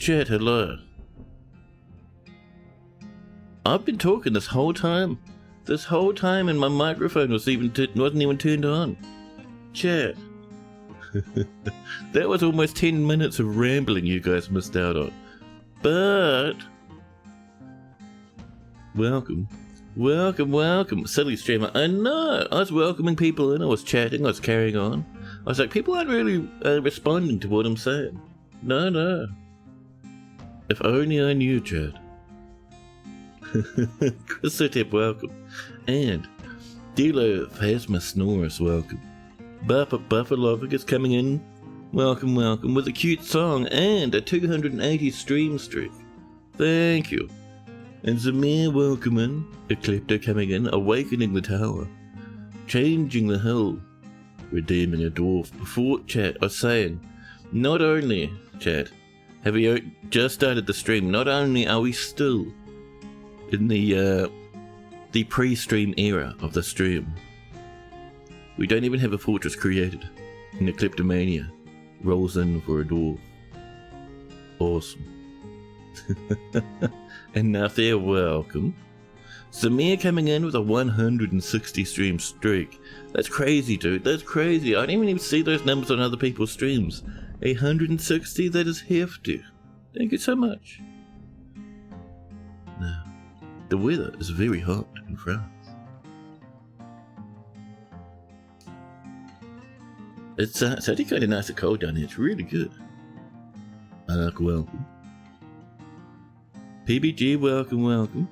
Chat, hello. I've been talking this whole time. This whole time, and my microphone wasn't even turned on. Chat. That was almost 10 minutes of rambling you guys missed out on. But welcome. Silly streamer. I know. I was welcoming people in. I was chatting. I was carrying on. I was like, people aren't really responding to what I'm saying. No. If only I knew, Chad. Chrisotep, welcome. And Dilo Phasma welcome. Buffalovic coming in. Welcome, with a cute song and a 280 stream streak. Thank you. And Zamir, welcome in. Eclipto coming in. Awakening the tower. Changing the hill. Redeeming a dwarf. Before chat, I was saying, not only, chat, have we just started the stream, not only are we still in the pre-stream era of the stream, we don't even have a fortress created, and the kleptomania rolls in for a dwarf. Awesome. And now they're welcome. Samir coming in with a 160 stream streak. That's crazy, dude. That's crazy. I didn't even see those numbers on other people's streams. 160, that is hefty. Thank you so much. Now, the weather is very hot in France. It's actually kind of nice and cold down here. It's really good. Welcome. PBG, welcome.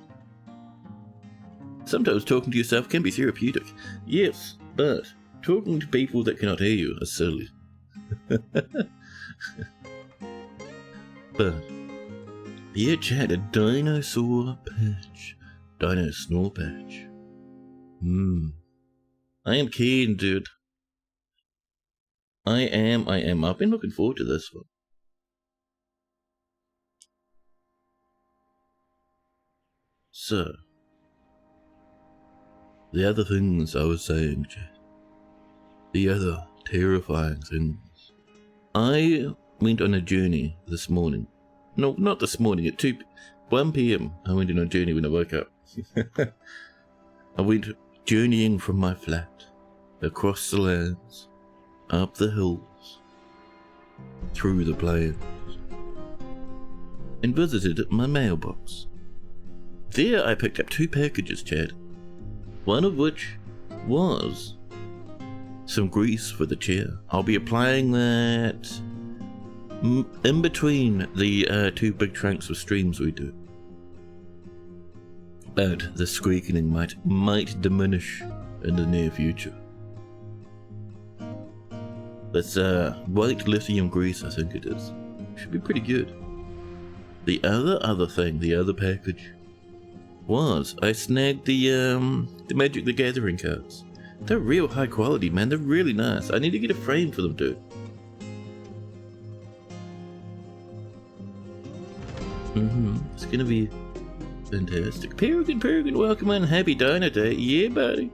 Sometimes talking to yourself can be therapeutic. Yes, but talking to people that cannot hear you is silly. But yeah, chat, a dinosaur patch. Dino snore patch. I am keen, dude. I am. I've been looking forward to this one. So, the other things I was saying, chat. The other terrifying things. I went on a journey this morning. No, not this morning. At 1 p.m. I went on a journey when I woke up. I went journeying from my flat, across the lands, up the hills, through the plains, and visited my mailbox. There I picked up 2 packages, Chad. One of which was some grease for the chair. I'll be applying that in between the 2 big trunks of streams we do. But the squeaking might diminish in the near future. That's white lithium grease, I think it is. Should be pretty good. The other package was I snagged the Magic the Gathering cards. They're real high quality, man. They're really nice. I need to get a frame for them, dude. It's gonna be fantastic. Peregrine, welcome in. Happy Dino Day. Yeah, buddy.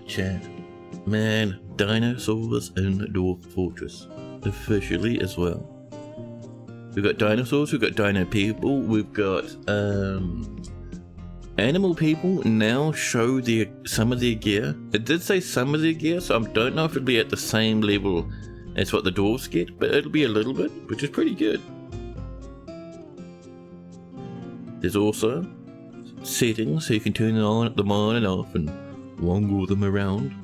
Chat. Man, dinosaurs in Dwarf Fortress. Officially as well. We've got dinosaurs, we've got dino people, we've got animal people now show some of their gear. It did say some of their gear, so I don't know if it'll be at the same level as what the dwarves get, but it'll be a little bit, which is pretty good. There's also settings so you can turn them on and off and wongle them around.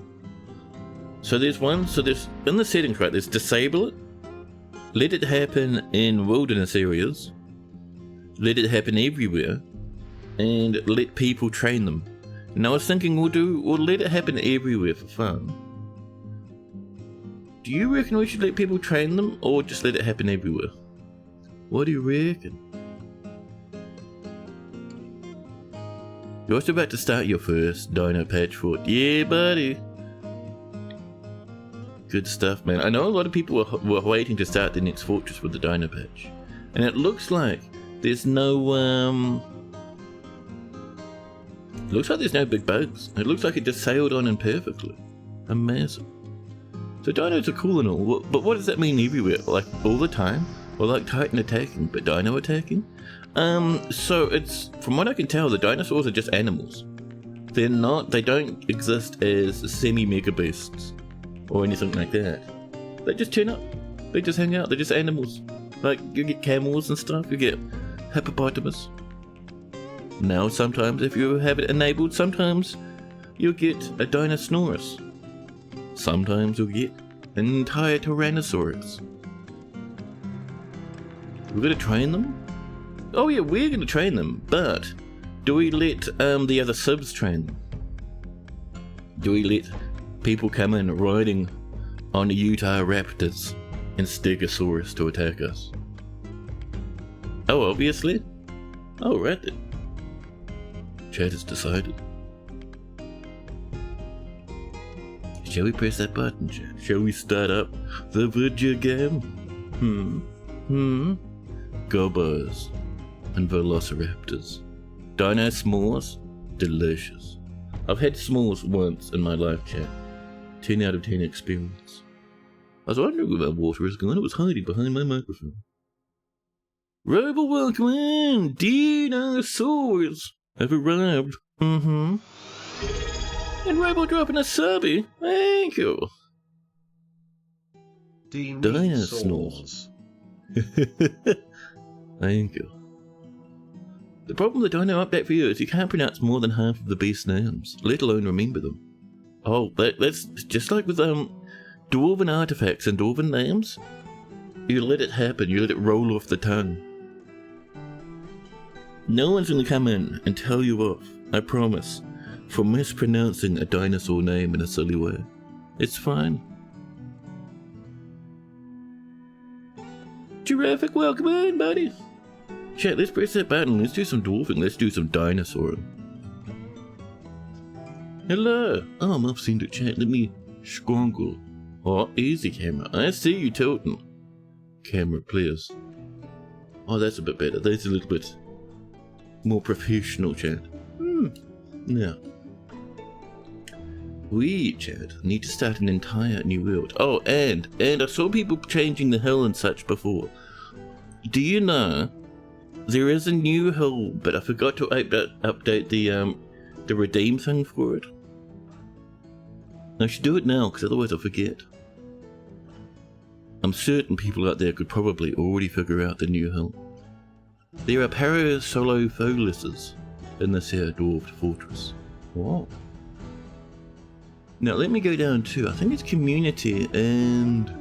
So there's in the settings, right, there's disable it, let it happen in wilderness areas, let it happen everywhere, and let people train them. And I was thinking we'll let it happen everywhere for fun. Do you reckon we should let people train them, or just let it happen everywhere? What do you reckon? You're also about to start your first Dino Patch Fort. Yeah, buddy. Good stuff, man. I know a lot of people were waiting to start the next fortress with the Dino Patch. And it looks like there's no Looks like there's no big bugs. It looks like it just sailed on in perfectly. Amazing. So dinos are cool and all, but what does that mean everywhere? Like all the time? Or like Titan attacking, but dino attacking? So it's, from what I can tell, the dinosaurs are just animals. They don't exist as semi-mega beasts or anything like that. They just turn up. They just hang out. They're just animals. Like, you get camels and stuff, you get hippopotamus. Now, sometimes, if you have it enabled, sometimes you'll get a Dinosaurus. Sometimes you'll get an entire Tyrannosaurus. We're gonna train them? Oh yeah, we're gonna train them, but do we let the other subs train them? Do we let people come in riding on the Utah Raptors and Stegosaurus to attack us? Oh, obviously? Oh, right then. Chat has decided. Shall we press that button, chat? Shall we start up the video game? Gobos and Velociraptors. Dino s'mores? Delicious. I've had s'mores once in my life, chat. 10 out of 10 experience. I was wondering where my water is going. It was hiding behind my microphone. Robo, welcome in! Dinosaurs have arrived. And Robo dropping a subby. Thank you. Dinosaurs. Thank you. The problem with the Dino update for you is you can't pronounce more than half of the beast names, let alone remember them. Oh, that's just like with dwarven artifacts and dwarven names. You let it happen, you let it roll off the tongue. No one's gonna come in and tell you off, I promise, for mispronouncing a dinosaur name in a silly way. It's fine. Giraffic, welcome in, buddy. Chat, let's press that button. Let's do some dwarfing. Let's do some dinosauring. Hello. Oh, I'm obscene to chat. Let me scrungle. Oh, easy camera. I see you tilting. Camera, please. Oh, that's a bit better. That's a little bit more professional, chat. Now. We, chat, need to start an entire new world. Oh, and I saw people changing the hill and such before. Do you know there is a new hill, but I forgot to update the redeem thing for it. I should do it now, because otherwise I'll forget. I'm certain people out there could probably already figure out the new hill. There are Parasolopholyses in this here Dwarf Fortress. Wow. Now let me go down to, I think it's community and...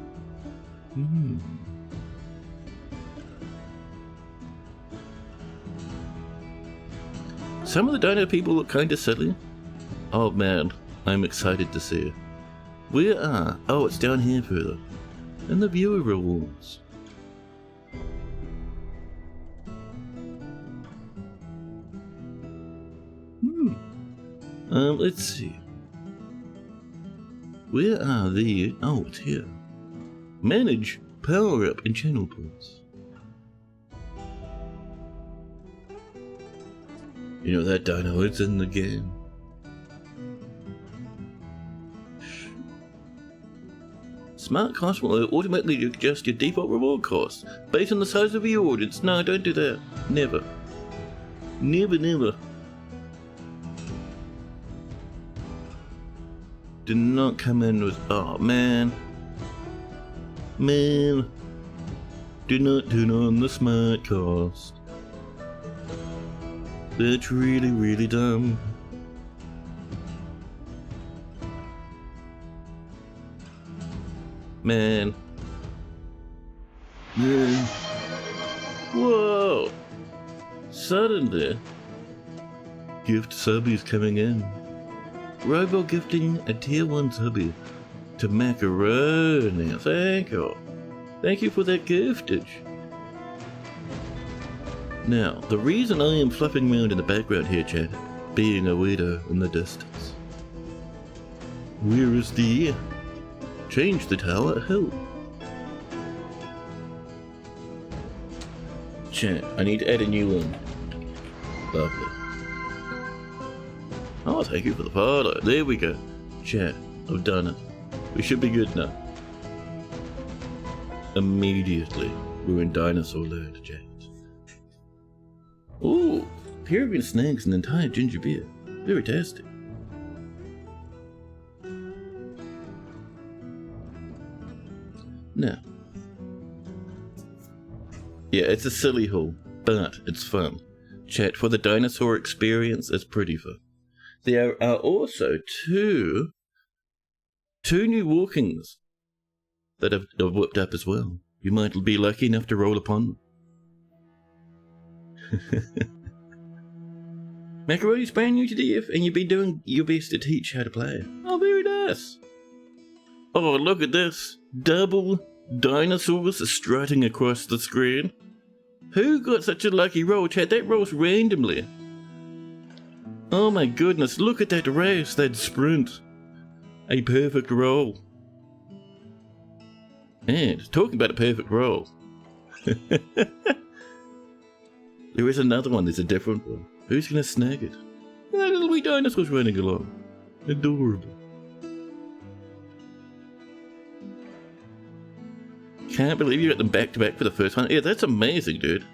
Some of the dino people look kinda silly. Oh man, I'm excited to see it. Where are? Oh, it's down here further. And the viewer rewards. Let's see. Where are the... Oh, it's here. Manage, power up, and channel points. You know that dino, it's in the game. Smart cost will automatically adjust your default reward cost based on the size of your audience. No, don't do that. Never. Never, never. Do not come in with, oh man. Man. Do not turn on the smart cost. That's really, really dumb. Man. Yeah. Whoa. Suddenly. Gift subbies coming in. Robo gifting a tier 1 subby to Macaroni. Thank you. Thank you for that giftage. Now, the reason I am fluffing around in the background here, chat, being a weirdo in the distance. Where is the... Change the tower hill. Chat, I need to add a new one. Lovely. Oh, thank you for the follow. There we go. Chat, I've done it. We should be good now. Immediately, we're in dinosaur land, chat. Ooh, peregrine snakes and entire ginger beer. Very tasty. Now, yeah, it's a silly haul, but it's fun. Chat, for the dinosaur experience, it's pretty fun. There are also two new walkings that have whipped up as well. You might be lucky enough to roll upon them. Macaroni's brand new to DF, and you'll be doing your best to teach how to play. Oh, very nice. Oh, look at this. Double dinosaurs strutting across the screen. Who got such a lucky roll, chat? That rolls randomly. Oh my goodness, look at that race, that sprint. A perfect roll. And talking about a perfect roll. There is another one, there's a different one. Who's gonna snag it? Ah, little wee dinosaurs running along. Adorable. Can't believe you got them back to back for the first one. Yeah, that's amazing, dude.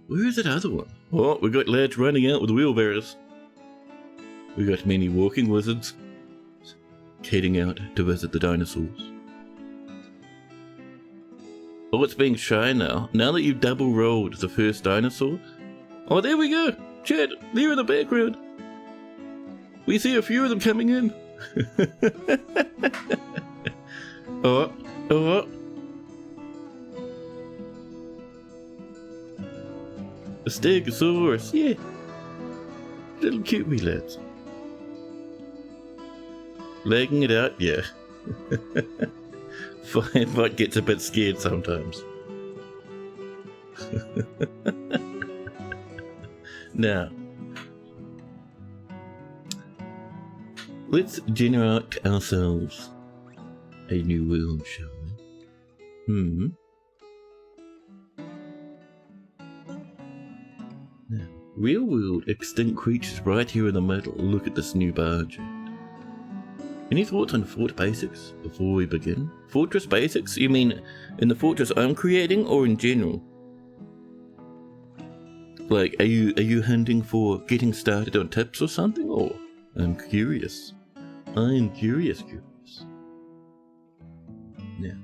Where is that other one? Oh, we got lads running out with wheelbarrows. We got many walking wizards heading out to visit the dinosaurs. Oh, it's being shy now. Now that you've double rolled the first dinosaur. Oh, there we go. Chad, there in the background. We see a few of them coming in. Oh. A stegosaurus, yeah. Little cute wee lads. Legging it out, yeah. Firebot gets a bit scared sometimes. Now, let's generate ourselves a new world, shall we? Now, real world extinct creatures right here in the middle. Look at this new barge. Any thoughts on fort basics before we begin? Fortress basics? You mean in the fortress I'm creating or in general? Like, are you hunting for getting started on tips or something? Or I'm curious. I'm curious. Now,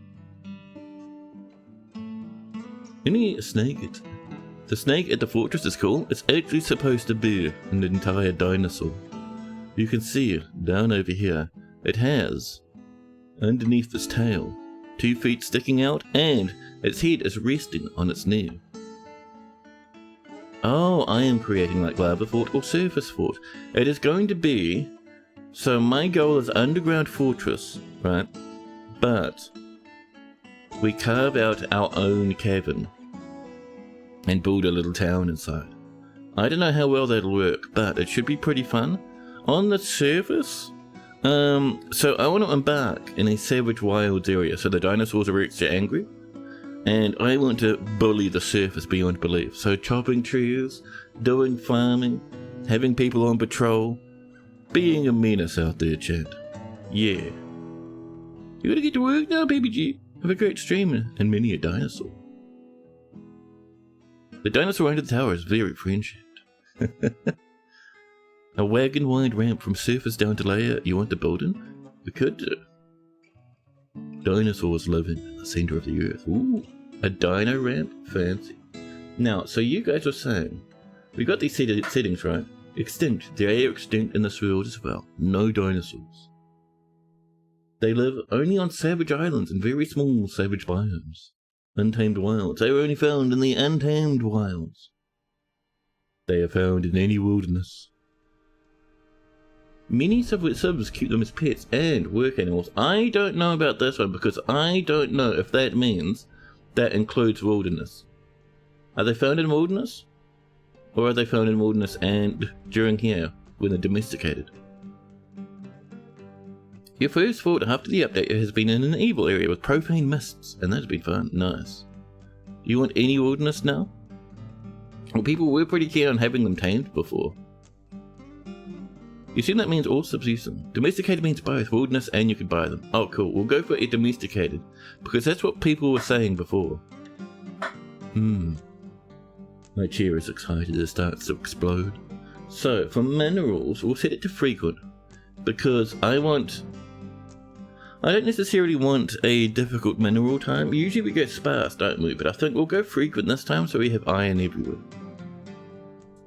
any snake? The snake at the fortress is cool. It's actually supposed to be an entire dinosaur. You can see down over here. It has, underneath its tail, 2 feet sticking out, and its head is resting on its knee. Oh, I am creating like lava fort or surface fort. It is going to be, so my goal is underground fortress, right? But we carve out our own cavern and build a little town inside. I don't know how well that'll work, but it should be pretty fun. On the surface, so I want to embark in a savage wilds area, so the dinosaurs are extra angry, and I want to bully the surface beyond belief. So chopping trees, doing farming, having people on patrol, being a menace out there, chat. Yeah. You gotta get to work now, baby G. Have a great stream and many a dinosaur. The dinosaur under the tower is very friendship. A wagon-wide ramp from surface down to layer. You want the building? We could do. Dinosaurs living in the center of the earth. Ooh, a dino ramp? Fancy. Now, so you guys were saying, we got these settings, right? Extinct. They are extinct in this world as well. No dinosaurs. They live only on savage islands and very small savage biomes. Untamed wilds. They are only found in the untamed wilds. They are found in any wilderness. Many subs keep them as pets and work animals. I don't know about this one because I don't know if that means that includes wilderness. Are they found in wilderness? Or are they found in wilderness and during here when they're domesticated? Your first fort after the update has been in an evil area with profane mists, and that's been fun. Nice. You want any wilderness now? Well, people were pretty keen on having them tamed before. You assume that means all subsist them. Domesticated means both, wilderness and you could buy them. Oh cool, we'll go for a domesticated, because that's what people were saying before. My chair is excited, it starts to explode. So, for minerals, we'll set it to frequent, because I don't necessarily want a difficult mineral time. Usually we go sparse, don't we? But I think we'll go frequent this time so we have iron everywhere.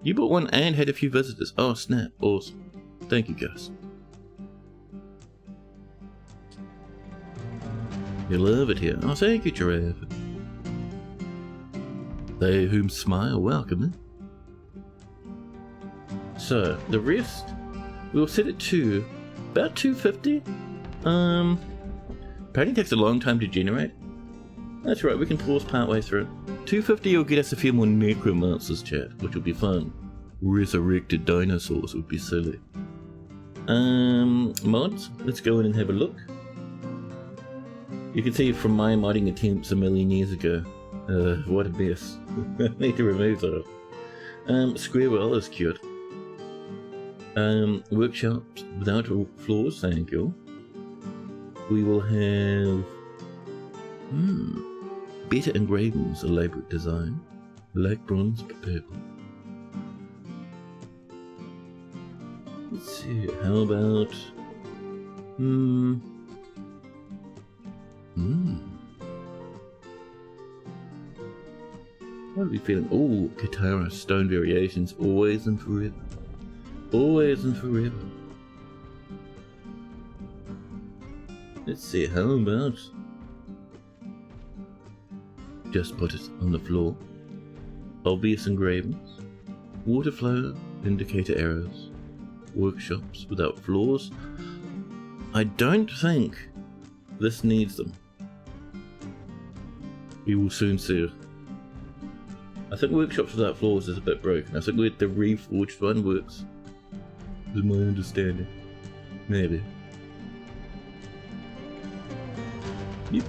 You bought one and had a few visitors. Oh snap, awesome. Thank you guys. You love it here. Oh, thank you, Giraffe. They whom smile welcome, eh? So, the rest, we'll set it to about 250. Apparently takes a long time to generate. That's right, we can pause partway through. 250 will get us a few more necromancers, chat, which will be fun. Resurrected dinosaurs would be silly. Mods, let's go in and have a look. You can see from my modding attempts a million years ago. What a mess. I need to remove that. Square well is cute. Workshops without floors, thank you. We will have better engravings, elaborate design, black bronze but purple. Let's see, how about what are we feeling? Oh, Katara, stone variations, always and forever. Always and forever. Let's see, how about just put it on the floor. Obvious engravings, water flow, indicator arrows, workshops without floors. I don't think this needs them. We will soon see. I think workshops without floors is a bit broken. I think the reforged one works, is my understanding. Maybe. Yep.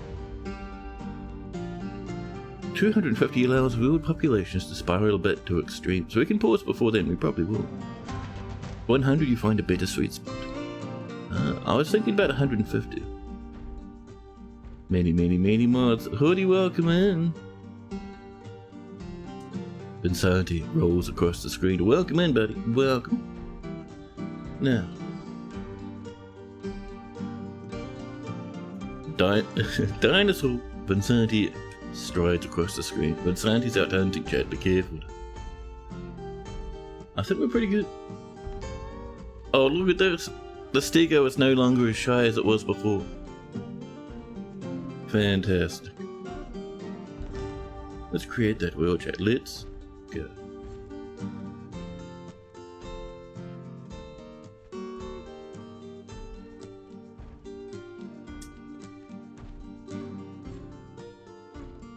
250 allows world populations to spiral a bit to extreme, so we can pause before then, we probably will. 100 you find a better sweet spot. I was thinking about 150. Many mods. Hoodie, welcome in. Vinsanti rolls across the screen. Welcome in, buddy. Welcome. Now. Dinosaur. Vinsanti strides across the screen. Vinsanti's out hunting, chat. Be careful. I think we're pretty good. Oh, look at this. The Stego is no longer as shy as it was before. Fantastic. Let's create that world, chat. Let's go.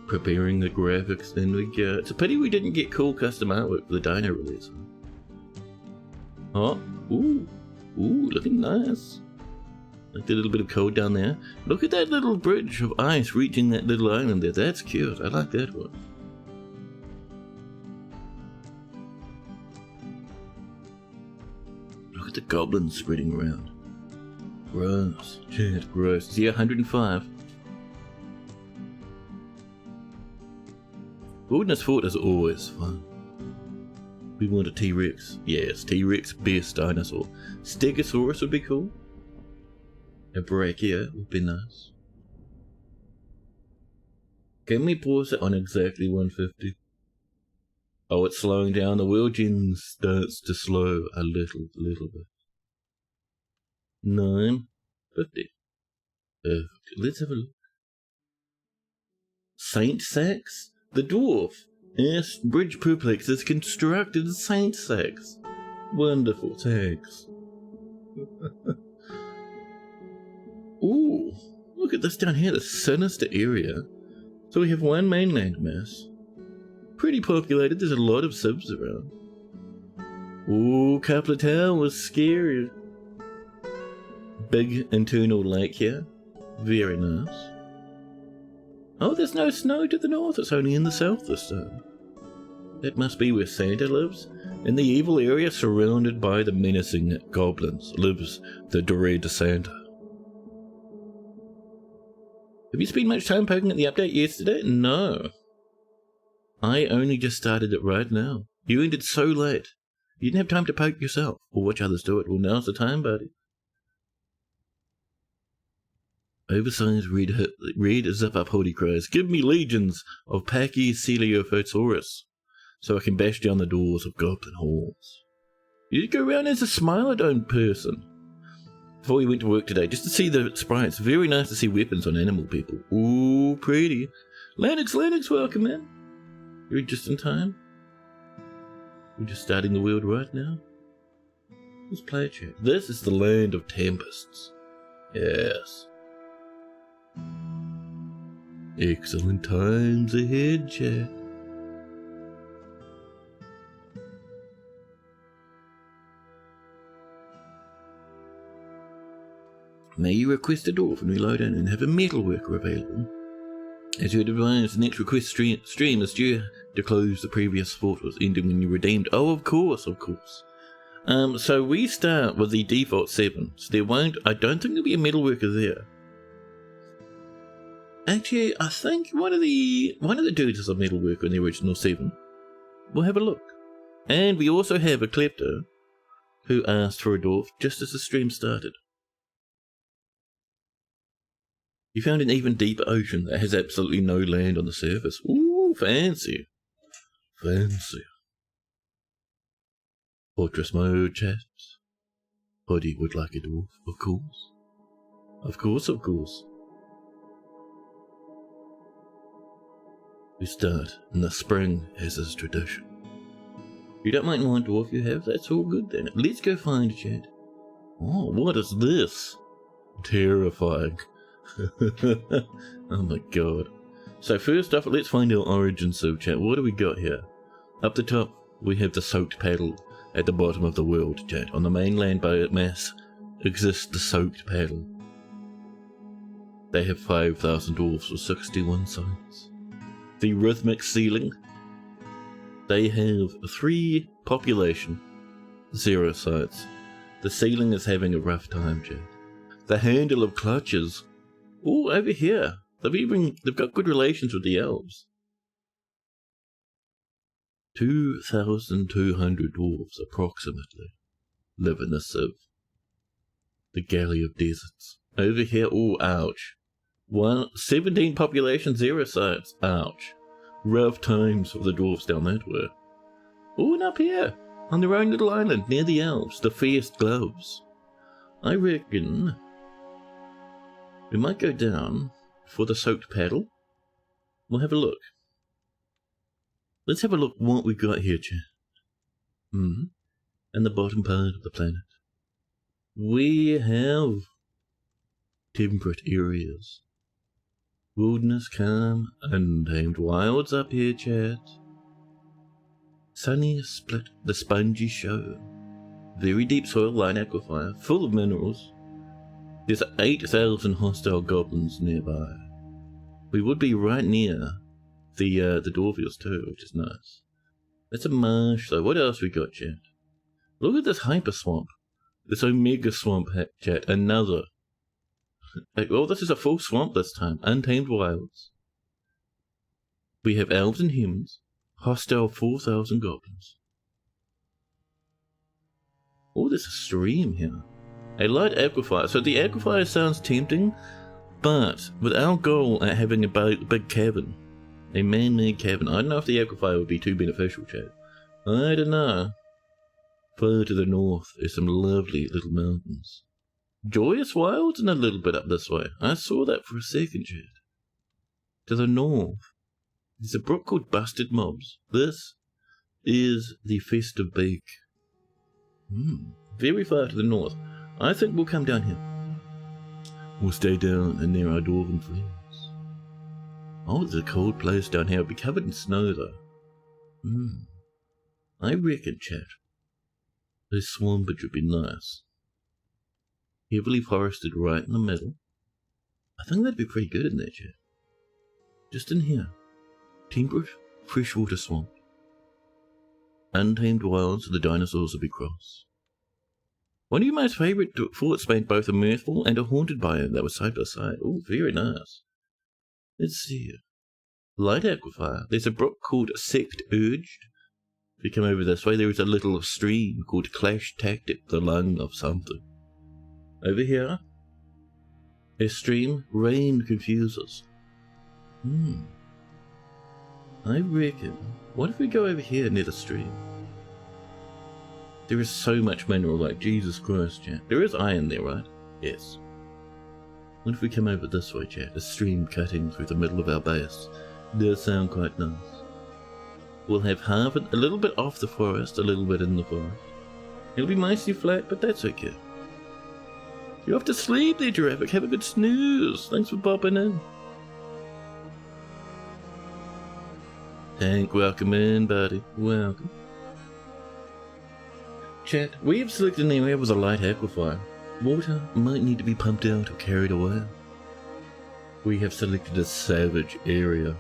Preparing the graphics, then we go. It's a pity we didn't get cool custom artwork for the dino release. Oh, ooh, looking nice. Like the little bit of code down there. Look at that little bridge of ice reaching that little island there. That's cute. I like that one. Look at the goblins spreading around. Gross. Shit, gross. See, 105. Wilderness Fort is always fun. We want a T-Rex. Yes, T-Rex, best dinosaur. Stegosaurus would be cool. A Brachia would be nice. Can we pause it on exactly 150? Oh, it's slowing down. The wheel gen starts to slow a little bit. 950. Let's have a look. Saint Sax? The dwarf. Yes, Bridge Perplex is constructed in Saint Sax. Wonderful, thanks. Ooh, look at this down here, the sinister area. So we have one mainland mass. Pretty populated, there's a lot of subs around. Ooh, Coupler Town was scary. Big internal lake here. Very nice. Oh, there's no snow to the north, it's only in the south this time. That must be where Santa lives. In the evil area surrounded by the menacing goblins lives the dread Santa. Have you spent much time poking at the update yesterday? No. I only just started it right now. You ended so late. You didn't have time to poke yourself, or watch others do it. Well, now's the time, buddy. Oversized red zip-up hoodie cries. Give me legions of Pachycephalosaurus, so I can bash down the doors of goblin halls. You go around as a Smilodome person. Before we went to work today, just to see the sprites. Very nice to see weapons on animal people. Ooh, pretty. Lennox, welcome in. You're just in time. We're just starting the world right now. Let's play a chat. This is the land of tempests. Yes. Excellent times ahead, chat. May you request a dwarf when we load in and have a metalworker available. As you had advised, the next request stream is due to close the previous fortress, ending when you redeemed. Oh, of course. So we start with the default 7. So I don't think there'll be a metalworker there. Actually, I think one of the dudes is a metalworker in the original 7. We'll have a look. And we also have a klepto who asked for a dwarf just as the stream started. You found an even deeper ocean that has absolutely no land on the surface. Ooh, fancy. Fortress mode, chaps. Buddy would like a dwarf, of course. Of course. We start in the spring as is tradition. You don't mind what dwarf you have? That's all good then. Let's go find a chat. Oh, what is this? Terrifying. Oh my god. So first off, let's find our origins of chat. What do we got here? Up the top, we have the soaked paddle at the bottom of the world, chat. On the mainland mass exists the soaked paddle. They have 5,000 dwarfs with 61 sites. The rhythmic ceiling. They have 3 population, 0 sites. The ceiling is having a rough time, chat. The handle of clutches. Oh, over here. They've got good relations with the elves. 2,200 dwarves, approximately, live in the sieve. The Galley of Deserts. Over here, oh, ouch. 17 population, 0 sites. Ouch. Rough times for the dwarves down that way. Oh, and up here, on their own little island, near the elves, the fierce gloves. I reckon we might go down for the soaked paddle. We'll have a look. Let's have a look what we got here, chat. And the bottom part of the planet. We have temperate areas. Wilderness, calm, untamed wilds up here, chat. Sunny split, the spongy show. Very deep soil, light aquifer, full of minerals. There's 8,000 hostile goblins nearby. We would be right near the Dwarfields too, which is nice. That's a marsh though. What else we got, chat? Look at this hyper swamp. This omega swamp, chat. Another. Well, this is a full swamp this time. Untamed wilds. We have elves and humans. Hostile 4,000 goblins. Oh, there's a stream here. A light aquifer. So the aquifer sounds tempting, but with our goal at having a big cavern, a man-made cavern, I don't know if the aquifer would be too beneficial, chat. I don't know. Far to the north is some lovely little mountains. Joyous wilds and a little bit up this way. I saw that for a second, chat. To the north, there's a brook called Busted Mobs. This is the Festive Beak. Very far to the north. I think we'll come down here. We'll stay down and near our dwarven friends. Oh, there's a cold place down here. It'll be covered in snow, though. I reckon, chat, this swampage would be nice. Heavily forested right in the middle. I think that'd be pretty good in there, chat. Just in here. Temperate freshwater swamp. untamed wilds of the dinosaurs will be crossed. One of my favourite forts spanned both a mirthful and a haunted biome that was side by side. Oh, very nice. Let's see. Light aquifer. There's a brook called Sect Urged. If you come over this way, there is a little stream called Clash Tactic, the lung of something. Over here, a stream, rain confuses. I reckon, what if we go over here near the stream? There is so much mineral, like Jesus Christ, chat. There is iron there, right? Yes. What if we come over this way, chat? A stream cutting through the middle of our base. Does sound quite nice. We'll have half a little bit off the forest, a little bit in the forest. It'll be mostly flat, but that's okay. You're off to sleep there, Giraffe. Have a good snooze. Thanks for popping in. Hank, welcome in, buddy. Welcome. Chat, we have selected an area with a light aquifer. Water might need to be pumped out or carried away. We have selected a savage area.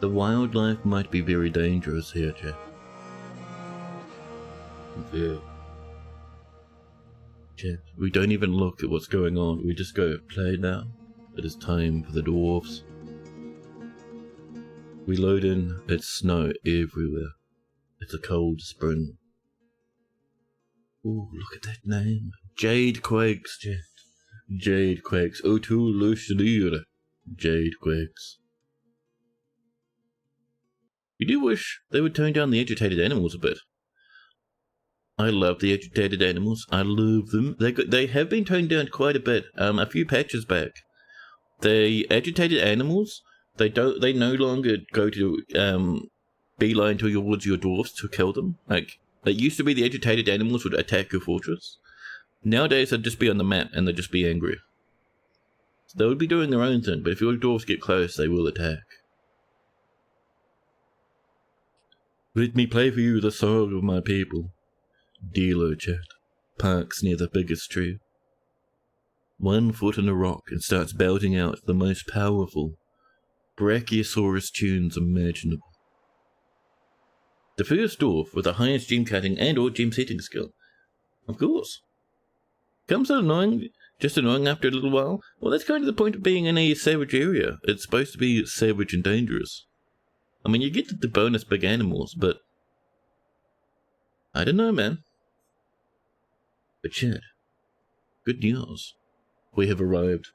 The wildlife might be very dangerous here, chat. Yeah. Chat, we don't even look at what's going on. We just go, play now. It is time for the dwarves. We load in, it's snow everywhere. It's a cold spring. Ooh, look at that name. Jadequakes, chat. Jadequakes. Oh, to lucidir. Jadequakes. You do wish they would tone down the agitated animals a bit. I love the agitated animals. I love them. They have been toned down quite a bit. A few patches back. The agitated animals, they no longer go to beeline towards your dwarfs to kill them. Like, it used to be the agitated animals would attack your fortress. Nowadays they'd just be on the map and they'd just be angry. So they would be doing their own thing, but if your dwarfs get close, they will attack. Let me play for you the song of my people. Dealer, chat. Parks near the biggest tree. 1 foot in a rock and starts belting out the most powerful Brachiosaurus tunes imaginable. The first dwarf with the highest gem cutting and or gem setting skill. Of course. Comes annoying, just annoying after a little while. Well, that's kind of the point of being in a savage area. It's supposed to be savage and dangerous. I mean, you get the bonus big animals, but I don't know, man. But chat, good news. We have arrived.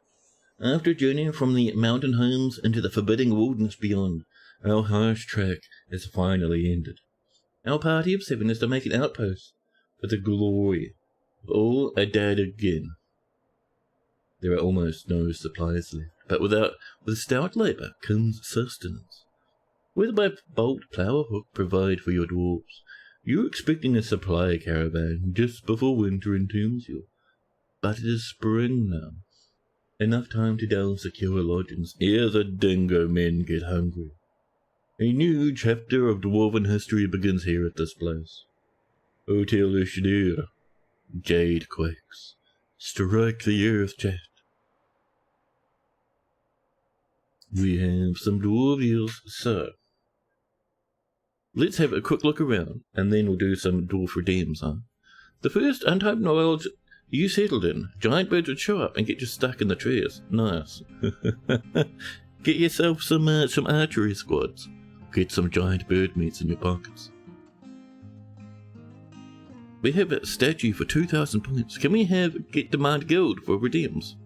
After journeying from the mountain homes into the forbidding wilderness beyond, our harsh trek has finally ended. Our party of 7 is to make an outpost for the glory of all are dead again. There are almost no supplies left, but with stout labour comes sustenance. Whether by bolt, plough, or hook provide for your dwarves, you're expecting a supply caravan just before winter entombs you. But it is spring now. Enough time to delve secure lodgings ere the dingo men get hungry. A new chapter of dwarven history begins here at this place. Hotel Ishdir, Jadequakes, strike the earth, chat. We have some dwarvials, so let's have a quick look around, and then we'll do some dwarf redeems, huh? The first untyped world you settled in, giant birds would show up and get you stuck in the trees. Nice. Get yourself some archery squads. Get some giant bird meats in your pockets. We have a statue for 2,000 points. Can we get demand guild for redeems?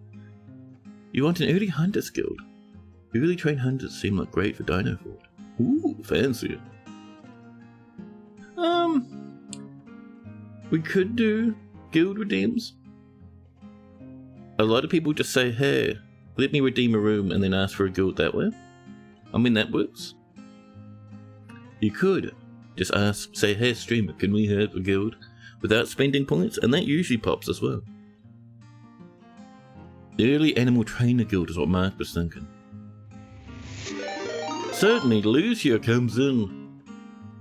You want an early hunters guild? Early trained hunters seem like great for Dino Fort. Ooh, fancy. We could do guild redeems. A lot of people just say, hey, let me redeem a room and then ask for a guild that way. I mean, that works. You could just say, hey streamer, can we have a guild without spending points? And that usually pops as well. The early animal trainer guild is what Mark was thinking. Certainly, Lucia comes in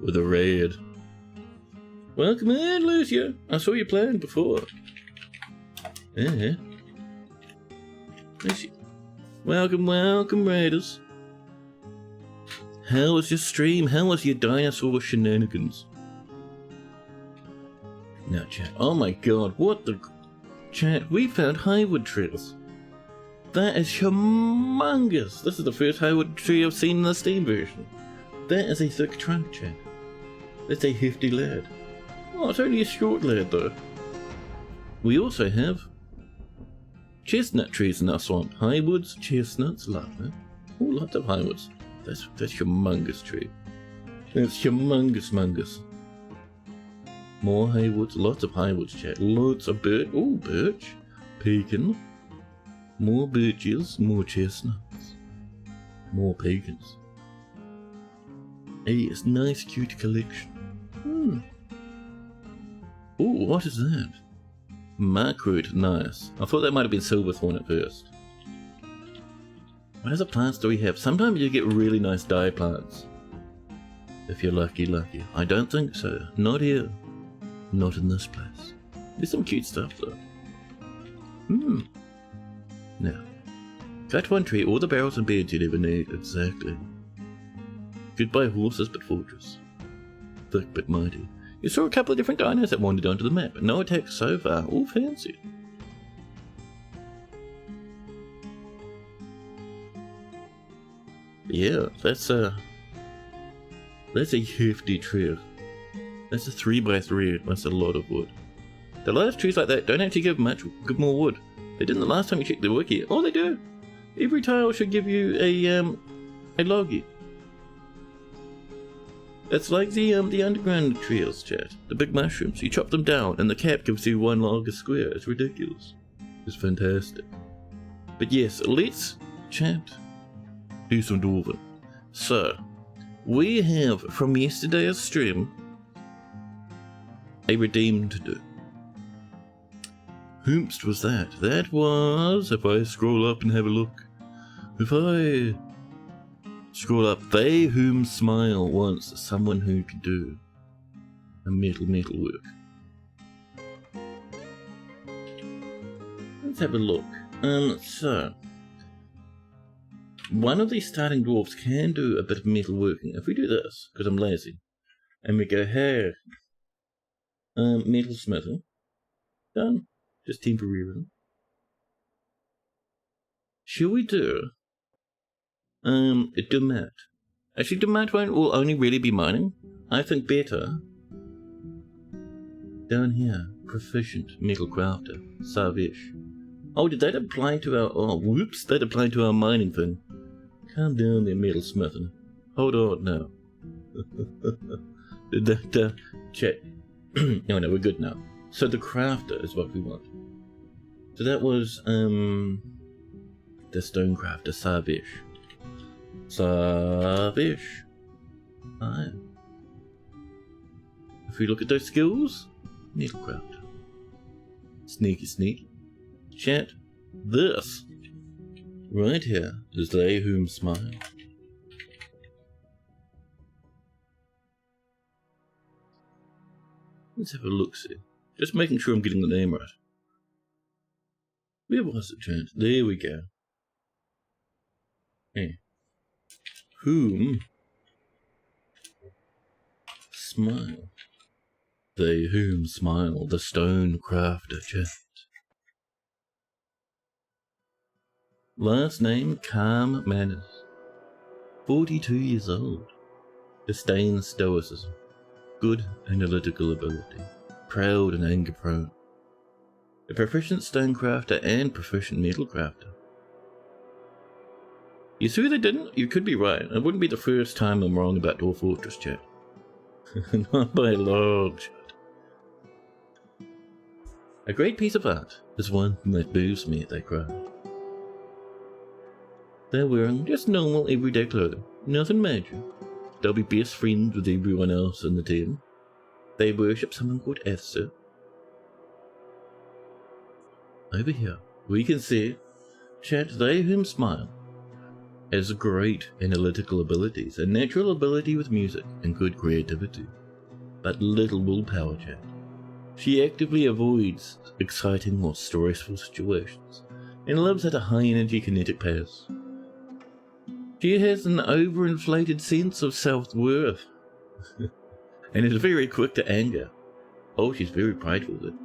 with a raid. Welcome in, Lucia. I saw you playing before. Yeah. Welcome, welcome, raiders. How was your stream? How was your dinosaur shenanigans? Now, chat. Oh my god, what the... Chat, we found highwood trees. That is humongous. This is the first highwood tree I've seen in the Steam version. That is a thick trunk, chat. That's a hefty lad. Oh, it's only a short lad though. We also have chestnut trees in our swamp. Highwoods, chestnuts, lovely. Oh, lots of highwoods. That's humongous tree. That's humongous. More highwoods, lots of highwoods, chat. Lots of birch. Oh, birch. Pecan. More birches, more chestnuts. More pecans. Hey, it's a nice, cute collection. Oh, what is that? Markroot, nice. I thought that might have been silverthorn at first. What other plants do we have? Sometimes you get really nice dye plants. If you're lucky. I don't think so. Not here. Not in this place. There's some cute stuff though. Now, cut one tree, all the barrels and beds you'd ever need. Exactly. Goodbye horses, but fortress. Thick but mighty. You saw a couple of different dinos that wandered onto the map, but no attacks so far. All fancy. Yeah, that's a hefty tree. That's a 3x3. That's a lot of wood. The large trees like that don't actually give more wood. They didn't the last time you checked the wiki. Oh, they do. Every tile should give you a logie. It's like the underground trees, chat. The big mushrooms. You chop them down, and the cap gives you one log a square. It's ridiculous. It's fantastic. But yes, let's chat. Do some dwarven. So, we have from yesterday's stream a redeem to do. Whomst was that? That was, if I scroll up and have a look, if I scroll up, they whom smile wants someone who can do a metal work. Let's have a look. So, one of these starting dwarves can do a bit of metal working. If we do this, because I'm lazy, and we go here, metal smithing, done. Just temporarily. Shall we do a Domat? Actually, Domat will only really be mining. I think better down here. Proficient metal crafter. Savish. Oh, did that apply to our... Oh, whoops, that applied to our mining thing. Calm down there, metal smithing. Hold on now. Did that check? No, we're good now. So the crafter is what we want. So that was the stone crafter, Savish. Alright. If we look at those skills, metal crafter. Sneaky. Chat, this right here is they whom smile. Let's have a look-see. Just making sure I'm getting the name right. Where was it, chat? There we go. Hey. Whom smile. They whom smile, the stone crafter, chat. Last name, calm manners. 42 years old. Disdains stoicism. Good analytical ability. Proud and anger prone. A proficient stone crafter and proficient metal crafter. You see they didn't? You could be right. It wouldn't be the first time I'm wrong about Dwarf Fortress, chat. Not by a long shot. A great piece of art is one that moves me, they cry. They're wearing just normal everyday clothing. Nothing major. They'll be best friends with everyone else in the team. They worship someone called Ether. Over here, we can see, chat, they whom smile has great analytical abilities, a natural ability with music, and good creativity, but little willpower, chat. She actively avoids exciting or stressful situations, and lives at a high-energy kinetic pace. She has an overinflated sense of self-worth, and is very quick to anger. Oh, she's very prideful then.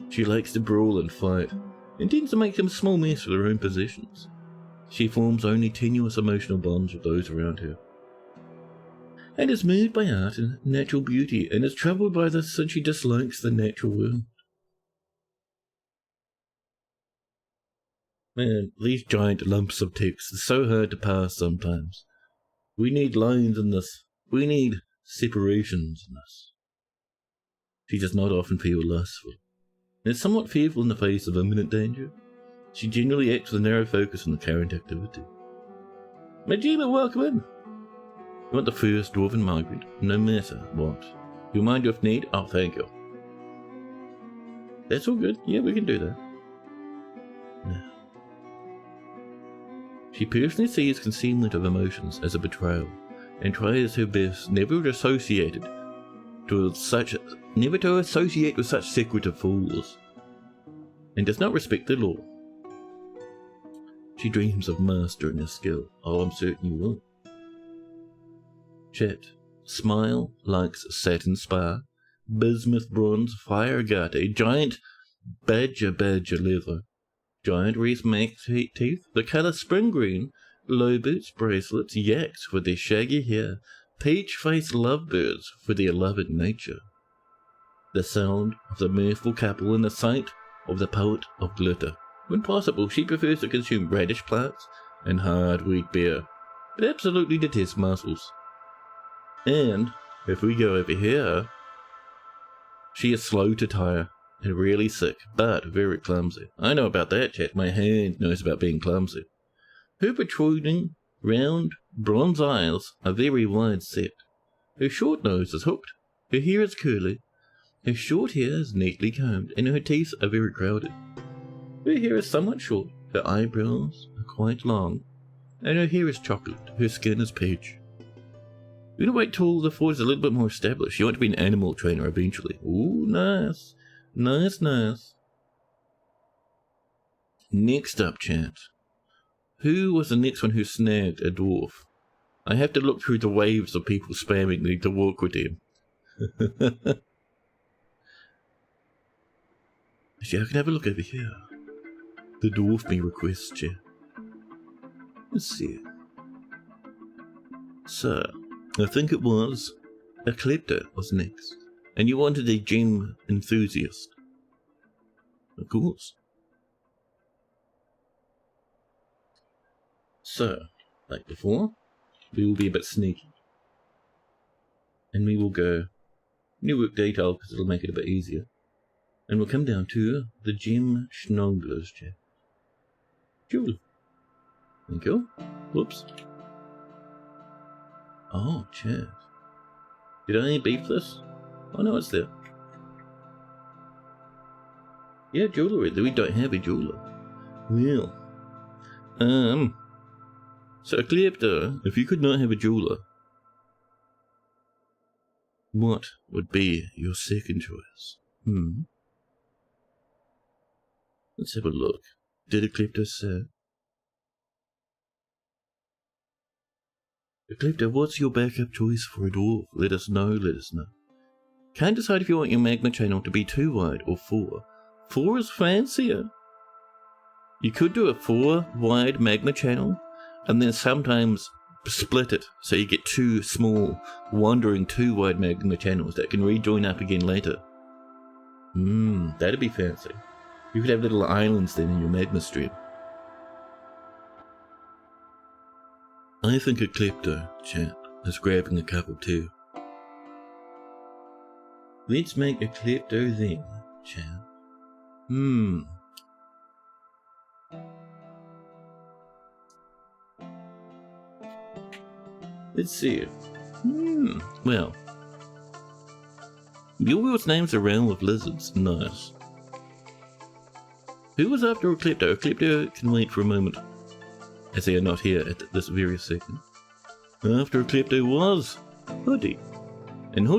She likes to brawl and fight, and tends to make them a small mess of their own possessions. She forms only tenuous emotional bonds with those around her, and is moved by art and natural beauty, and is troubled by this since she dislikes the natural world. Man, these giant lumps of text are so hard to pass sometimes. We need lines in this. We need separations in this. She does not often feel lustful, and is somewhat fearful in the face of imminent danger. She generally acts with a narrow focus on the current activity. Majima, welcome in. You want the first dwarven migrant, no matter what. You'll mind you if need? Oh, thank you. That's all good. Yeah, we can do that. Now, she personally sees concealment of emotions as a betrayal, and tries her best never to associate with such secretive fools, and does not respect the law. She dreams of mastering her skill. Oh, I'm certain you will. Chat. Smile likes satin spar, bismuth bronze, fire agate, giant badger leather, giant wreath max teeth, the colour spring green, low boots, bracelets, yaks with their shaggy hair, peach-faced lovebirds for their loving nature. The sound of the mirthful couple in the sight of the poet of glitter. When possible, she prefers to consume radish plants and hard wheat beer, but absolutely detests mussels. And, if we go over here, she is slow to tire and really sick, but very clumsy. I know about that, chat. My hand knows about being clumsy. Her protruding, round, bronze eyes are very wide set. Her short nose is hooked, her hair is curly, her short hair is neatly combed, and her teeth are very crowded. Her hair is somewhat short, her eyebrows are quite long, and her hair is chocolate, her skin is peach. You're gonna wait till the fort is a little bit more established. You want to be an animal trainer eventually. Ooh, nice. Nice. Next up, chat. Who was the next one who snagged a dwarf? I have to look through the waves of people spamming me to walk with him. Actually, I can have a look over here. The dwarf me request, chat. Let's see. So, I think it was a klepto was next. And you wanted a gem enthusiast. Of course. So, like before, we will be a bit sneaky. And we will go new work detail because it'll make it a bit easier. And we'll come down to the gem schnogglers, chat. Cool. Thank you. Whoops. Oh, chat. Did I beef this? Oh no, it's there. Yeah, jewellery. We don't have a jeweler. Well. So, Klepto, if you could not have a jeweler, what would be your second choice? Let's have a look. Did a Klepto say? Klepto, what's your backup choice for a dwarf? Let us know. Can't decide if you want your magma channel to be 2 wide or 4. 4 is fancier. You could do a 4 wide magma channel, and then sometimes split it so you get 2 small, wandering 2 wide magma channels that can rejoin up again later. That'd be fancy. You could have little islands then in your magma stream. I think a klepto, chat, is grabbing a couple too. Let's make a klepto then, chat. Let's see. Well. Your world's name's a realm of lizards. Nice. Who was after a klepto? A klepto can wait for a moment, as they are not here at this very second. After a klepto was Hoodie. And I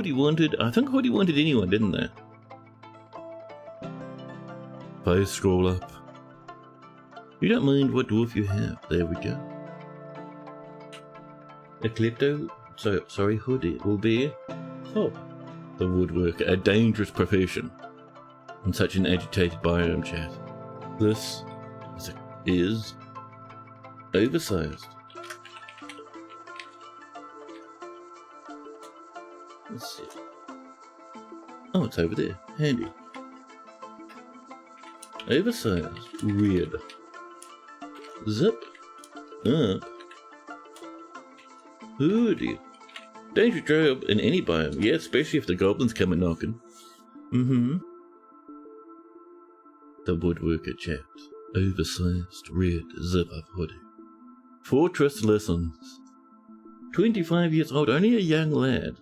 think Hoodie wanted anyone, didn't they? If I scroll up. You don't mind what dwarf you have. There we go. A klepto, Hoodie will be Hob. The woodworker, a dangerous profession in such an agitated biome, chat. This is oversized. Let's see. Oh, it's over there. Handy. Oversized. Red. Zip. Up. Hoodie. Dangerous job in any biome. Yeah, especially if the goblins come a knocking. The woodworker chaps. Oversized red zip-up hoodie. Fortress listens. 25 years old, only a young lad.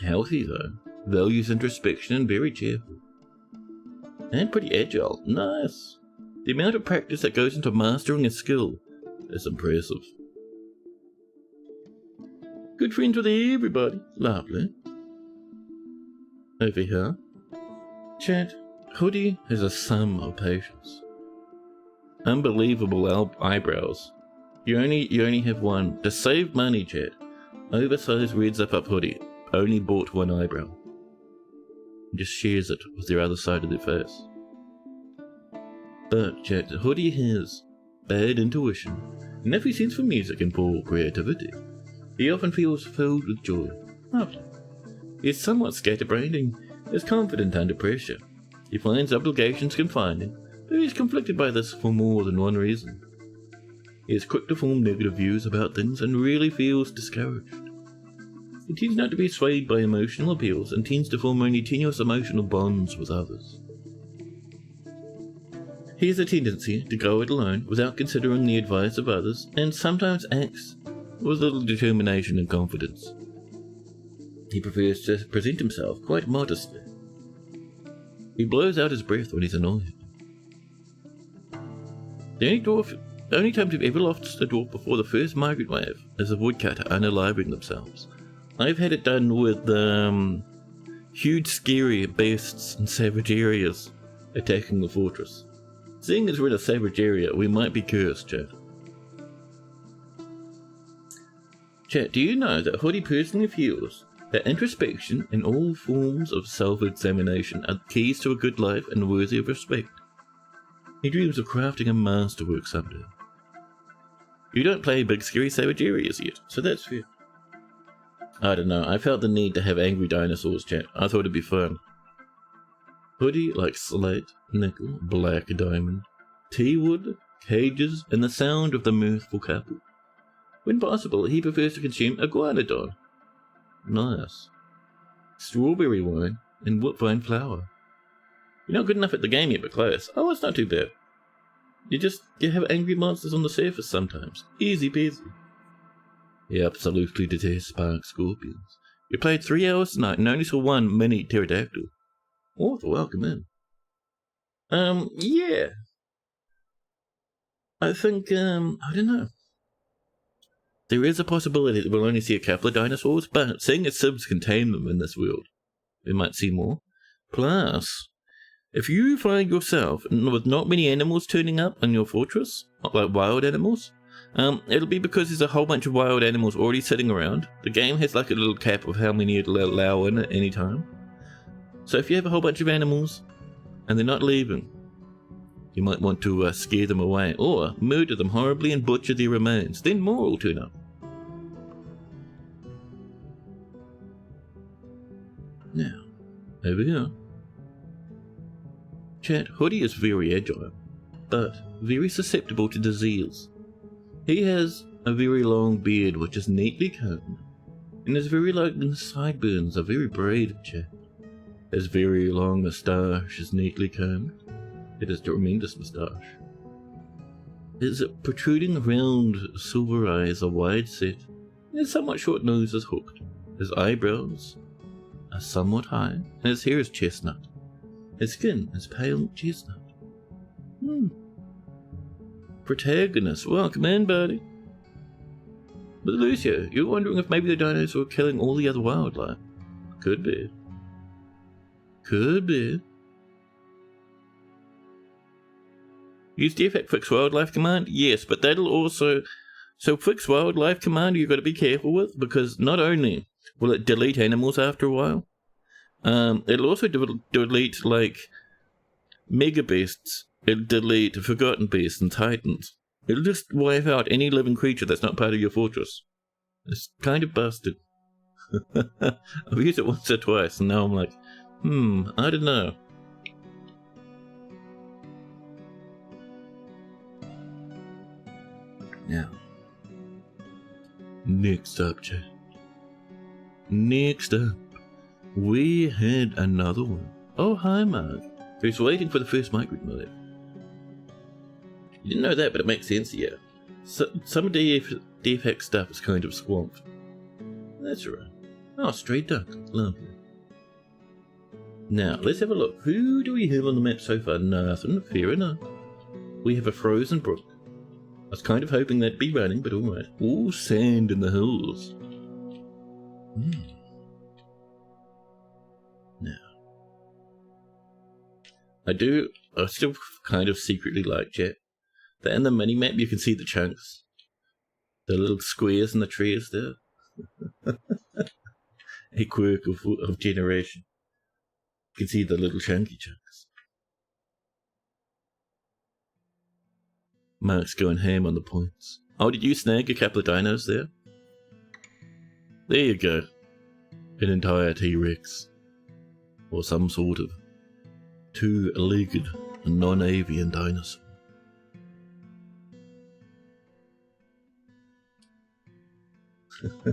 Healthy though. Values introspection and very cheerful. And pretty agile. Nice. The amount of practice that goes into mastering a skill is impressive. Good friends with everybody. Lovely. Over here. Chat. Hoodie has a sum of patience. Unbelievable eyebrows. You only have one. To save money, chat. Oversized red zip-up hoodie. Only bought one eyebrow. Just shares it with their other side of their face. But, chat, the hoodie has bad intuition, and every sense for music and poor creativity. He often feels filled with joy. Lovely. He is somewhat scatterbrained and is confident under pressure. He finds obligations confine him, but he is conflicted by this for more than one reason. He is quick to form negative views about things and really feels discouraged. He tends not to be swayed by emotional appeals and tends to form only tenuous emotional bonds with others. He has a tendency to go it alone without considering the advice of others and sometimes acts with little determination and confidence. He prefers to present himself quite modestly. He blows out his breath when he's annoyed. The only time we've ever lost a dwarf before the first migrant wave is a woodcutter unaliving themselves. I've had it done with huge scary beasts and savage areas attacking the fortress. Seeing as we're in a savage area, we might be cursed, chat. Chat, do you know that Hoodie personally feels that introspection and all forms of self-examination are keys to a good life and worthy of respect? He dreams of crafting a masterwork someday. You don't play big scary savage areas yet, so that's fair. I don't know, I felt the need to have angry dinosaurs, chat. I thought it'd be fun. Hoodie likes slate, nickel, black diamond, tea wood, cages, and the sound of the mirthful couple. When possible, he prefers to consume iguanodon. Nice. Strawberry wine and woodbine flour. You're not good enough at the game yet, but close. Oh, it's not too bad. You have angry monsters on the surface sometimes. Easy peasy. He absolutely detests spark scorpions. You played 3 hours tonight and only saw one mini pterodactyl. Oh, welcome in. Yeah. I think, I don't know. There is a possibility that we'll only see a couple of dinosaurs, but seeing as Sibs can tame them in this world, we might see more. Plus, if you find yourself with not many animals turning up in your fortress, like wild animals, it'll be because there's a whole bunch of wild animals already sitting around. The game has like a little cap of how many it'll allow in at any time. So if you have a whole bunch of animals, and they're not leaving, you might want to scare them away, or murder them horribly and butcher their remains. Then more will turn up. Now, over here. Chat, Hoodie is very agile, but very susceptible to disease. He has a very long beard which is neatly combed, and his very long sideburns are very braided, chat. His very long moustache is neatly combed. It is a tremendous moustache. His protruding round silver eyes are wide set, and his somewhat short nose is hooked. His eyebrows are somewhat high, and his hair is chestnut. His skin is pale chestnut. Protagonist, welcome in, buddy. But Lucio, you're wondering if maybe the dinos are killing all the other wildlife. Could be. Could be. Use DFAC Fix Wildlife Command? Yes, but that'll also... So Fix Wildlife Command you've got to be careful with, because not only will it delete animals after a while? It'll also delete, like, mega beasts. It'll delete forgotten beasts and titans. It'll just wipe out any living creature that's not part of your fortress. It's kind of busted. I've used it once or twice, and now I'm like, I don't know. Now, next up, chat. Next up, we had another one. Oh, hi, Mark. Who's waiting for the first migrant mode. You didn't know that, but it makes sense, yeah. So, some of the DFX stuff is kind of swamped. That's right. Oh, straight duck. Lovely. Now, let's have a look. Who do we have on the map so far? Nothing. Fair enough. We have a frozen brook. I was kind of hoping that'd be running, but alright. All sand in the hills. Now, I still kind of secretly like, chat, that in the mini-map you can see the chunks. The little squares in the trees there. A quirk of generation. You can see the little chunky chunks. Mark's going ham on the points. Oh, did you snag a couple of dinos there? There you go. An entire T-Rex. Or some sort of two-legged non-avian dinosaur.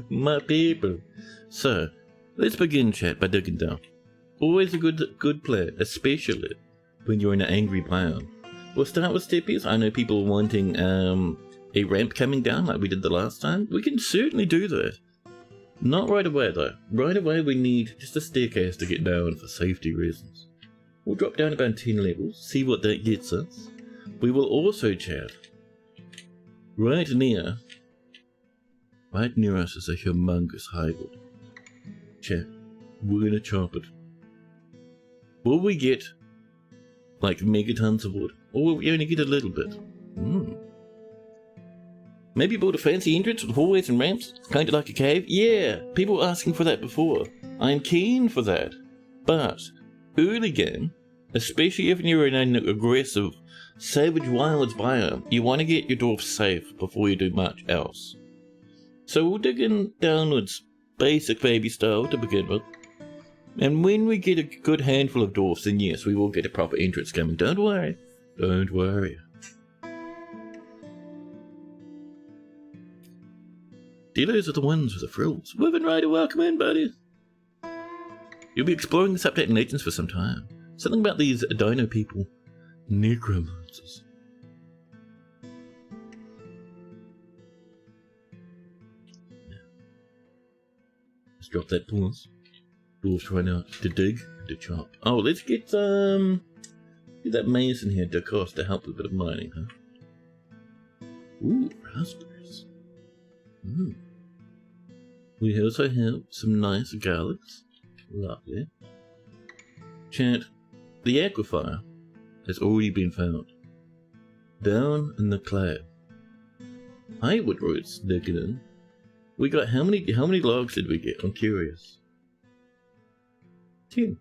My people. So, let's begin, chat, by digging down. Always a good plan, especially when you're in an angry biome. We'll start with steppies. I know people are wanting a ramp coming down like we did the last time. We can certainly do that. Not right away, though. Right away we need just a staircase to get down for safety reasons. We'll drop down about 10 levels, see what that gets us. We will also, chat, right near us is a humongous highwood. Chat, we're gonna chop it. Will we get like megatons of wood? Or will we only get a little bit? Maybe build a fancy entrance with hallways and ramps? Kinda like a cave? Yeah, people were asking for that before. I'm keen for that. But, early game, especially if you're in an aggressive, savage wilds biome, you want to get your dwarfs safe before you do much else. So we'll dig in downwards, basic baby style to begin with. And when we get a good handful of dwarfs, then yes, we will get a proper entrance coming. Don't worry. Don't worry. Dealers are the ones with the frills. Woven Rider, welcome in, buddy. You'll be exploring this update in Legends for some time. Something about these dino people. Necromancers. Let's drop that pause. Dwarves trying out to dig and to chop. Oh, let's get that mason here to cost to help with a bit of mining, huh? Ooh, raspberries. We also have some nice garlics. Lovely. Chat, the aquifer has already been found. Down in the clay. Highwood roots digging in. We got how many logs did we get? I'm curious. 10.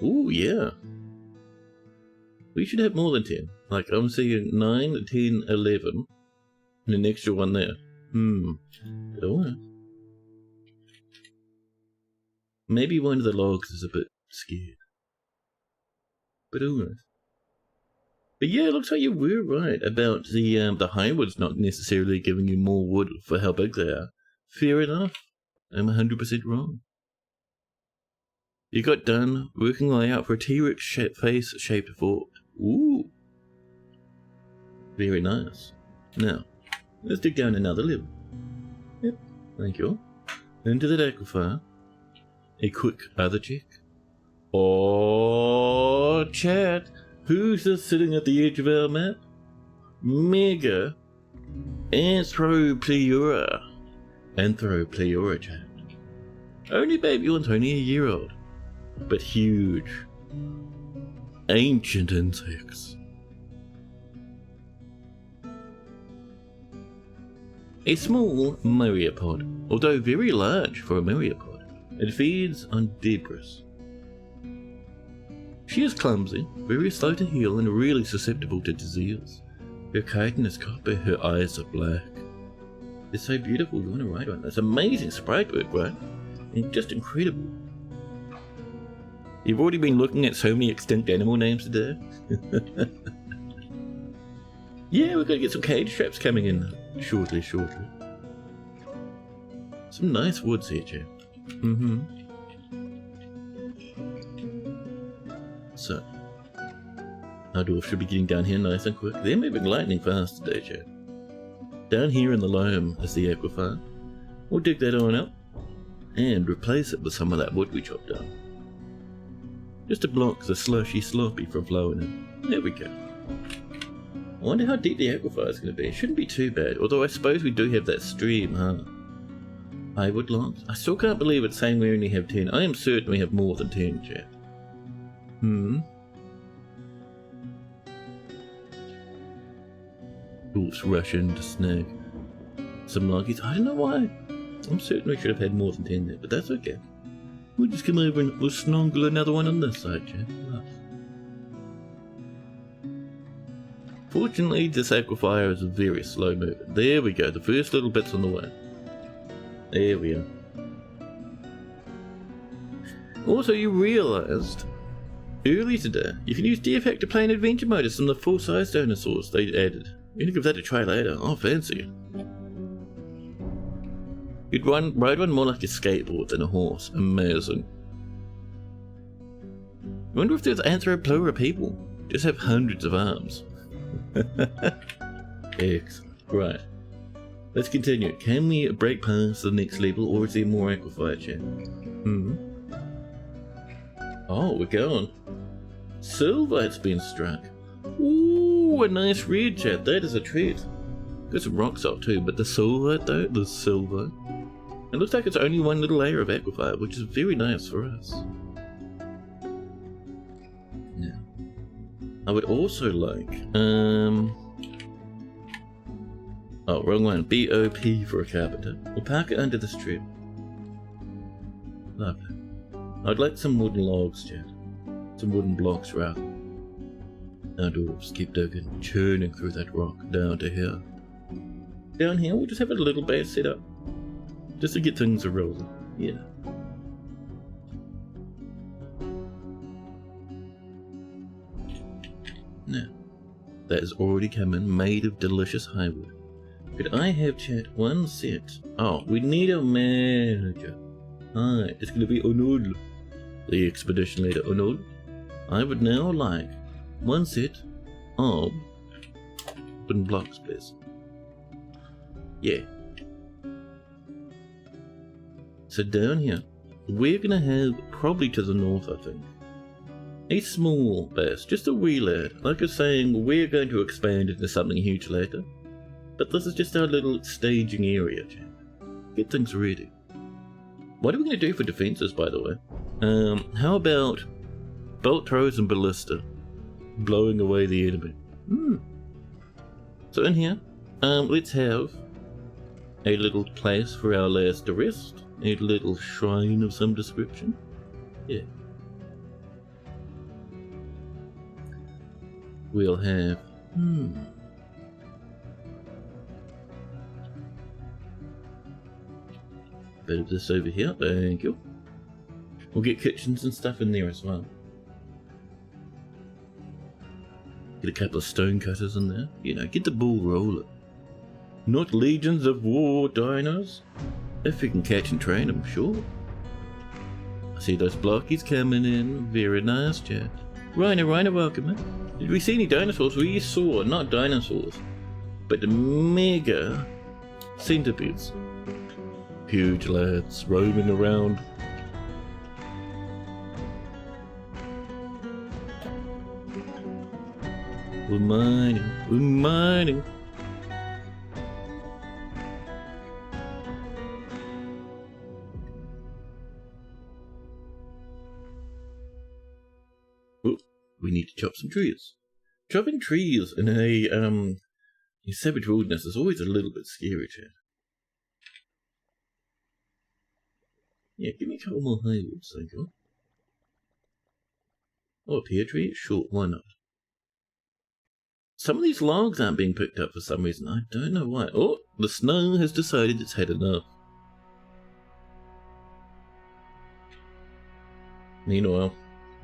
Ooh, yeah. We should have more than 10. Like, I'm seeing 9, 10, 11. And an extra one there. Alright. Maybe one of the logs is a bit scared. But alright. But yeah, it looks like you were right about the highwoods not necessarily giving you more wood for how big they are. Fair enough. I'm 100% wrong. You got done working your way out for a T-Rex face-shaped fort. Ooh. Very nice. Now, let's dig down another level. Yep, thank you. Into the aquifer. A quick other check. Oh, chat. Who's just sitting at the edge of our map? Mega Anthropleura. Anthropleura, chat. Only baby one's only a year old. But huge. Ancient insects. A small myriapod, although very large for a myriapod. It feeds on debris. She is clumsy, very slow to heal, and really susceptible to disease. Her chitin is copper, her eyes are black. It's so beautiful, you want to ride one. It's amazing sprite work, right? And just incredible. You've already been looking at so many extinct animal names today. Yeah, we're going to get some cage traps coming in shortly. Some nice woods here, Jim. So, our dwarf should be getting down here nice and quick. They're moving lightning fast today, Jim. Down here in the loam is the aquifer. We'll dig that on up and replace it with some of that wood we chopped down. Just to block the slushy sloppy from flowing in. There we go. I wonder how deep the aquifer is going to be. It shouldn't be too bad, although I suppose we do have that stream, huh? Highwood logs? I still can't believe it's saying we only have 10. I am certain we have more than 10, chat. Wolves rush in to snag some loggies. I don't know why. I'm certain we should have had more than 10 there, but that's okay. We'll just come over and we'll snuggle another one on this side, chat. Fortunately, this aquifer is very slow moving. There we go, the first little bit's on the way. There we are. Also, you realised earlier today, you can use DFAC to play in adventure mode as some of the full-size dinosaurs they added. You're gonna give that a try later. Oh, fancy. You'd ride one more like a skateboard than a horse. Amazing. I wonder if there's anthropleura people. Just have hundreds of arms. Excellent. Right. Let's continue. Can we break past the next level, or is there more aquifer, chat? Oh, we're going. Silverite's been struck. Ooh, a nice red, chat. That is a treat. Got some rock salt too, but the silverite though, the silver. It looks like it's only one little layer of aquifer, which is very nice for us. Now, I would also like, oh, wrong one. BOP for a carpenter. We'll park it under this tree. Lovely. I'd like some wooden logs, chat. Some wooden blocks, rather. Our dwarves keep digging, churning through that rock down to here. Down here, we'll just have a little base set up. Just to get things a-rolling. Yeah. Now, that is already coming, made of delicious highwood. Could I have, chat, one set? Oh, we need a manager. Hi, it's going to be Onul, the expedition leader. Onul, I would now like one set of wooden blocks, please. Yeah. So down here, we're going to have, probably to the north, I think, a small base, just a wee lad. Like I was saying, we're going to expand into something huge later. But this is just our little staging area, chat. Get things ready. What are we going to do for defenses, by the way? How about bolt throws and ballista, blowing away the enemy? So in here, let's have a little place for our lads to rest. A little shrine of some description. Yeah. We'll have... bit of this over here, thank you. We'll get kitchens and stuff in there as well. Get a couple of stone cutters in there. You know, get the ball rolling. Not legions of war dinos. If we can catch and train them, sure. I see those blockies coming in. Very nice, chat. Rhino, welcome in. Did we see any dinosaurs? We saw, not dinosaurs, but the mega centipedes. Huge lads roaming around. We're mining. Oh, we need to chop some trees. Chopping trees in a savage wilderness is always a little bit scary, chat. Yeah, give me a couple more haywoods, thank you. Oh, a pear tree? Sure, why not? Some of these logs aren't being picked up for some reason. I don't know why. Oh, the snow has decided it's had enough. Meanwhile,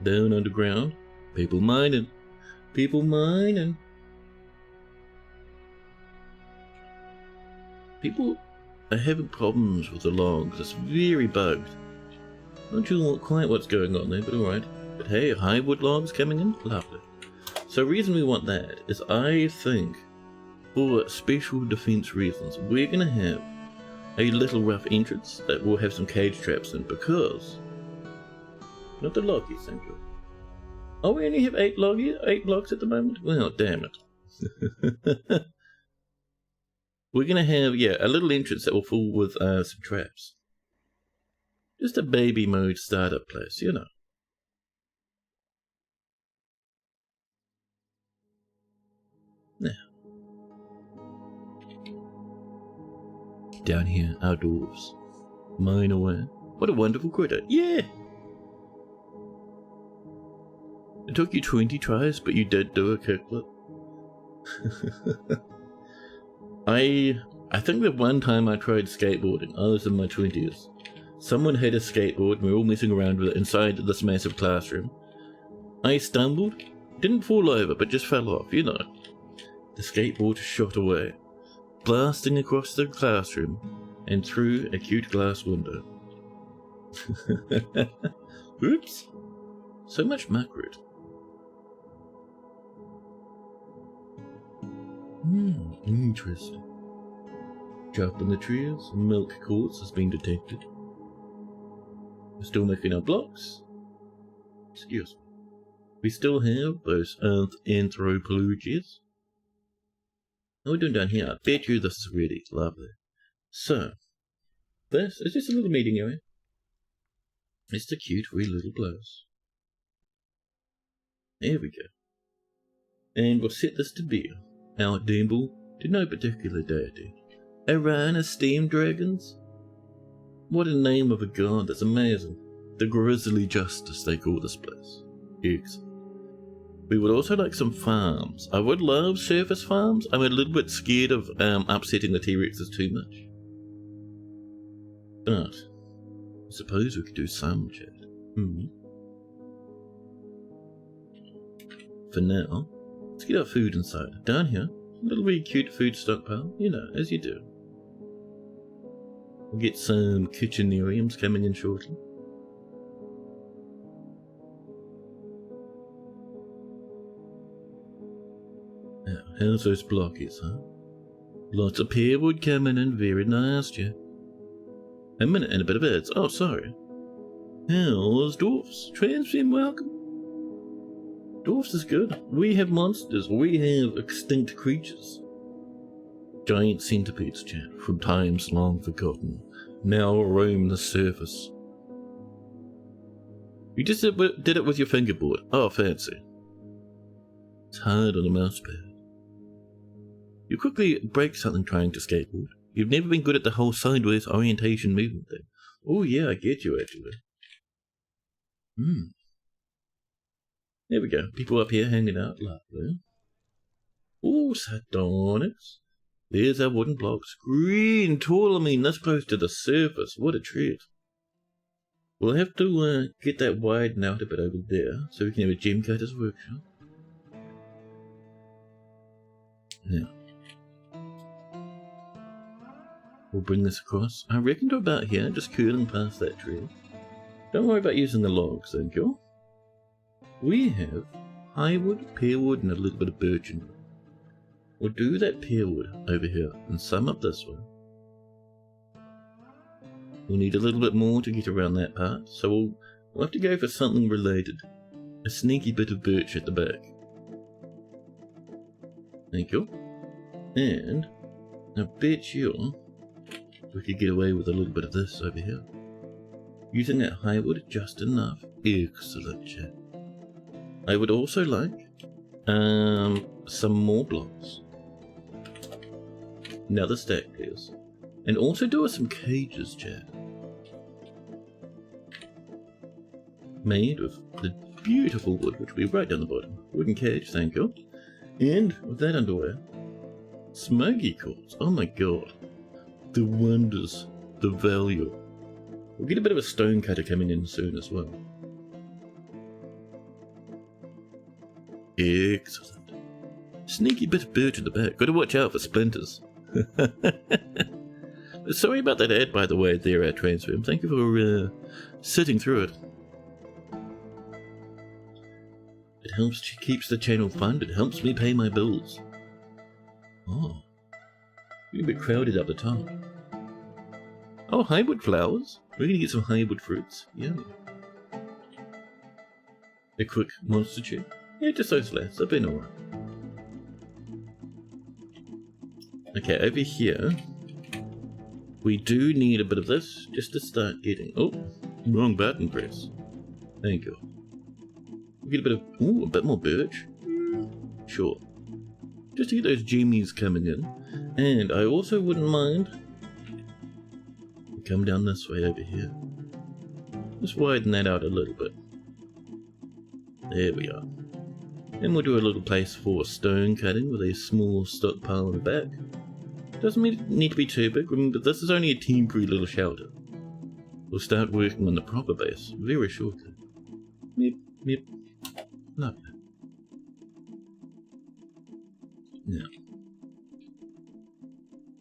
down underground, people mining. People mining. People are having problems with the logs. It's very bugged. Not sure quite what's going on there, but alright. But hey, hardwood logs coming in? Lovely. So the reason we want that is I think, for special defense reasons, we're going to have a little rough entrance that will have some cage traps in, because... Not the loggies, thank you. Oh, we only have 8 logs at the moment? Well, damn it. We're going to have, yeah, a little entrance that will fill with some traps. Just a baby mode startup place, you know. Now. Down here, our dwarves. Mine away. What a wonderful critter. Yeah! It took you 20 tries, but you did do a kickflip. I think that one time I tried skateboarding, I was in my 20s. Someone had a skateboard and we were all messing around with it inside this massive classroom. I stumbled, didn't fall over, but just fell off, you know. The skateboard shot away, blasting across the classroom and through a cute glass window. Oops! So much muckroot. Interesting. Chop in the trees, milk quartz has been detected. We're still making our blocks. Excuse me. We still have those anthropologies. How are we doing down here? I bet you this is ready. Lovely. So, this is just a little meeting area. It's a cute wee little place. There we go. And we'll set this to be our temple to no particular deity. Arana steam dragons? What a name of a god, that's amazing. The Grizzly Justice, they call this place. Excellent. We would also like some farms. I would love surface farms. I'm a little bit scared of upsetting the T-Rexes too much. But I suppose we could do some, chat. For now, let's get our food inside. Down here, a little bit cute food stockpile, you know, as you do. We'll get some kitchenariums coming in shortly. Now, how's those blockies, huh? Lots of pearwood coming in, very nice, yeah. A minute and a bit of birds. Oh, sorry. How's dwarfs? Transfin, welcome. Dwarfs is good. We have monsters. We have extinct creatures. Giant centipedes, chat, from times long forgotten, now roam the surface. You just did it with your fingerboard. Oh, fancy. It's hard on a mousepad. You quickly break something trying to skateboard. You've never been good at the whole sideways orientation movement thing. Oh yeah, I get you actually. There we go. People up here hanging out. Lovely. Oh, sardonyx. There's our wooden blocks. Green tourmaline this close to the surface. What a treat. We'll have to get that widened out a bit over there so we can have a gem cutter's workshop. Now, we'll bring this across. I reckon to about here, just curling past that tree. Don't worry about using the logs, thank you. We have highwood, pearwood, and a little bit of birchen wood. We'll do that pearwood over here and sum up this one. We'll need a little bit more to get around that part, so we'll have to go for something related. A sneaky bit of birch at the back. Thank you. And I bet you we could get away with a little bit of this over here. Using that highwood just enough. Excellent, chat. I would also like some more blocks. Another stack, please. And also do us some cages, chat. made of the beautiful wood, which will be right down the bottom. Wooden cage, thank you. And with that underwear, smoky quartz. Oh my god. The wonders, the value. We'll get a bit of a stone cutter coming in soon as well. Excellent. Sneaky bit of birch at the back. Gotta watch out for splinters. Sorry about that ad, by the way, there, Transform. Thank you for sitting through it. It helps, keeps the channel funded. It helps me pay my bills. Oh. You're a bit crowded up the top. Oh, hybrid flowers. We're gonna get some hybrid fruits. Yeah. A quick monster check. Yeah, just those last. They've been alright. Okay, over here, we do need a bit of this just to start getting. Oh, wrong button press. Thank you. We get a bit of. Ooh, a bit more birch. Sure. Just to get those jimmies coming in. And I also wouldn't mind. Come down this way over here. Just widen that out a little bit. There we are. And we'll do a little place for stone cutting with a small stockpile in the back. Doesn't need to be too big. Remember, this is only a temporary little shelter. We'll start working on the proper base very shortly. Yep, yep. Lovely. Now,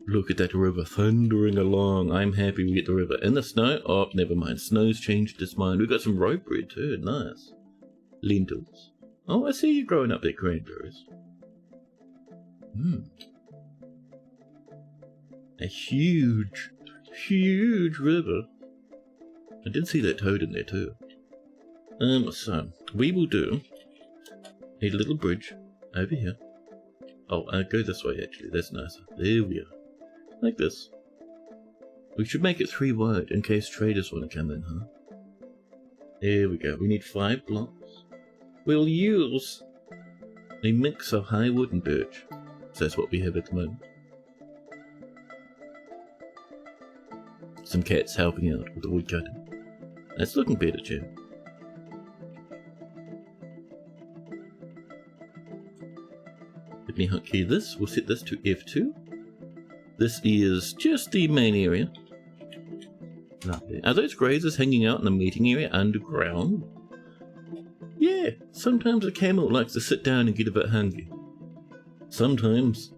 look at that river thundering along. I'm happy we get the river. In the snow? Oh, never mind. Snow's changed its mind. We've got some rope bread too. Nice. Lentils. Oh, I see you growing up there, cranberries. A huge, huge river. I did see that toad in there too. So, we will do a little bridge over here. Oh, go this way actually, that's nicer. There we are. Like this. We should make it 3 wide in case traders want to come in, huh? There we go. We need 5 blocks. We'll use a mix of high wood and birch. So that's what we have at the moment. Some cats helping out with the wood cutting. That's looking better, Jim. Let me hotkey this. We'll set this to F2. This is just the main area. Lovely. Are those grazers hanging out in the meeting area underground? Yeah, sometimes a camel likes to sit down and get a bit hungry. Sometimes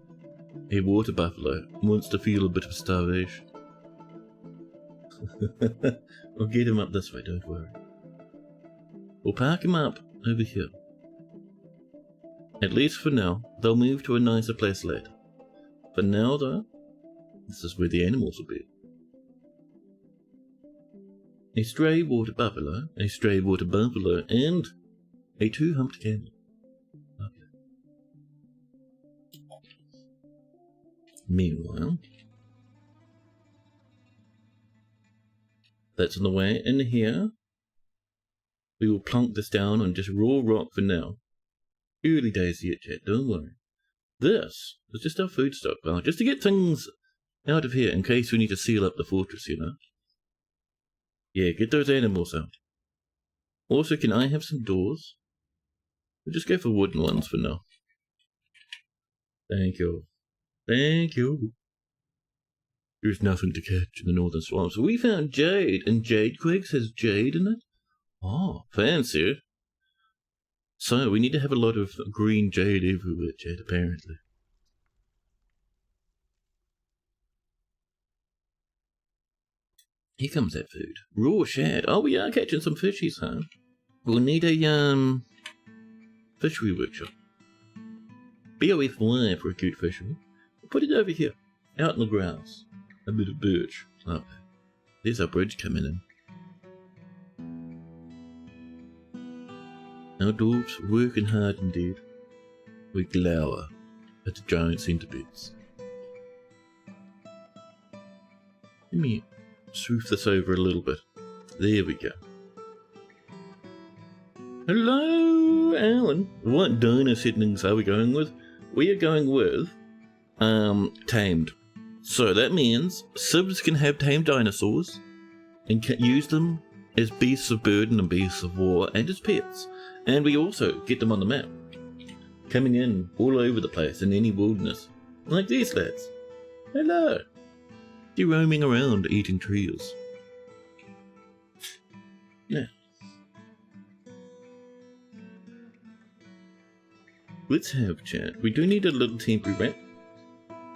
a water buffalo wants to feel a bit of starvation. We'll get him up this way, don't worry. We'll park him up over here. At least for now. They'll move to a nicer place later. For now though, this is where the animals will be. A stray water buffalo, and a 2-humped camel. Okay. Meanwhile, that's on the way in here. We will plonk this down on just raw rock for now. Early days yet, chat, don't worry. This is just our food stockpile, just to get things out of here in case we need to seal up the fortress, you know. Yeah, get those animals out. Also, can I have some doors? We'll just go for wooden ones for now. Thank you. Thank you. There's nothing to catch in the northern swamps. We found jade, and Jadequakes has jade in it? Oh, fancy. So, we need to have a lot of green jade everywhere, Jade, apparently. Here comes that food. Raw shad. Oh, we are catching some fishies, huh? We'll need a, fishery workshop. BOF1 for a cute fishery. We'll put it over here, out in the grass. A bit of birch. Oh, there's our bridge coming in. Our dwarves working hard indeed. We glower at the giant centipedes. Let me smooth this over a little bit. There we go. Hello, Alan. What dino settings are we going with? We are going with tamed. So that means Civs can have tamed dinosaurs and can use them as beasts of burden and beasts of war and as pets. And we also get them on the map, coming in all over the place in any wilderness, like these lads. Hello! They're roaming around eating trees. Now, let's have chat. We do need a little temporary wrap.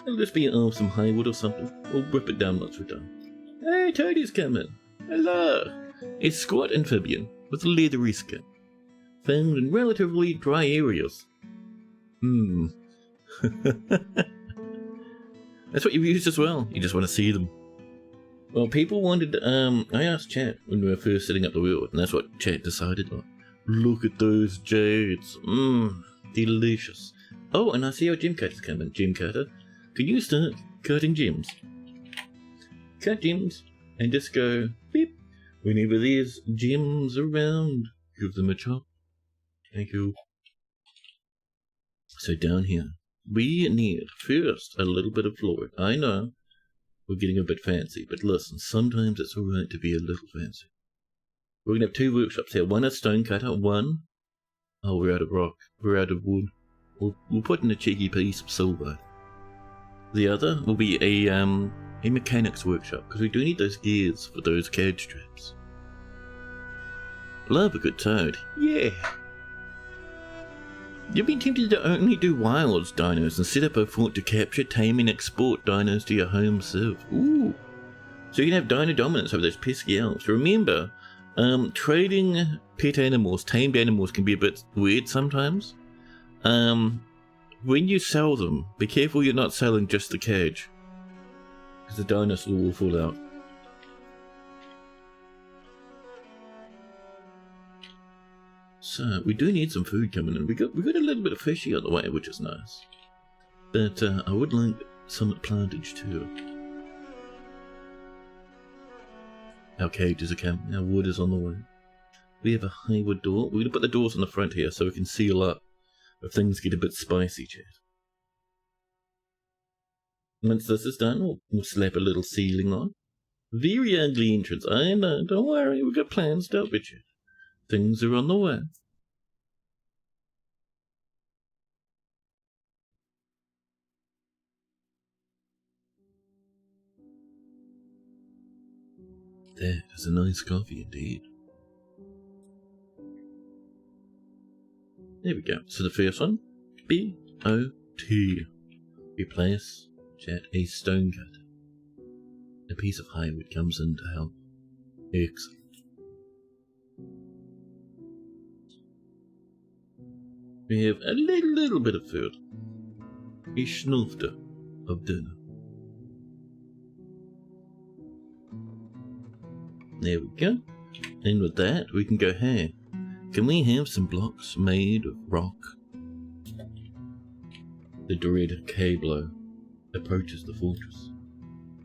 Let's be some Haywood or something. We'll rip it down once we're done. Hey, Toadie's coming. Hello! A squat amphibian with a leathery skin, found in relatively dry areas. That's what you've used as well. You just want to see them. Well, people wanted, I asked chat when we were first setting up the world, and that's what chat decided on. Look at those jades. Delicious. Oh, and I see our gem cutter's coming. Gem cutter, can you start cutting gems? Cut gems, and just go beep. Whenever there's gems around, give them a chop. Thank you. So down here, we need first a little bit of fluorite. I know we're getting a bit fancy, but listen, sometimes it's alright to be a little fancy. We're going to have 2 workshops here. One is stone cutter, one... Oh, we're out of rock. We're out of wood. We'll put in a cheeky piece of silver. The other will be a mechanics workshop, because we do need those gears for those cage traps. Love a good toad. Yeah! You've been tempted to only do wilds dinos and set up a fort to capture, tame and export dinos to your home serve. Ooh! So you can have dino dominance over those pesky elves. Remember, trading pet animals, tamed animals can be a bit weird sometimes. When you sell them, be careful you're not selling just the cage, because the dinosaur will fall out. So, we do need some food coming in. We got a little bit of fishy on the way, which is nice. But I would like some plantage too. Our cages are coming, our wood is on the way. We have a Haywood door. We're going to put the doors on the front here so we can seal up if things get a bit spicy, chat. Once this is done, we'll slap a little ceiling on. Very ugly entrance, I know, don't worry, we've got plans, don't we, chat? Things are on the way. That is a nice coffee indeed. There we go. So the first one, B-O-T. Replace, chat, a stone cutter. A piece of Haywood comes in to help. Excellent. We have a little bit of food. A schnufter of dinner. There we go. And with that, we can go, hey, can we have some blocks made of rock? The dread K-blow approaches the fortress.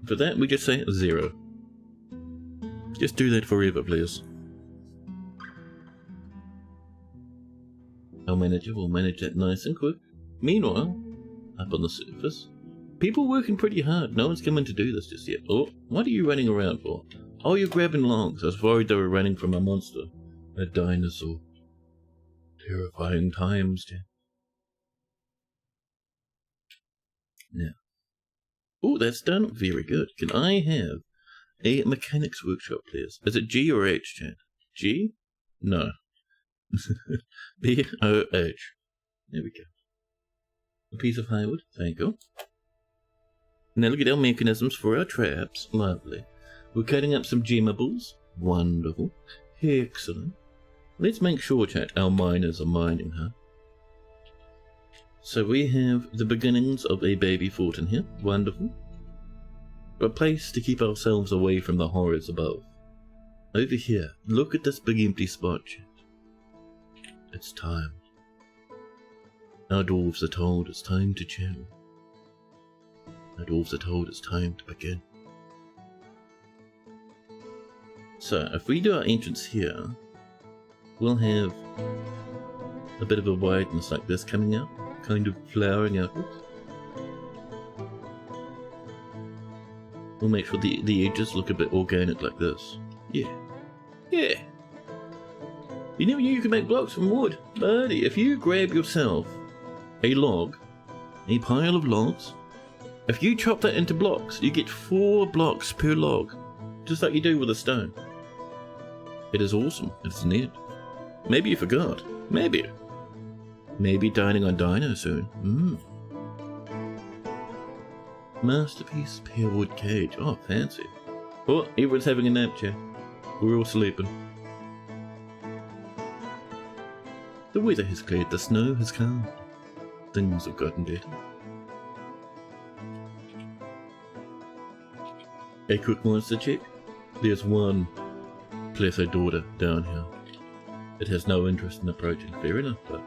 For that, we just say 0. Just do that forever, please. Our manager will manage that nice and quick. Meanwhile, up on the surface, people working pretty hard. No one's coming to do this just yet. Oh, what are you running around for? Oh, you're grabbing logs. I was worried they were running from a monster. A dinosaur. Terrifying times, Jen. Now. Oh, that's done. Very good. Can I have a mechanics workshop, please? Is it G or H, Jen? G? No. B-O-H. There we go. A piece of Haywood. Thank you. Now look at our mechanisms for our traps. Lovely. We're cutting up some gemmables. Wonderful. Excellent. Let's make sure, chat, our miners are mining, huh? So we have the beginnings of a baby fort in here. Wonderful. A place to keep ourselves away from the horrors above. Over here, look at this big empty spot, chat. It's time. Our dwarves are told it's time to chill. Our dwarves are told it's time to begin. So, if we do our entrance here, we'll have a bit of a wideness like this coming out, kind of flowering outwards. We'll make sure the edges look a bit organic like this. Yeah. Yeah. You never knew you could make blocks from wood. Buddy, if you grab yourself a log, a pile of logs, if you chop that into blocks, you get 4 blocks per log. Just like you do with a stone. It is awesome. It's neat. Maybe you forgot. Maybe. Maybe dining on dino soon. Masterpiece pearwood cage. Oh, fancy. Oh, everyone's having a nap, chat. We're all sleeping. The weather has cleared. The snow has calmed. Things have gotten better. A quick monster check. There's one Pletho daughter down here. It has no interest in approaching. Fair enough, but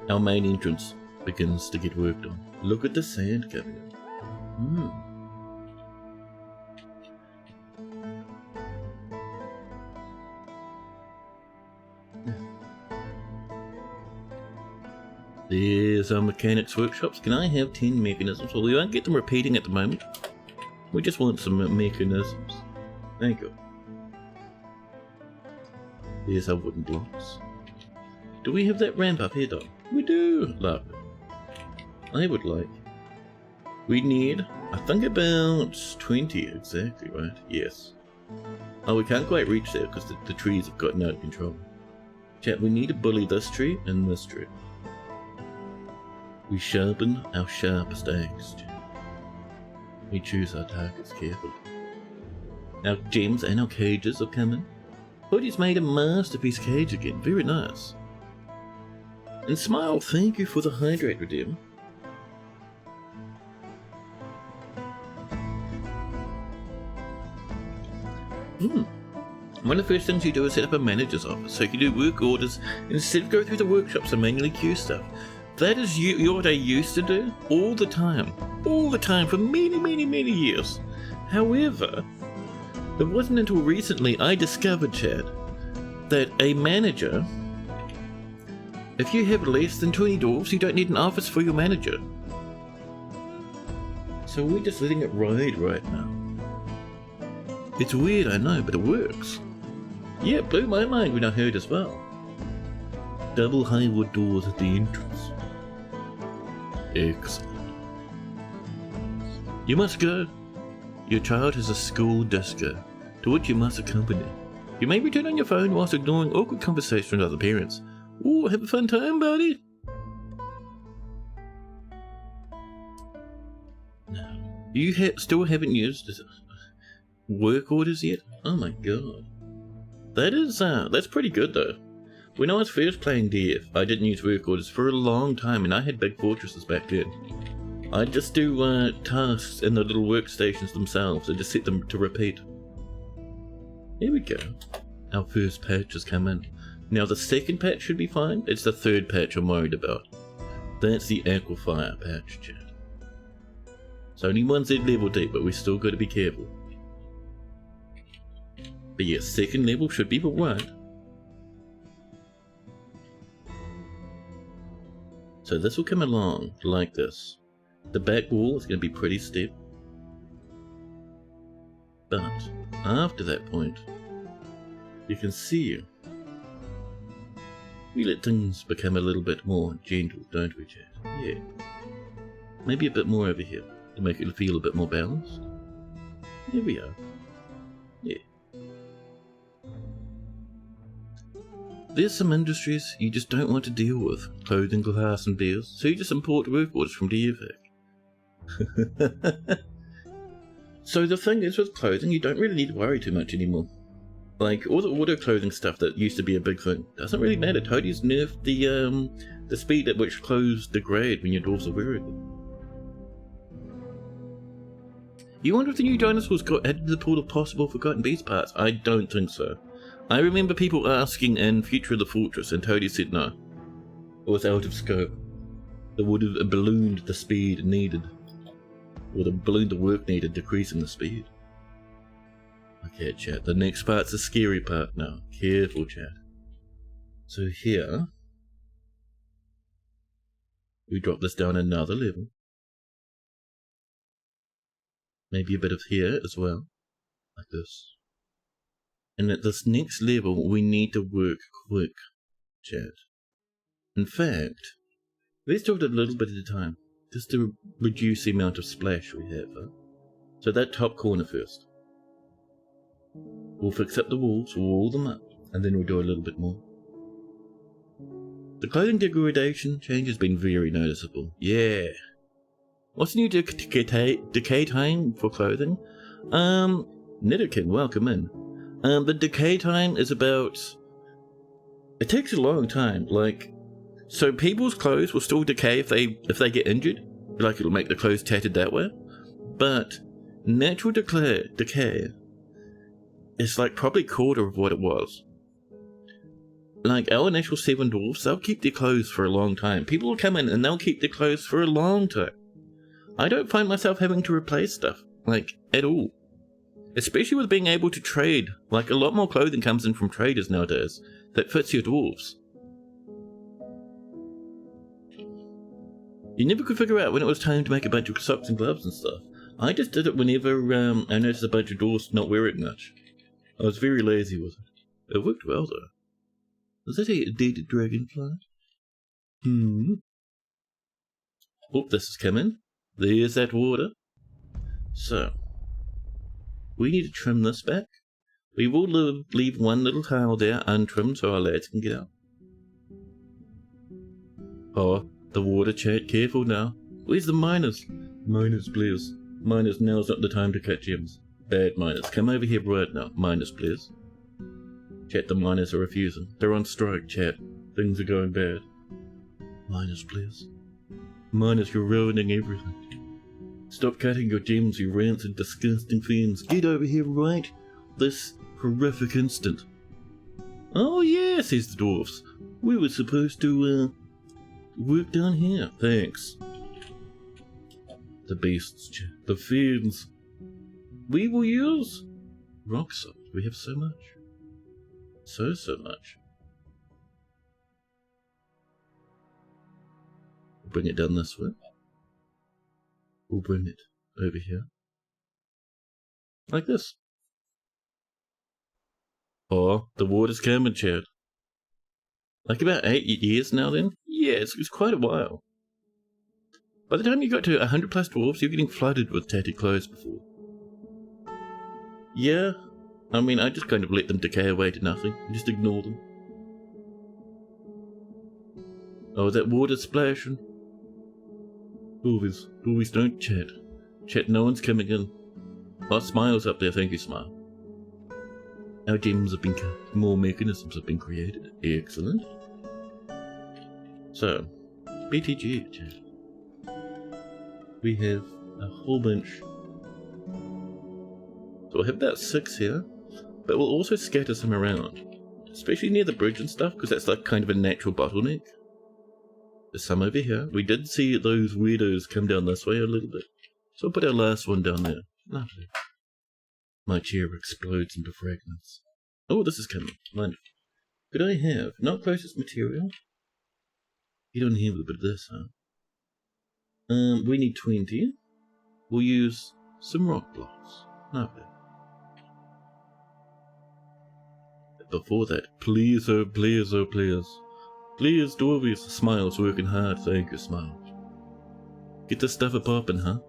our main entrance begins to get worked on. Look at the sand coming in. There's our mechanics workshops. Can I have 10 mechanisms? Well, we won't get them repeating at the moment. We just want some mechanisms. Thank you. There's our wooden blocks. Do we have that ramp up here though? We do! Love it. I would like. We need, I think about 20 exactly, right? Yes. Oh, we can't quite reach there because the trees have gotten out of control. Chat, we need to bully this tree and this tree. We sharpen our sharpest axe. We choose our targets carefully. Our gems and our cages have come in. Hoodie's made a masterpiece cage again. Very nice. And Smile, thank you for the hydrate redeem. One of the first things you do is set up a manager's office, so you can do work orders instead of go through the workshops and manually queue stuff. That is what I used to do all the time for many years. However, it wasn't until recently I discovered, Chad, that a manager, if you have less than 20 dwarves, you don't need an office for your manager. So we're just letting it ride right now. It's weird, I know, but it works. Yeah, it blew my mind when I heard as well. Double high wood doors at the entrance. Excellent. You must go. Your child has a school disco, to which you must accompany. You may return on your phone whilst ignoring awkward conversation with other parents. Ooh, have a fun time, buddy. No. You still haven't used work orders yet? Oh my god. That is, that's pretty good though. When I was first playing DF, I didn't use work orders for a long time, and I had big fortresses back then. I'd just do tasks in the little workstations themselves and just set them to repeat. Here we go. Our first patch has come in. Now the second patch should be fine. It's the third patch I'm worried about. That's the Aquafire patch, chat. It's only 1Z level deep, but we still got to be careful. But yeah, second level should be alright. So this will come along like this. The back wall is going to be pretty steep. But after that point, you can see we let things become a little bit more gentle, don't we, chat? Yeah. Maybe a bit more over here to make it feel a bit more balanced. There we are. Yeah. There's some industries you just don't want to deal with. Clothing, glass and beers, so you just import work orders from DFAC. So the thing is with clothing, you don't really need to worry too much anymore. Like, all the auto clothing stuff that used to be a big thing doesn't really matter. Toadie's nerfed the speed at which clothes degrade when your dwarves are wearing them. You wonder if the new dinosaurs got added to the pool of possible forgotten beast parts? I don't think so. I remember people asking in Future of the Fortress, and Toadie said no. It was out of scope. It would have ballooned the speed needed. Or ballooned the work needed, decreasing the speed. Okay, chat, the next part's the scary part now. Careful, chat. So here, we drop this down another level. Maybe a bit of here as well. Like this. And at this next level, we need to work quick, chat. In fact, let's do it a little bit at a time, just to reduce the amount of splash we have, huh? So that top corner first. We'll fix up the walls, we'll wall them up, and then we'll do a little bit more. The clothing degradation change has been very noticeable. Yeah. What's the new decay time for clothing? Nidoking, welcome in. The decay time is about... It takes a long time, so people's clothes will still decay if they get injured. Like, it'll make the clothes tattered that way. But natural decay is probably a quarter of what it was. Like, our initial 7 dwarfs, they'll keep their clothes for a long time. People will come in and they'll keep their clothes for a long time. I don't find myself having to replace stuff, at all. Especially with being able to trade. A lot more clothing comes in from traders nowadays that fits your dwarves. You never could figure out when it was time to make a bunch of socks and gloves and stuff. I just did it whenever I noticed a bunch of dwarves not wearing much. I was very lazy with it. It worked well though. Was that a dead dragonfly? Oh, this is coming. There's that water. So, we need to trim this back. We will leave one little tile there untrimmed so our lads can get out. Oh, the water, chat. Careful now. Where's the miners? Miners, please. Miners, now's not the time to cut gems. Bad miners. Come over here right now. Miners, please. Chat, the miners are refusing. They're on strike, chat. Things are going bad. Miners, please. Miners, you're ruining everything. Stop cutting your gems, you rancid, disgusting fiends. Get over here right this horrific instant. Oh yeah, says the dwarfs. We were supposed to, work down here. Thanks. The beasts, the fiends. We will use rock salt. We have so much. So much. We'll bring it down this way. We'll bring it over here. Like this. Oh, the water's coming, chat. About 8 years now then? Yeah, it's quite a while. By the time you got to 100 plus dwarves, you're getting flooded with tattered clothes before. Yeah, I mean, I just kind of let them decay away to nothing. Just ignore them. Oh, that water's splashing. Dwarvies, don't chat. Chat, no one's coming in. Oh, Smile's up there, thank you, Smile. Our gems have been cut. More mechanisms have been created. Excellent. So, BTG, chat. We have a whole bunch. So we'll have about 6 here, but we'll also scatter some around. Especially near the bridge and stuff, because that's kind of a natural bottleneck. There's some over here. We did see those weirdos come down this way a little bit. So we'll put our last one down there. Lovely. My chair explodes into fragments. Oh, this is coming. Wonderful. Could I have not closest material? You don't have a bit of this, huh? We need 20. We'll use some rock blocks. Lovely. But before that, please, oh please, oh please. Please, Dwarvies, Smile's working hard, thank you, Smile. Get the stuff a-poppin', huh?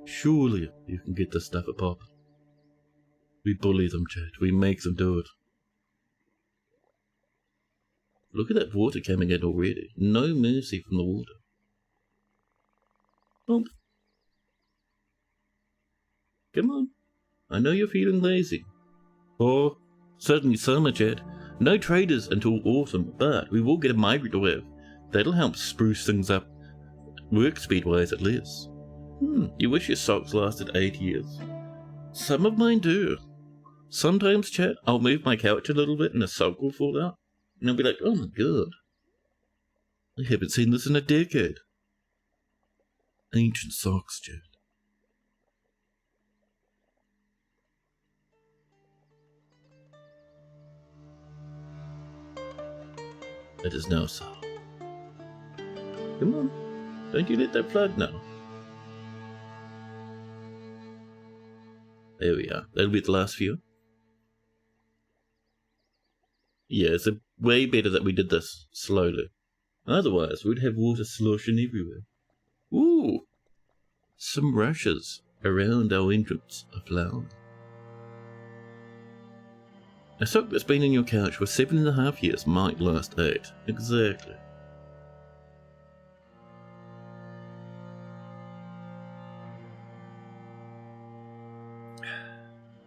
Surely you can get the stuff a-poppin'. We bully them, chat, we make them do it. Look at that water coming in already. No mercy from the water. Bump. Come on. I know you're feeling lazy. Oh, certainly summer, chat. No traders until autumn, but we will get a migrant wave. That'll help spruce things up, work speed-wise at least. You wish your socks lasted 8 years. Some of mine do. Sometimes, chat, I'll move my couch a little bit and a sock will fall out. And I'll be like, oh my god. I haven't seen this in a decade. Ancient socks, chat. It is now so. Come on, don't you let that flood now. There we are. That'll be the last few. Yeah, it's way better that we did this slowly. Otherwise, we'd have water sloshing everywhere. Ooh! Some rushes around our entrance are flowering. A sock that's been in your couch for 7.5 years might last 8. Exactly.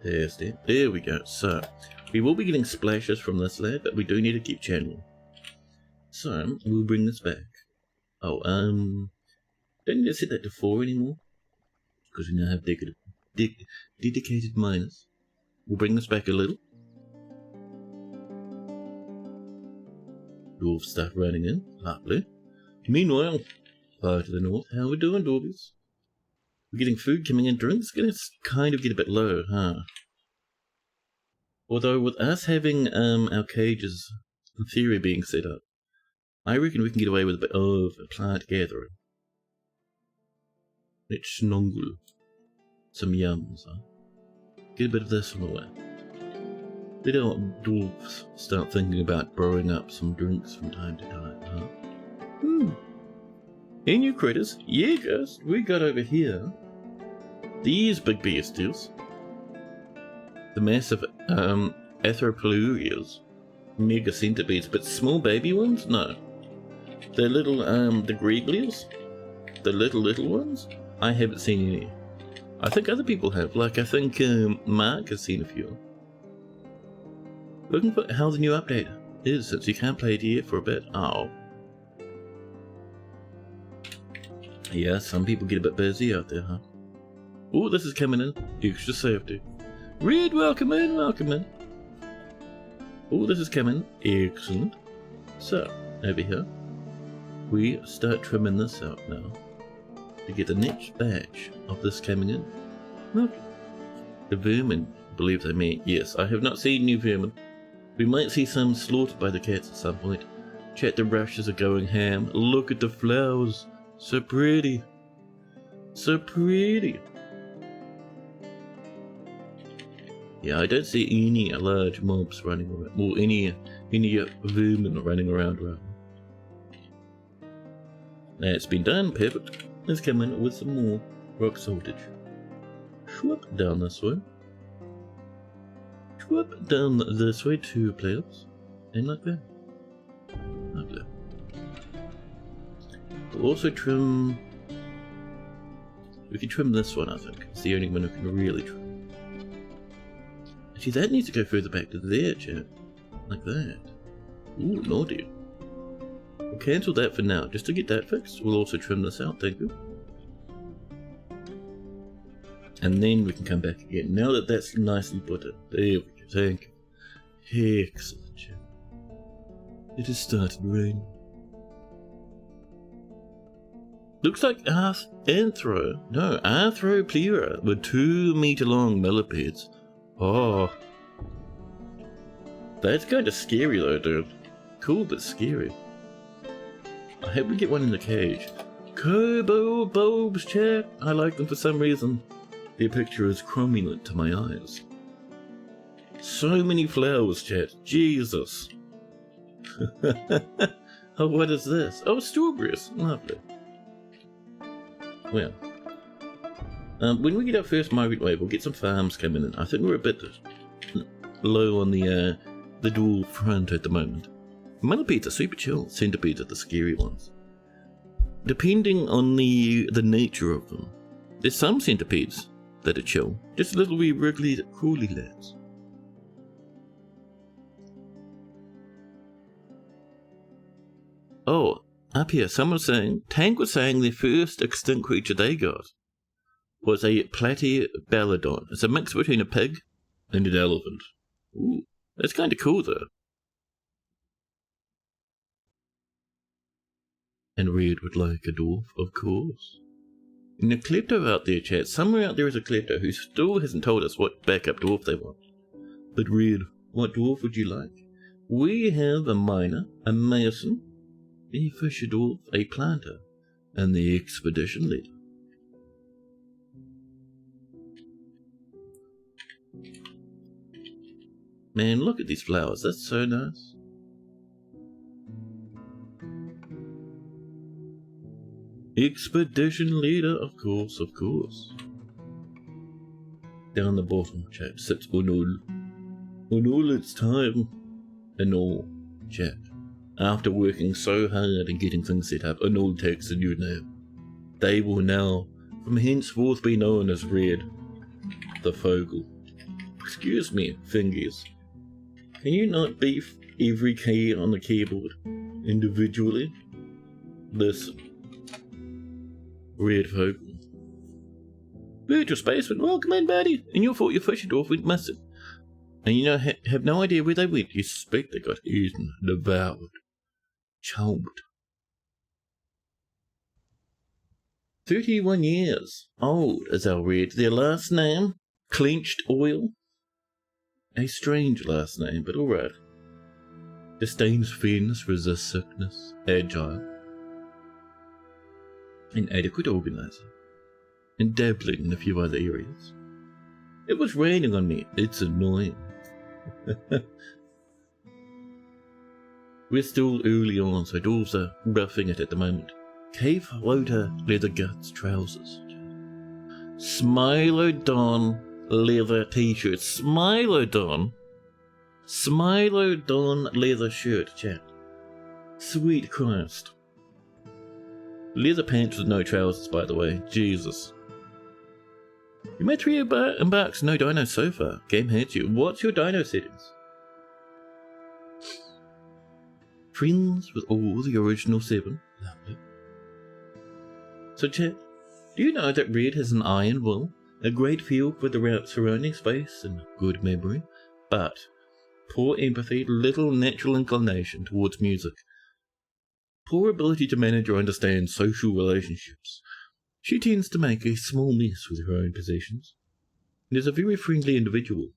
There's that. There we go. So, we will be getting splashes from this lad, but we do need to keep channeling. So, we'll bring this back. Oh, don't need to set that to 4 anymore, because we now have dedicated miners. We'll bring this back a little. Dwarves start running in. Lovely. Meanwhile, far to the north, how we doing, Dwarvies? We're getting food coming in. Drinks gonna kind of get a bit low, huh? Although with us having our cages, in theory, being set up, I reckon we can get away with a bit of a plant gathering. Let's snuggle some yums, huh? Get a bit of this on the way. Let our dwarves start thinking about brewing up some drinks from time to time, huh? Hey, new critters. Yeah, guys, we got over here these big bestials. The massive Arthroplurias, mega centipedes, but small baby ones? No. The little the Greeblias, the little ones. I haven't seen any. I think other people have. Like I think Mark has seen a few. Looking for how the new update is, since you can't play it here for a bit. Oh. Yeah, some people get a bit busy out there, huh? Oh, this is coming in. Extra safety. Red, welcome in, welcome in. Oh, this is coming. Excellent. So, over here, we start trimming this out now to get the next batch of this coming in. Look. The vermin, believe they may. Yes, I have not seen new vermin. We might see some slaughtered by the cats at some point. Chat, the rushes are going ham. Look at the flowers. So pretty. So pretty. Yeah, I don't see any large mobs running around, or any vermin running around. That's been done, perfect. Let's come in with some more rock saltage. Swoop down this way. Swoop down this way, 2 players. And like that. Like that. We'll also trim... We can trim this one, I think. It's the only one who can really trim. Actually, that needs to go further back to there, chat. Like that. Ooh, naughty. We'll cancel that for now, just to get that fixed. We'll also trim this out, thank you. And then we can come back again. Now that that's nicely put in. There we go, thank you. Excellent, chat. It has started raining. Looks like Arthroplura were 2-meter-long millipedes. Oh. That's kind of scary though, dude. Cool, but scary. I hope we get one in the cage. Kobold bulbs, chat. I like them for some reason. Their picture is cromulent to my eyes. So many flowers, chat. Jesus. Oh, what is this? Oh, strawberries. Lovely. Well, when we get our first migrant wave, we'll get some farms coming in. I think we're a bit low on the dwarf front at the moment. Millipedes are super chill. Centipedes are the scary ones. Depending on the nature of them, there's some centipedes that are chill. Just little wee wriggly, crawly lads. Oh, up here, someone was saying, Tank was saying the first extinct creature they got was a platyballadon. It's a mix between a pig and an elephant. Ooh, that's kind of cool though. And Red would like a dwarf, of course. And a klepto out there, chat. Somewhere out there is a klepto who still hasn't told us what backup dwarf they want. But Red, what dwarf would you like? We have a miner, a mason, a fisher dwarf, a planter, and the expedition leader. Man, look at these flowers. That's so nice. Expedition leader, of course, of course. Down the bottom, chat, sits Unul. Unul, it's time. Unul, chat. After working so hard and getting things set up, Unul takes a new name. They will now, from henceforth, be known as Red the Fogel. Excuse me, fingers. Can you not beef every key on the keyboard individually? Listen. Red Fogel. Virtual Spaceman, welcome in, buddy. And you thought your fishing off went missing. And you know, have no idea where they went. You suspect they got eaten, devoured, chomped. 31 years old is our Red. Their last name, Clenched Oil. A strange last name, but alright. Disdains fairness, resists sickness, agile. Inadequate organizer. And dabbling in a few other areas. It was raining on me. It's annoying. We're still early on, so doors are roughing it at the moment. Cave floater leather guts trousers. Smilodon leather t-shirt. Smilodon leather shirt, chat. Sweet Christ. Leather pants with no trousers, by the way. Jesus. You made 3 embarks, no dino so far. Game hates you. What's your dino settings? Friends with all the original 7. Lovely. So chat, do you know that Red has an iron will, a great feel for the surrounding space, and good memory, but poor empathy, little natural inclination towards music, poor ability to manage or understand social relationships. She tends to make a small mess with her own possessions, and is a very friendly individual.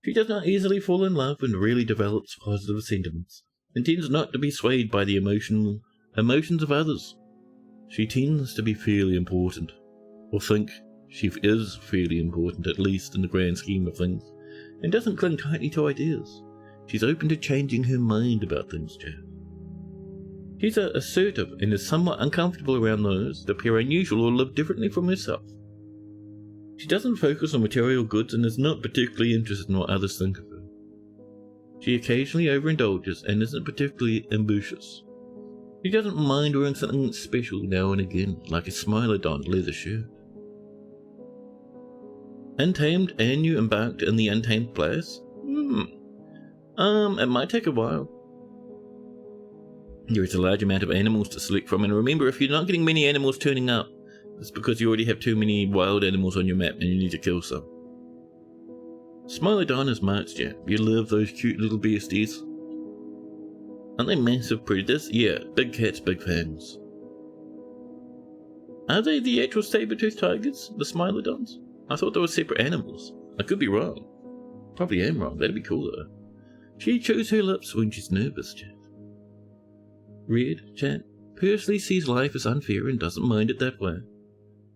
She does not easily fall in love and rarely develops positive sentiments, and tends not to be swayed by the emotions of others. She tends to be fairly important, or think she is fairly important, at least in the grand scheme of things, and doesn't cling tightly to ideas. She's open to changing her mind about things, Jeff. She's assertive and is somewhat uncomfortable around those that appear unusual or live differently from herself. She doesn't focus on material goods and is not particularly interested in what others think of her. She occasionally overindulges and isn't particularly ambitious. She doesn't mind wearing something special now and again, like a Smilodon leather shirt. Untamed, and you embarked in the untamed place? It might take a while. There is a large amount of animals to select from, and remember, if you're not getting many animals turning up, it's because you already have too many wild animals on your map and you need to kill some. Smilodon is marked, yeah. You love those cute little beasties. Aren't they massive predators? Yeah, big cats, big fangs. Are they the actual saber-toothed tigers, the Smilodons? I thought they were separate animals. I could be wrong. Probably am wrong, that'd be cool though. She chews her lips when she's nervous, chat. Red, chat, personally sees life as unfair and doesn't mind it that way.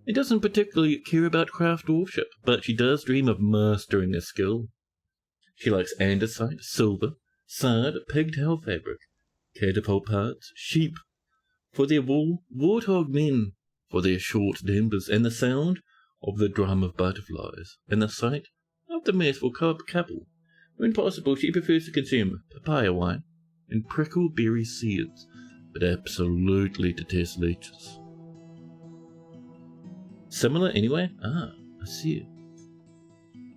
It doesn't particularly care about craft dwarfship, but she does dream of mastering a skill. She likes andesite, silver, sard, pigtail fabric, catapult parts, sheep for their wool, warthog men for their short timbers, and the sound of the drum of butterflies, and the sight of the mirthful couple. When possible, she prefers to consume papaya wine and prickleberry seeds, but absolutely detests leeches. Similar anyway? Ah, I see.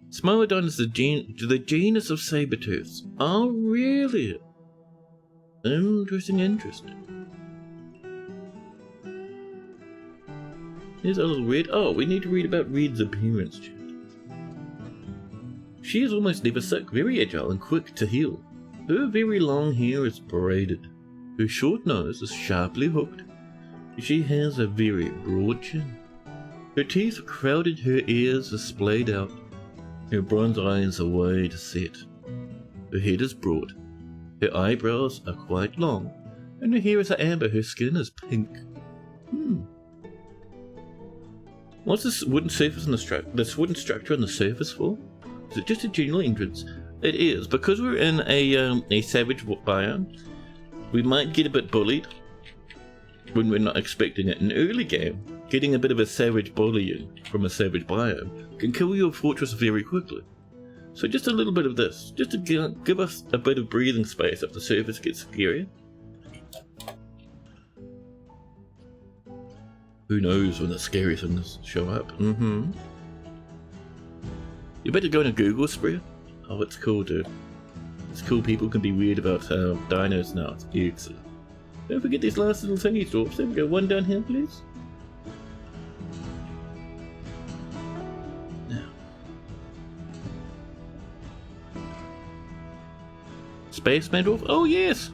Smilodon is the genus of saber-tooths. Oh, really? Interesting. Here's a little Red. Oh, we need to read about Red's appearance. She is almost never sick, very agile and quick to heal. Her very long hair is braided. Her short nose is sharply hooked. She has a very broad chin. Her teeth crowded, her ears are splayed out. Her bronze eyes are wide set. Her head is broad. Her eyebrows are quite long, and her hair is amber. Her skin is pink. What's this wooden surface on this wooden structure on the surface for? Is it just a general entrance? it is. Because we're in a savage biome, we might get a bit bullied when we're not expecting it. In early game, getting a bit of a savage bullying from a savage biome can kill your fortress very quickly. So just a little bit of this, just to give us a bit of breathing space if the surface gets scary. Who knows when the scary things show up? You better go to Google spread. Oh, it's cool, dude. It's cool people can be weird about dinos now. It's excellent. Don't forget these last little thingy dwarfs. There we go. One down here, please. Now. Spaceman dwarf? Oh, yes!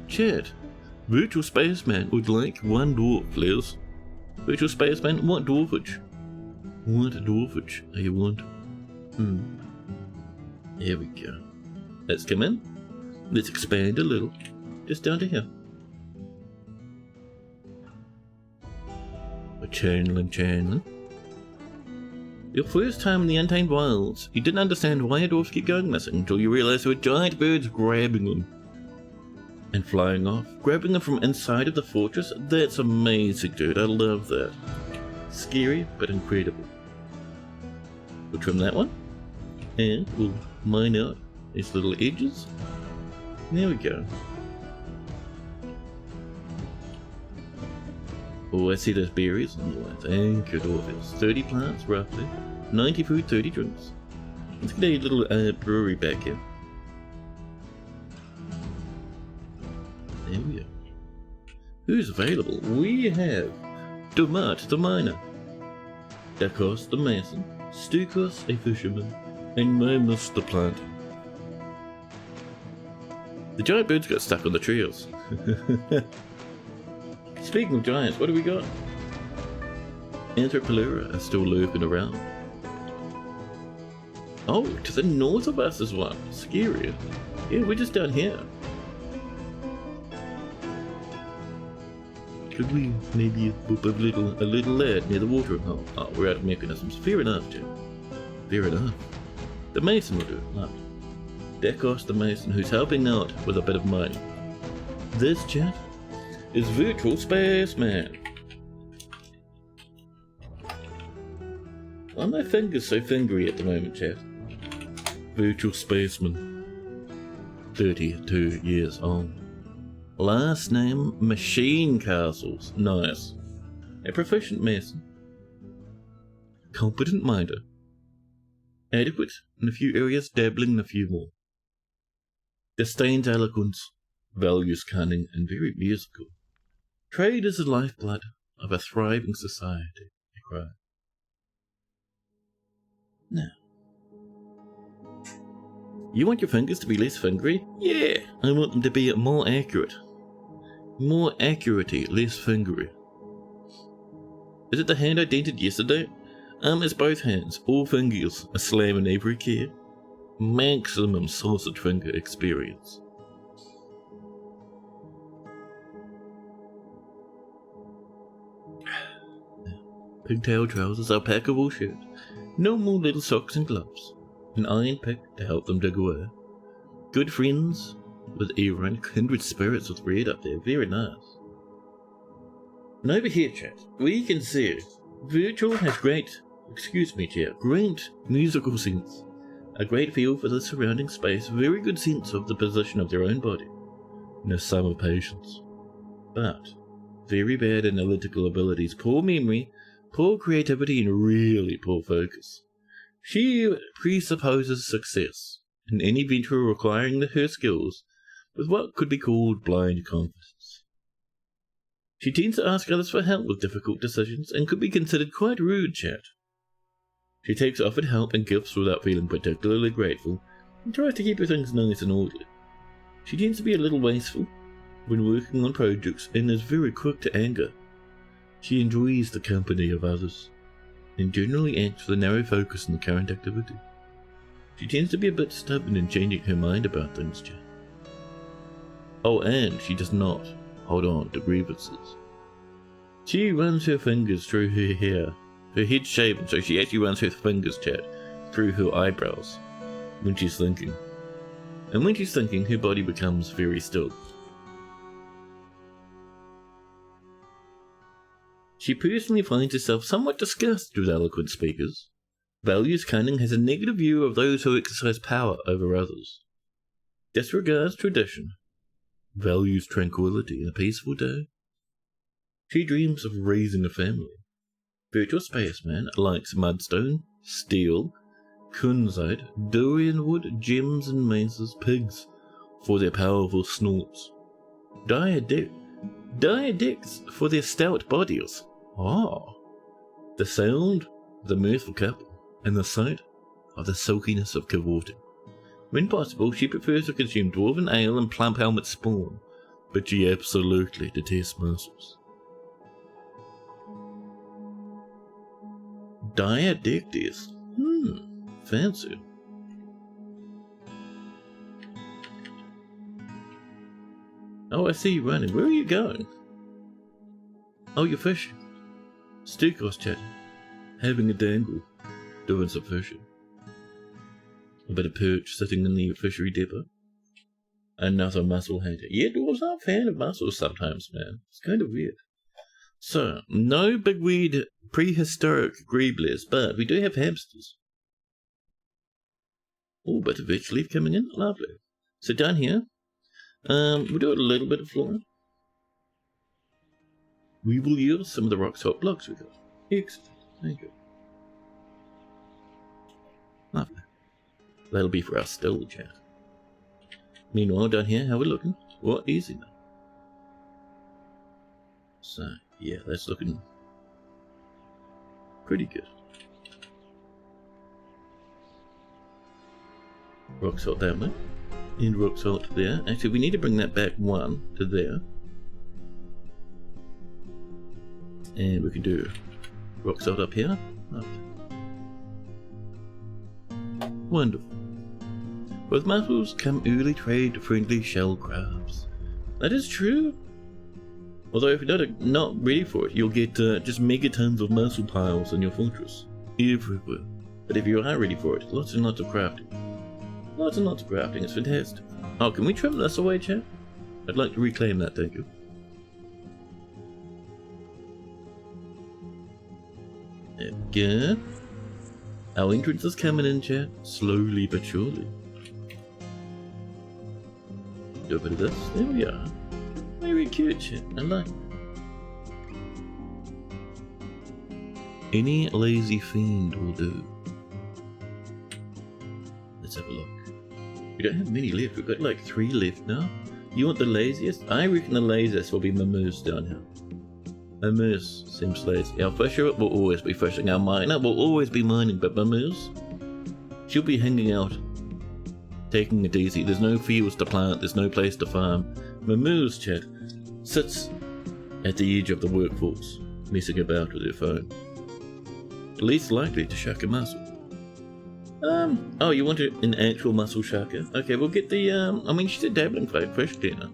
Chat. Virtual Spaceman would like one dwarf, please. Virtual Spaceman, what dwarfage? What dwarfage are you want? Here we go. Let's come in. Let's expand a little. Just down to here. We're channeling. Your first time in the Untamed Wilds, you didn't understand why your dwarfs keep going missing until you realized there were giant birds grabbing them and flying off. Grabbing them from inside of the fortress? That's amazing, dude. I love that. Scary, but incredible. We'll trim that one. And we'll mine out these little edges. There we go. Oh, I see those berries on the way. Thank you, Dwarfies. 30 plants, roughly. 90 food, 30 drinks. Let's get a little brewery back here. There we go. Who's available? We have Domat the miner, Dakos the mason, Stukos a fisherman, and Momus the planter. The giant birds got stuck on the trails. Speaking of giants, what do we got? Anthropolura are still lurking around. Oh, to the north of us is one. Scary. Yeah, we're just down here. Could we maybe whoop a little lad near the watering hole? Oh, we're out of mechanisms. Fair enough, Jim. Fair enough. The mason will do it. Right. Dakos the mason, who's helping out with a bit of mining. This chat is Virtual Spaceman. Why are my fingers so fingery at the moment, chat? Virtual Spaceman. 32 years old. Last name, Machine Castles. Nice. A proficient mason. Competent miner. Adequate in a few areas, dabbling in a few more. Disdains eloquence, values cunning, and very musical. Trade is the lifeblood of a thriving society, I cry. Now, you want your fingers to be less fingery? Yeah, I want them to be more accurate. More accuracy, less fingery. Is it the hand I dented yesterday? It's both hands, all fingers, a slam in every care. Maximum sausage finger experience. Pigtail trousers, alpaca wool shirt. No more little socks and gloves. An iron pick to help them dig away. Good friends with Aaron, kindred spirits with red up there, very nice. And over here, chat, we can see Virtual has great musical sense. A great feel for the surrounding space, very good sense of the position of their own body, and a sum of patience. But very bad analytical abilities, poor memory, poor creativity, and really poor focus. She presupposes success in any venture requiring her skills with what could be called blind confidence. She tends to ask others for help with difficult decisions and could be considered quite rude, chat. She takes offered help and gifts without feeling particularly grateful and tries to keep her things nice and orderly. She tends to be a little wasteful when working on projects and is very quick to anger. She enjoys the company of others and generally acts with a narrow focus on the current activity. She tends to be a bit stubborn in changing her mind about things, chat. Oh, and she does not hold on to grievances. She runs her fingers through her hair. Her head's shaven, so she actually runs her fingers, chat, through her eyebrows when she's thinking. and when she's thinking, her body becomes very still. She personally finds herself somewhat disgusted with eloquent speakers, values cunning, has a negative view of those who exercise power over others, disregards tradition, values tranquility and a peaceful day. She dreams of raising a family. Virtual spaceman likes mudstone, steel, kunzite, durian wood, gems and maces, pigs for their powerful snorts, diadecs for their stout bodies. The sound of the mirthful couple, and the sight of the silkiness of cavorting. When possible, she prefers to consume dwarven ale and plump helmet spawn, but she absolutely detests muscles. Diadecs. Fancy. Oh, I see you running. Where are you going? Oh, you're fishing. Stukos chat. Having a dangle. Doing some fishing. A bit of perch sitting in the fishery depot. Another mussel hater. Yeah, dwarves are a fan of mussels sometimes, man. It's kind of weird. So, no bigweed prehistoric greeblers, but we do have hamsters. Oh, bit of veg leaf coming in. Lovely. So down here, we'll do a little bit of flooring. We will use some of the rock salt blocks we got. Excellent. Thank you. Lovely. That'll be for our still chat. Meanwhile, down here, how we looking? What easy now. So, yeah, that's looking pretty good. Rock salt that way. And rock salt there. Actually, we need to bring that back one to there. And we can do rock salt up here. Lovely. Wonderful. With mussels come early trade-friendly shell crabs. That is true. Although if you're not ready for it, you'll get just megatons of mussel piles in your fortress. Everywhere. But if you are ready for it, lots and lots of crafting. Lots and lots of crafting, it's fantastic. Oh, can we trim this away, chat? I'd like to reclaim that, thank you. There we go. Our entrance is coming in, chat. Slowly but surely. Do a bit of this. There we are. Very cute, chat. I like it. Any lazy fiend will do. Let's have a look. We don't have many left. We've got like 3 left now. You want the laziest? I reckon the laziest will be Mamoose down here. Mamoose seems lazy. Our fisher will always be fishing. Our miner will always be mining. But Mamoose, she'll be hanging out, taking it easy. There's no fields to plant. There's no place to farm. Mamoose, chat, sits at the edge of the workforce, messing about with her phone. Least likely to shark a mussel. Oh, you want an actual mussel sharker? Okay, we'll get the, I mean, she's a dabbling fish cleaner.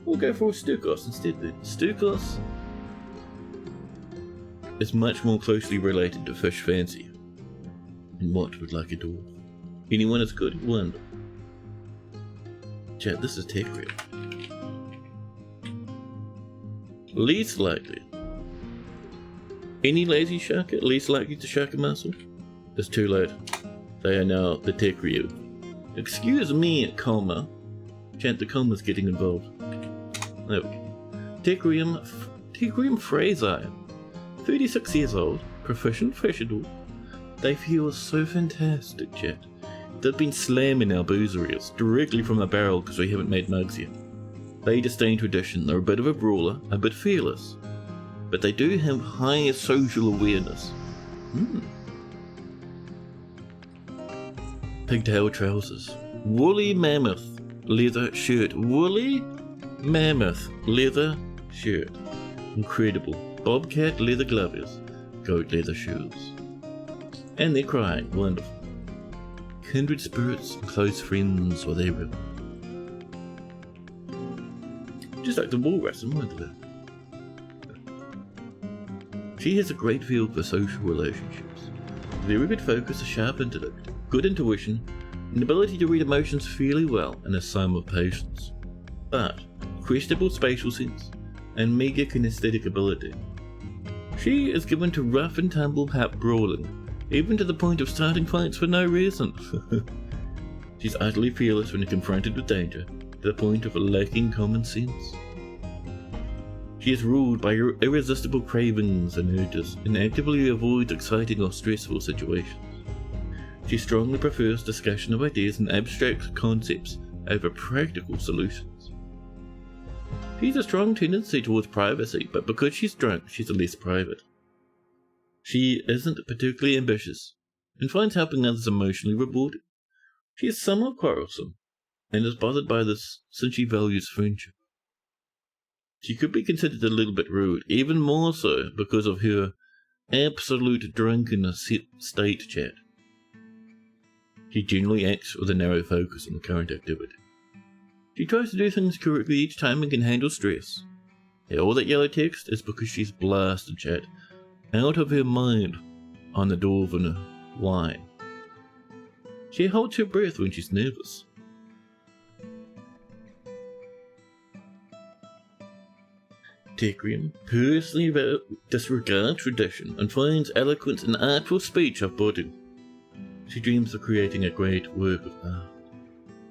We'll go for a Stukos instead then. Stukos is much more closely related to fish fancy. And what would like a dwarf? Anyone is good? Wonderful. Chat, this is tech real. Least likely. Any lazy sharker least likely to shark a mussel? It's too late. They are now the tech real. Excuse me, comma. Chant, the comma's getting involved. There we go. Tecrium Fraser. 36 years old, proficient fisher. They feel so fantastic, chat. They've been slamming our boozeries directly from the barrel because we haven't made mugs yet. They disdain tradition. They're a bit of a brawler, a bit fearless, but they do have high social awareness. Pigtail trousers, woolly mammoth leather shirt, woolly mammoth leather shirt, incredible. Bobcat leather gloves, goat leather shoes, and they're crying. Wonderful. Kindred spirits, close friends, or they will. Just like the walrus in Wonderland. She has a great feel for social relationships. Very good focus, a sharp intellect, good intuition, an ability to read emotions fairly well, and a sum of patience, but questionable spatial sense and meager kinesthetic ability. She is given to rough and tumble hap brawling, even to the point of starting fights for no reason. She's utterly fearless when confronted with danger, to the point of lacking common sense. She is ruled by irresistible cravings and urges, and actively avoids exciting or stressful situations. She strongly prefers discussion of ideas and abstract concepts over practical solutions. She has a strong tendency towards privacy, but because she's drunk, she's less private. She isn't particularly ambitious, and finds helping others emotionally rewarding. She is somewhat quarrelsome, and is bothered by this since she values friendship. She could be considered a little bit rude, even more so because of her absolute drunkenness state chat. She generally acts with a narrow focus on the current activity. She tries to do things correctly each time and can handle stress. Yeah, all that yellow text is because she's blasted chat out of her mind on the Dwarven wine. She holds her breath when she's nervous. Tecrium personally disregards tradition and finds eloquence and artful speech off-putting. She dreams of creating a great work of art.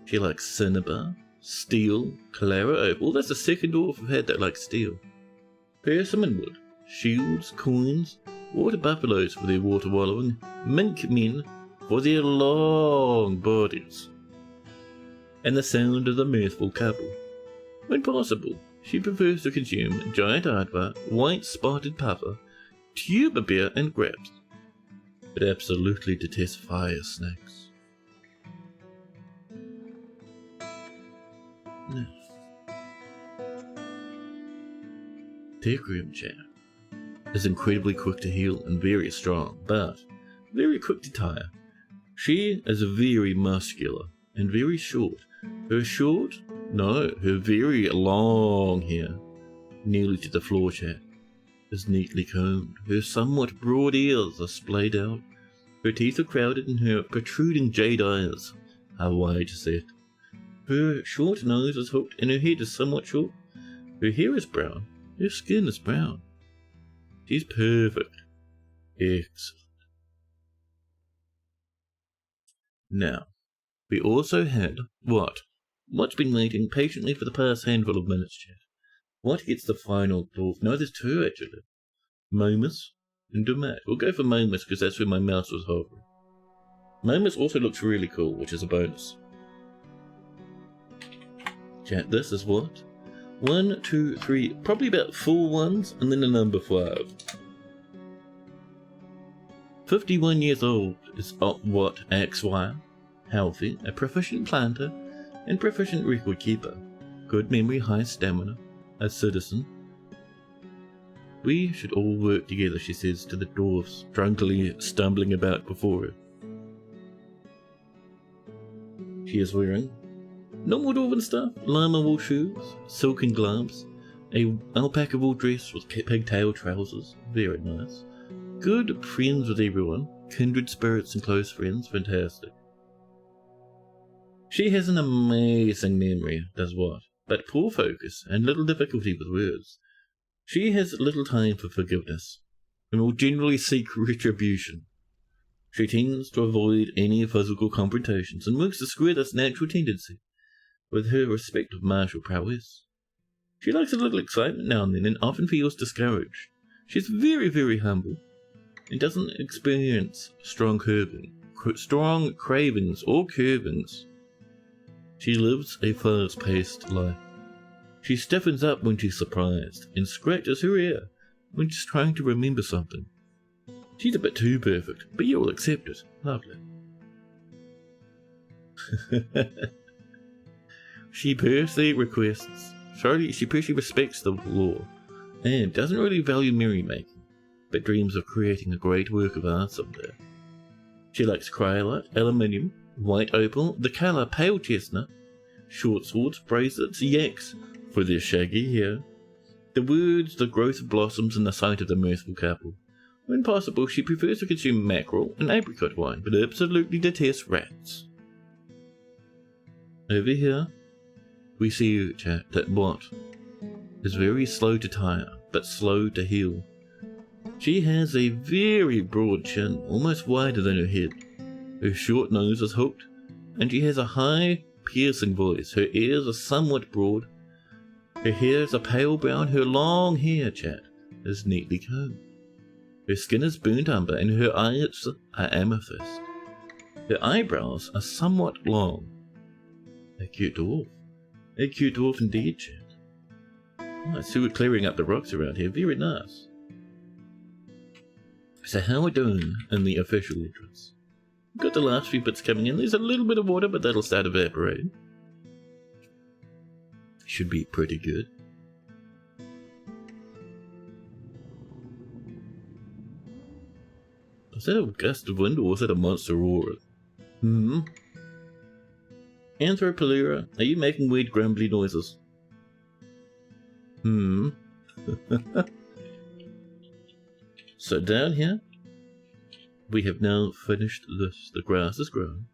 She likes cinnabar, steel, Clara opal. That's the second dwarf I've had that likes steel. Persimmon wood, shields, coins, water buffaloes for their water wallowing, mink men for their long bodies, and the sound of the mirthful couple. When possible, she prefers to consume giant aardvark, white spotted puffer, tuber beer, and grapes, but absolutely detests fire snakes. No. Tecrium chat is incredibly quick to heal and very strong, but very quick to tire. She is very muscular and very short. Her very long hair, nearly to the floor chat, is neatly combed. Her somewhat broad ears are splayed out. Her teeth are crowded and her protruding jade eyes are wide set. Her short nose is hooked and her head is somewhat short. Her hair is brown. Her skin is brown. She's perfect. Excellent. Now, we also had what's been waiting patiently for the past handful of minutes, chat. What gets the final dwarf? No, there's two actually. Momus and Domat. We'll go for Momus because that's where my mouse was hovering. Momus also looks really cool, which is a bonus. Chat, this is what? 1, 2, 3, probably about 4 ones, and then a number 5. 51 years old is XY, healthy, a proficient planter, and proficient record keeper. Good memory, high stamina, a citizen. We should all work together, she says to the dwarfs, drunkenly stumbling about before her. She is wearing normal dwarven stuff, llama wool shoes, silken gloves, a alpaca wool dress with pigtail trousers, very nice. Good friends with everyone, kindred spirits and close friends, fantastic. She has an amazing memory, does what, but poor focus and little difficulty with words. She has little time for forgiveness, and will generally seek retribution. She tends to avoid any physical confrontations, and works to square this natural tendency with her respect of martial prowess. She likes a little excitement now and then, and often feels discouraged. She's very, very humble, and doesn't experience strong cravings or curvings. She lives a fast-paced life. She stiffens up when she's surprised, and scratches her ear when she's trying to remember something. She's a bit too perfect, but you'll accept it. Lovely. She personally respects the law, and doesn't really value merrymaking, but dreams of creating a great work of art someday. She likes cryolite, aluminium, white opal, the colour pale chestnut, short swords, bracelets, yaks for their shaggy hair, the words, the growth of blossoms, and the sight of the mirthful couple. When possible, she prefers to consume mackerel and apricot wine, but absolutely detests rats. over here, we see, chat, that what is very slow to tire, but slow to heal. She has a very broad chin, almost wider than her head. Her short nose is hooked, and she has a high, piercing voice. Her ears are somewhat broad. Her hair is a pale brown. Her long hair, chat, is neatly combed. Her skin is burnt umber, and her eyes are amethyst. Her eyebrows are somewhat long. A cute dwarf. A cute dwarf indeed, chat. Oh, I see we're clearing up the rocks around here. Very nice. So how are we doing in the official entrance? We've got the last few bits coming in. There's a little bit of water, but that'll start evaporating. Should be pretty good. Is that a gust of wind or was that a monster roar? Anthropolera, are you making weird grumbly noises? So down here, we have now finished this. The grass is growing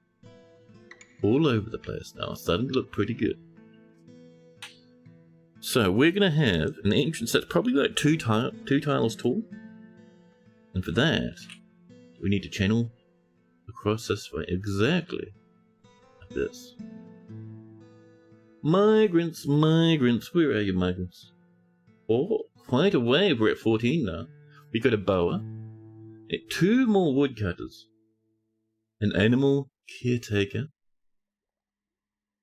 all over the place now. It's starting to look pretty good. So we're going to have an entrance that's probably like two tiles tall. And for that, we need to channel across this way exactly like this. Migrants, migrants, where are you, migrants? Oh, quite a way. We're at 14 now. We got a boa, 2 more woodcutters, an animal caretaker.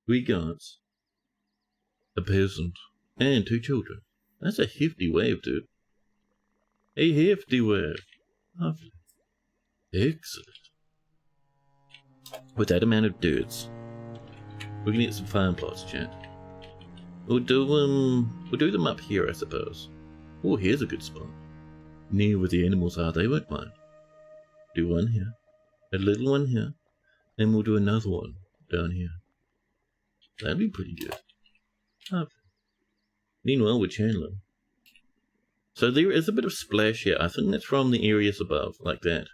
We got a peasant and 2 children. That's a hefty wave, dude. A hefty wave. Lovely. Excellent. With that amount of dudes, we can get some farm plots, chat. We'll do them up here, I suppose. Oh, here's a good spot. Near where the animals are, they won't mind. Do one here, a little one here, and we'll do another one down here. That'd be pretty good. Lovely. Meanwhile, we're channeling. So there is a bit of splash here. I think that's from the areas above, like that.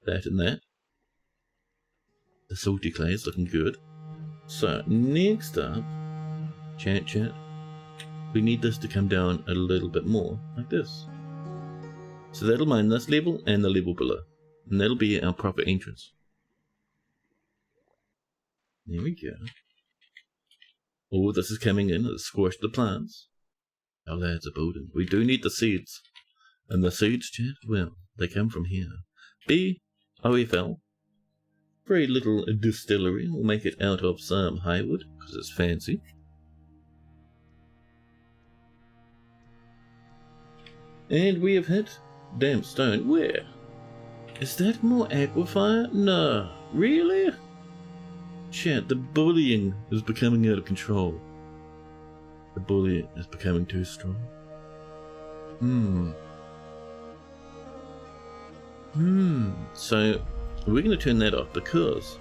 That and that. The salty clay is looking good. So, next up, chat, we need this to come down a little bit more, like this. So that'll mine this level and the level below. And that'll be our proper entrance. There we go. Oh, this is coming in. It's squashed the plants. Our lads are building. We do need the seeds. And the seeds, chat, well, they come from here. BOFL. Very little distillery. We'll make it out of some highwood, because it's fancy. And we have hit damp stone. Where? Is that more aquifer? No. Really? Chat, the bullying is becoming out of control. The bullying is becoming too strong. So, we're going to turn that off because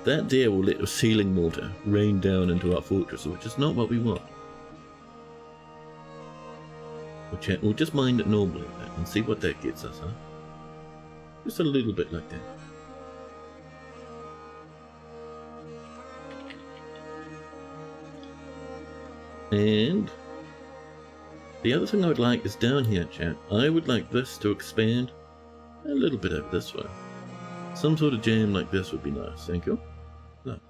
that there will let the ceiling water rain down into our fortress, which is not what we want. We'll just mine it normally and see what that gets us, huh? Just a little bit like that. And the other thing I would like is down here, chat. I would like this to expand a little bit over this way. Some sort of jam like this would be nice, thank you. No.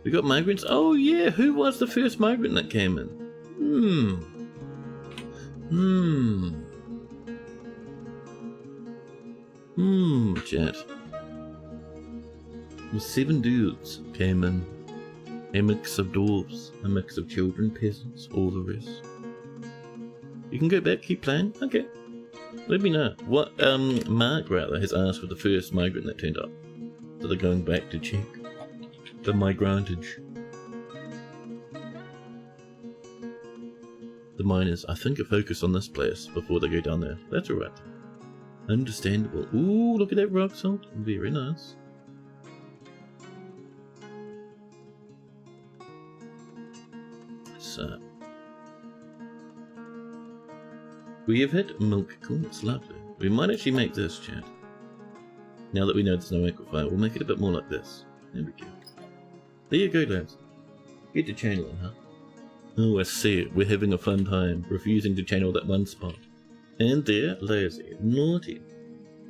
We got migrants. Oh yeah, who was the first migrant that came in? Chat. 7 dudes came in. A mix of dwarves, a mix of children, peasants, all the rest. You can go back, keep playing? Okay. Let me know. What, Mark rather has asked for the first migrant that turned up. So they're going back to check the migrantage. The miners, I think, are focused on this place before they go down there. That's alright. Understandable. Ooh, look at that rock salt. Very nice. So, we have hit milk. Cool, it's lovely. We might actually make this, chat. Now that we know there's no aquifer, we'll make it a bit more like this. There we go. There you go, lads. Get to channeling, huh? Oh, I see it. We're having a fun time, refusing to channel that one spot. And they're lazy, naughty.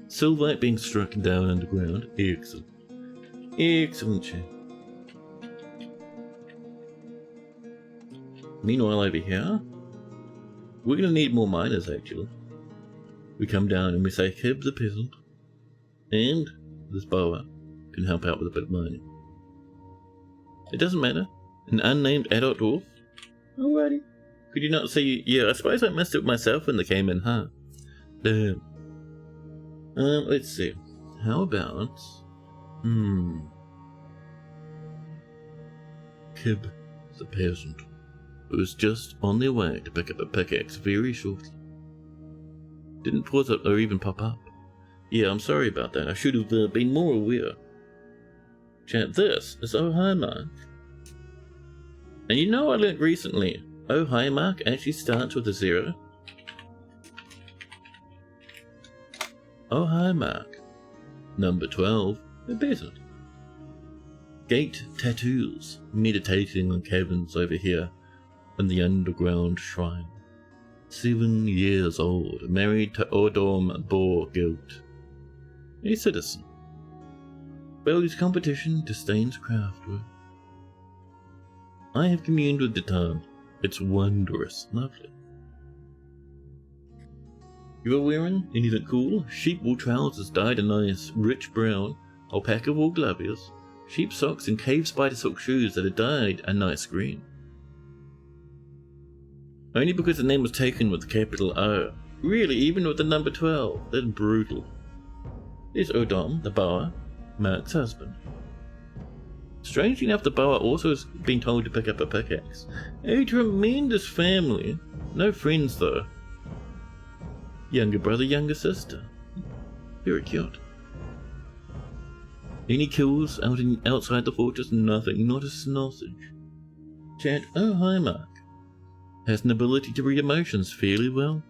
Silverite being struck down underground. Excellent. Excellent, chat. Meanwhile, over here, we're going to need more miners, actually. We come down and we say, Kib the peasant, and this boa can help out with a bit of mining. It doesn't matter. An unnamed adult dwarf? Alrighty. Could you not see? Yeah, I suppose I messed it myself when they came in, huh? Damn. Let's see. How about... Kib the peasant, who was just on their way to pick up a pickaxe very shortly. Didn't pause it or even pop up. Yeah, I'm sorry about that. I should have been more aware. Chat, this is Oh Hi Mark. And you know I learned recently, Oh Hi Mark actually starts with a 0. Oh Hi Mark. Number 12, a peasant. Gate tattoos, meditating on cabins over here in the underground shrine. 7 years old, married to Odom Boar Guild. A citizen. Values competition, disdains craft work. I have communed with the tongue. It's wondrous, lovely. You are wearing anything cool? Sheep wool trousers dyed a nice, rich brown, alpaca wool gloves, sheep socks and cave spider silk shoes that are dyed a nice green. Only because the name was taken with the capital O. Really, even with the number 12. That's brutal. There's Odom, the boa, Mark's husband. Strangely enough, the boa also has been told to pick up a pickaxe. A tremendous family. No friends though. Younger brother, younger sister. Very cute. Any kills outside the fortress? Nothing, not a sausage. Chat, oh hi Mark. Has an ability to read emotions fairly well,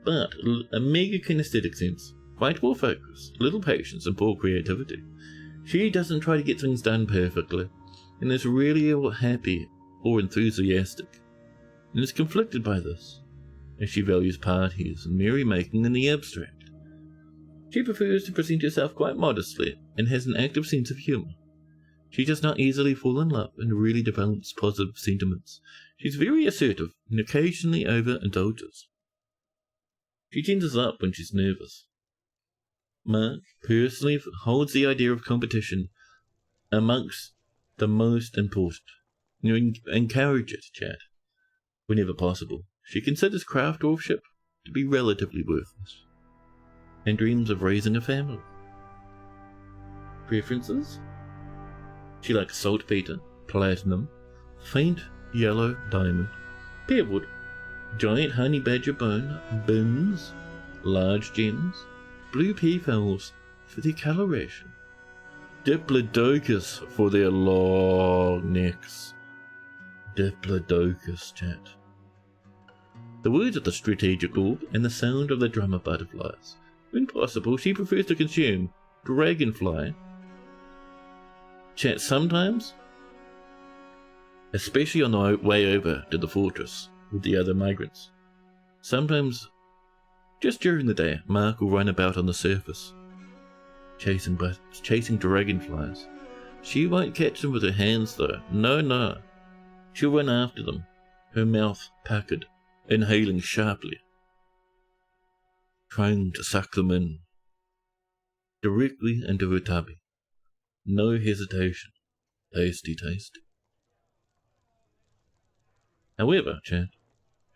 but a mega kinesthetic sense, quite well focused, little patience and poor creativity. She doesn't try to get things done perfectly, and is really happy or enthusiastic, and is conflicted by this, as she values parties and merrymaking in the abstract. She prefers to present herself quite modestly, and has an active sense of humour. She does not easily fall in love and really develops positive sentiments. She's very assertive and occasionally overindulges. She tenses up when she's nervous. Mark personally holds the idea of competition amongst the most important. You encourage it, chat, whenever possible. She considers craft dwarfship to be relatively worthless, and dreams of raising a family. Preferences? She likes saltpeter, platinum, faint yellow diamond, pearwood, giant honey badger bone, bones, large gems, blue peafowls for their coloration, diplodocus for their long necks. Diplodocus, chat. The words of the strategic orb and the sound of the drummer butterflies. When possible, she prefers to consume dragonfly. Chat, sometimes, especially on the way over to the fortress with the other migrants. Sometimes, just during the day, Mark will run about on the surface, chasing dragonflies. She won't catch them with her hands though, no. She'll run after them, her mouth puckered, inhaling sharply, trying to suck them in, directly into her tummy. No hesitation. Tasty, tasty. However, chat,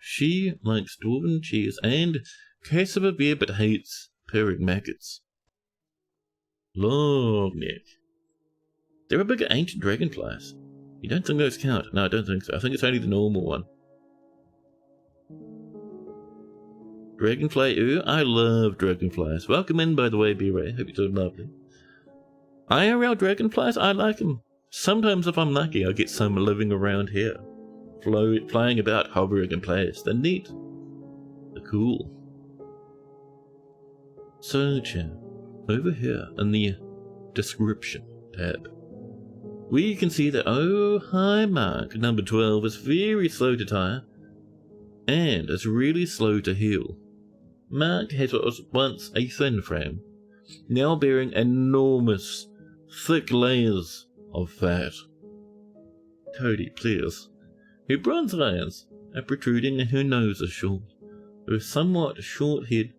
she likes dwarven cheese and cassava beer but hates purring maggots. Long neck. There are bigger ancient dragonflies. You don't think those count? No, I don't think so. I think it's only the normal one. Dragonfly, ooh, I love dragonflies. Welcome in, by the way, B-Ray. Hope you're doing lovely. IRL dragonflies, I like them. Sometimes if I'm lucky, I'll get some living around here. Flying about, hovering in place. They're neat. They're cool. So, chat, over here in the description tab, we can see that, oh hi Mark, number 12 is very slow to tire, and is really slow to heal. Mark has what was once a thin frame, now bearing enormous, thick layers of fat. Toady, please. Her bronze eyes are protruding and her nose is short. Her somewhat short head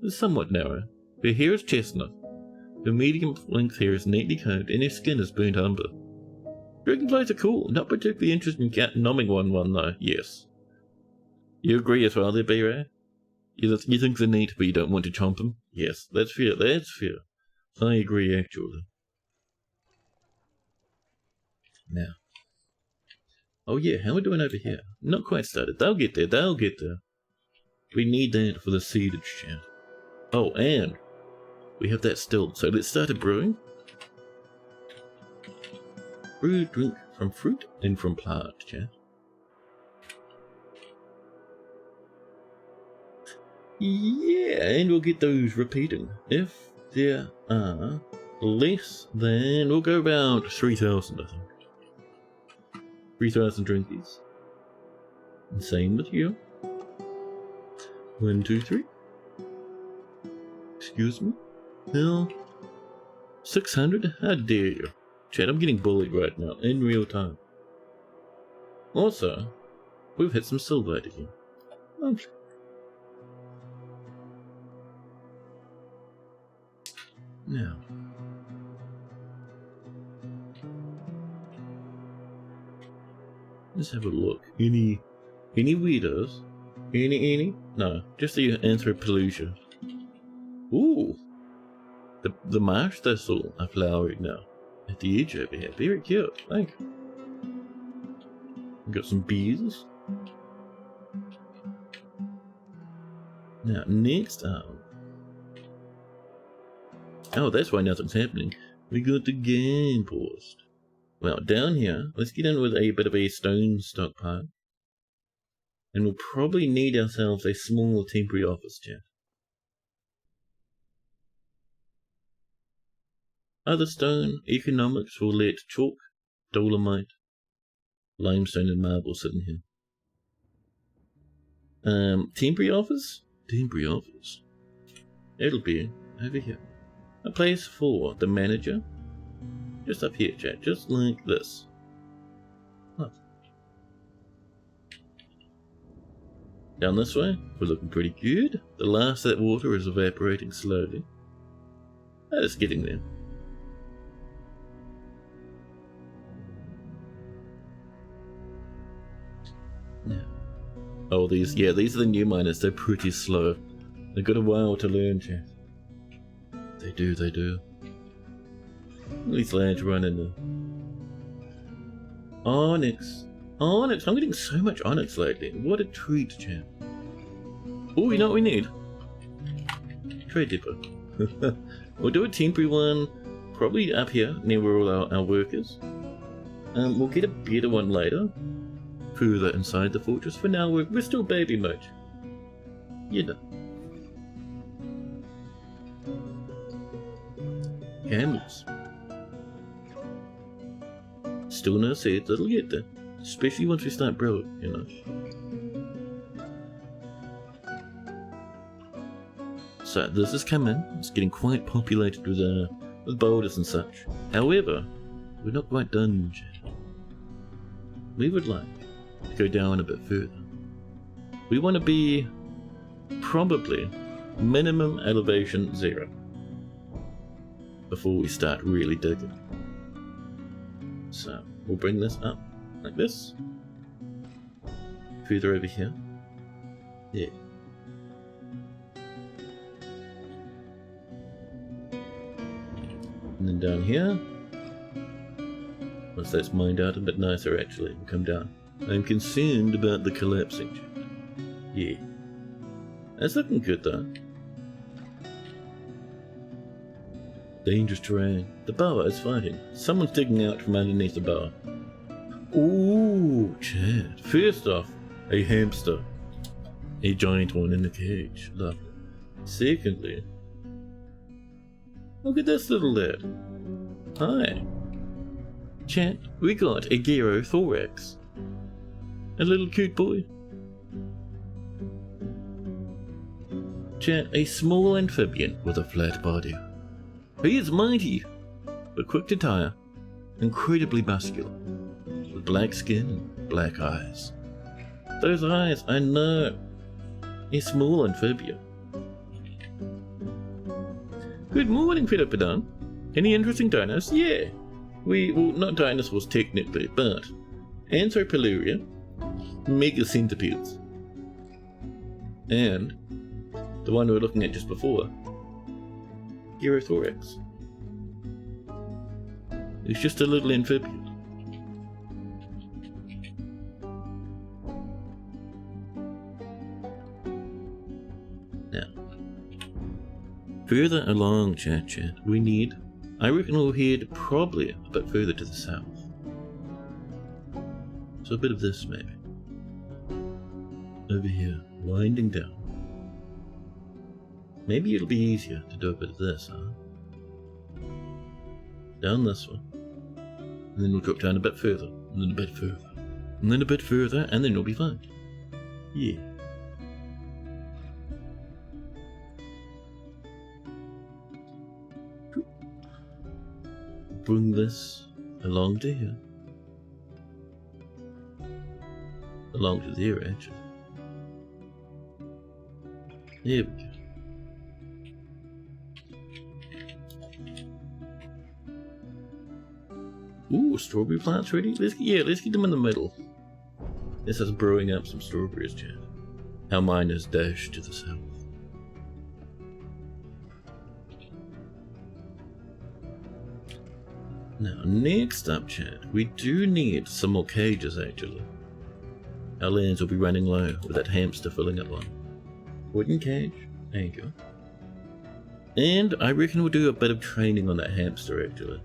is somewhat narrow. Her hair is chestnut. Her medium-length hair is neatly combed and her skin is burnt umber. Dragonflies are cool, not particularly interested in nomming one though, yes. You agree as well there, B-Ray? You think they're neat but you don't want to chomp them? Yes, that's fair, that's fair. I agree actually. Now. Oh yeah, how are we doing over here? Not quite started. They'll get there, they'll get there. We need that for the seedage chat. Oh, and we have that still. So let's start a brewing. Brew drink from fruit and from plant, chat. Yeah, and we'll get those repeating. If there are less than, we'll go about 3,000, I think. 3,000 drinkies. And same with you. 1, 2, 3. Excuse me? Hell. 600? How dare you? Chat, I'm getting bullied right now, in real time. Also, we've hit some silver again. Lovely. Now. Let's have a look. Any weirdos? Any? No, just the Anthropolutia. Ooh! The marsh thistle are flowering now. At the edge over here. Very cute, thank you. Got some bees. Now, next up. Oh, that's why nothing's happening. We got the game paused. Well, down here, let's get in with a bit of a stone stockpile. And we'll probably need ourselves a small temporary office chat. Other stone, economics will let chalk, dolomite, limestone and marble sit in here. Temporary office? Temporary office. It'll be over here. A place for the manager. Just up here, chat. Just like this. Oh. Down this way, we're looking pretty good. The last of that water is evaporating slowly. It's getting there. Yeah. Oh, these are the new miners. They're pretty slow. They've got a while to learn, chat. They do. These lads run in there. Onyx. I'm getting so much onyx lately. What a treat, champ. Oh, you know what we need? Trade depot. We'll do a temporary one, probably up here, near where all our workers. We'll get a better one later, further inside the fortress. For now, we're still baby mode. You know. Camels. Still no seeds, it'll get there. Especially once we start brewing, you know. So this has come in. It's getting quite populated with boulders and such. However, we're not quite done yet. We would like to go down a bit further. We want to be probably minimum elevation 0 before we start really digging. So we'll bring this up like this. Further over here. Yeah. And then down here. Once that's mined out a bit nicer actually, we'll come down. I'm concerned about the collapsing. Yeah. That's looking good though. Dangerous terrain. The boa is fighting. Someone's digging out from underneath the boa. Ooh, Chad. First off, a hamster. A giant one in a cage. Lovely. Secondly, Look at this little lad. Hi. Chat, we got a Gyro-thorax. A little cute boy. Chat, a small amphibian with a flat body. He is mighty, but quick to tire, incredibly muscular, with black skin and black eyes. Those eyes, I know. A small amphibian. Good morning, Philippadon. Any interesting dinos? Yeah. Well, not dinosaurs technically, but Anthropoluria, mega centipedes, and the one we were looking at just before, Gyrothorax. It's just a little amphibian. Now, further along, chat, we need, I reckon we'll head probably a bit further to the south. So a bit of this maybe. Over here, winding down. Maybe it'll be easier to do a bit of this, huh? Down this one. And then we'll drop down a bit further, and then a bit further, and then a bit further, and then it'll be fine. Yeah. Bring this along to here. Along to there, actually. There we go. Ooh, strawberry plants ready? Let's get them in the middle. This is brewing up some strawberries, chat. Our mine is dashed to the south. Now, next up, chat, we do need some more cages, actually. Our lands will be running low with that hamster filling up one. Wooden cage, there you go. And I reckon we'll do a bit of training on that hamster, actually.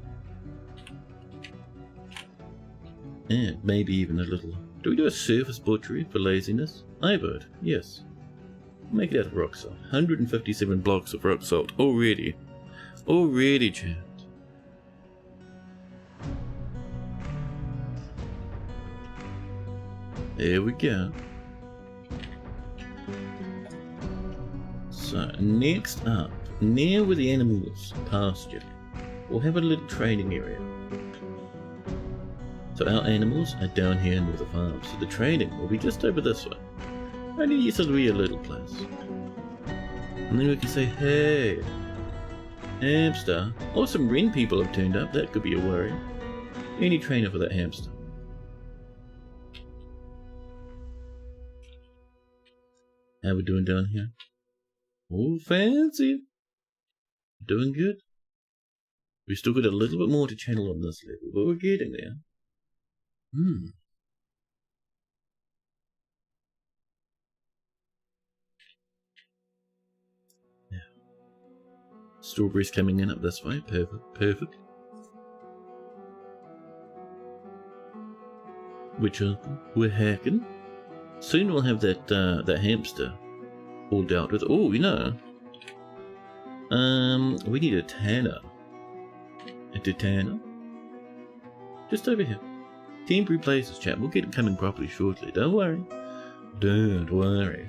And maybe even a little. Do we do a surface butchery for laziness? I vote, yes. Make it out of rock salt. 157 blocks of rock salt already. Already, chat. There we go. So, next up, near where the animals pasture, we'll have a little training area. So our animals are down here near the farm, so the training will be just over this way. Only this will be a little place. And then we can say, hey, hamster. Or some wren people have turned up, that could be a worry. Any trainer for that hamster. How we doing down here? Oh, fancy. Doing good. We still got a little bit more to channel on this level, but we're getting there. Yeah. Strawberries coming in up this way. Perfect. Perfect. Which we're hacking. Soon we'll have that hamster all dealt with. Oh, you know. We need a tanner. A tanner. Just over here. Temporary places, chat. We'll get it coming properly shortly. Don't worry. Don't worry.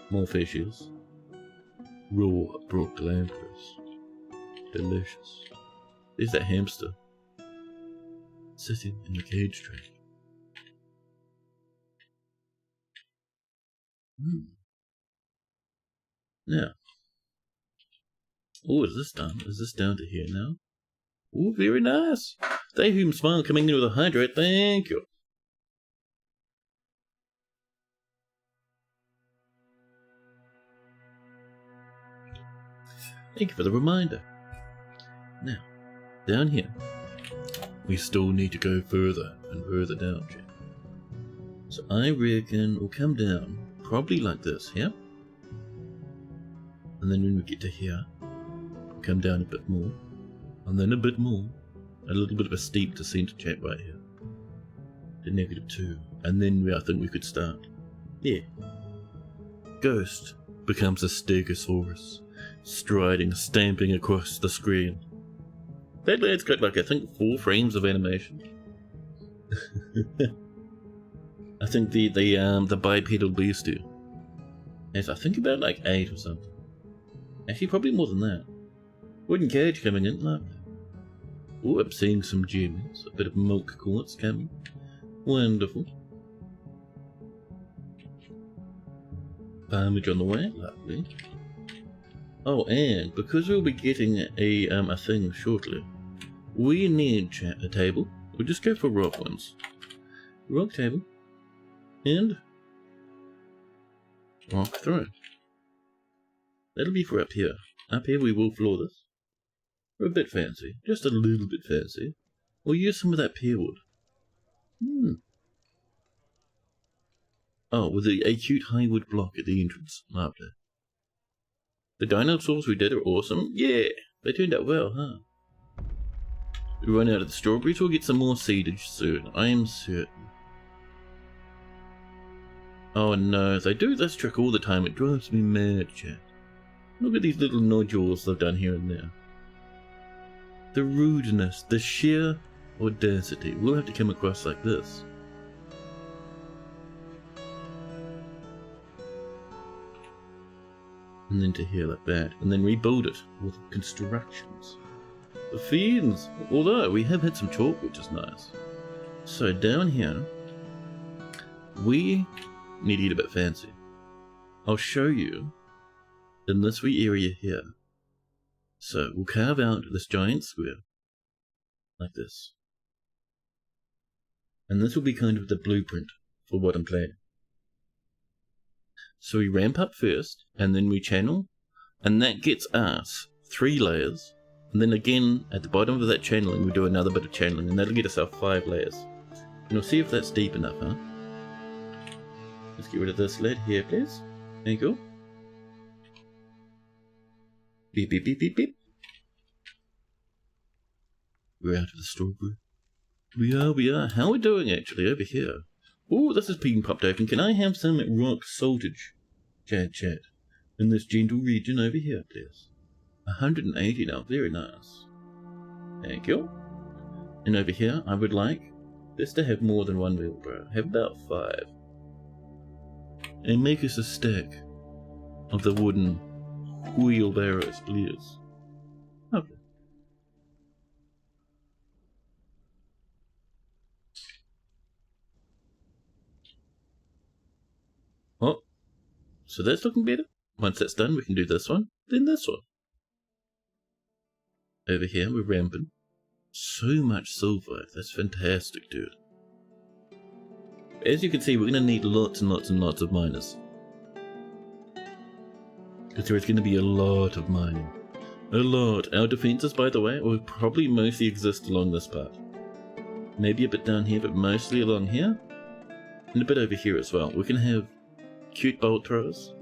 More fishes. Raw brook lampreys. Delicious. There's that hamster. Sitting in the cage tray. Now. Oh, is this done? Is this down to here now? Oh, very nice. They whom smile coming in with a hydrate. Thank you. Thank you for the reminder. Now, down here, we still need to go further and further down, Jack. So I reckon we'll come down, probably like this, yeah? And then when we get to here, we'll come down a bit more, and then a bit more. A little bit of a steep descent, chat, right here. To -2. And then I think we could start. Yeah. Ghost becomes a Stegosaurus. striding, stamping across the screen. That lad's got like, I think, 4 frames of animation. I think the bipedal beastie has, I think, about like 8 or something. Actually, probably more than that. Wooden cage coming in, look. Oh, I'm seeing some gems. A bit of milk quartz coming. Wonderful. Farmage on the way, lovely. Oh, and because we'll be getting a thing shortly, we need a table. We'll just go for rock ones. Rock table. And rock throne. That'll be for up here. Up here we will floor this. We're a bit fancy. Just a little bit fancy. We'll use some of that pear wood. Oh, with the acute high wood block at the entrance. Lovely. The dinosaurs we did are awesome. Yeah, they turned out well, huh? We run out of the strawberries, we'll get some more seedage soon. I am certain. Oh no, they do this trick all the time. It drives me mad, chat. Look at these little nodules they've done here and there. The rudeness, the sheer audacity. We'll have to come across like this. And then to here like that, and then rebuild it with constructions. The fiends! Although we have had some chalk, which is nice. So down here, we need to get a bit fancy. I'll show you in this wee area here. So we'll carve out this giant square, like this. And this will be kind of the blueprint for what I'm planning. So we ramp up first, and then we channel, and that gets us 3 layers, and then again at the bottom of that channeling we do another bit of channeling, and that'll get us our 5 layers. And we'll see if that's deep enough, huh? Let's get rid of this lid here, please. There you go. Beep beep beep beep beep. We're out of the strawberry. We are. How are we doing actually over here? Oh, this has been popped open. Can I have some rock saltage? Chat. In this gentle region over here, please. 180 now. Very nice. Thank you. And over here, I would like this to have more than 1 wheelbarrow. Have about 5. And make us a stack of the wooden wheelbarrows, please. Okay. Oh, so that's looking better. Once that's done, we can do this one, then this one. Over here, we're ramping. So much silver. That's fantastic, dude. As you can see, we're going to need lots and lots and lots of miners. Because there is going to be a lot of mining. A lot. Our defences, by the way, will probably mostly exist along this part. Maybe a bit down here, but mostly along here. And a bit over here as well. We can have cute bolt throws.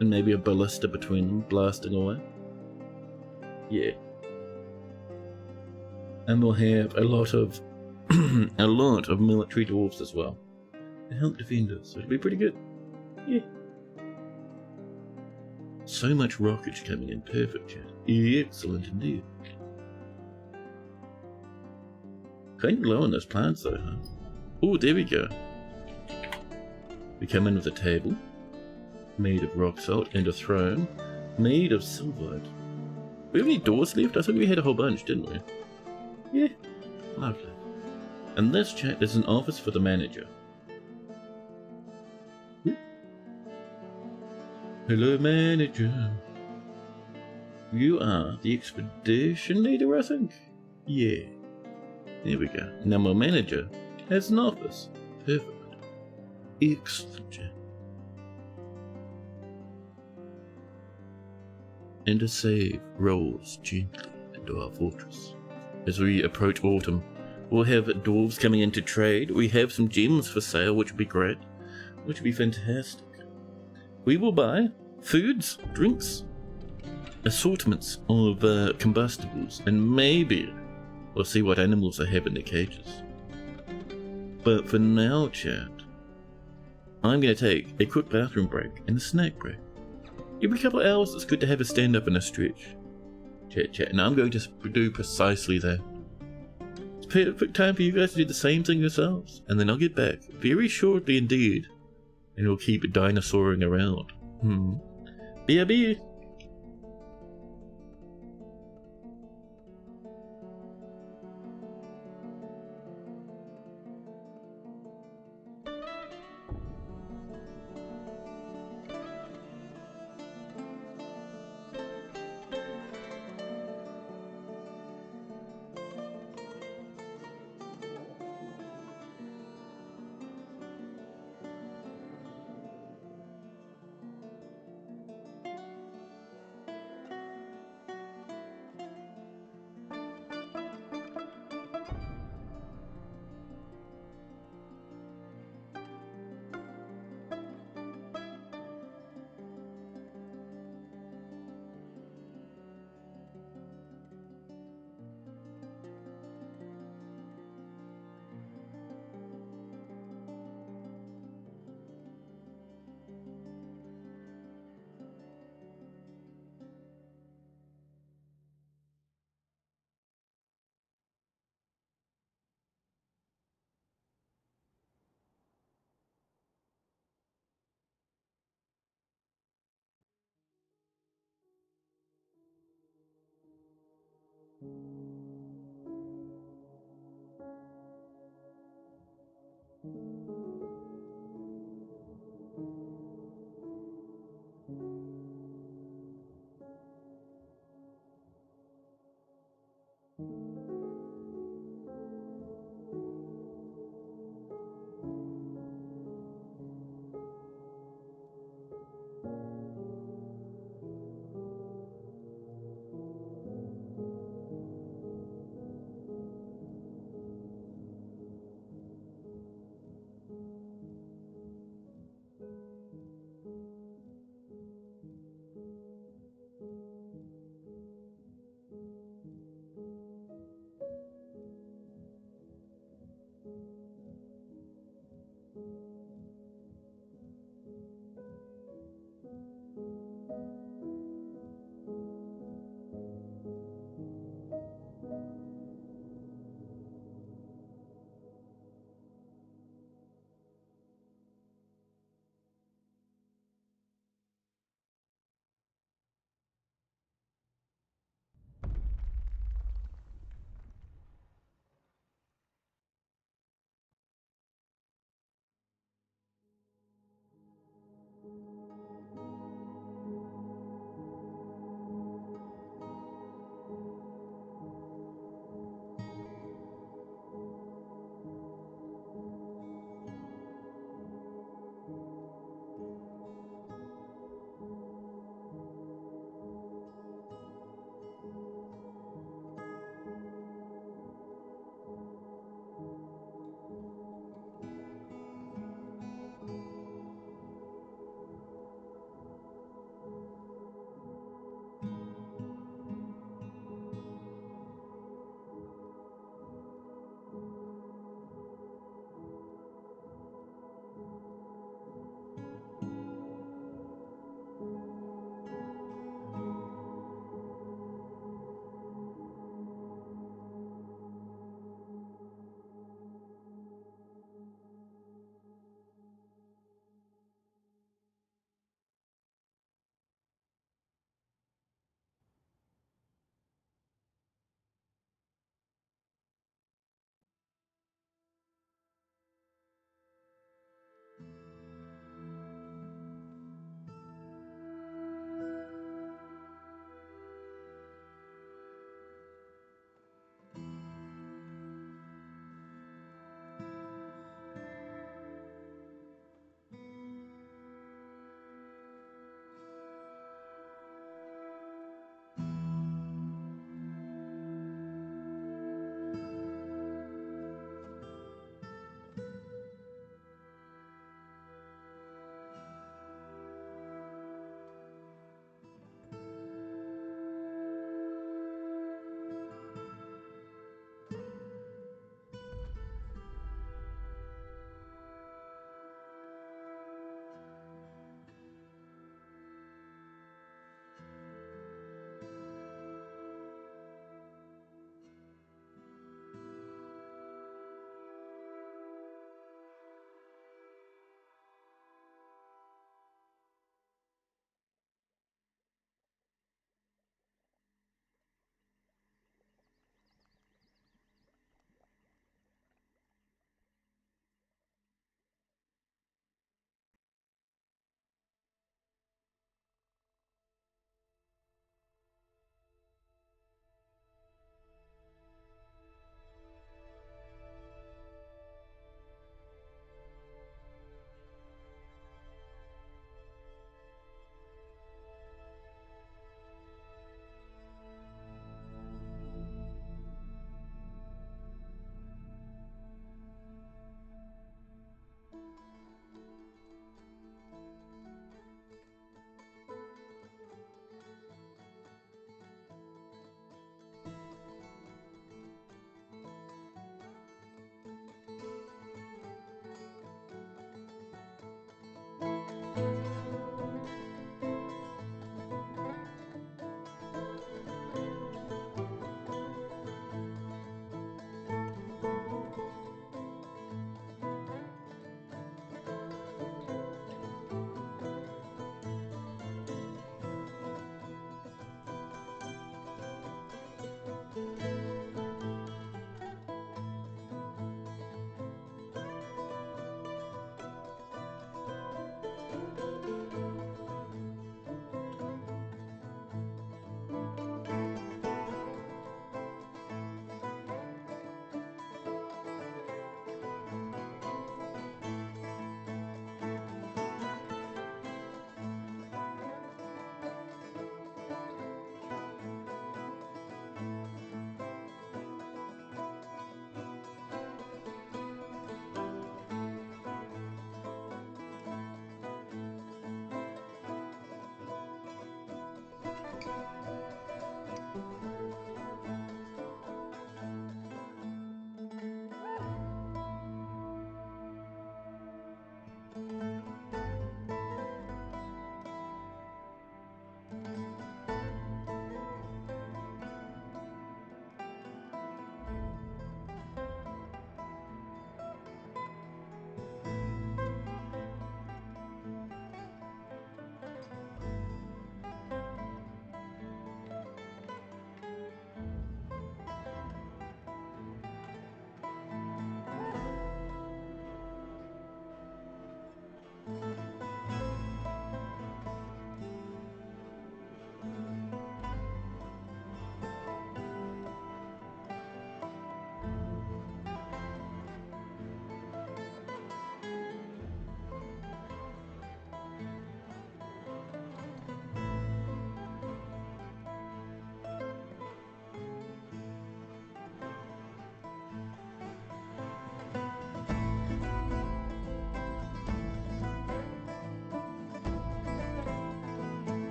And maybe a ballista between them, blasting away. Yeah. And we'll have a lot of military dwarves as well to help defend us. So it'll be pretty good. Yeah. So much rockage coming in. Perfect, chat. Excellent indeed. Kind of low on those plants though, huh? Oh, there we go. We come in with a table made of rock salt and a throne made of silverite. We have any doors left? I thought we had a whole bunch, didn't we? Yeah, lovely. And this chat is an office for the manager. Hello, manager. You are the expedition leader, I think? Yeah. There we go. Now my manager has an office. Perfect. Excellent, chat. And a save rolls gently into our fortress. As we approach autumn, we'll have dwarves coming in to trade. We have some gems for sale, which would be great. Which would be fantastic. We will buy foods, drinks, assortments of combustibles, and maybe we'll see what animals I have in their cages. But for now, chat, I'm going to take a quick bathroom break and a snack break. Every couple of hours, it's good to have a stand up and a stretch. Chat. And I'm going to do precisely that. It's perfect time for you guys to do the same thing yourselves. And then I'll get back, very shortly indeed. And we'll keep dinosauring around. BRB.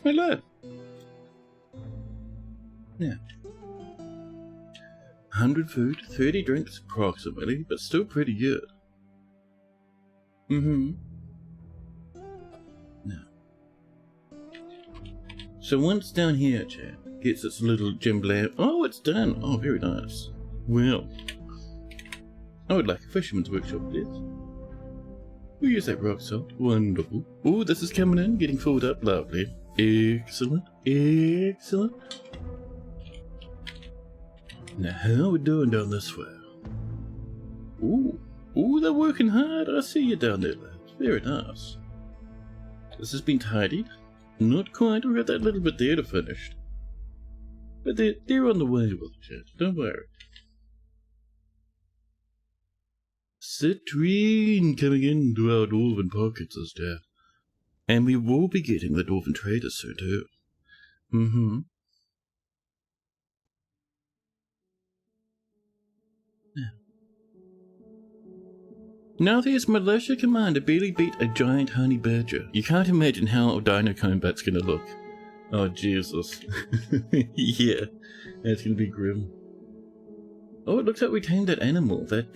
my life. Now, 100 food, 30 drinks approximately, but still pretty good. Now, so once down here, chat, gets its little gem lamp. Oh, it's done. Oh, very nice. Well, I would like a fisherman's workshop, please. We'll use that rock salt. Wonderful. Oh, this is coming in, getting filled up. Lovely. Excellent. Excellent. Now, how are we doing down this way? Ooh. Ooh, they're working hard. I see you down there, lads. Very nice. This has been tidied. Not quite. We've got that little bit there to finish. But they're on the way with it, chat. Don't worry. Citrine coming into our dwarven pockets as chat. And we will be getting the dwarven traders soon too. Now there's militia commander barely beat a giant honey badger. You can't imagine how dino combat's gonna look. Oh Jesus. Yeah, that's gonna be grim. Oh, it looks like we tamed that animal, that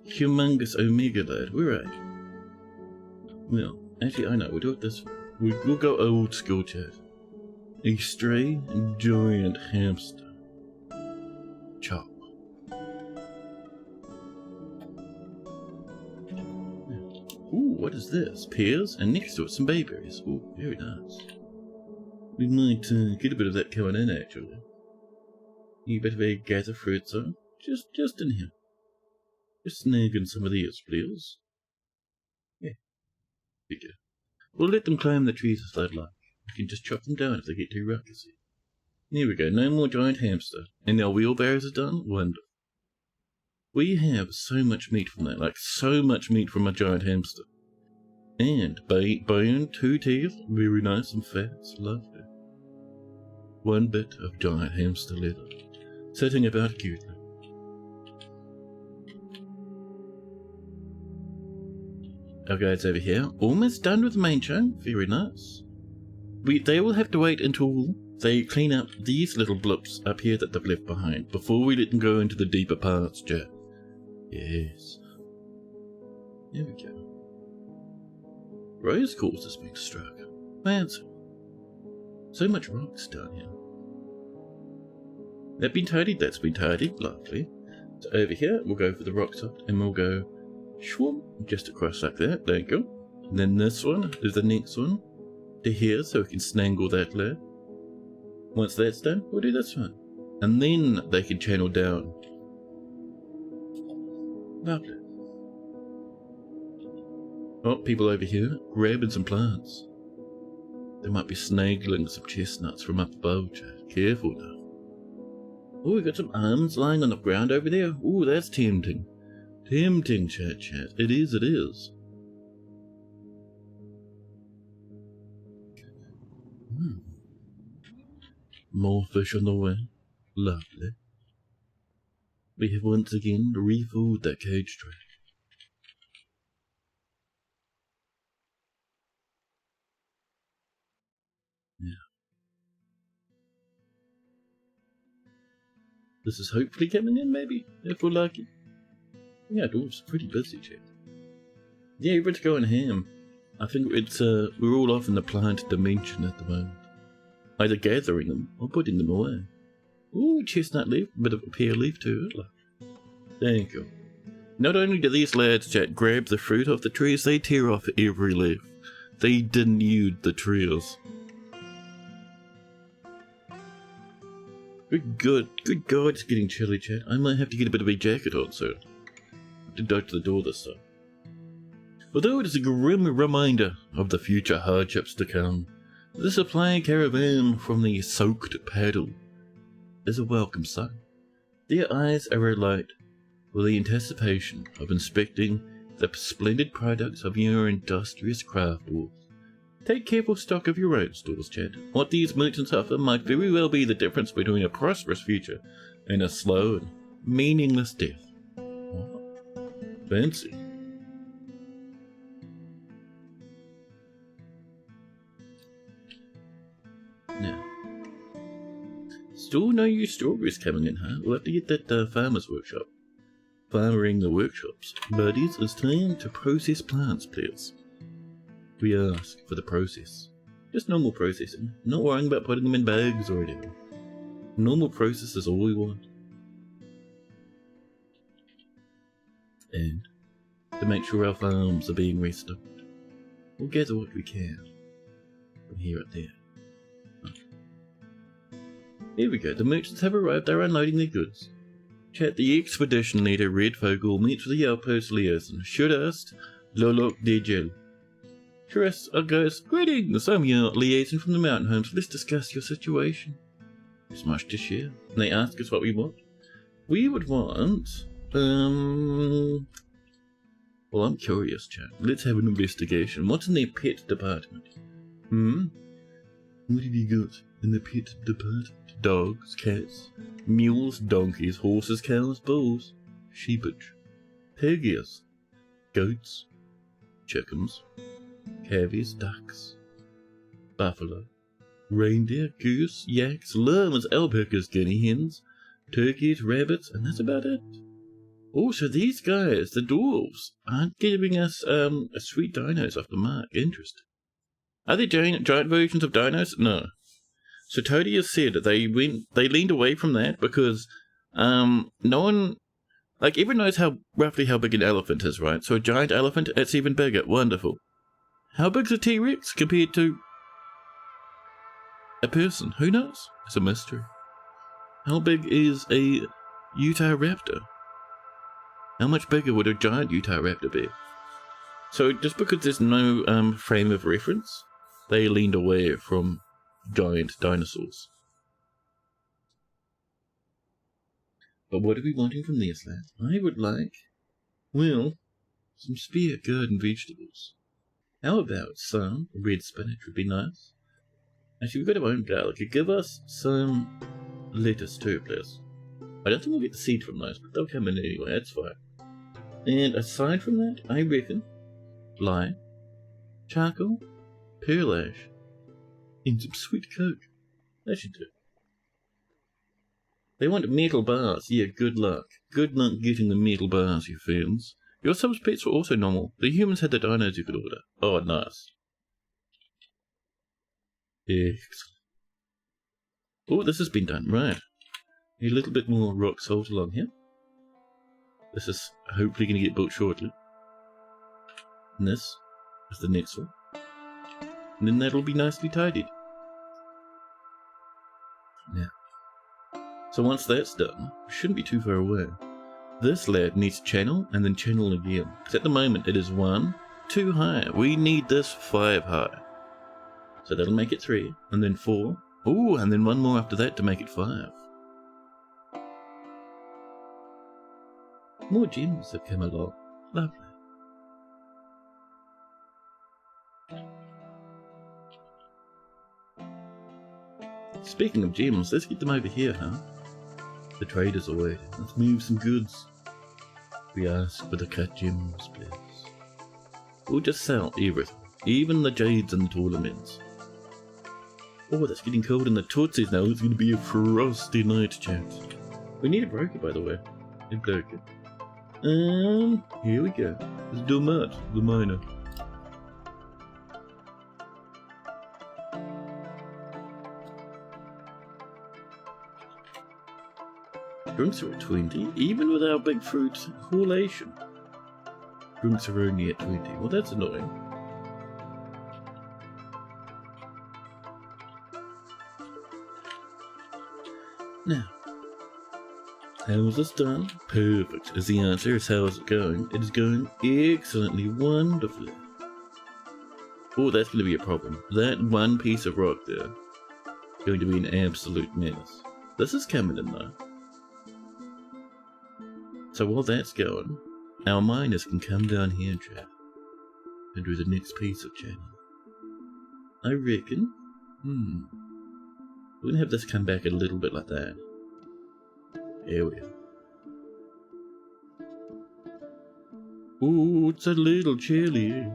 humongous omega lad. We're right. Well, actually I know, we'll do it this way. We'll go old school, chat. A stray giant hamster. Chop. Ooh, what is this? Pears, and next to it some bayberries. Ooh, very nice. We might get a bit of that coming in, actually. You better gather fruit, so just in here. Just snagging some of these, please. Yeah, there you go. We'll let them climb the trees as they'd like. We can just chop them down if they get too ruckusy. There we go, no more giant hamster. And our wheelbarrows are done? Wonderful. We have so much meat from that, like so much meat from a giant hamster. And bone, 2 teeth, very nice and fat, lovely. 1 bit of giant hamster leather, sitting about cutely. Our guys over here, almost done with the main chunk, very nice. They will have to wait until they clean up these little blips up here that they've left behind, before we let them go into the deeper parts, Jack. Yes. There we go. Rose course has been struck. Fancy. So much rocks down here. That's been tidied, lovely. So over here, we'll go for the rock salt, and we'll go shwoom, just across like that, there you go. And then this one is the next one, to here, so we can snangle that layer. Once that's done, we'll do this one. And then they can channel down. Lovely. Oh, people over here, grabbing some plants. They might be snagling some chestnuts from up above, chat. Careful now. Oh, we got some almonds lying on the ground over there. Oh, that's tempting. Tempting, chat. It is, it is. More fish on the way. Lovely. We have once again refilled that cage tray. Yeah. This is hopefully coming in, maybe, if we're lucky. Yeah, Dwarf's pretty busy, chat. Yeah, everyone's going ham. I think it's, we're all off in the plant dimension at the moment. Either gathering them or putting them away. Ooh, chestnut leaf, bit of a pear leaf too. Thank you. Not only do these lads, chat, grab the fruit off the trees, they tear off every leaf. They denude the trees. Good God, it's getting chilly, chat. I might have to get a bit of a jacket on soon. I have to dodge the door this time. Although it is a grim reminder of the future hardships to come, the supply caravan from the soaked paddle is a welcome sight. Their eyes are alight with the anticipation of inspecting the splendid products of your industrious craft dwarves. Take careful stock of your own stores, chat. What these merchants offer might very well be the difference between a prosperous future and a slow and meaningless death. What? Fancy. Still no new strawberries coming in, huh? We'll have to get that farmer's workshop. Farmering the workshops. Buddies, it's time to process plants, please. We ask for the process. Just normal processing. Not worrying about putting them in bags or anything. Normal process is all we want. And to make sure our farms are being restocked, we'll gather what we can from here and there. Here we go, the merchants have arrived, they're unloading their goods. Chat, the expedition leader, Red Fogle, meets with the outpost liaison. Shurast, Lolok Dejel. Shurast, goes, greetings, I'm your liaison from the mountain homes. Let's discuss your situation. There's much to share. And they ask us what we want. We would want, well, I'm curious, chat. Let's have an investigation. What's in their pet department? What have you got in the pet department? Dogs, cats, mules, donkeys, horses, cows, bulls, sheepage, pigs, goats, chickens, calves, ducks, buffalo, reindeer, goose, yaks, llamas, alpacas, guinea hens, turkeys, rabbits, and that's about it. Also, these guys, the dwarves, aren't giving us sweet dinos off the mark. Interesting. Are they giant versions of dinos? No. So Toady has said that they leaned away from that because no one, like, everyone knows roughly how big an elephant is, right? So a giant elephant, it's even bigger. Wonderful. How big's a T-Rex compared to a person? Who knows? It's a mystery. How big is a Utah raptor? How much bigger would a giant Utah raptor be? So just because there's no frame of reference, they leaned away from giant dinosaurs. But what are we wanting from these lads? I would like, well, some spare garden vegetables. How about some red spinach would be nice. Actually, we've got our own garlic. Give us some lettuce too, please. I don't think we'll get the seed from those, but they'll come in anyway, that's fine. And aside from that, I reckon lime, charcoal, pearl ash, and some sweet coke. That should do. They want metal bars. Yeah, good luck. Good luck getting the metal bars, you fans. Your subs pets were also normal. The humans had the dinos you could order. Oh, nice. Excellent. Oh, this has been done. Right. A little bit more rock salt along here. This is hopefully going to get built shortly. And this is the next one. And then that'll be nicely tidied. Now, so once that's done, we shouldn't be too far away. This lad needs to channel and then channel again. Because at the moment it is 1, 2 high. We need this 5 high. So that'll make it 3, and then 4. Ooh, and then 1 more after that to make it 5. More gems have come along. Lovely. Speaking of gems, let's get them over here, huh? The traders are waiting. Let's move some goods. We ask for the cut gems, please. We'll just sell everything, even the jades and the tournaments. Oh, that's getting cold in the tootsies now. It's going to be a frosty night, chat. We need a broker, by the way. A broker. Here we go. It's Domat, the miner. Drinks are at 20, even with our big fruit collation. Drinks are only at 20. Well, that's annoying. Now, how is this done? Perfect is the answer. Is how is it going? It is going excellently, wonderfully. Oh, that's going to be a problem. That one piece of rock there is going to be an absolute menace. This is coming in though. So while that's going, our miners can come down here, chat, and do the next piece of channel. I reckon, we're going to have this come back a little bit like that. Here we are. Ooh, it's a little chilly.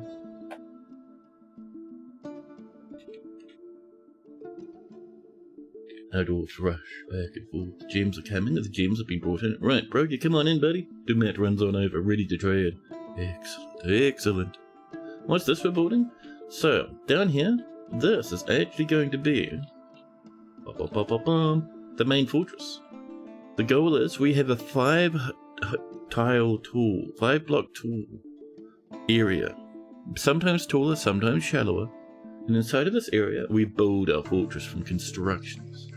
Our dwarves rush back and forth. The gems are coming, the gems have been brought in. Right, bro, you come on in, buddy. Dumat runs on over, ready to trade. Excellent, excellent. What's this we're building? So, down here, this is actually going to be the main fortress. The goal is we have a 5-block tall area. Sometimes taller, sometimes shallower. And inside of this area, we build our fortress from constructions.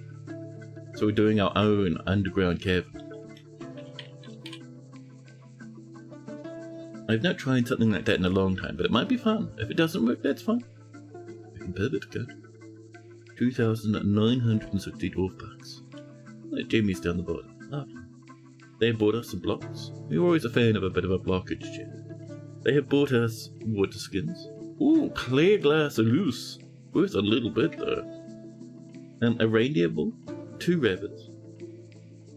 So we're doing our own underground cavern. I've not tried something like that in a long time, but it might be fun. If it doesn't work, that's fine. We can pivot, good. 2,960 dwarf bucks. That Jimmy's down the bottom. Lovely. They bought us some blocks. We're always a fan of a bit of a blockage check. They have bought us water skins. Ooh, clear glass loose. Worth a little bit though. A reindeer bull, 2 rabbits.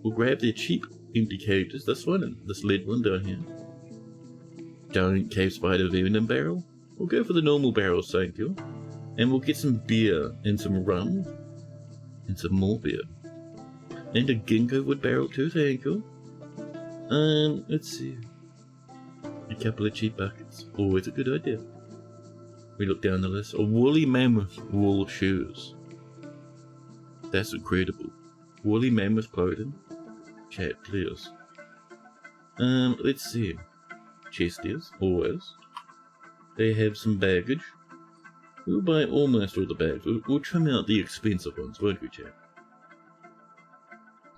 We'll grab their cheap empty cages, this one and this lead one down here. Giant cave spider venom barrel. We'll go for the normal barrels, thank you. And we'll get some beer and some rum. And some more beer. And a ginkgo wood barrel too, thank you. Let's see. A couple of cheap buckets. Always a good idea. We look down the list. A woolly mammoth wool shoes. That's incredible. Woolly mammoth clothing. Chat, please. Let's see. Chestiers, always. They have some baggage. We'll buy almost all the bags. We'll trim out the expensive ones, won't we, chat?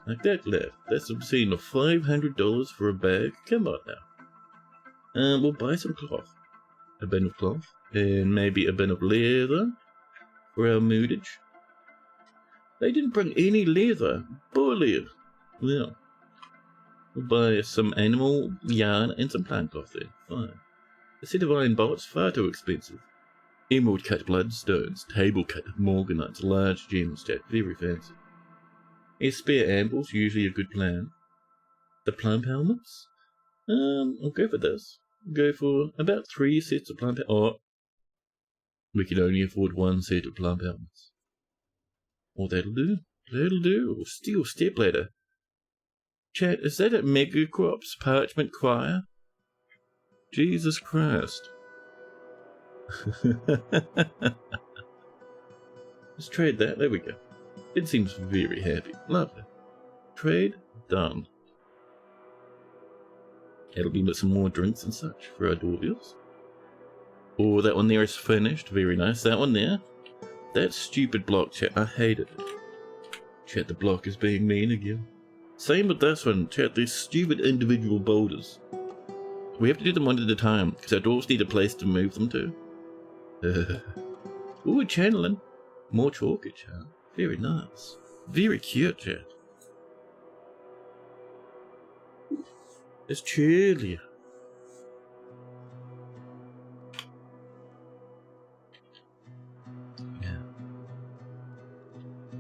Like that, lad. That's obscene. $500 for a bag? Come on now. We'll buy some cloth. A bin of cloth. And maybe a bin of leather for our moodage. They didn't bring any leather. Bully. Well, we'll buy some animal yarn and some plant cloth then. Fine. A set of iron bolts, far too expensive. Emerald cut bloodstones, table cut morganites, large gems, that very fancy. A spare ambles, usually a good plan. The plump helmets? I'll go for this. Go for about 3 sets of plump helmets. Oh, we can only afford 1 set of plump helmets. Oh, that'll do. That'll do. Steel stepladder. Chat, is that a Mega Crops parchment choir? Jesus Christ. Let's trade that. There we go. It seems very happy. Lovely. Trade done. That'll be with some more drinks and such for our dwarves. Oh, that one there is finished. Very nice. That one there. That stupid block, chat. I hate it. Chat, the block is being mean again. Same with this one, chat. These stupid individual boulders. We have to do them one at a time, because our dwarves need a place to move them to. Ooh, channeling. More chalkage, huh? Very nice. Very cute, chat. It's chilly. Yeah.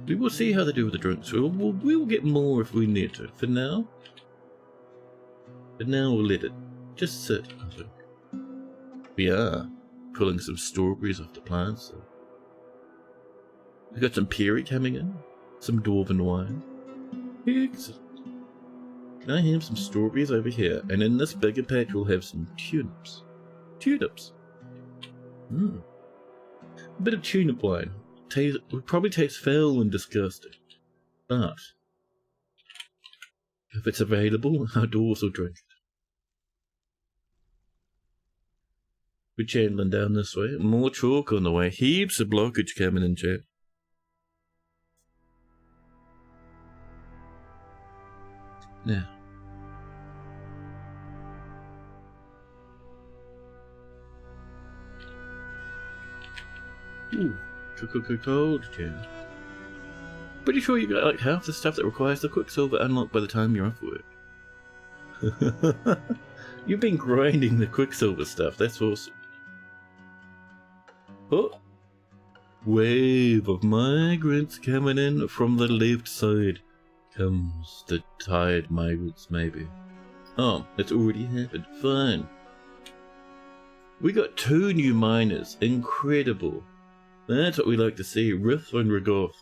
We will see how they do with the drinks. We will get more if we need to. For now, we'll let it just sit, I think. We are pulling some strawberries off the plants. So. We've got some perry coming in. Some dwarven wine. Excellent. Can I have some strawberries over here? And in this bigger patch we'll have some tulips. Tulips. A bit of tulip wine. Would probably taste foul and disgusting. But if it's available, our dwarves will drink it. We're channeling down this way. More chalk on the way. Heaps of blockage coming in, chat. Now. Ooh, cold, chat. Pretty sure you got like half the stuff that requires the Quicksilver unlocked by the time you're off work. You've been grinding the Quicksilver stuff, that's awesome. Oh! Wave of migrants coming in from the left side. Comes the tired migrants, maybe. Oh, it's already happened. Fine. We got 2 new miners. Incredible. That's what we like to see. Riff and Rigoth.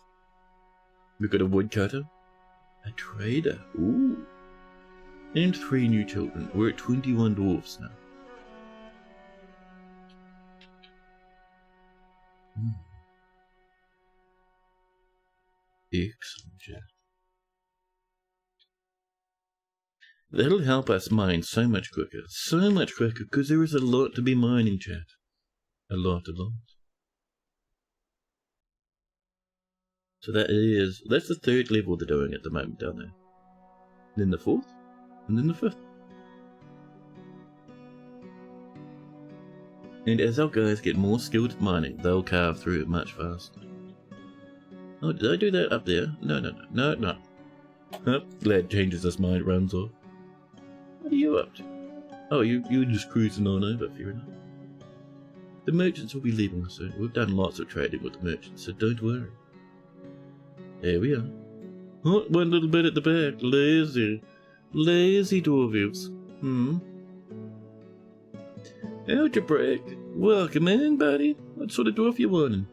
We've got a woodcutter, a trader, ooh, and 3 new children. We're at 21 dwarfs now. Excellent, chat. That'll help us mine so much quicker, because there is a lot to be mining, chat. A lot. So that's the 3rd level they're doing at the moment down there. Then the 4th, and then the 5th. And as our guys get more skilled at mining, they'll carve through it much faster. Oh, did I do that up there? No. Oh, lad changes his mind, runs off. What are you up to? Oh, you're just cruising on over, fair enough. The merchants will be leaving us soon. We've done lots of trading with the merchants, so don't worry. There we are. Oh, one little bit at the back. Lazy dwarves. Algebraic, welcome in, buddy. What sort of dwarf you wanting?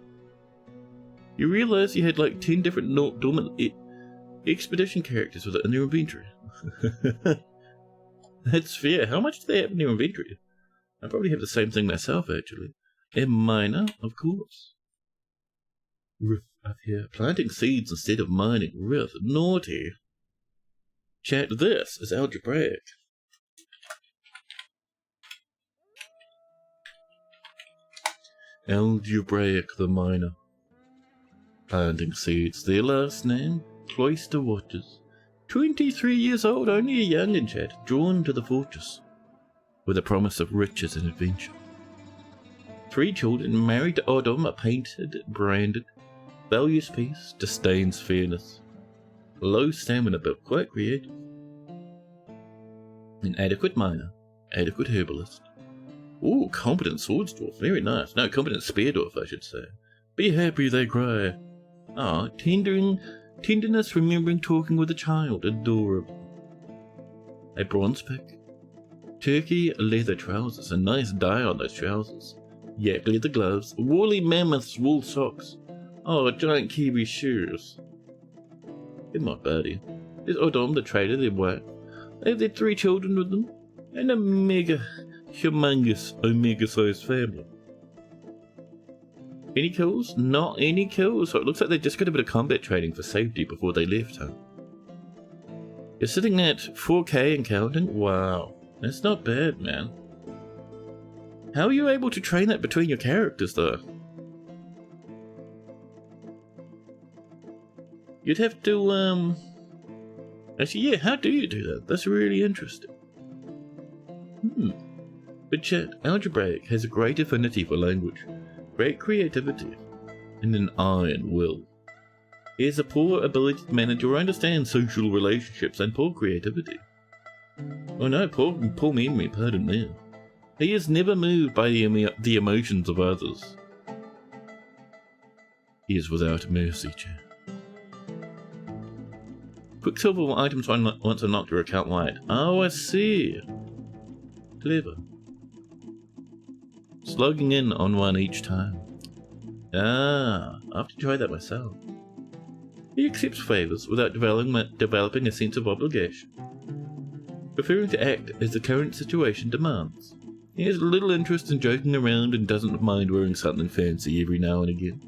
You realise you had like 10 different dormant expedition characters with it in their inventory. That's fair. How much do they have in their inventory? I probably have the same thing myself, actually. A miner, of course. Riff up here. Planting seeds instead of mining. Riff. Naughty. Chat, this is algebraic. Algebraic the miner. Planting seeds. Their last name? Cloister Watchers. 23 years old, only a youngin', chat. Drawn to the fortress. With a promise of riches and adventure. 3 children, married to Odom, are painted, branded, values peace, disdains fairness. Low stamina but quite creative. An adequate miner, adequate herbalist. Ooh, competent swords dwarf, very nice. No, competent spear dwarf, I should say. Be happy they cry. Ah, tenderness remembering talking with a child, adorable. A bronze pick. Turkey leather trousers, a nice dye on those trousers. Yak leather gloves, woolly mammoths wool socks. Oh, giant kiwi shoes. Come on, buddy. There's Odom, the trader, their wife. They have their 3 children with them, and a humongous, omega-sized family. Any kills? Not any kills. So it looks like they just got a bit of combat training for safety before they left, huh? You're sitting at 4K and counting? Wow. That's not bad, man. How are you able to train that between your characters, though? You'd have to, Actually, yeah, how do you do that? That's really interesting. But chat, algebraic has a great affinity for language, great creativity, and an iron will. He has a poor ability to manage or understand social relationships and poor creativity. Oh no, poor memory, pardon me. He is never moved by the emotions of others. He is without mercy, chat. Quicksilver items once unlocked your account wide. Oh, I see. Clever. Slugging in on one each time. Ah, I have to try that myself. He accepts favours without developing a sense of obligation. Preferring to act as the current situation demands. He has little interest in joking around and doesn't mind wearing something fancy every now and again.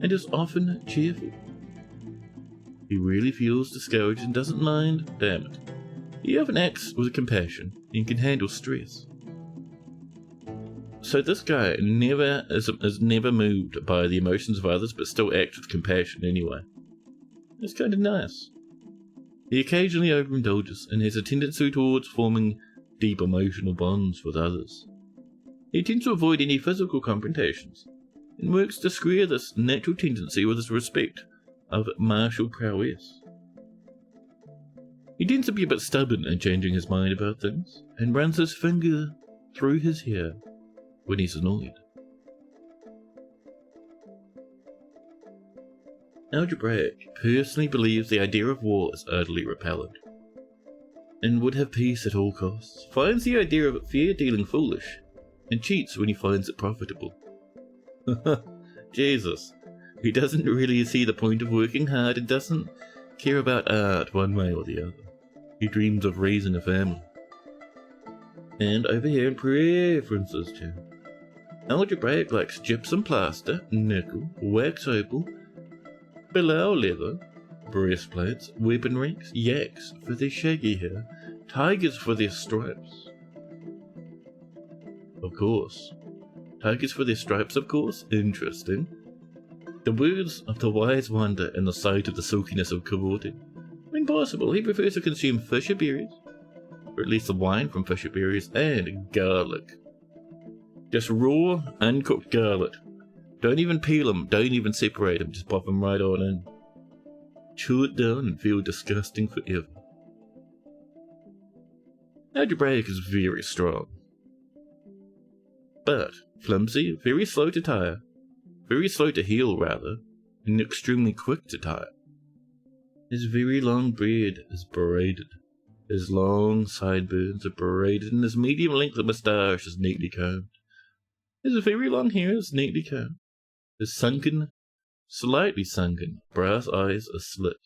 And is often cheerful. He really feels discouraged and doesn't mind, damn it. He often acts with compassion and can handle stress. So this guy is never moved by the emotions of others but still acts with compassion anyway. It's kind of nice. He occasionally overindulges and has a tendency towards forming deep emotional bonds with others. He tends to avoid any physical confrontations and works to square this natural tendency with his respect of martial prowess. He tends to be a bit stubborn in changing his mind about things, and runs his finger through his hair when he's annoyed. Algebraic personally believes the idea of war is utterly repellent, and would have peace at all costs, finds the idea of fair dealing foolish, and cheats when he finds it profitable. Jesus. He doesn't really see the point of working hard and doesn't care about art one way or the other. He dreams of raising a family. And over here in preferences, too. Algebraic likes gypsum plaster, nickel, wax opal, below leather, breastplates, weapon ranks, yaks for their shaggy hair, tigers for their stripes. Of course. Tigers for their stripes, of course. Interesting. The words of the wise wonder in the sight of the silkiness of cavorting. When possible, he prefers to consume fisher berries, or at least the wine from fisher berries, and garlic. Just raw, uncooked garlic. Don't even peel them, don't even separate them, just pop them right on in. Chew it down and feel disgusting forever. Algebraic is very strong. But flimsy, very slow to tire, very slow to heal rather, and extremely quick to tire. His very long beard is braided, his long sideburns are braided, and his medium length of moustache is neatly combed. His very long hair is neatly combed. His sunken, slightly sunken, brass eyes are slit.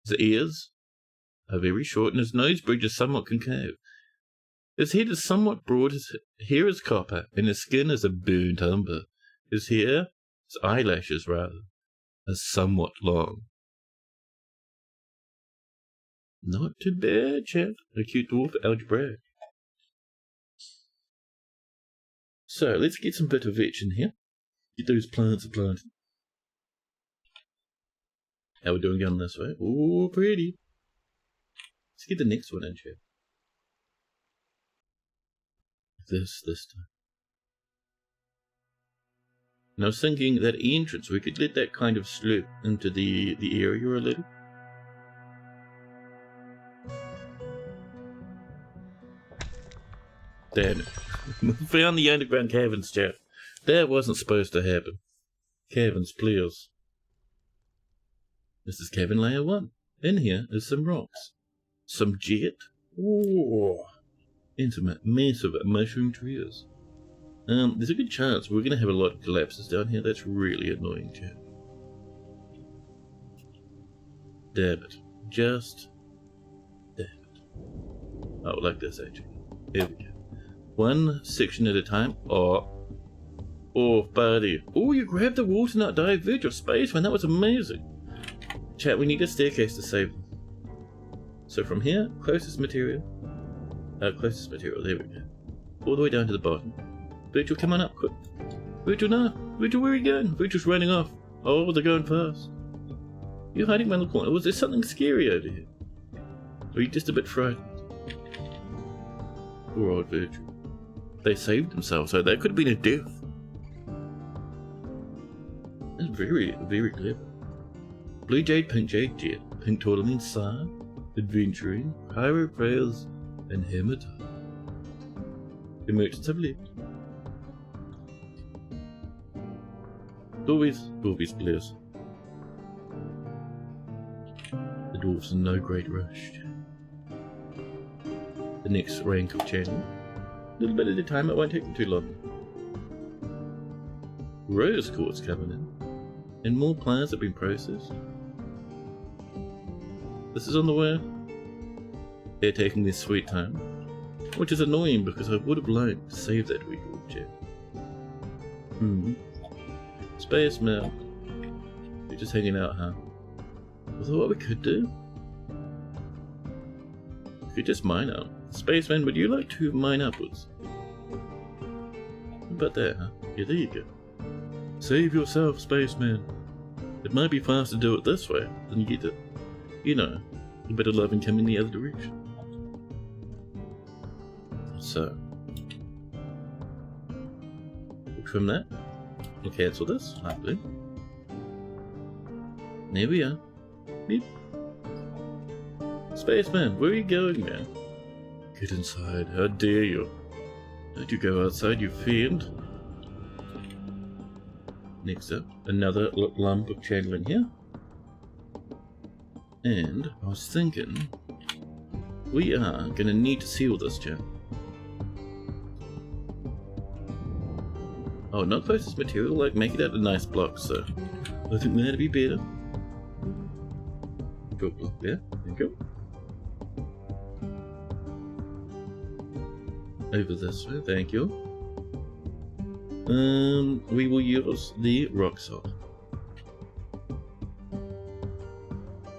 His ears are very short, and his nose bridge is somewhat concave. His head is somewhat broad, his hair is copper, and his skin is a burnt umber. His eyelashes rather, are somewhat long. Not too bad, chap. A cute dwarf algebraic. So, let's get some bit of vetch in here. Get those plants planted. How we doing going this way? Oh, pretty. Let's get the next one in, chap. This time. And I was thinking that entrance, we could let that kind of slip into the area a little. Damn it. We found the underground caverns, chap. That wasn't supposed to happen. Caverns, please. This is cavern layer 1. In here is some rocks. Some jet. Ooh. And some massive mushroom trees. There's a good chance we're going to have a lot of collapses down here. That's really annoying, chap. Damn it. Just damn it. Oh, like this, actually. Here we go. One section at a time. Oh, buddy. Oh, you grabbed the water nut diverge of space, man. That was amazing. Chat, we need a staircase to save them. So from here, closest material. There we go. All the way down to the bottom. Virtual, come on up, quick. Virtual, no. Virtual, where are you going? Virtual's running off. Oh, they're going fast. You're hiding around the corner. Was there something scary over here? Or are you just a bit frightened? Poor old Virtual. They saved themselves, so that could have been a death. That's very, very clever. Blue jade, pink jade, jet, pink tourmaline, sign, adventuring, pyro prayers, and hematite. The merchants have left. Always bliss. The dwarfs in no great rush. The next rank of channel. A little bit at a time, it won't take them too long. Rose quartz coming in. And more plants have been processed. This is on the way. They're taking their sweet time. Which is annoying because I would have liked to save that week old chat. Space milk. You're just hanging out, huh? Although what we could do? We could just mine out. Spaceman, would you like to mine upwards? How about that, huh? Yeah, there you go. Save yourself, Spaceman. It might be faster to do it this way than you get to, you know, a bit of love and come in the other direction. So, we'll trim that. We'll cancel this. Lovely. There we are. Beep. Spaceman, where are you going, man? Get inside. How dare you? Don't you go outside, you fiend. Next up, another lump of channeling here. And I was thinking, we are going to need to seal this channel. Oh, not processed material, like make it out of nice blocks, so I think that'd be better. Go block there, there you go. Over this way, thank you. We will use the rock salt.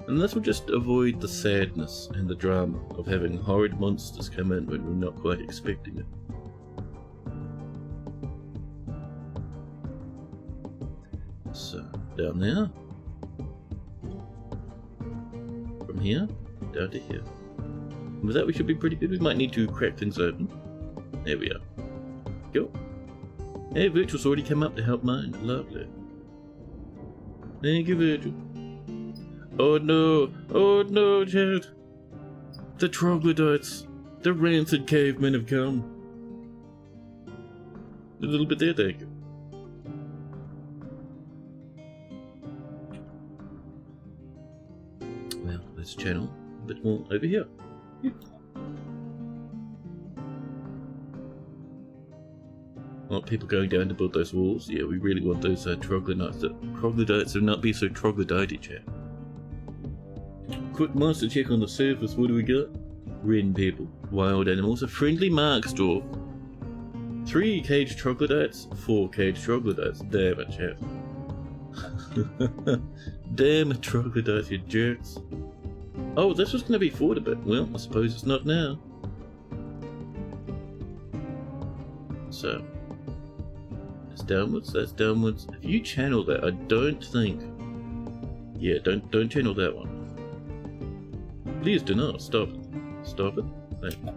And this will just avoid the sadness and the drama of having horrid monsters come in when we're not quite expecting it. So, down there. From here, down to here. And with that we should be pretty good. We might need to crack things open. There we are. Go. Hey, Virtual's already come up to help mine. Lovely. Thank you, Virtual. Oh no, Jared. The troglodytes, the rancid cavemen have come. A little bit there, thank you. Well, let's channel a bit more over here. Yep. Want people going down to build those walls? Yeah, we really want those troglodytes to not be so troglodyte, chat. Quick monster check on the surface. What do we got? Ren people, wild animals, a friendly marks dwarf. 3 caged troglodytes, 4 caged troglodytes. Damn it, chat. Damn it, troglodytes, you jerks. Oh, this was going to be forward a bit. Well, I suppose it's not now. So, that's downwards, that's downwards. If you channel that, I don't think... Yeah, don't channel that one. Please do not. Stop it. Stop it. Thank you.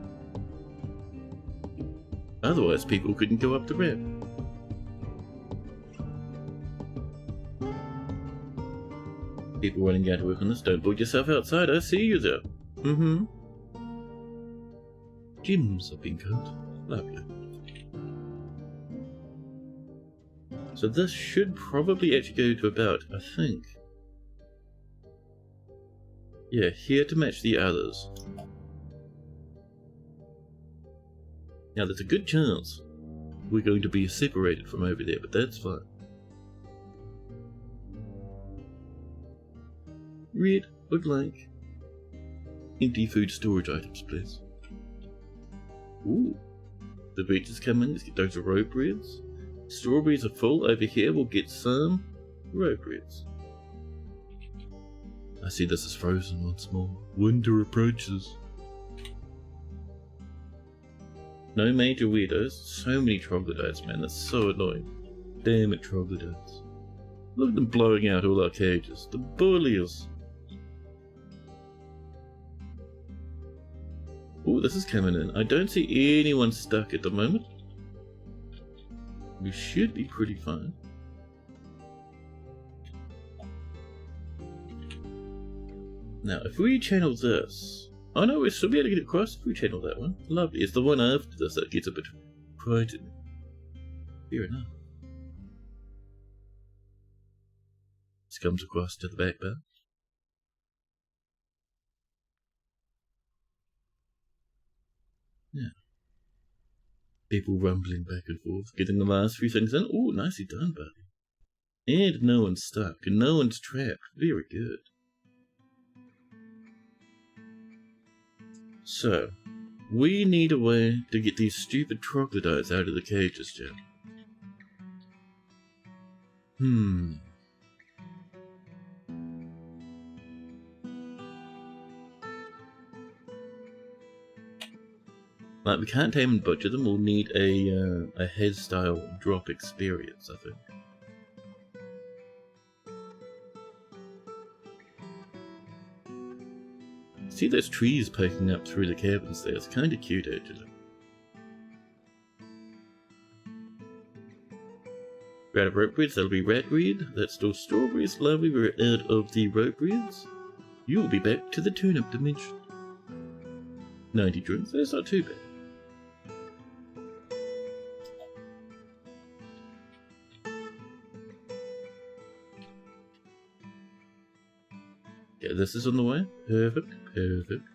Otherwise, people couldn't go up the ramp. People running out to work on this. Don't board yourself outside. I see you there. Mm-hmm. Gyms have been cut. Lovely. So this should probably actually go to about, I think. Yeah, here to match the others. Now there's a good chance we're going to be separated from over there, but that's fine. Red or blank. Empty food storage items, please. Ooh. The beach is coming. Let's get those rope breads. Strawberries are full. Over here we'll get some rope breads. I see this is frozen once more. Winter approaches. No major weirdos. So many troglodytes, man. That's so annoying. Damn it, troglodytes. Look at them blowing out all our cages. The bullies. Oh, this is coming in. I don't see anyone stuck at the moment. We should be pretty fine. Now, if we channel this... Oh no, we'll still be able to get across if we channel that one. Lovely. It's the one after this that gets a bit frightening. Fair enough. This comes across to the back bar. Yeah. People rumbling back and forth, getting the last few things in. Oh, nicely done, buddy. And no one's stuck, and no one's trapped. Very good. So, we need a way to get these stupid troglodytes out of the cages, Jim. Like, we can't tame and butcher them. We'll need a head style drop experience, I think. See those trees poking up through the cabins there? It's kind of cute, actually. We're out of rope breeds. That'll be rat breed. That's still strawberries. Lovely. We're out of the rope breeds. You'll be back to the turnip dimension. 90 drinks. That's not too bad. Yeah, this is on the way. Perfect, perfect.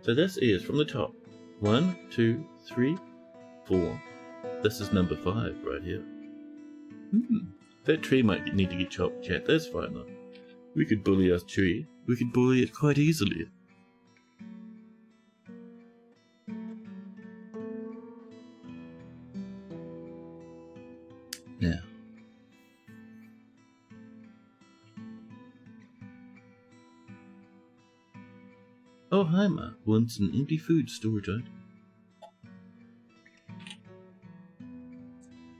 So this is from the top. 1, 2, 3, 4, This is number 5 right here. That tree might need to get chopped, chat. That's fine though. We could bully our tree. We could bully it quite easily. Yeah. Oh, hi, Mark. Wants an empty food storage item.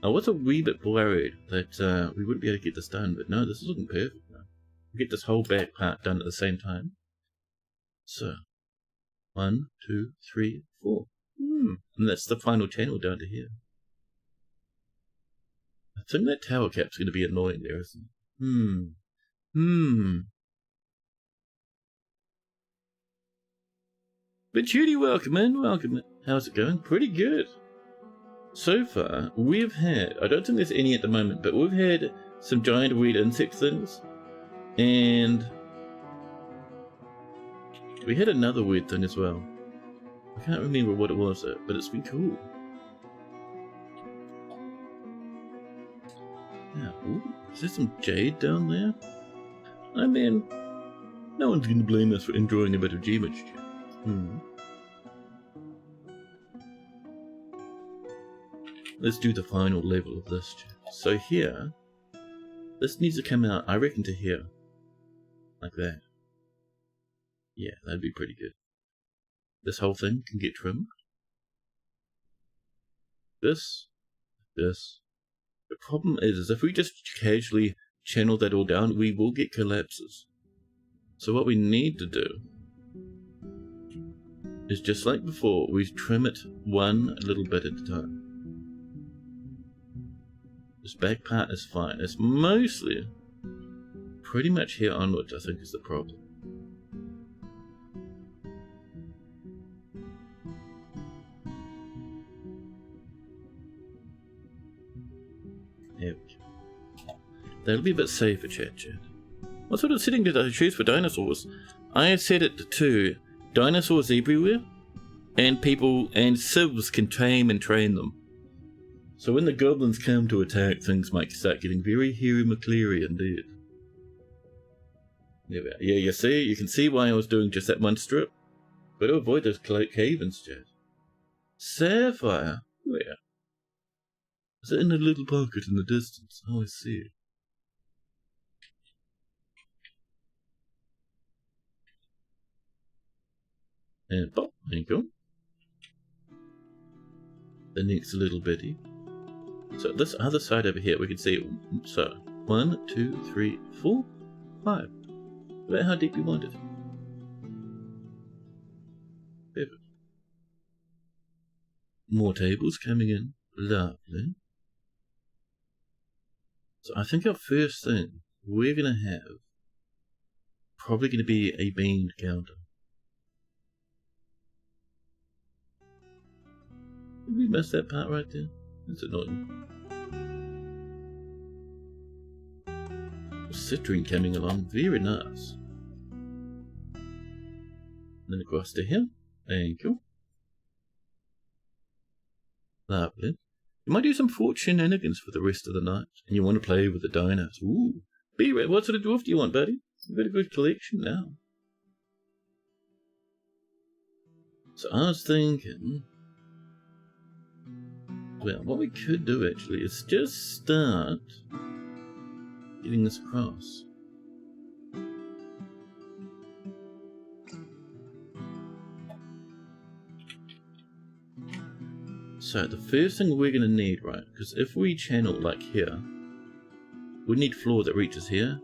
I was a wee bit worried that we wouldn't be able to get this done, but no, this is looking perfect now. We get this whole back part done at the same time. So, 1, 2, 3, 4. And that's the final channel down to here. I think that tower cap's going to be annoying there, isn't it? But Judy, welcome in, welcome in. How's it going? Pretty good. So far, we've had, I don't think there's any at the moment, but we've had some giant weird insect things. And we had another weird thing as well. I can't remember what it was though, but it's been cool. Yeah, ooh, is there some jade down there? I mean, no one's going to blame us for enjoying a bit of geometry. Let's do the final level of this. So here, this needs to come out, I reckon, to here. Like that. Yeah, that'd be pretty good. This whole thing can get trimmed. This. The problem is if we just casually channel that all down, we will get collapses. So what we need to do is just like before, we trim it one little bit at a time. This back part is fine. It's mostly pretty much here onwards, I think, is the problem. There we go. That'll be a bit safer, chat. What sort of setting did I choose for dinosaurs? I set it to dinosaurs everywhere, and people and civs can tame and train them. So when the goblins come to attack, things might start getting very hairy McCleary indeed. There we are. Yeah, you can see why I was doing just that one strip. Got to avoid those cave-ins, chat. Sapphire? Where? Is it in a little pocket in the distance? Oh, I see. And pop, there you go. The next little bitty. So this other side over here, we can see, so 1, 2, 3, 4, 5. About how deep you want it. Perfect. More tables coming in. Lovely. So I think our first thing we're going to have probably going to be a bean counter. Did we miss that part right there? That's annoying. Citrine coming along, very nice. Then across to here. Thank you. Lovely. You might do some fort shenanigans for the rest of the night, and you want to play with the dinos. Ooh. B-Red, what sort of dwarf do you want, buddy? You've got a good collection now. So I was thinking, well, what we could do actually is just start getting this across. So the first thing we're going to need, right, because if we channel like here, we need floor that reaches here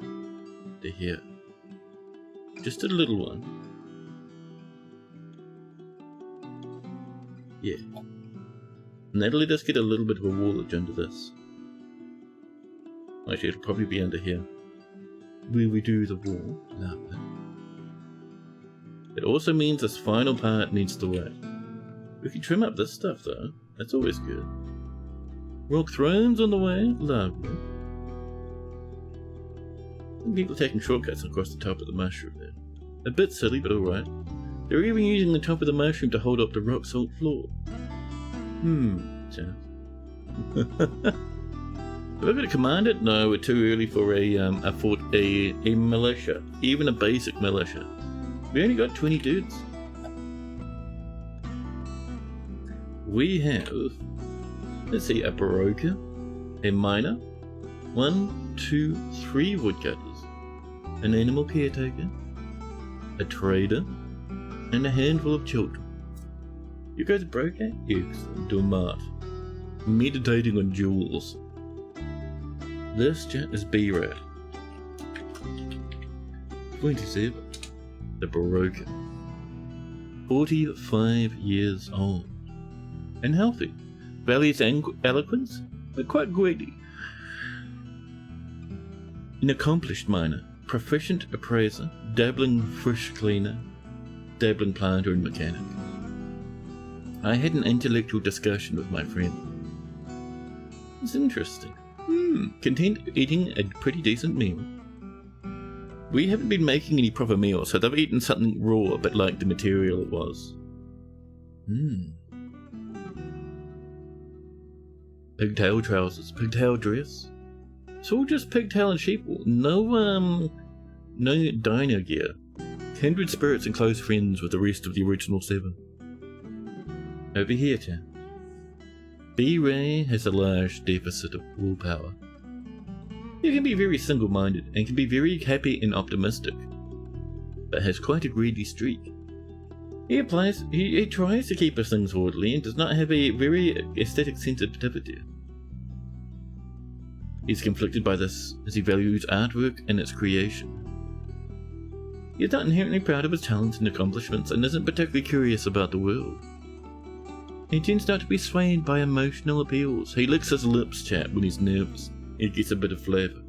to here. Just a little one. Yeah. And that'll let us get a little bit of a wallage under this. Actually, it'll probably be under here. Where we do the wall. Lovely. It also means this final part needs to wait. We can trim up this stuff though. That's always good. Rock thrones on the way. Lovely. And people taking shortcuts across the top of the mushroom there. A bit silly, but alright. They're even using the top of the mushroom to hold up the rock salt floor. Chat. Have I got to command it? No, we're too early for a militia, even a basic militia. We only got 20 dudes. We have, let's see, a broker, a miner, 1, 2, 3 woodcutters, an animal caretaker, a trader, and a handful of children. You guys broke it? Excellent. Do a mart. Meditating on jewels. This chat is B-Rat. 27. The broker. 45 years old. And healthy. Values eloquence, but quite greedy. An accomplished miner. Proficient appraiser. Dabbling fish cleaner. Dabbling planter and mechanic. I had an intellectual discussion with my friend. It's interesting. Content eating a pretty decent meal. We haven't been making any proper meals, so they've eaten something raw, but like the material it was. Pigtail trousers, pigtail dress. It's all just pigtail and sheeple. No dino gear. Kindred spirits and close friends with the rest of the original 7. Over here, chat. B-Ray has a large deficit of willpower. He can be very single-minded and can be very happy and optimistic, but has quite a greedy streak. He tries to keep his things orderly and does not have a very aesthetic sensitivity. He's conflicted by this as he values artwork and its creation. He is not inherently proud of his talents and accomplishments and isn't particularly curious about the world. He tends not to be swayed by emotional appeals. He licks his lips, chat, when he's nervous. It gets a bit of flavour.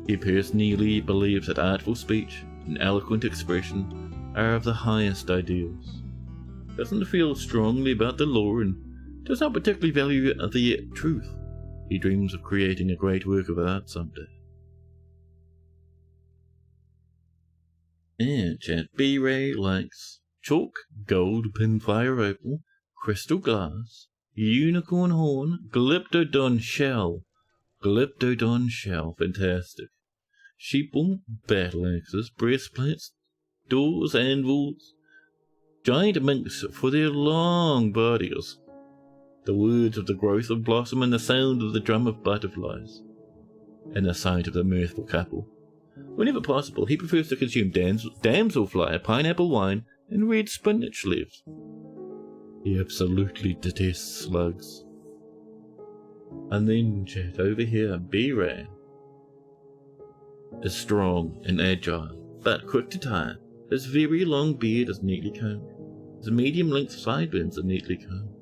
He personally believes that artful speech and eloquent expression are of the highest ideals. Doesn't feel strongly about the law and does not particularly value the truth. He dreams of creating a great work of art someday. And chat, B-Ray likes chalk, gold, pinfire opal, crystal glass, unicorn horn, glyptodon shell, fantastic. Sheeple, battle axes, breastplates, doors, anvils, giant minks for their long bodies, the words of the growth of blossom and the sound of the drum of butterflies, and the sight of the mirthful couple. Whenever possible, he prefers to consume damselfly, pineapple wine, and red spinach leaves. He absolutely detests slugs. And then, chat, over here, B-Ray is strong and agile, but quick to tire. His very long beard is neatly combed. His medium-length sideburns are neatly combed.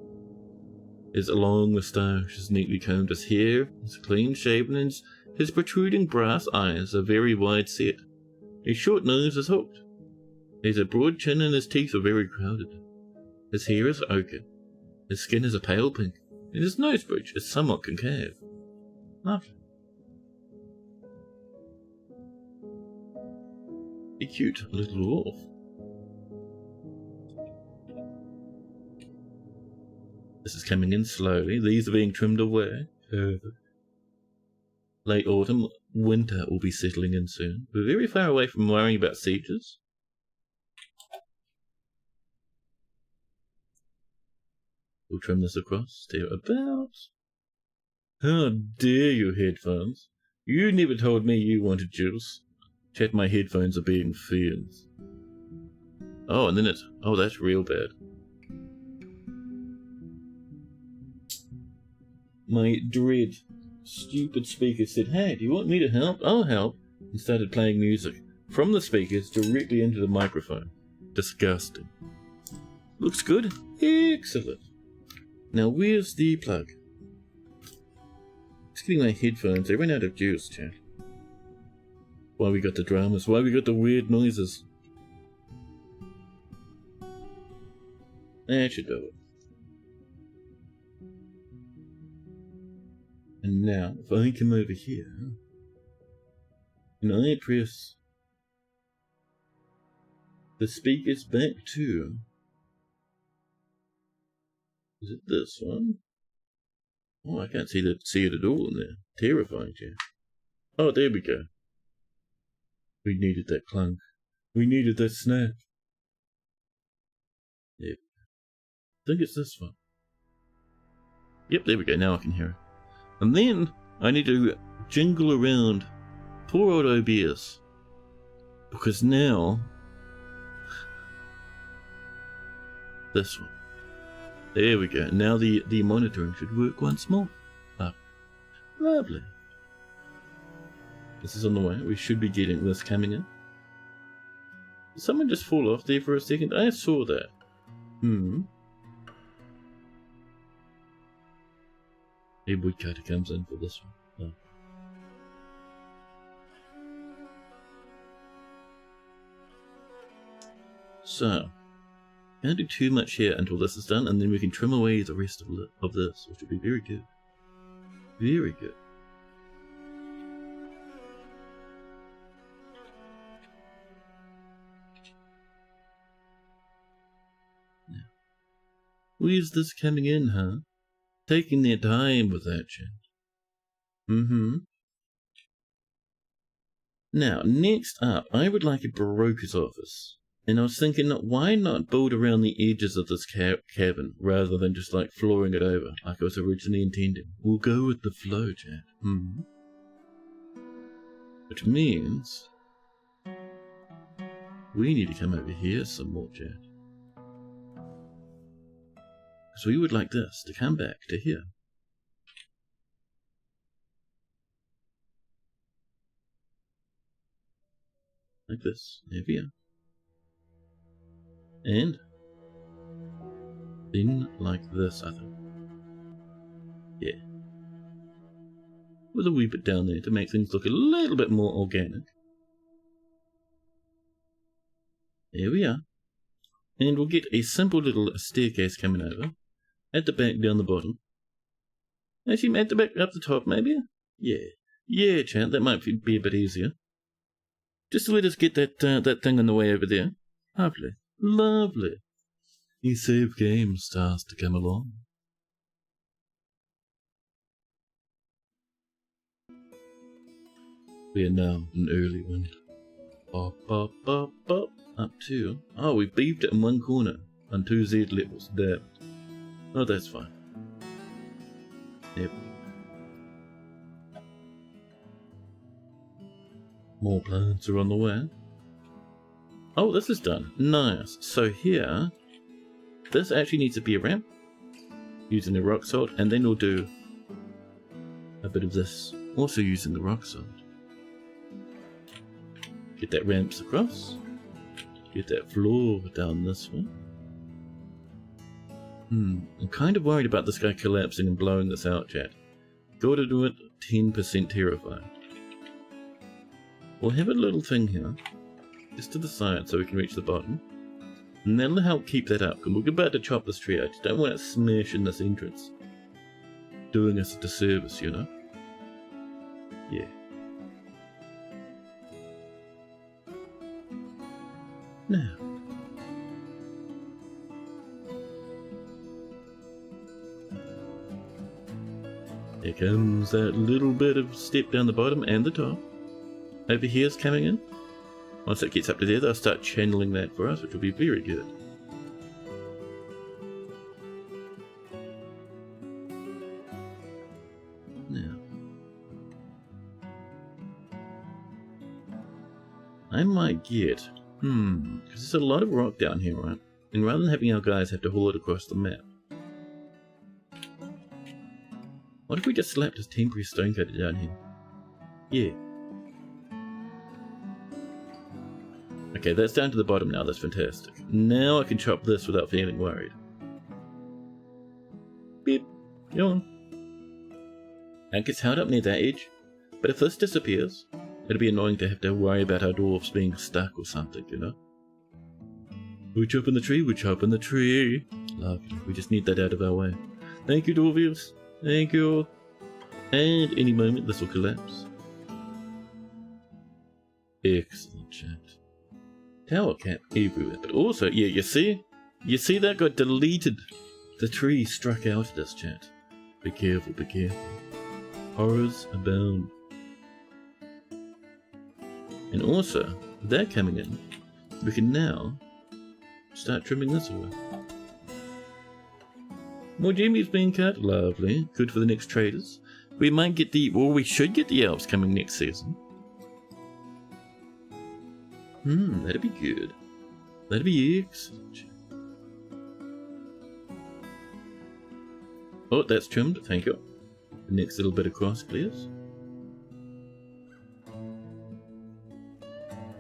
His long moustache is neatly combed. His hair is clean-shaven, and his protruding brass eyes are very wide set. His short nose is hooked. He has a broad chin and his teeth are very crowded. His hair is ochre. His skin is a pale pink, and his nose bridge is somewhat concave. Lovely. A cute little wolf. This is coming in slowly. These are being trimmed away. Perfect. Late autumn, winter will be settling in soon. We're very far away from worrying about sieges. We'll trim this across, tear about. How dare you, headphones? You never told me you wanted juice. Chat, my headphones are being fans. Oh, and then oh, that's real bad. My dread, stupid speaker said, "Hey, do you want me to help? I'll help," and started playing music from the speakers directly into the microphone. Disgusting. Looks good? Excellent. Now, where's the plug? Just getting my headphones. They ran out of juice, chat. Why we got the dramas? Why we got the weird noises? That should do it. And now, if I come over here, and I press the speakers back to Is it this one? Oh, I can't see it at all in there. Terrifying, Jack. Oh, there we go. We needed that clunk. We needed that snap. Yep. I think it's this one. Yep, there we go. Now I can hear it. And then I need to jingle around poor old OBS. Because now... this one. There we go. Now the monitoring should work once more. Oh, lovely. This is on the way. We should be getting this coming in. Did someone just fall off there for a second? I saw that. A woodcutter comes in for this one. Oh. So, can't do too much here until this is done, and then we can trim away the rest of this, which will be very good. Very good. Now, where's this coming in, huh? Taking their time with that shit. Now, next up, I would like a broker's office. And I was thinking, why not build around the edges of this cabin, rather than just like flooring it over, like I was originally intending. We'll go with the flow, Chad. Which means... we need to come over here some more, Chad. Because we would like this to come back to here. Like this. There we are. And then like this, I think. Yeah. With a wee bit down there to make things look a little bit more organic. There we are. And we'll get a simple little staircase coming over. At the back, down the bottom. Actually, at the back, up the top, maybe? Yeah. Yeah, Chant, that might be a bit easier. Just to let us get that thing on the way over there. Lovely. Lovely. The save game starts to come along. We are now in early winter. Bop, bop, bop, bop. Up to... oh, we beefed it in one corner. On 2 Z levels. There. Oh, that's fine. Yep. More plants are on the way. Oh, this is done. Nice. So here, this actually needs to be a ramp. Using the rock salt. And then we'll do a bit of this. Also using the rock salt. Get that ramps across. Get that floor down this way. I'm kind of worried about this guy collapsing and blowing this out, chat. Gotta do it 10% terrified. We'll have a little thing here. Just to the side so we can reach the bottom. And that'll help keep that up. And we're about to chop this tree out. Don't want it smashing this entrance. Doing us a disservice, you know? Yeah. Now. Here comes that little bit of step down the bottom and the top. Over here's coming in. Once it gets up to there, they'll start channeling that for us, which will be very good. Now. I might get... because there's a lot of rock down here, right? And rather than having our guys have to haul it across the map, what if we just slapped a temporary stone cutter down here? Yeah. Okay, that's down to the bottom now, that's fantastic. Now I can chop this without feeling worried. Beep. Yawn. And it gets held up near that edge. But if this disappears, it'll be annoying to have to worry about our dwarves being stuck or something, you know? We're chopping the tree, we're chopping the tree. Lovely, we just need that out of our way. Thank you, dwarves. Thank you. And any moment this will collapse. Excellent, chat. Tower cap everywhere, but also, yeah, you see that got deleted The tree struck out at us, chat. Be careful, be careful. Horrors abound. And also, with that coming in, we can now start trimming this away. More Jimmy's being cut. Lovely. Good for the next traders. We might get we should get the elves coming next season. That'd be good. That'd be excellent. Oh, that's trimmed. Thank you. The next little bit across, please.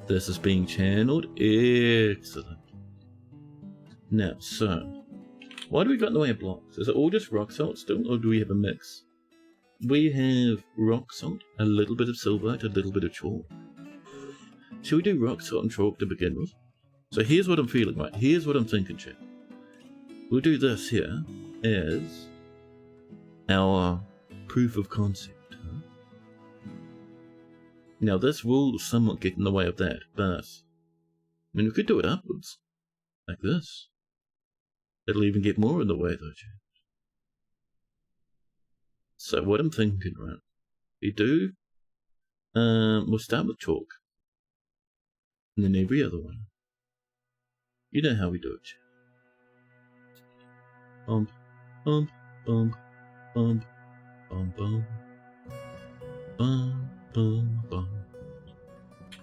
This is being channeled. Excellent. Now, so, what do we got in the way of blocks? Is it all just rock salt still, or do we have a mix? We have rock salt, a little bit of silverite, a little bit of chalk. Should we do rock salt and chalk to begin with? So here's what I'm feeling, right? Here's what I'm thinking, chat. We'll do this here as our proof of concept. Huh? Now this will somewhat get in the way of that, but I mean we could do it upwards, like this. It'll even get more in the way though, chat. So what I'm thinking, right? We do, we'll start with chalk, and then every other one. You know how we do it, chat. Bump, bump, bump, bump, bump, bump, bump, bump, bump.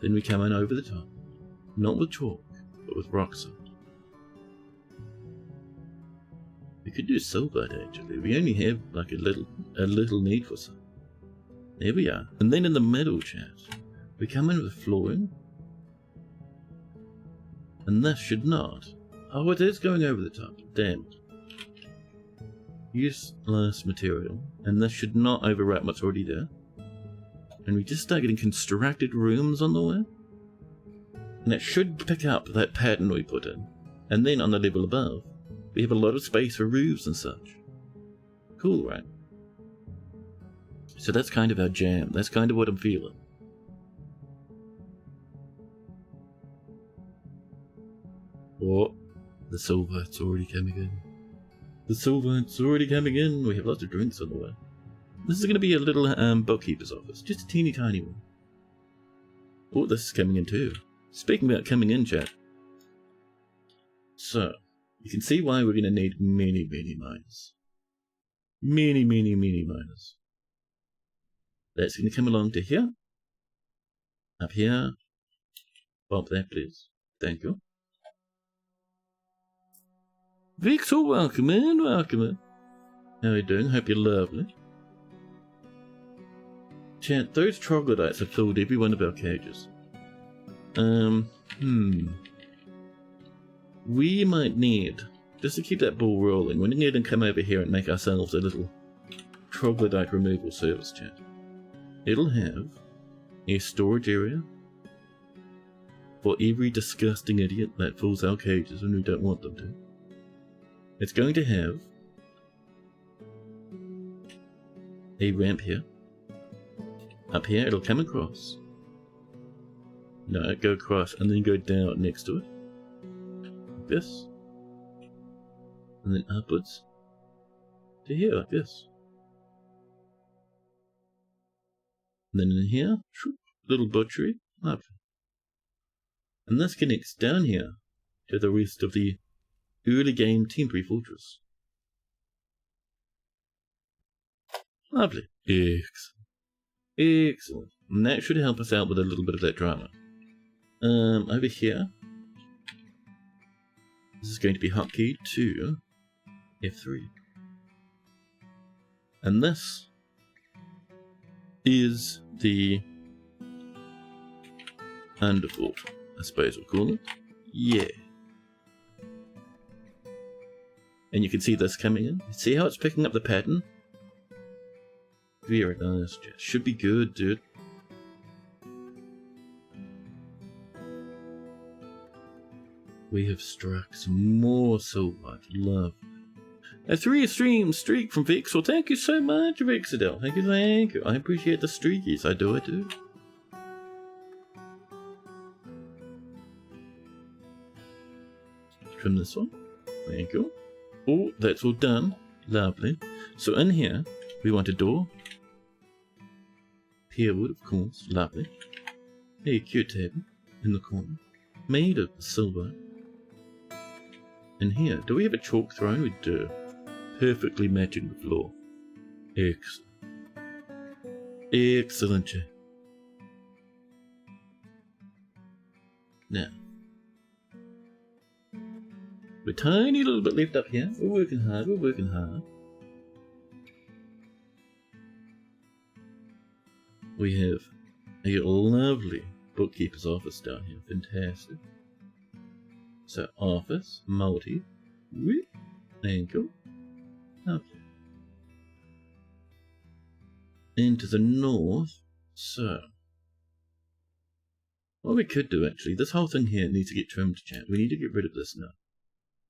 Then we come in over the top, not with chalk, but with rock salt. We could do silver actually. We only have like a little need for some. There we are. And then in the middle, chat, we come in with flooring. And this should not. Oh, it is going over the top. Damn it. Useless material. And this should not overwrap what's already there. And we just start getting constructed rooms on the way. And it should pick up that pattern we put in. And then on the level above, we have a lot of space for roofs and such. Cool, right? So that's kind of our jam. That's kind of what I'm feeling. Oh, the silverite's already coming in. The silverite's already coming in. We have lots of drinks on the way. This is going to be a little bookkeeper's office. Just a teeny tiny one. Oh, this is coming in too. Speaking about coming in, chat. So, you can see why we're going to need many, many miners. Many, many, many miners. That's going to come along to here. Up here. Bump that, please. Thank you. Victor, welcome in, welcome in. How are you doing? Hope you're lovely. Chat, those troglodytes have filled every one of our cages. We might need, just to keep that ball rolling, we need to come over here and make ourselves a little troglodyte removal service, chat. It'll have a storage area for every disgusting idiot that fills our cages when we don't want them to. It's going to have a ramp here. Up here, it'll come across. No, go across and then go down next to it. Like this. And then upwards to here, like this. And then in here, little butchery. Lovely. And this connects down here to the rest of the early game temporary fortress. Lovely. Excellent. Excellent. And that should help us out with a little bit of that drama. Over here, this is going to be hotkeyed to F3. And this is the underfort, I suppose we'll call it. Yeah. And you can see this coming in. See how it's picking up the pattern? Very nice. Should be good, dude. We have struck some more silver. Love. A 3-stream streak from Vixel. Thank you so much, Vixadel. Thank you, thank you. I appreciate the streakies. I do, I do. Trim this one. Thank you. Oh, that's all done. Lovely. So in here, we want a door. Pearwood, of course. Lovely. A cute table in the corner, made of silver. And here, do we have a chalk throne? We do. Perfectly matching the floor. Excellent. Excellent. Now, we're tiny little bit left up here. We're working hard, we're working hard. We have a lovely bookkeeper's office down here. Fantastic. So, office, multi, whip, ankle, lovely. And to the north, so. What we could do actually, this whole thing here needs to get trimmed, chat. We need to get rid of this now.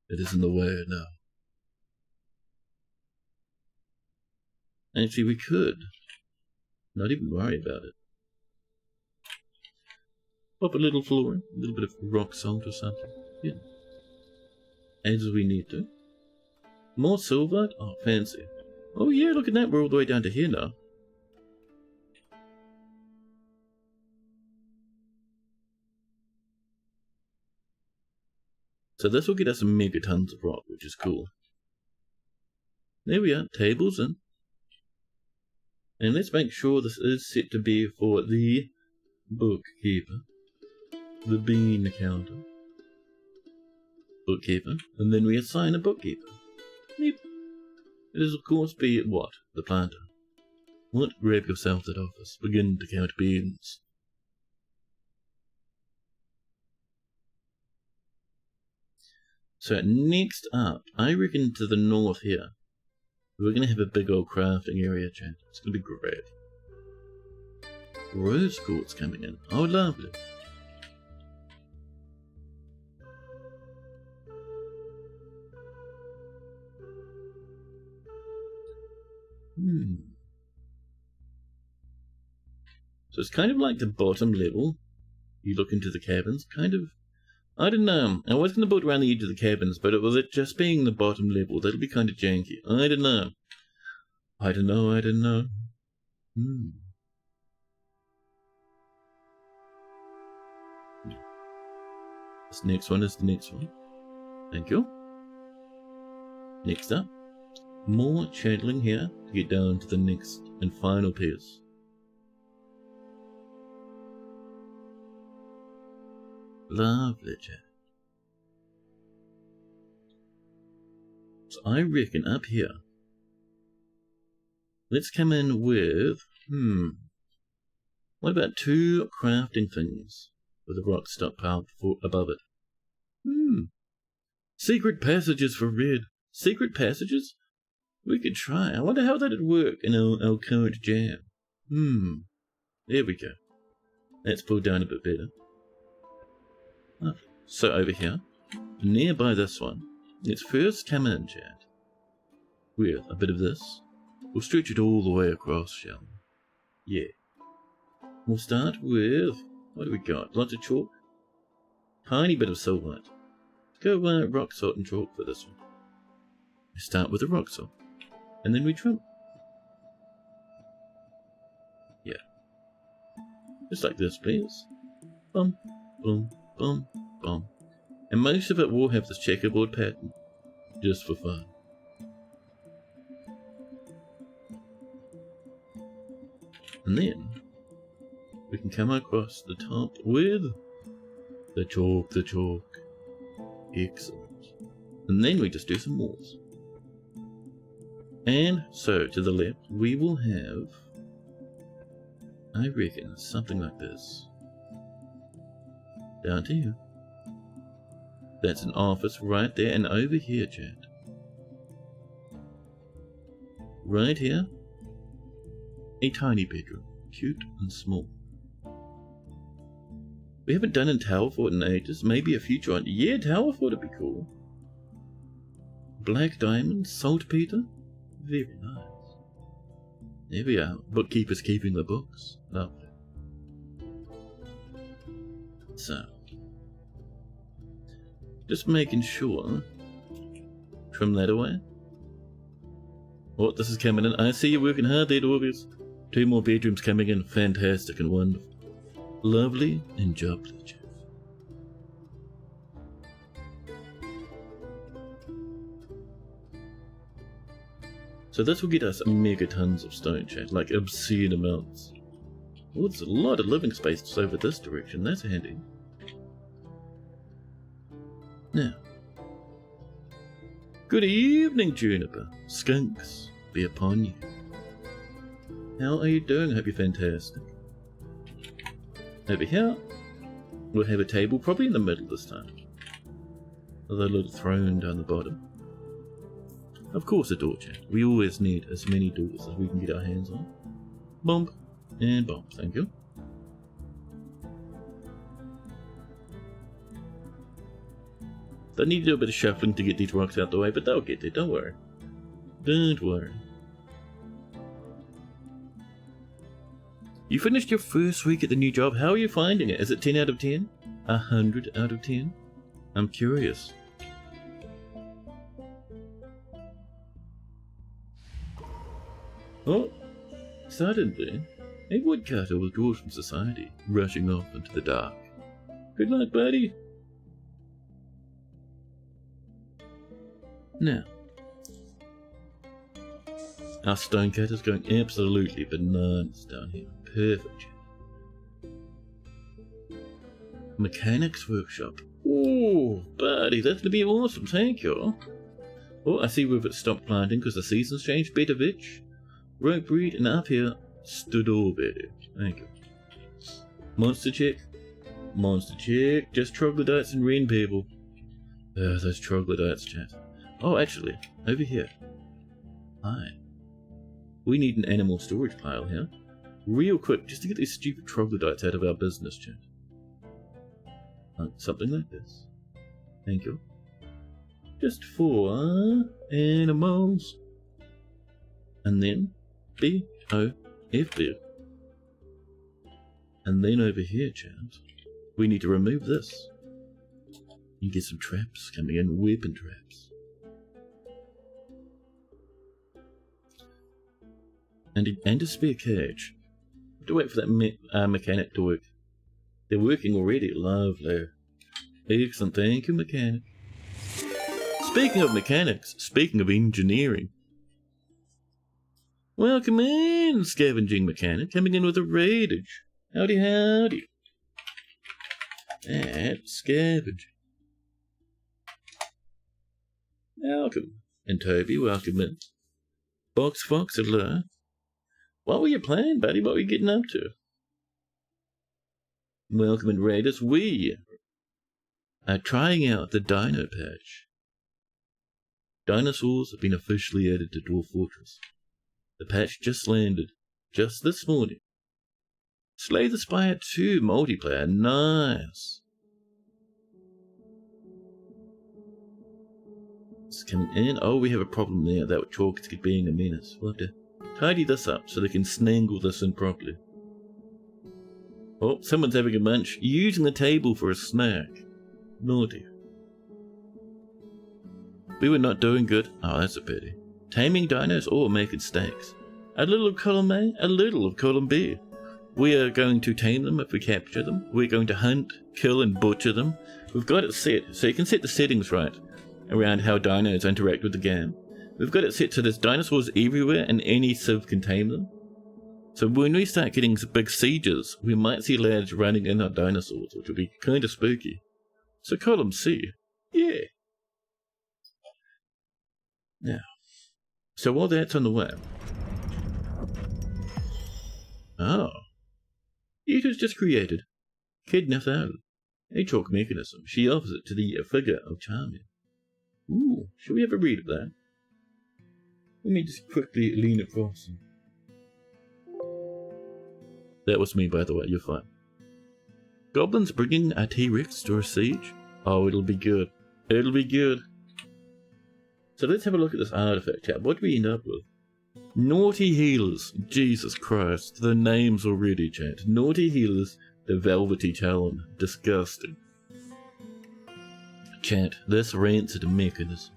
It is in the way now. Actually, we could not even worry about it. Pop a little flooring, a little bit of rock salt or something. Yeah. As we need to. More silver? Oh, fancy. Oh yeah, look at that, we're all the way down to here now. So this will get us megatons of rock, which is cool. There we are, tables in. And let's make sure this is set to be for the bookkeeper. The bean counter. Bookkeeper. And then we assign a bookkeeper. Yep. It is of course be what? The planter. What? Grab yourself that office. Begin to count beans. So next up, I reckon to the north here, we're going to have a big old crafting area, chat. It's going to be great. Rose quartz coming in. Oh, lovely. So it's kind of like the bottom level. You look into the cabins, kind of. I don't know. I was going to build around the edge of the cabins, but it was it just being the bottom level. That'll be kind of janky. I don't know. I don't know. This next one is the next one. Thank you. Next up. More channeling here to get down to the next and final piece. Lovely, chat. So I reckon up here, let's come in with, what about 2 crafting things with a rock stockpile above it? Secret passages for red. Secret passages? We could try. I wonder how that'd work in our current jam. There we go. That's pulled down a bit better. So over here, nearby this one, let's first come in, chat, with a bit of this. We'll stretch it all the way across, shall we? Yeah. We'll start with, what do we got? Lots of chalk. Tiny bit of silver. Let's go rock salt and chalk for this one. We start with the rock salt, and then we trim. Yeah. Just like this, please. Boom, boom, boom, boom. And most of it will have this checkerboard pattern, just for fun. And then we can come across the top with the chalk. Excellent. And then we just do some walls. And so to the left we will have, I reckon, something like this. Down to here. That's an office right there, and over here, chat. Right here, a tiny bedroom, cute and small. We haven't done in Tower Fort in ages, maybe a future one. Yeah, Tower Fort would be cool. Black diamond, saltpeter, very nice. There we are, bookkeeper's keeping the books, lovely. So, just making sure, trim that away. Oh, this is coming in. I see you're working hard there, Dwarvies. 2 more bedrooms coming in. Fantastic and wonderful. Lovely and jubbly, chat. So this will get us mega tons of stone, chat, like obscene amounts. Oh, there's a lot of living space over this direction. That's handy. Now, good evening, Juniper. Skunks be upon you. How are you doing? I hope you're fantastic. Over here, we'll have a table, probably in the middle this time. With a little throne down the bottom. Of course, a door, chat. We always need as many doors as we can get our hands on. Bump and bump. Thank you. They need to do a bit of shuffling to get these rocks out the way, but they'll get there, don't worry. Don't worry. You finished your first week at the new job. How are you finding it? Is it 10 out of 10? 100 out of 10? I'm curious. Oh, suddenly, a woodcutter withdraws from society, rushing off into the dark. Good luck, buddy. Now, our stonecutter's going absolutely bananas down here. Perfect. Mechanics workshop. Oh, buddy, that's gonna be awesome. Thank you. Oh, I see we've stopped planting because the season's changed. Better bitch. Rope breed, and up here, Studorbedding. Thank you. Monster check. Monster check. Just troglodytes and rain people. Those troglodytes, chat. Oh, actually, over here. Hi. We need an animal storage pile here. Real quick, just to get these stupid troglodytes out of our business, chat. Something like this. Thank you. Just for animals. And then B-O-F-B. And then over here, chat, we need to remove this. You get some traps coming in, weapon traps. And a spare cage. I have to wait for that mechanic to work. They're working already. Lovely. Excellent. Thank you, mechanic. Speaking of mechanics, speaking of engineering. Welcome in, scavenging mechanic, coming in with a raidage. Howdy, howdy. That's scavenging. Welcome. And Toby, welcome in. Box Fox, hello. What were you playing, buddy? What were you getting up to? Welcome in, Raiders. We are trying out the dino patch. Dinosaurs have been officially added to Dwarf Fortress. The patch just landed, just this morning. Slay the Spire 2 multiplayer, nice. It's coming in. Oh, we have a problem there. That chalk is being a menace. We'll have to tidy this up so they can snangle this in properly. Oh, someone's having a munch, using the table for a snack. Naughty. We were not doing good. Oh, that's a pity. Taming dinos or making steaks. A little of column A, a little of column B. We are going to tame them if we capture them. We're going to hunt, kill, and butcher them. We've got it set, so you can set the settings right around how dinos interact with the game. We've got it set so there's dinosaurs everywhere and any civ can tame them. So when we start getting big sieges, we might see lads running in on dinosaurs, which will be kind of spooky. So column C. Yeah. Now, so while that's on the way... Oh. It was just created. Kidnathal. A chalk mechanism. She offers it to the figure of Charming. Ooh, shall we have a read of that? Let me just quickly lean across. That was me, by the way, you're fine. Goblins bringing a T-Rex to a siege? Oh, it'll be good. It'll be good. So let's have a look at this artifact tab. What do we end up with? Naughty Healers. Jesus Christ. The names already, chat. Naughty Healers, the Velvety Talon. Disgusting. Chat, this rancid mechanism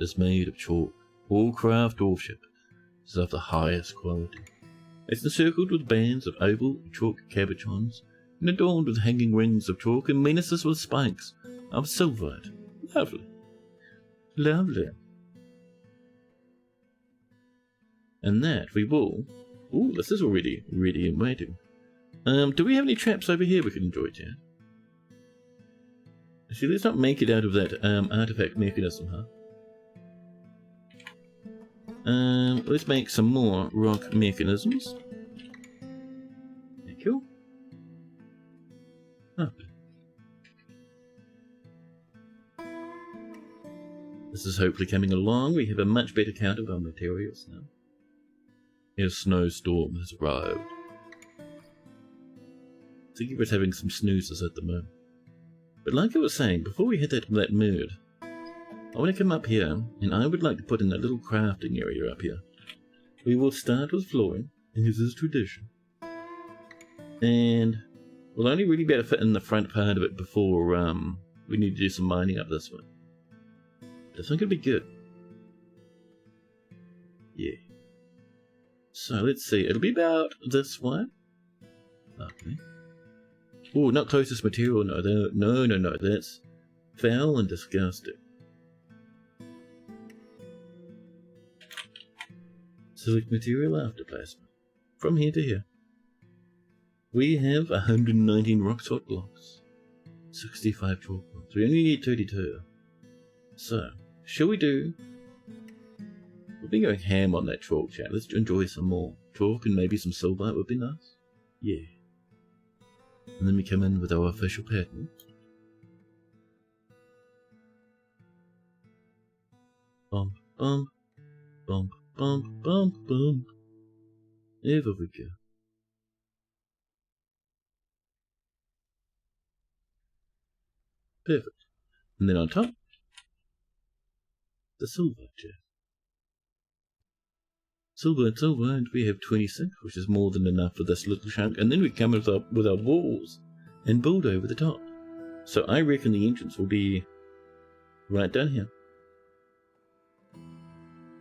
is made of chalk. All craft dwarfship is of the highest quality. It's encircled with bands of oval chalk cabochons and adorned with hanging rings of chalk and menaces with spikes of silverite. Lovely. Lovely. And that we will... Ooh, this is already ready and waiting. Do we have any traps over here we can enjoy, Chad? See, let's not make it out of that artifact mechanism, huh? Let's make some more rock mechanisms. Thank you. Lovely. This is hopefully coming along. We have a much better count of our materials now. A snowstorm has arrived. I think he was having some snoozes at the moment. But like I was saying, before we hit that mood, I want to come up here, and I would like to put in a little crafting area up here. We will start with flooring, as is tradition. And we'll only really be able to fit in the front part of it before we need to do some mining up this way. But I think it'll be good. Yeah. So let's see, it'll be about this way. Lovely. Oh, not closest material, no, that's foul and disgusting. Select material after placement. From here to here. We have 119 rock salt blocks. 65 chalk blocks. We only need 32. So, shall we do... We've been going ham on that chalk, chat. Let's enjoy some more. Chalk and maybe some silver would be nice. Yeah. And then we come in with our official pattern. Bump, bump, bump, bump, bump, bump. There we go. Perfect. And then on top, the silver jet. Silver, and we have 26, which is more than enough for this little chunk. And then we come with our walls and build over the top. So I reckon the entrance will be right down here.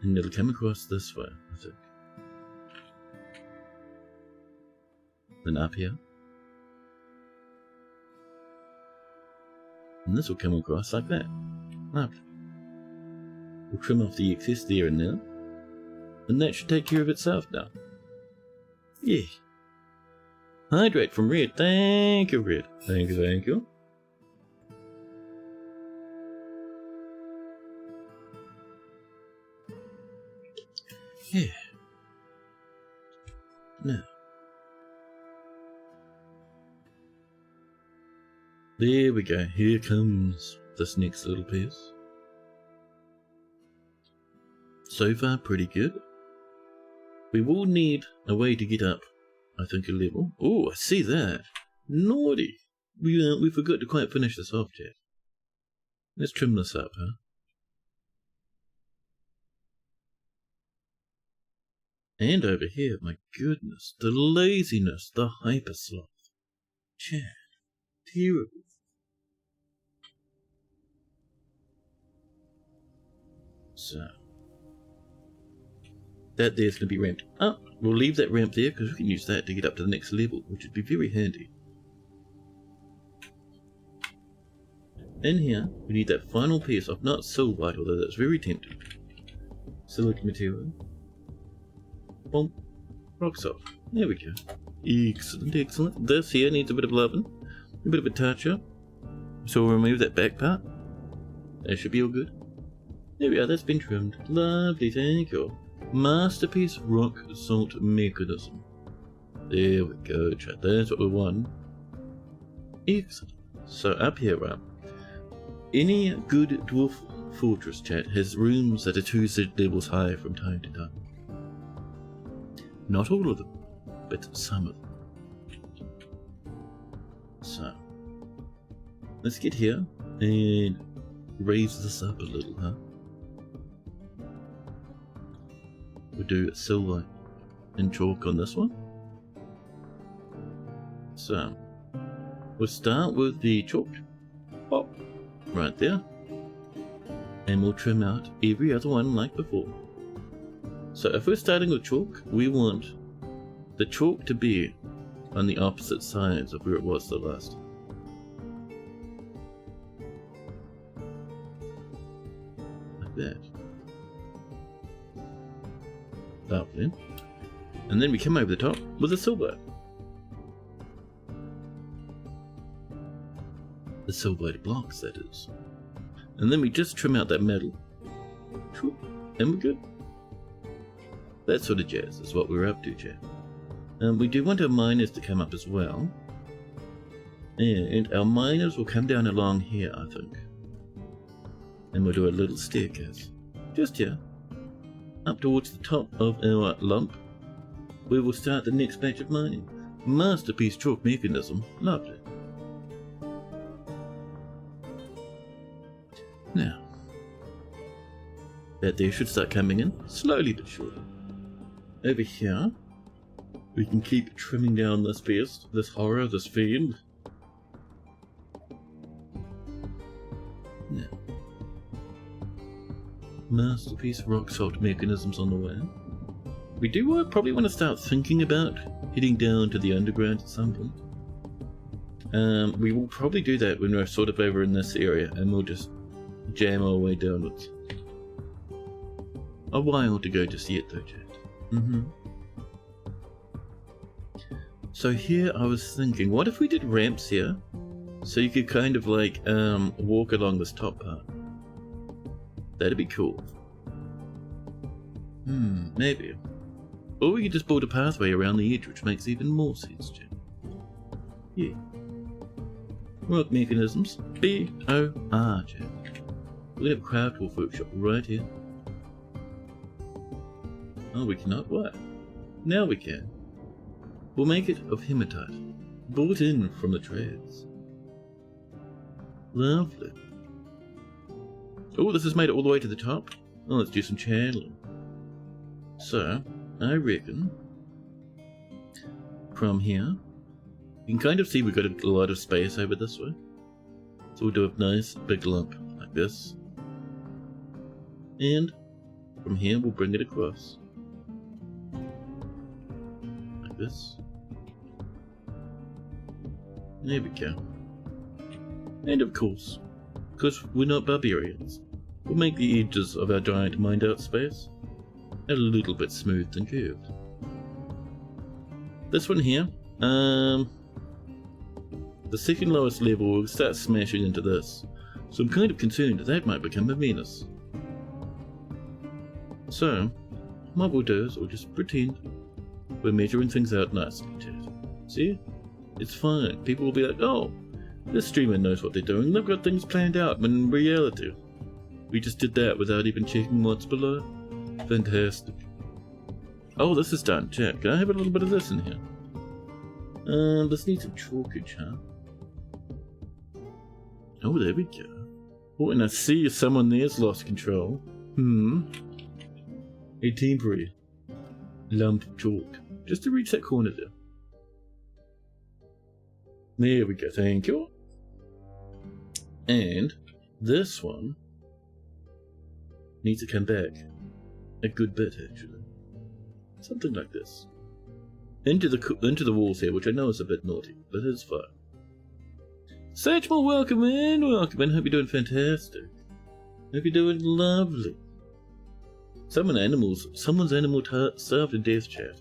And it'll come across this way, I think. Then up here. And this will come across like that. Lovely. We'll trim off the excess there and there. And that should take care of itself now. Yeah. Hydrate from Red. Thank you, Red. Thank you, thank you. Yeah. Now. There we go. Here comes this next little piece. So far, pretty good. We will need a way to get up, I think, a level. Oh, I see that. Naughty. We forgot to quite finish this off, chat. Let's trim this up, huh? And over here, my goodness, the laziness, the hyper sloth. Chat. Terrible. So. That there's going to be ramped up. We'll leave that ramp there because we can use that to get up to the next level, which would be very handy. In here, we need that final piece of not silver, although that's very tempting. Select material. Boom. Rock salt. There we go. Excellent, excellent. This here needs a bit of loving, a bit of a touch up. So we'll remove that back part. That should be all good. There we are, that's been trimmed. Lovely, thank you. Masterpiece rock salt mechanism. There we go, chat. That's what we want. Excellent. So up here, any good dwarf fortress, chat, has rooms that are 2 levels high from time to time. Not all of them, but some of them. So let's get here and raise this up a little, huh? We'll do silver and chalk on this one. So we'll start with the chalk. Pop. Right there. and we'll trim out every other one like before. So if we're starting with chalk, we want the chalk to be on the opposite sides of where it was the last time. Like that. Lovely. And then we come over the top with the silver. The silver blocks, that is. And then we just trim out that metal. And we're good. That sort of jazz is what we're up to, chat. We do want our miners to come up as well. And our miners will come down along here, I think. And we'll do a little staircase. Just here. Up towards the top of our lump. We will start the next batch of mining. Masterpiece chalk mechanism. Lovely. Now, that there should start coming in, slowly but surely. Over here, we can keep trimming down this beast, this horror, this fiend. Now, masterpiece rock salt mechanisms on the way. We do probably want to start thinking about heading down to the underground at some point. We will probably do that when we're sort of over in this area, and we'll just jam our way downwards. A while to go to see it though, chat. So here I was thinking, what if we did ramps here? So you could kind of like walk along this top part. That'd be cool. Maybe. Or we could just build a pathway around the edge, which makes even more sense, chat. Yeah. Rock mechanisms. B-O-R, chat. We're gonna have a craft wolf workshop right here. Oh, we cannot? What? Now we can. We'll make it of hematite, brought in from the trades. Lovely. Oh, this is made it all the way to the top? Oh, let's do some channeling. So, I reckon, from here, you can kind of see we've got a lot of space over this way. So we'll do a nice big lump like this. And from here we'll bring it across. Like this. There we go. And of course, because we're not barbarians, we'll make the edges of our giant mined out space a little bit smoothed and curved. This one here, the second lowest level will start smashing into this, so I'm kind of concerned that might become a menace. So, what we'll do is we'll just pretend we're measuring things out nicely, chat. See? It's fine. People will be like, oh, this streamer knows what they're doing. They've got things planned out, when in reality, we just did that without even checking what's below. Fantastic. Oh, this is done, chat. Can I have a little bit of this in here? This needs some chalkage, huh? Oh, there we go. Oh, and I see someone there's lost control. A temporary lump of chalk. Just to reach that corner there. There we go, thank you. And this one needs to come back a good bit, actually. Something like this. Into the walls here, which I know is a bit naughty, but it's fine. Satchel, welcome in, welcome in. Hope you're doing fantastic. Hope you're doing lovely. Someone's animal starved to death, chat.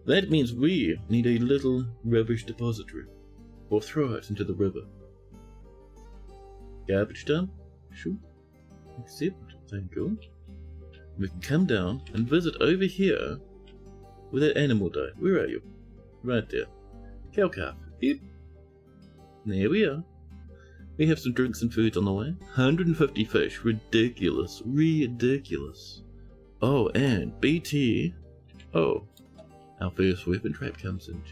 That means we need a little rubbish depository, or throw it into the river. Garbage dump? Sure. Accept, thank you. We can come down and visit over here where that animal died. Where are you? Right there. Cow calf. Yep. There we are. We have some drinks and foods on the way. 150 fish. Ridiculous. Ridiculous. Oh, and BT. Oh, our first weapon trap comes in.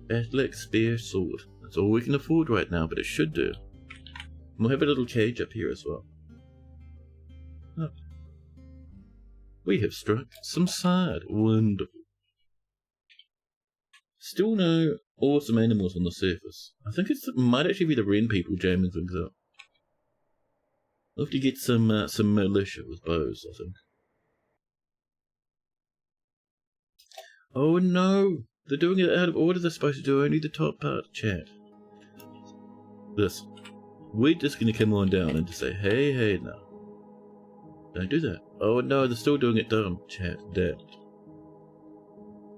Battle spear sword. That's all we can afford right now, but it should do. And we'll have a little cage up here as well. Oh. We have struck some side. Wonderful. Still no awesome animals on the surface. I think it might actually be the wren people jamming things up. We'll have to get some militia with bows, I think. Oh no! They're doing it out of order. They're supposed to do only the top part, chat. Listen, we're just gonna come on down and just say, hey now. Don't do that. Oh no, they're still doing it dumb, chat. Damn it.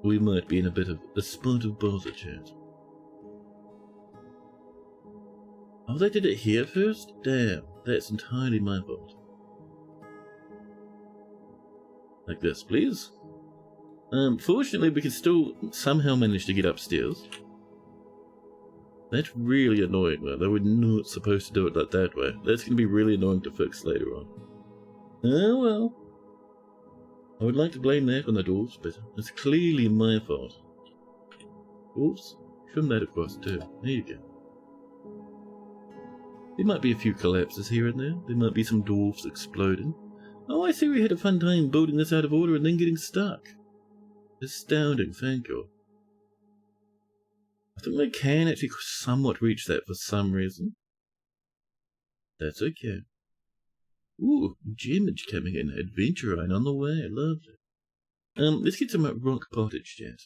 We might be in a bit of a spot of bother, chat. Oh, they did it here first? Damn, that's entirely my fault. Like this, please. Fortunately, we can still somehow manage to get upstairs. That's really annoying, though. They were not supposed to do it like that way. That's going to be really annoying to fix later on. Oh well. I would like to blame that on the dwarves, but it's clearly my fault. Oops, trim that across too. There you go. There might be a few collapses here and there. There might be some dwarves exploding. Oh, I see we had a fun time building this out of order and then getting stuck. Astounding, thank you. I think they can actually somewhat reach that for some reason. That's okay. Ooh, gemage coming in. Adventure line on the way. Lovely. Let's get some rock pottage, chat.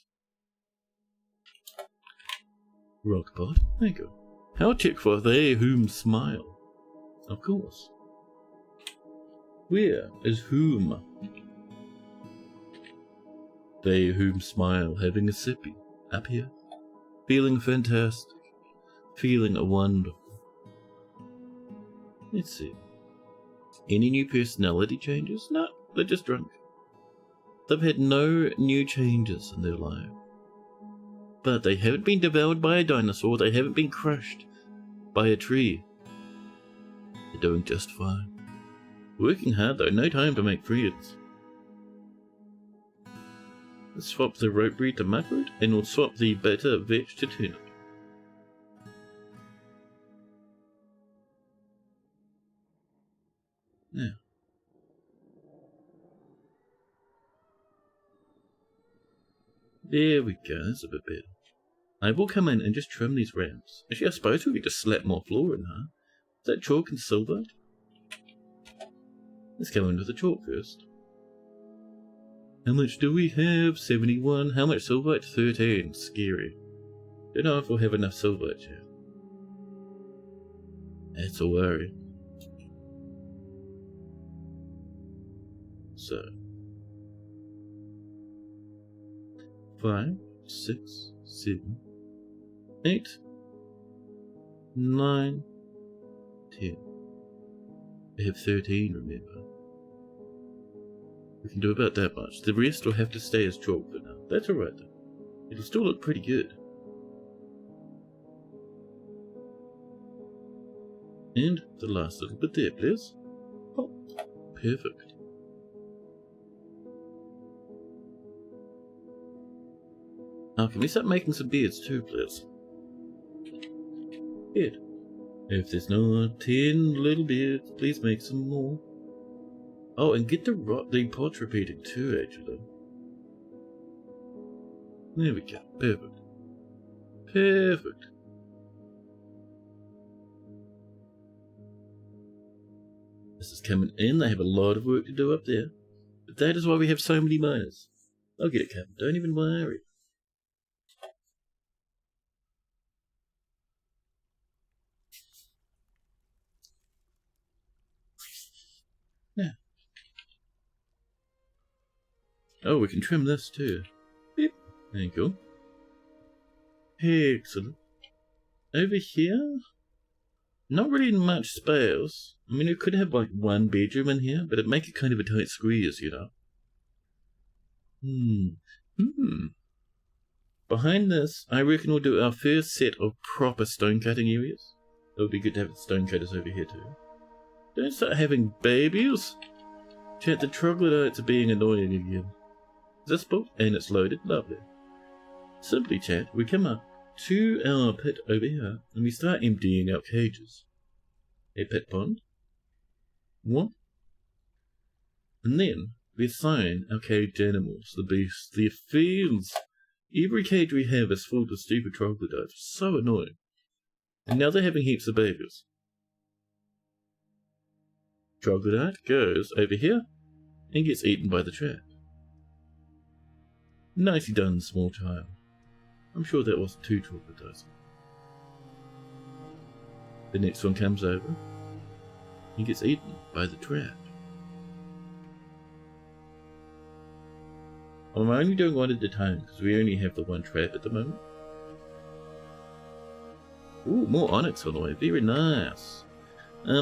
Rock pot. Thank you. How tick for they whom smile. Of course. Where is whom? They whom smile, having a sippy. Up here. Feeling fantastic. Feeling wonderful. Let's see. Any new personality changes? No, they're just drunk. They've had no new changes in their life. But they haven't been devoured by a dinosaur, they haven't been crushed by a tree. They're doing just fine. Working hard though, no time to make friends. Let's swap the rope breed to muckroot, and we'll swap the bitter vetch to turnip. Now. There we go, that's a bit better. I will come in and just trim these ramps. Actually, I suppose we could just slap more floor in, huh? Is that chalk and silver? Let's go in with the chalk first. How much do we have? 71. How much silverite? 13. Scary. Don't know if we'll have enough silverite yet. That's a worry. So. 5, 6, 7, 8, 9, 10. We have 13, remember. We can do about that much. The rest will have to stay as chalk for now. That's alright though. It'll still look pretty good. And the last little bit there, please. Oh, perfect. Now, can we start making some beards too, please? Beard. If there's not 10 little beards, please make some more. Oh, and get the pots repeating too, actually. There we go. Perfect. Perfect. This is coming in. They have a lot of work to do up there. But that is why we have so many miners. I'll get it covered. Don't even worry. Now. Oh, we can trim this too. Beep. There you go. Excellent. Over here, not really much space. I mean, you could have like one bedroom in here, but it'd make it kind of a tight squeeze, you know. Behind this, I reckon we'll do our first set of proper stone cutting areas. It would be good to have the stone cutters over here too. Don't start having babies. Chat, the troglodytes are being annoying again. Is this full? And it's loaded. Lovely. Simply, chat, we come up to our pit over here and we start emptying our cages. A pit pond. What? And then we assign our caged animals, the beasts, the fiends. Every cage we have is full of stupid troglodytes. So annoying. And now they're having heaps of babies. Troglodyte goes over here and gets eaten by the trap. Nicely done, small child. I'm sure that wasn't too traumatizing. The next one comes over and gets eaten by the trap. I'm only doing one at a time because we only have the one trap at the moment. Ooh, more onyx on the way. Very nice.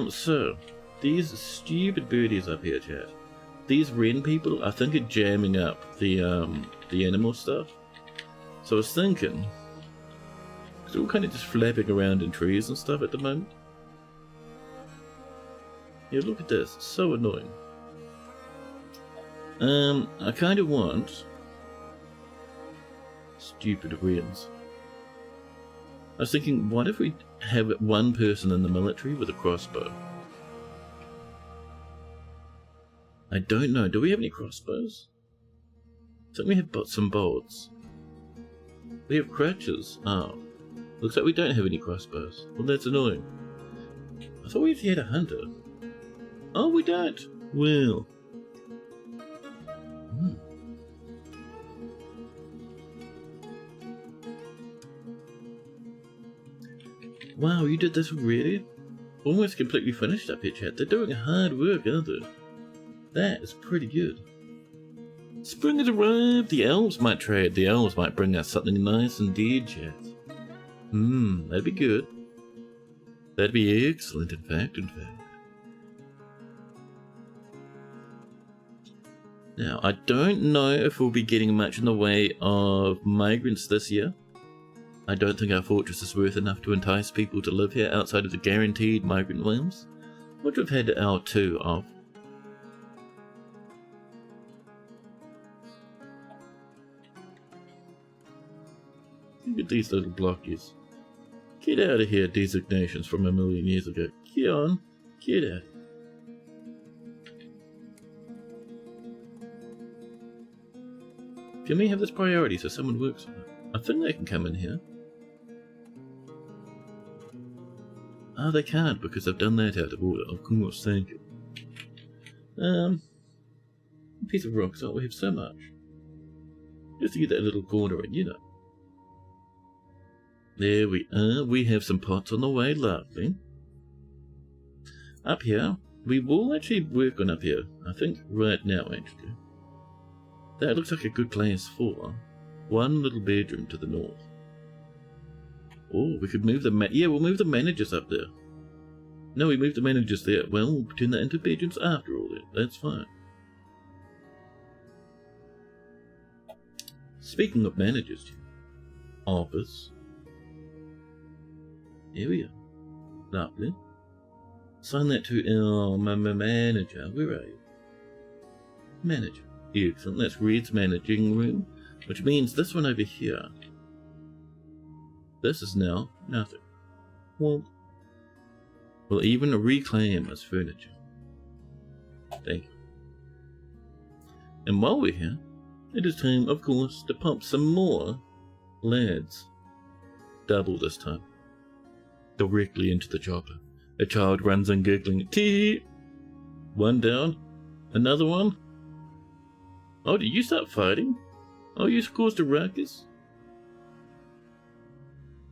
So these stupid birdies up here, chat. These wren people, I think, are jamming up the animal stuff. So I was thinking, because we're all kind of just flapping around in trees and stuff at the moment. Yeah, look at this. It's so annoying. I kind of want stupid wrens. I was thinking, what if we have one person in the military with a crossbow? I don't know. Do we have any crossbows? I think we have some bolts. We have crutches. Oh. Looks like we don't have any crossbows. Well, that's annoying. I thought we actually had a hunter. Oh, we don't. Well. Wow, you did this already? Almost completely finished up here, chat. They're doing hard work, aren't they? That is pretty good. Spring has arrived. The elves might trade. The elves might bring us something nice indeed, chat. That'd be good. That'd be excellent, in fact. Now, I don't know if we'll be getting much in the way of migrants this year. I don't think our fortress is worth enough to entice people to live here outside of the guaranteed migrant realms, which we've had our two of. Look at these little blockies. Get out of here, designations from a million years ago. Get on, get out. Can we have this priority so someone works on it? I think they can come in here. Oh, they can't because I've done that out of order. Of course, thank you. A piece of rock salt, we have so much. Just to get that little corner in, you know. There we are. We have some pots on the way, lovely. Up here, we will actually work on up here. I think right now, actually. That looks like a good place for one little bedroom to the north. Oh, we could move the yeah, we'll move the managers up there. No, we moved the managers there. Well, we'll turn that into bedrooms after all that. That's fine. Speaking of managers, office. Here we are. Lovely. Assign that to our manager. Where are you? Manager. Excellent. That's Red's managing room, which means this one over here. This is now nothing. Well, we'll even reclaim as furniture. Thank you. And while we're here, it is time, of course, to pump some more lads. Double this time. Directly into the chopper. A child runs in giggling. Tee! One down. Another one. Oh, did you start fighting? Oh, you caused a ruckus?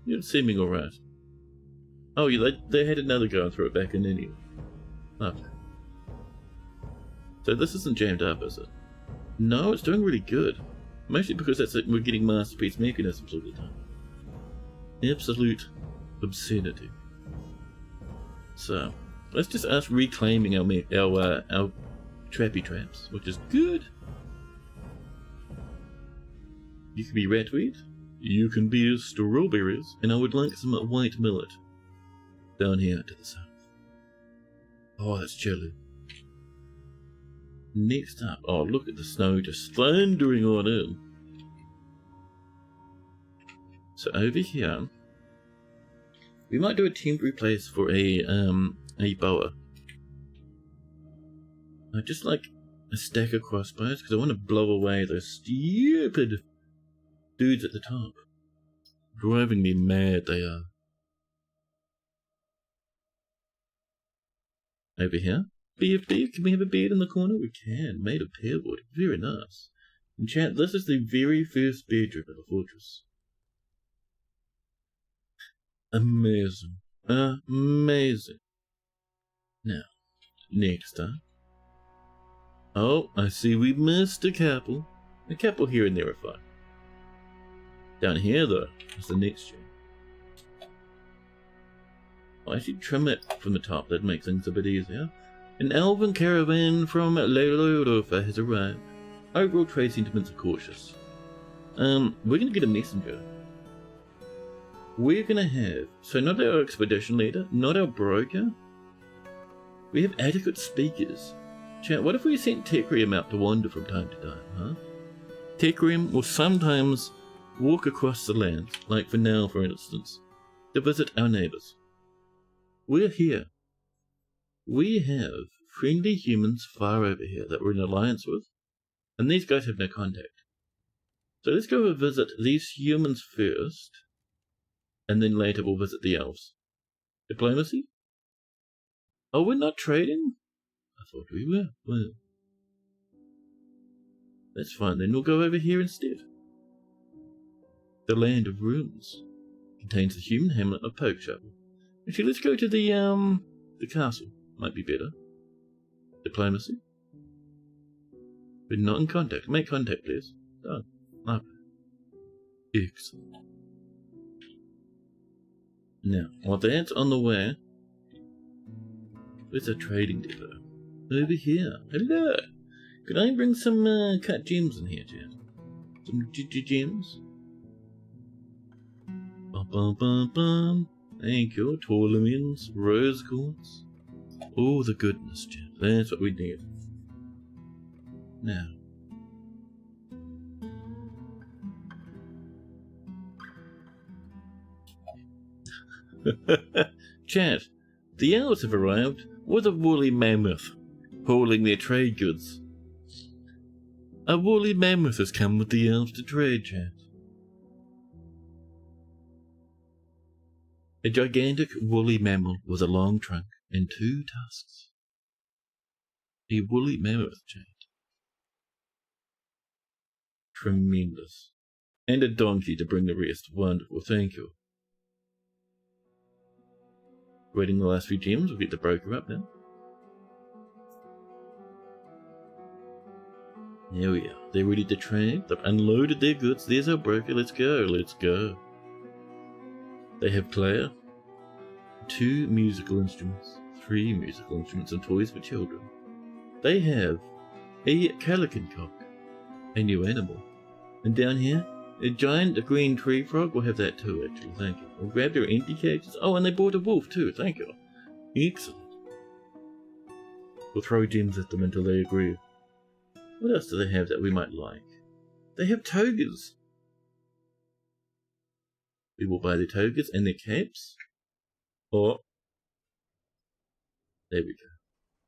You're seeming alright. Oh, they had another go and throw it back in anyway. Okay. So this isn't jammed up, is it? No, it's doing really good. Mostly because we're getting masterpiece mechanisms all the time. Absolute obscenity. So, let's just us reclaiming our trappy traps, which is good. You can be ratweed, you can be strawberries, and I would like some white millet down here to the south. Oh, that's chilly. Next up, oh, look at the snow just thundering on in. So over here, we might do a temporary place for a boa. I just like a stack of crossbows because I want to blow away those stupid dudes at the top. Driving me mad, they are. Over here, BFD, can we have a bed in the corner? We can. Made of pear wood. Very nice. And chat, this is the very first bedroom of the fortress. Amazing. Amazing. Now, next time. Oh, I see we missed a couple. A couple here and there are fine. Down here, though, is the next gen. I'll actually trim it from the top. That makes things a bit easier. An elven caravan from Lolofa has arrived. Overall trade sentiments are cautious. We're gonna get a messenger. We're gonna have, so not our expedition leader, not our broker. We have adequate speakers. Chat, what if we sent Tecrium out to wander from time to time, huh? Tecrium will sometimes walk across the lands, like for now, for instance, to visit our neighbors. We're here. We have friendly humans far over here that we're in alliance with, and these guys have no contact. So let's go and visit these humans first, and then later we'll visit the elves. Diplomacy? Oh, we're not trading? I thought we were. Well, that's fine, then we'll go over here instead. The Land of Ruins contains the human hamlet of Pokeshovel. Actually, let's go to the castle. Might be better. Diplomacy. We're not in contact. Make contact, please. Done. Okay. Excellent. Now, while that's on the way, where's our trading depot? Over here. Hello! Could I bring some cut gems in here, Jen? Some gems? Bum bum bum bum. Thank you. Tourlaments, rose quartz. Oh, the goodness, Jen. That's what we need. Now. Chat, the elves have arrived with a woolly mammoth, hauling their trade goods. A woolly mammoth has come with the elves to trade, chat. A gigantic woolly mammal with a long trunk and 2 tusks. A woolly mammoth, chat. Tremendous. And a donkey to bring the rest. Wonderful, thank you. Waiting the last few gems, we'll get the broker up now. There we are. They're ready to trade. They've unloaded their goods. There's our broker. Let's go. Let's go. They have player, 2 musical instruments, 3 musical instruments, and toys for children. They have a calican cock, a new animal. And down here, a giant green tree frog. We'll have that too, actually. Thank you. We'll grab their empty cages. Oh, and they bought a wolf too. Thank you. Excellent. We'll throw gems at them until they agree. What else do they have that we might like? They have togas. We will buy their togas and their capes. Or, there we go.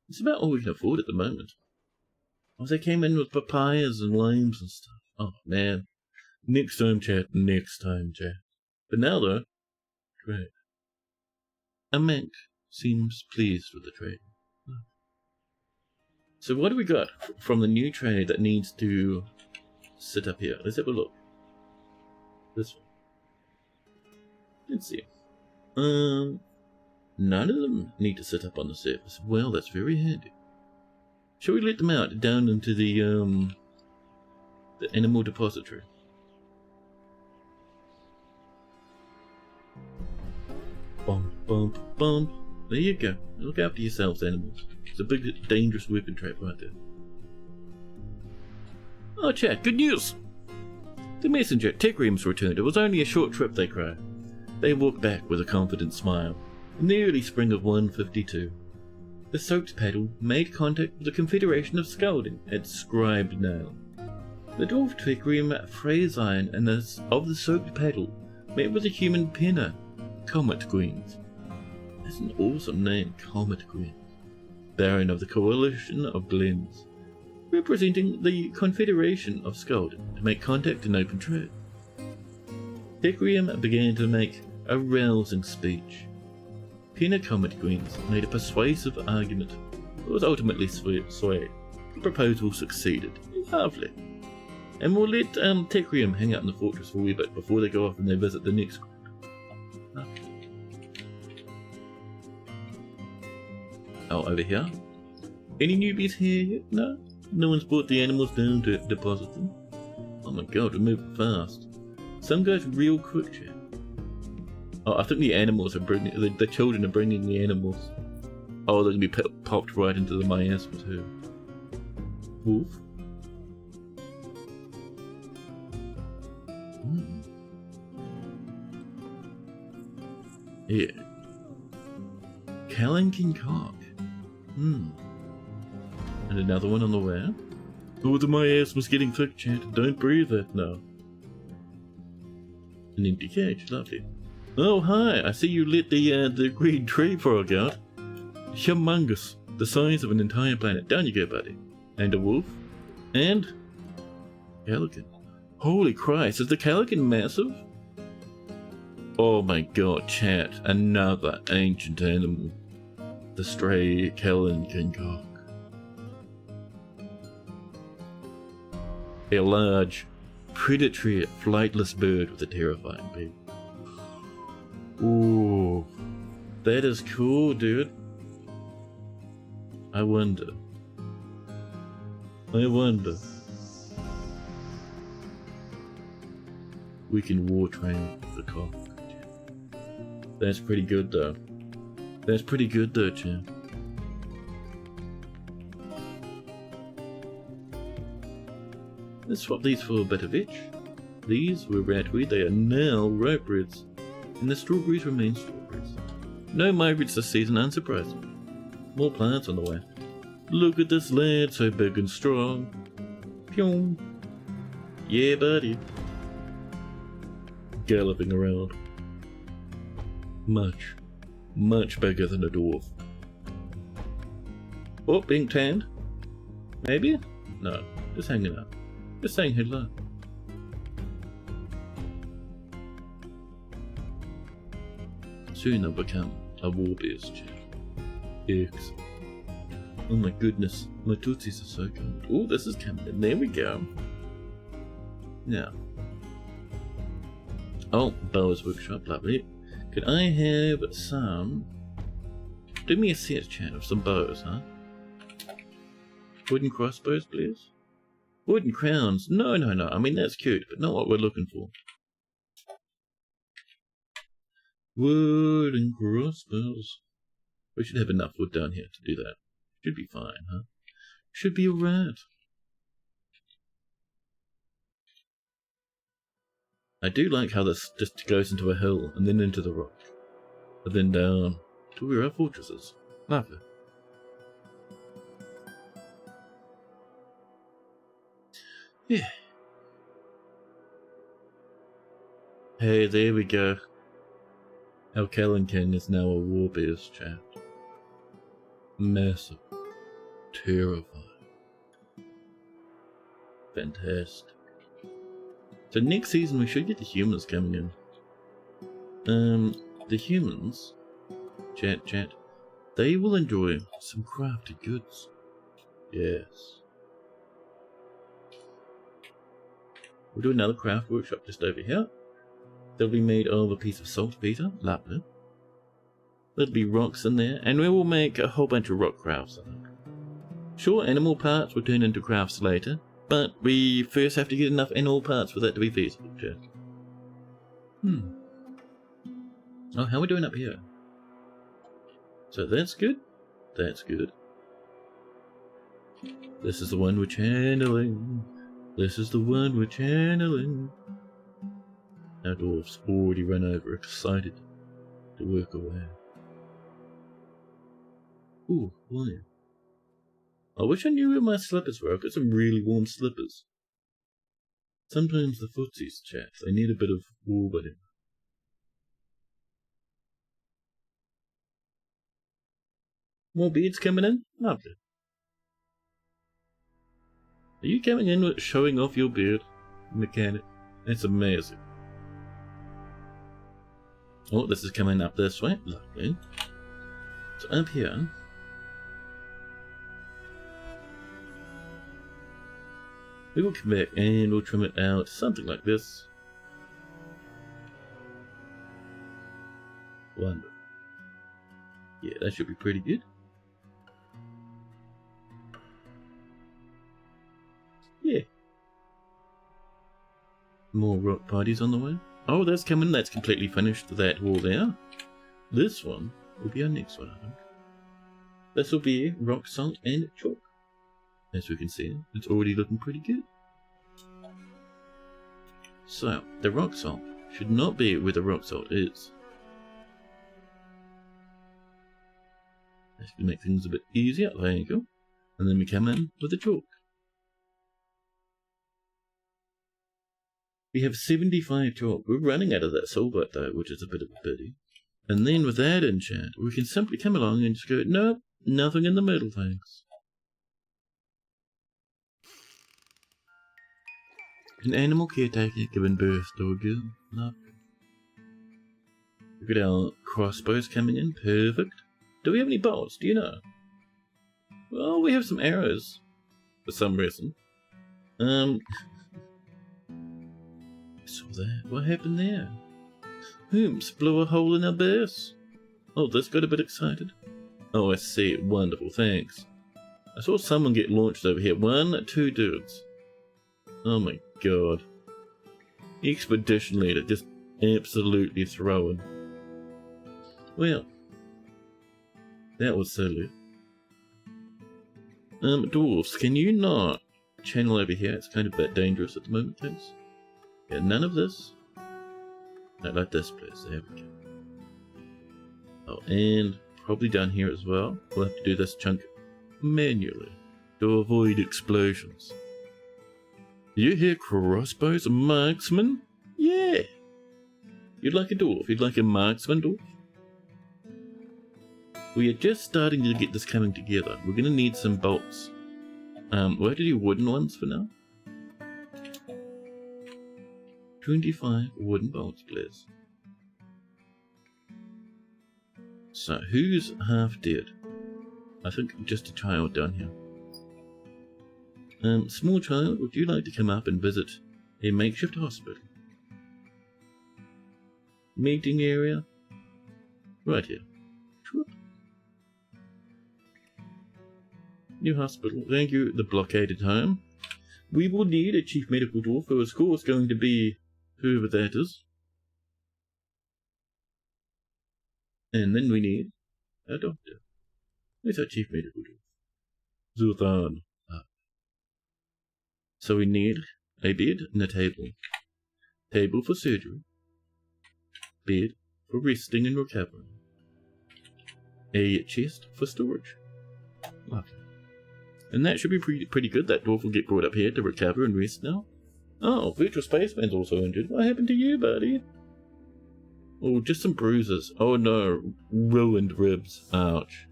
It's about all we can afford at the moment. Oh, they came in with papayas and limes and stuff. Oh, man. Next time, chat. Next time, chat. But now, though, trade. A Mank seems pleased with the trade. So what do we got from the new trade that needs to sit up here? Let's have a look. This one. Let's see. None of them need to sit up on the surface. Well, that's very handy. Shall we let them out down into the animal depository? Bump, bump, bump. There you go. Look after yourselves, animals. It's a big, dangerous weapon trap right there. Oh, chat, good news! The messenger, Tecrium's returned. It was only a short trip, they cry. They walk back with a confident smile. In the early spring of 152, the soaked paddle made contact with the Confederation of Scalding at Scribed Nail. The dwarf Tecrium Phrasein and of the soaked paddle met with the human penner, Comet Queens. That's an awesome name, Comet Queens. Baron of the Coalition of Glens, representing the Confederation of Scalding, to make contact and open trade. Tecrium began to make a rousing speech. Penner Comet Queens made a persuasive argument It was ultimately swayed. The proposal succeeded. Lovely. And we'll let Tecrium hang out in the fortress for a wee bit before they go off and they visit the next group. Oh, over here? Any newbies here yet? No? No one's brought the animals down to deposit them? Oh my god, we're moving fast. Some guy's real quick, chat. Oh, I think the animals are bringing, the children are bringing the animals. Oh, they're gonna be popped right into the miasma too. Wolf? Yeah. Calanking cock. And another one on the way. Oh, the miasma's getting thick, chat. Don't breathe that now. An empty cage, lovely. Oh, hi, I see you let the green tree frog out. Humongous, the size of an entire planet. Down you go, buddy. And a wolf. And... Calican. Holy Christ, is the Calican massive? Oh my god, chat. Another ancient animal. The stray Calican cock. A large, predatory, flightless bird with a terrifying beak. Ooh, that is cool, dude. I wonder. We can war train the cock. That's pretty good, though. Champ. Let's swap these for a bit of itch. These were ratweed, they are now ripe reds. And the strawberries remain strawberries. No migrants this season, unsurprising. More plants on the way. Look at this lad, so big and strong. Pyong. Yeah, buddy. Galloping around. Much bigger than a dwarf. Oh, being tanned? Maybe? No, just hanging out. Just saying hello. Soon I'll become a warbear's chat. Excellent. Oh my goodness, my tootsies are so good. Oh, this is coming in. There we go. Now. Oh, Boa's workshop, lovely. Could I have some... Do me a set, chat, of some bows, huh? Wooden crossbows, please? Wooden crowns? No. I mean, that's cute, but not what we're looking for. Wooden crossbows. We should have enough wood down here to do that. Should be fine, huh? Should be alright. I do like how this just goes into a hill and then into the rock. And then down to where our fortress is. Lovely. Yeah. Hey, there we go. Our Calancan is now a warbear's chat. Massive. Terrifying. Fantastic. So next season we should get the humans coming in. The humans, chat, they will enjoy some crafted goods. Yes. We'll do another craft workshop just over here. They'll be made of a piece of saltpeter, lapis. There'll be rocks in there, and we will make a whole bunch of rock crafts, I think. Sure, animal parts will turn into crafts later, but we first have to get enough animal parts for that to be feasible, chat. Oh, how are we doing up here? So that's good. That's good. This is the one we're channeling. This is the one we're channeling. Our dwarfs already run over, excited to work away. Ooh, warm. I wish I knew where my slippers were. I've got some really warm slippers. Sometimes the footsies, chaps, they need a bit of warming. More beards coming in? Lovely. Are you coming in with showing off your beard, mechanic? That's amazing. Oh, this is coming up this way. Lovely. So up here, We will come back and we'll trim it out, something like this. Wonderful. Yeah, that should be pretty good. Yeah. More rock parties on the way. Oh, that's coming. That's completely finished that wall there. This one will be our next one, I think. This will be rock salt and chalk. As we can see, it's already looking pretty good. So, the rock salt should not be where the rock salt is. That should make things a bit easier. There you go. And then we come in with the chalk. We have 75 chalk. We're running out of that silver though, which is a bit of a pity. And then with that enchant, we can simply come along and just go, nope, nothing in the middle, thanks. An animal caretaker giving birth to a girl. Lovely. Look at our crossbows coming in. Perfect. Do we have any bolts? Do you know? Well, we have some arrows. For some reason. I saw that. What happened there? Whoops, blew a hole in our base. Oh, this got a bit excited. Oh, I see. Wonderful, thanks. I saw someone get launched over here. 1, 2 dudes. Oh my god. Expedition leader just absolutely throwing. Well, that was silly. Dwarfs, can you not channel over here? It's kind of a bit dangerous at the moment, thanks. Yeah, none of this. Not like this place. There we go. Oh, and probably down here as well. We'll have to do this chunk manually to avoid explosions. You hear crossbows, marksman? Yeah! You'd like a dwarf? You'd like a marksman dwarf? We are just starting to get this coming together. We're going to need some bolts. We'll have to do wooden ones for now. 25 wooden bolts, please. So, who's half dead? I think just a child down here. Small child, would you like to come up and visit a makeshift hospital? Meeting area? Right here. Sure. New hospital. Thank you. The blockaded home. We will need a chief medical dwarf, who is of course going to be whoever that is. And then we need a doctor. Where's our chief medical dwarf? Zultan. So we need a bed and a table. Table for surgery. Bed for resting and recovering. A chest for storage. Lovely. And that should be pretty good. That dwarf will get brought up here to recover and rest now. Oh, Virtual Spaceman's also injured. What happened to you, buddy? Oh, just some bruises. Oh no, ruined ribs. Ouch.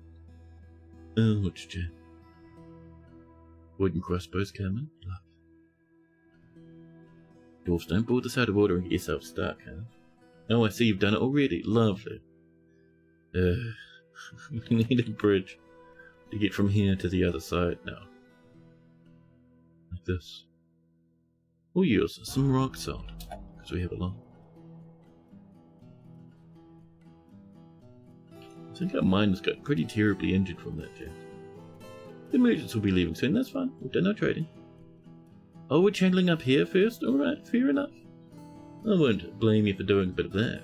Ouch, Jim. Wooden crossbows coming. Lovely. Dwarfs, don't pull this out of order and get yourself stuck, huh? Oh, I see you've done it already. Lovely. We need a bridge to get from here to the other side now. Like this. We'll use some rock salt, because we have a lot. I think our mine has got pretty terribly injured from that jet. The merchants will be leaving soon, that's fine. We've done our trading. Oh, we're channeling up here first? Alright, fair enough. I won't blame you for doing a bit of that.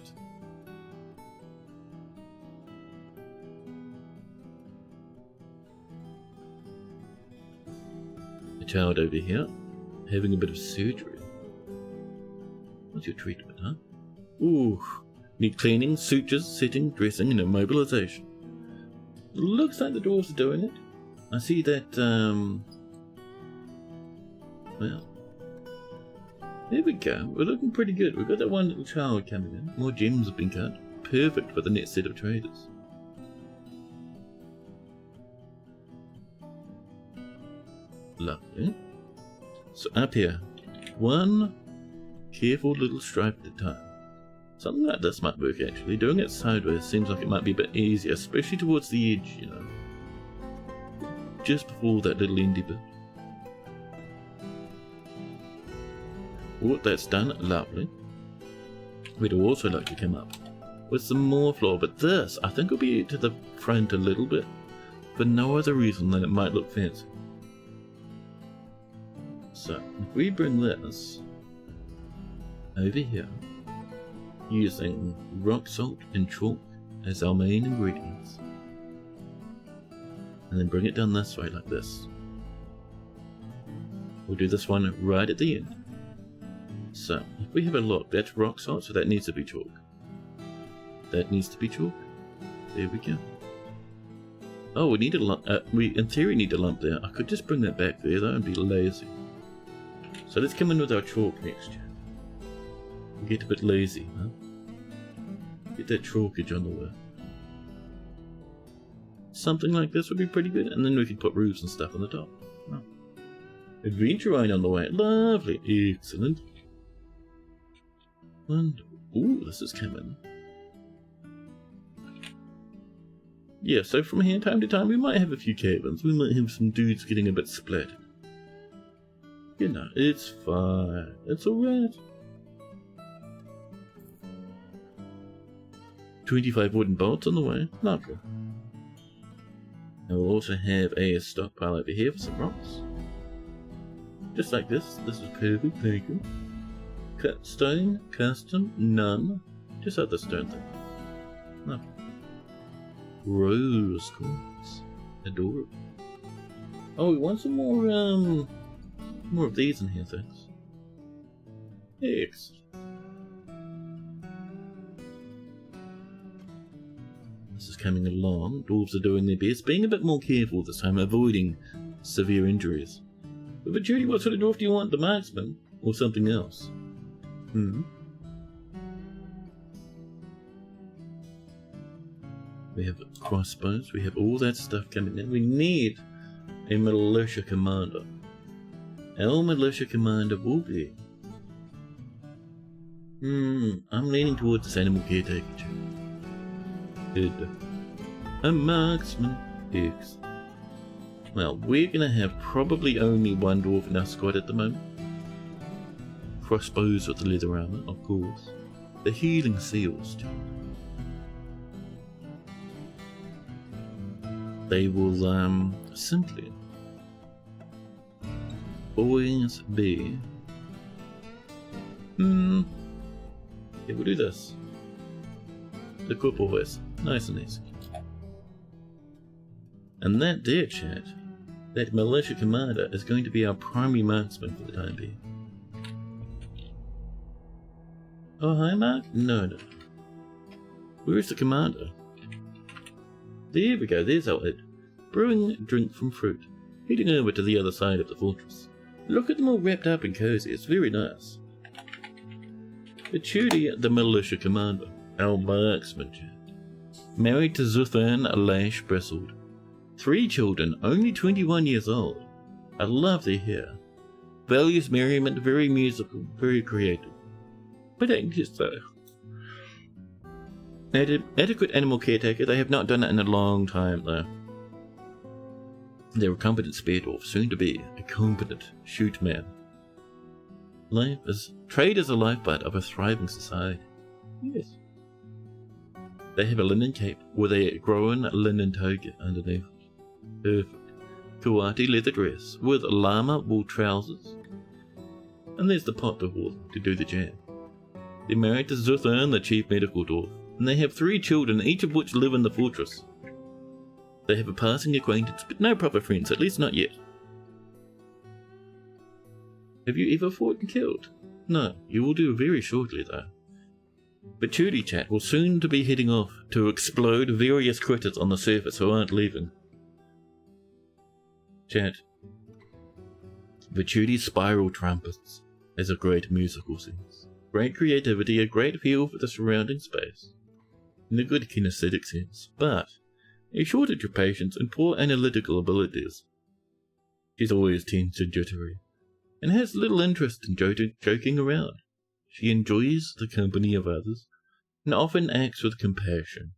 A child over here, having a bit of surgery. What's your treatment, huh? Ooh, need cleaning, sutures, setting, dressing, and immobilization. Looks like the dwarves are doing it. I see that, well, there we go. We're looking pretty good. We've got that one little child coming in. More gems have been cut. Perfect for the next set of traders. Lovely. So up here, one careful little stripe at a time. Something like this might work actually. Doing it sideways seems like it might be a bit easier, especially towards the edge, you know. Just before that little endy bit. Oh, that's done. Lovely. We'd also like to come up with some more floor, but this, I think, will be to the front a little bit, for no other reason than it might look fancy. So, if we bring this over here, using rock salt and chalk as our main ingredients, and then bring it down this way like this. We'll do this one right at the end. So, if we have a look, that's rock salt, so that needs to be chalk. That needs to be chalk. There we go. Oh, we need a lump. We, in theory, need a lump there. I could just bring that back there, though, and be lazy. So let's come in with our chalk next year. Get a bit lazy, huh? Get that chalkage on the way. Something like this would be pretty good, and then we could put roofs and stuff on the top. Oh. Adventure line on the way. Lovely. Excellent. Wonderful. Ooh, this is coming. Yeah, so from here, time to time, we might have a few cabins. We might have some dudes getting a bit splattered. You know, it's fine. It's alright. 25 wooden bolts on the way. Lovely. And we'll also have a stockpile over here for some rocks. Just like this. This is perfect. Thank you. Cut stone, custom, none. Just like the stone thing. Lovely. Rose quartz. Adorable. Oh, we want some more of these in here, thanks. Excellent. This is coming along. Dwarves are doing their best, being a bit more careful this time, avoiding severe injuries. But Judy, what sort of dwarf do you want? The marksman? Or something else? We have crossbows, we have all that stuff coming in. We need a militia commander. Our militia commander will be... I'm leaning towards this animal caretaker too. A marksman. X. Well, we're gonna have probably only one dwarf in our squad at the moment. Crossbows with the leather armor, of course. The healing seals too. They will simply always be yeah, we'll do this. The good boys. Nice and easy. And that there, chat, that militia commander is going to be our primary marksman for the time being. Oh, hi, Mark? No. Where's the commander? There we go, there's our head. Brewing a drink from fruit. Heading over to the other side of the fortress. Look at them all wrapped up and cozy, it's very nice. But Judy, the militia commander, our marksman, married to Zuthan Lash Bristled. 3 children, only 21 years old. I love their hair. Values merriment, very musical, very creative. But anxious though. Adequate animal caretaker, they have not done it in a long time though. They're a competent spear dwarf, soon to be a competent shoot man. Trade is a lifeblood of a thriving society. Yes. They have a linen cape with a grown linen toga underneath. Perfect. Kuwati leather dress with llama wool trousers. And there's the pot of water to do the jam. They're married to Zuthan, the chief medical dwarf, and they have 3 children, each of which live in the fortress. They have a passing acquaintance, but no proper friends, at least not yet. Have you ever fought and killed? No, you will do very shortly though. But Judy chat will soon to be heading off to explode various critters on the surface who aren't leaving. Chat. Vitudi's spiral trumpets has a great musical sense. Great creativity, a great feel for the surrounding space. In a good kinesthetic sense, but a shortage of patience and poor analytical abilities. She's always tense and jittery, and has little interest in joking around. She enjoys the company of others, and often acts with compassion.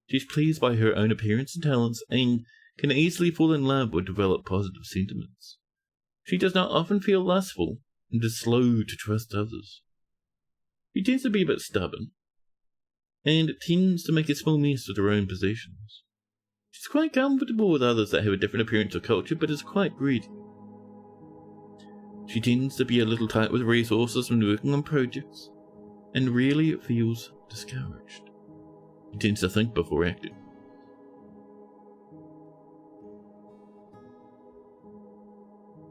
She's pleased by her own appearance and talents, and can easily fall in love or develop positive sentiments. She does not often feel lustful, and is slow to trust others. She tends to be a bit stubborn, and tends to make a small mess of her own possessions. She's quite comfortable with others that have a different appearance or culture, but is quite greedy. She tends to be a little tight with resources when working on projects, and rarely feels discouraged. She tends to think before acting.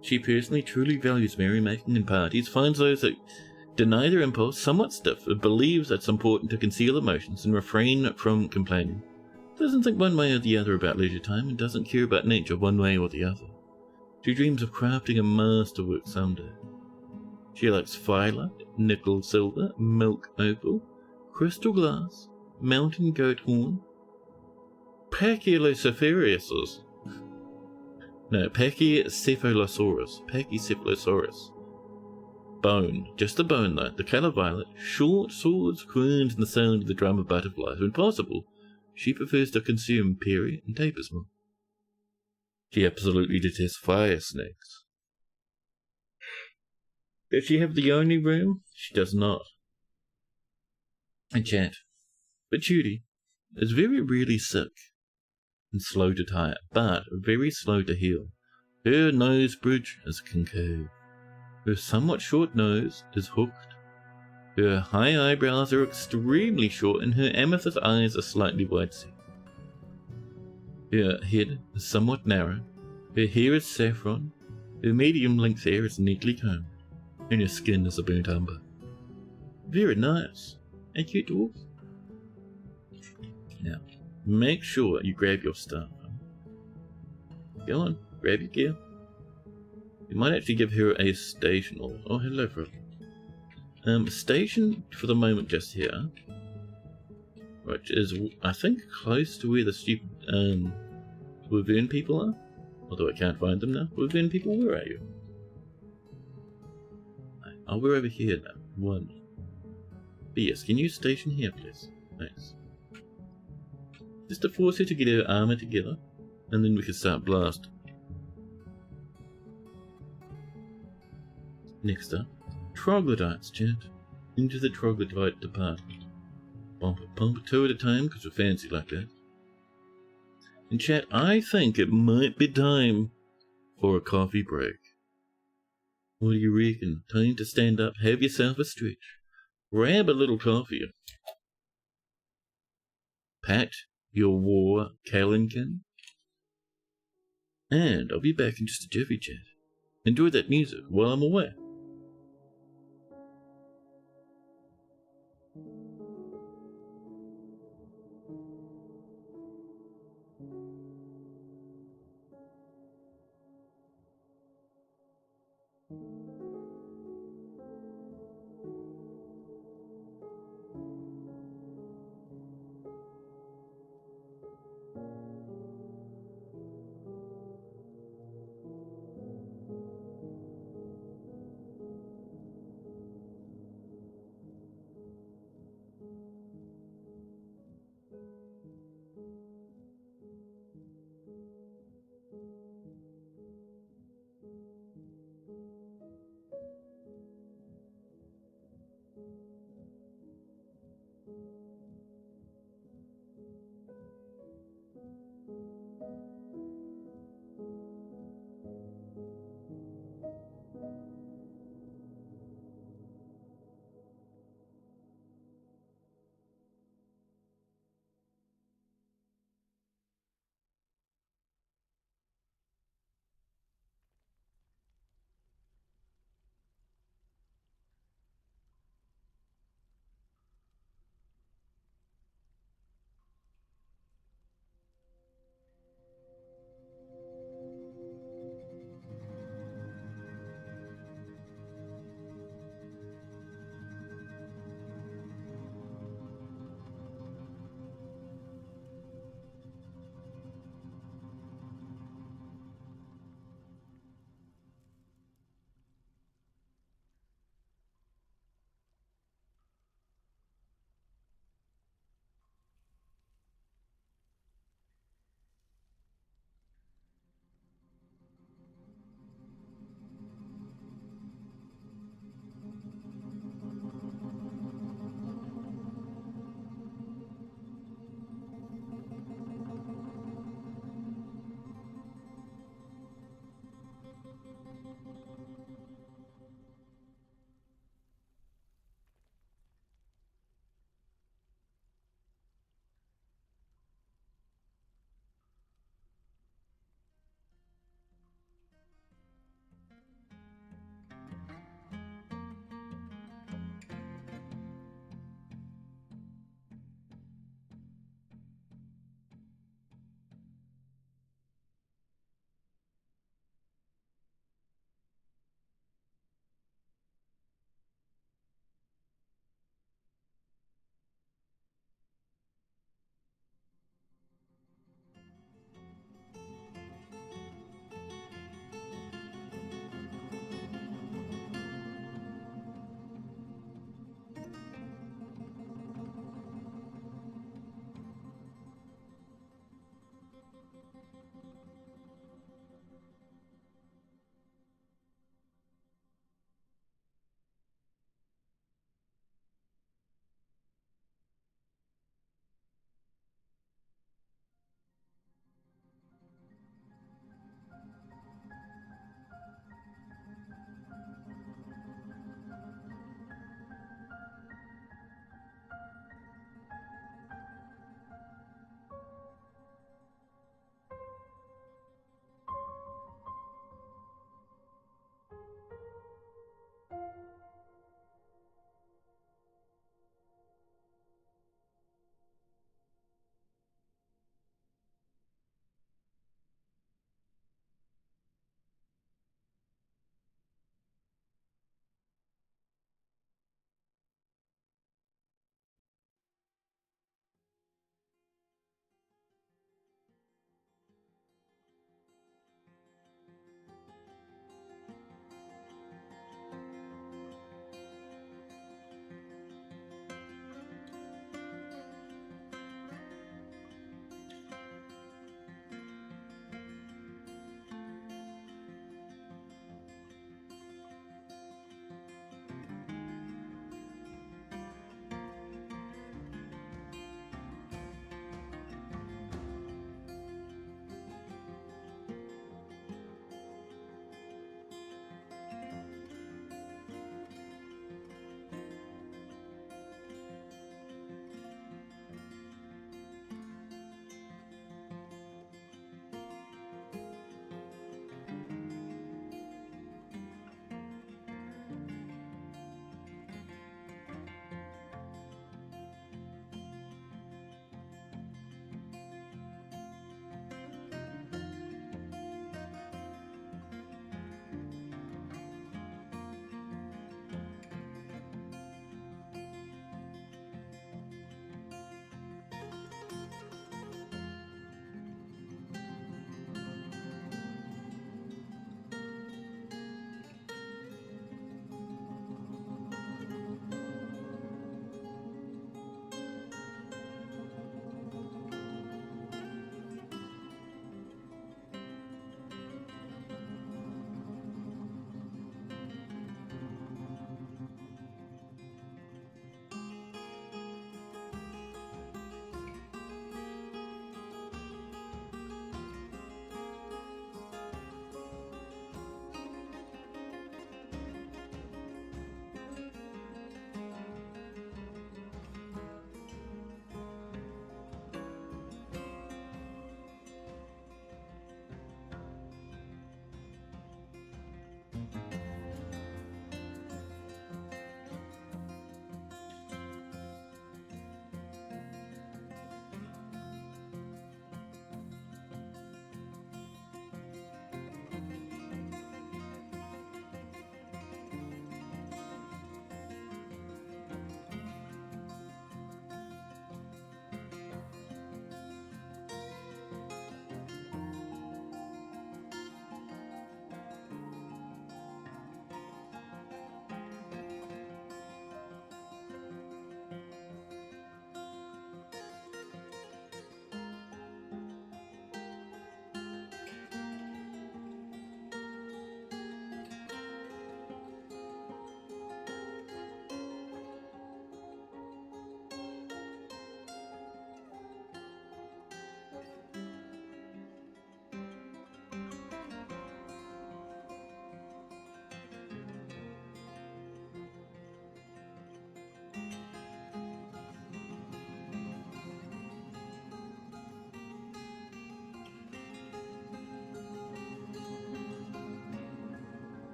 She personally truly values merrymaking and parties, finds those that deny their impulse somewhat stiff, but believes that it's important to conceal emotions and refrain from complaining. Doesn't think one way or the other about leisure time, and doesn't care about nature one way or the other. She dreams of crafting a masterwork someday. She likes firelight, nickel silver, milk opal, crystal glass, mountain goat horn, Pachycephalosaurus. No, Pachycephalosaurus. Bone. Just the bone though. The colour violet. Short swords, crowns, and the sound of the drum of butterflies. When possible, she prefers to consume peri and taper smoke. She absolutely detests fire snakes. Does she have the only room? She does not. And chat. But Judy is very rarely sick and slow to tire, but very slow to heal. Her nose bridge is concave. Her somewhat short nose is hooked. Her high eyebrows are extremely short, and her amethyst eyes are slightly wide-set. Her head is somewhat narrow. Her hair is saffron. Her medium-length hair is neatly combed, and her skin is a burnt umber. Very nice. A cute dwarf. Now, make sure you grab your stuff. Go on, grab your gear. You might actually give her a station. Oh, hello, Fred. Station for the moment just here, which is, I think, close to where the stupid Wyvern people are. Although I can't find them now. Wyvern people, where are you? Oh, we're over here now. One. But yes, can you station here, please? Thanks. Just to force her to get her armor together, and then we can start blasting. Next up, troglodytes, chat. Into the troglodyte department. Bump it, two at a time, because we're fancy like that. And chat, I think it might be time for a coffee break. What do you reckon? Time to stand up, have yourself a stretch, grab a little coffee, pat your war Kalinkin, and I'll be back in just a jiffy, chat. Enjoy that music while I'm away.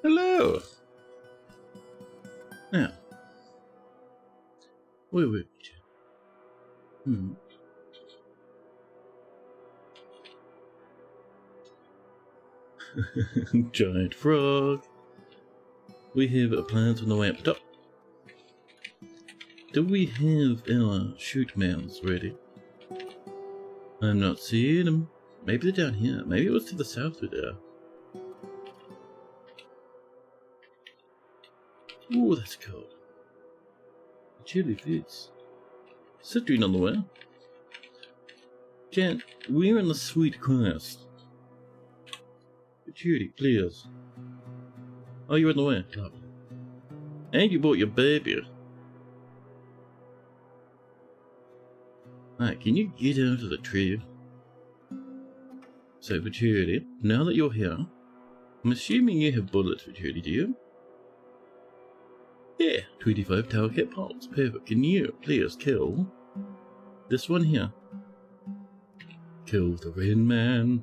Hello. Now, where were you? Giant frog. We have plants on the way up top. Do we have our shoot mounds ready? I'm not seeing them. Maybe they're down here. Maybe it was to the south of there. Ooh, that's cold. Chilly fits. Citrine on the way. Jan, we're in the sweet quest. Judy, please. Oh, you're in the way. Lovely. And you brought your baby. Alright, can you get out of the tree? So, for Charity, now that you're here, I'm assuming you have bullets for Charity, do you? Yeah, 25 tower cat poles. Perfect. Can you please kill this one here? Kill the Rain Man.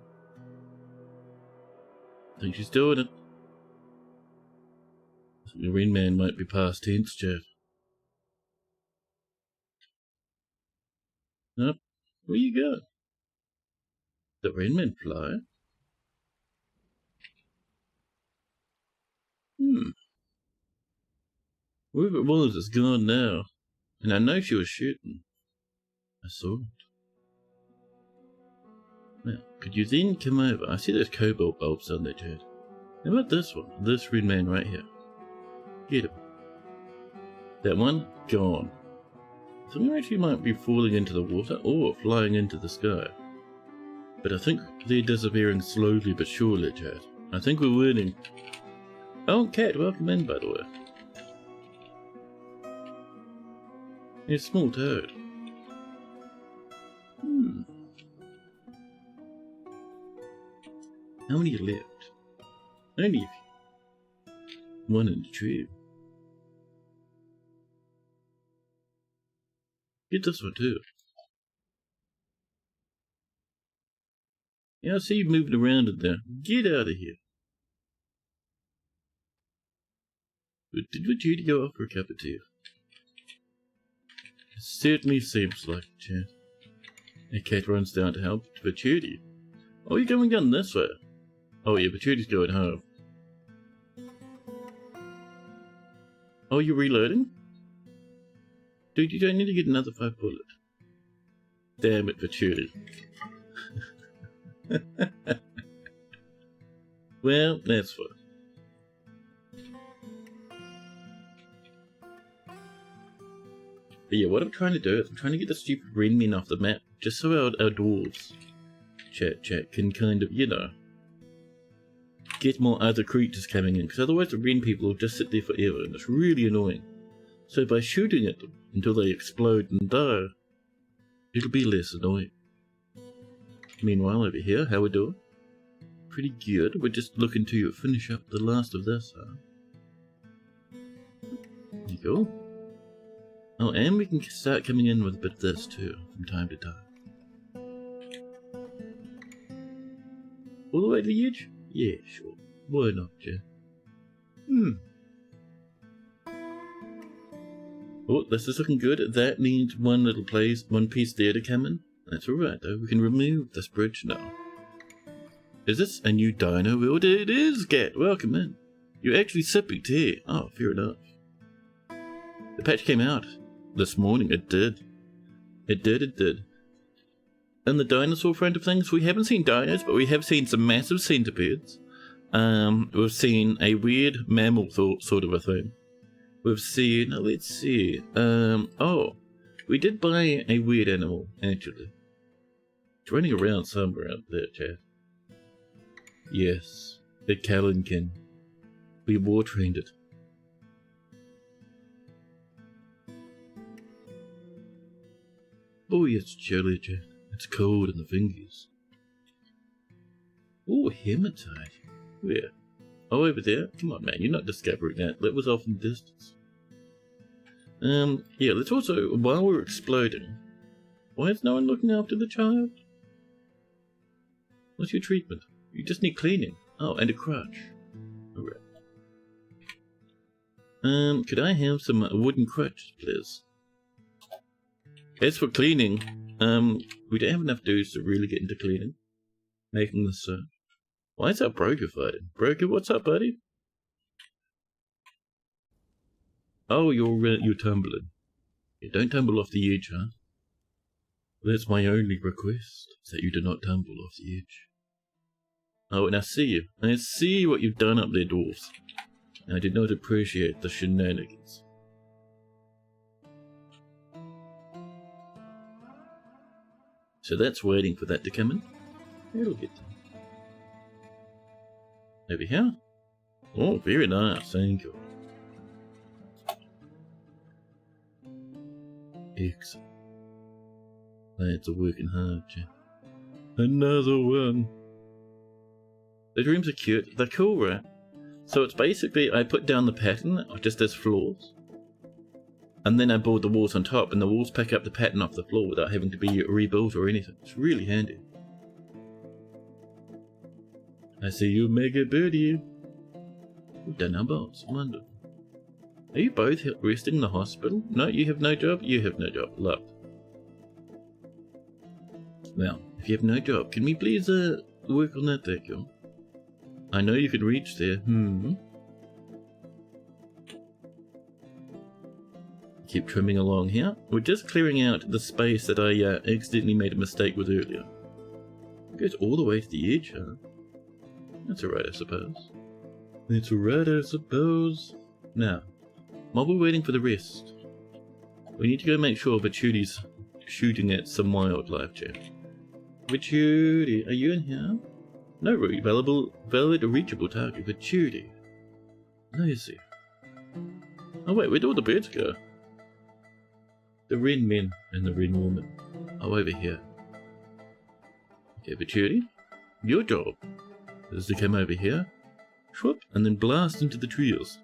I think she's doing it. The Rain Man might be past tense, Jeff. Nope. Where you go? The Rain Man fly? Whoever it was is gone now. And I know she was shooting. I saw it. Now, could you then come over? I see those cobalt bulbs on there, Jade. How about this one? This Rain Man right here. Get him. That one, gone. So we actually might be falling into the water or flying into the sky. But I think they're disappearing slowly but surely, Chad. I think we're winning. Oh, Cat, welcome in, by the way. You're a small toad. How many are left? Only a few. One in the tree. Get this one too. Yeah, I see you moving around in there. Get out of here. Did we Judy go off for a cup of tea? It certainly seems like it, Chad. A cat runs down to help Judy. Oh, you're going down this way. Oh yeah, but Judy's going home. Oh, you're reloading? Dude, you don't need to get another 5 bullet. Damn it, Judy. Well, that's fine. But yeah, what I'm trying to do is I'm trying to get the stupid Rain Men off the map, just so our dwarves, chat, can kind of, you know, get more other creatures coming in, because otherwise the Rain people will just sit there forever, and it's really annoying. So by shooting at them until they explode and die, it'll be less annoying. Meanwhile, over here, how we doing? Pretty good. We're just looking to finish up the last of this, huh? There you go. Oh, and we can start coming in with a bit of this too, from time to time. All the way to the edge? Yeah, sure. Why not, Jeff? Oh, this is looking good. That needs one piece there to come in. That's alright though, we can remove this bridge now. Is this a new dino build? It is, Cat. Welcome in. You're actually sipping tea. Oh, fair enough. The patch came out this morning. It did. It did. In the dinosaur front of things, we haven't seen dinos, but we have seen some massive centipedes. We've seen a weird mammal sort of a thing. We've seen, let's see, oh, we did buy a weird animal, actually. It's running around somewhere out there, Chad. Yes, the Kalinkin. We war trained it. Oh, yes, chilly, Chad. It's cold in the fingers. Oh, hematite. Where? Oh, over there? Come on, man, you're not discovering that. That was off in the distance. Yeah, let's also, while we're exploding, why is no one looking after the child? What's your treatment? You just need cleaning. Oh, and a crutch. Alright. Could I have some wooden crutches, please? As for cleaning, we don't have enough dudes to really get into cleaning. Making this so. Why is that Broker fighting? Broker, what's up, buddy? Oh, you're tumbling. Yeah, don't tumble off the edge, huh? That's my only request, is that you do not tumble off the edge. Oh, and I see you. I see what you've done up there, dwarves. I did not appreciate the shenanigans. So that's waiting for that to come in. It'll get done. Over here? Oh, very nice, thank you. Excellent. Lads are working hard, Jeff. Another one. The rooms are cute. They're cool, right? So it's basically, I put down the pattern just as floors. And then I build the walls on top, and the walls pick up the pattern off the floor without having to be rebuilt or anything. It's really handy. I see you, Mega Birdie. We've done our boss. Wonderful. Are you both resting in the hospital? No, you have no job? You have no job. Love. Well, if you have no job, can we please work on that, thank you? I know you can reach there. Keep trimming along here. We're just clearing out the space that I accidentally made a mistake with earlier. It goes all the way to the edge, huh? That's alright, I suppose. That's alright, I suppose. Now, while we're waiting for the rest, we need to go make sure Vachuti's shooting at some wildlife, Jeff. Vachuti, are you in here? No valid or reachable target. Vachuti. Lazy. Oh wait, where'd all the birds go? The wren men and the wren woman. Oh, over here. Okay, Vachuti, your job is to come over here, whoop, and then blast into the trees.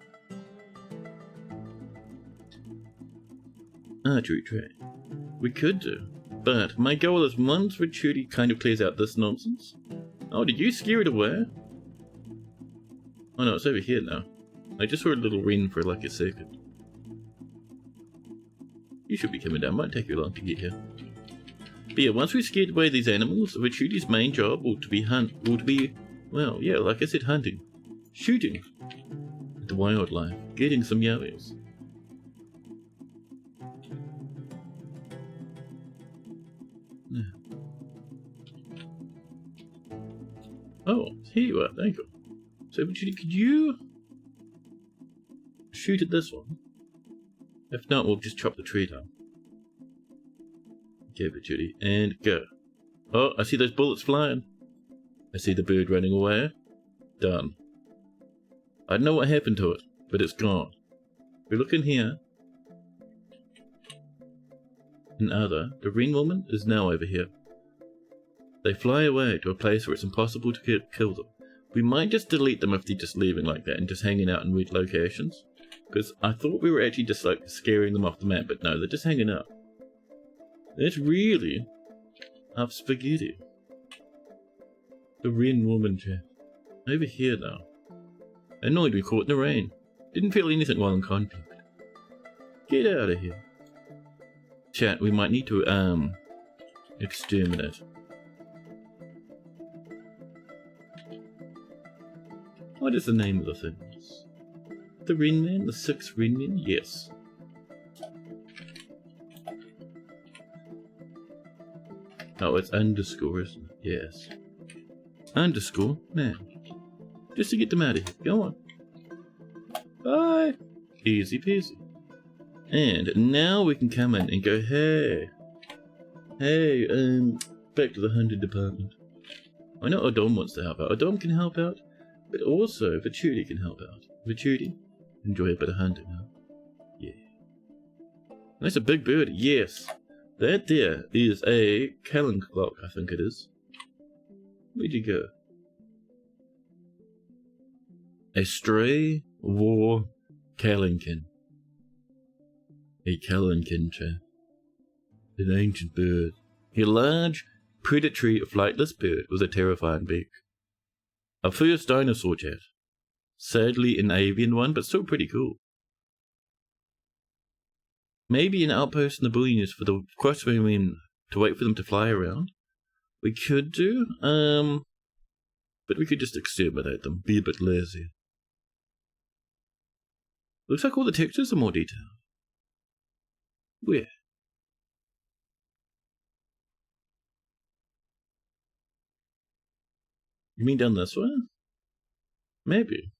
Archery tray. We could do, but my goal is once Vachuti kind of clears out this nonsense. Oh, did you scare it away? Oh no, it's over here now. I just saw a little wren for like a second. You should be coming down, might take you long to get here. But yeah, once we scared away these animals, Vachuti's main job ought to be well, yeah, like I said, hunting. Shooting at the wildlife, getting some yowies. Yeah. Oh, here you are, thank you. So, Vachuti, could you shoot at this one? If not, we'll just chop the tree down. Okay, Vachuti, and go. Oh, I see those bullets flying. I see the bird running away. Done. I don't know what happened to it, but it's gone. We look in here. The wren woman is now over here. They fly away to a place where it's impossible to kill them. We might just delete them if they're just leaving like that and just hanging out in weird locations. Because I thought we were actually just like scaring them off the map, but no, they're just hanging out. That's really up spaghetti. The wren woman, Jeff. Over here now. Annoyed we caught in the rain. Didn't feel anything while in contact. Get out of here. Chat, we might need to, exterminate. What is the name of the things? The wren man? The 6 wren men? Yes. Oh, it's underscore, isn't it? Yes. Underscore man. Just to get them out of here. Go on. Bye. Easy peasy. And now we can come in and go, hey, back to the hunting department. I know Odom wants to help out. Odom can help out, but also Vachuti can help out. Vachuti, enjoy a bit of hunting, huh? Yeah. That's a big bird. Yes. That there is a Callan clock, I think it is. Where'd you go? A stray war Callankin. A Callankin, chap. An ancient bird. A large, predatory, flightless bird with a terrifying beak. A first dinosaur, chat. Sadly an avian one, but still pretty cool. Maybe an outpost in the bullions for the crossbowmen to wait for them to fly around. We could do, but we could just exterminate them, be a bit lazy. Looks like all the textures are more detailed. Where? You mean down this way? Maybe.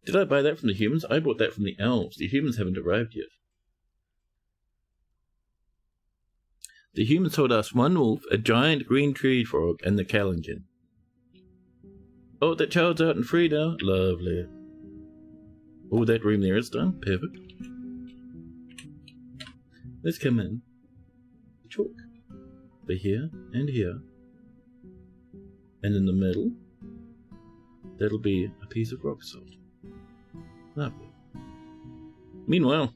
Did I buy that from the humans? I bought that from the elves. The humans haven't arrived yet. The humans told us one wolf, a giant green tree frog, and the Kalinkin. Oh, that child's out and free now. Lovely. Oh, that room there is done. Perfect. Let's come in. Chalk. For here and here. And in the middle, that'll be a piece of rock salt. Lovely. Meanwhile,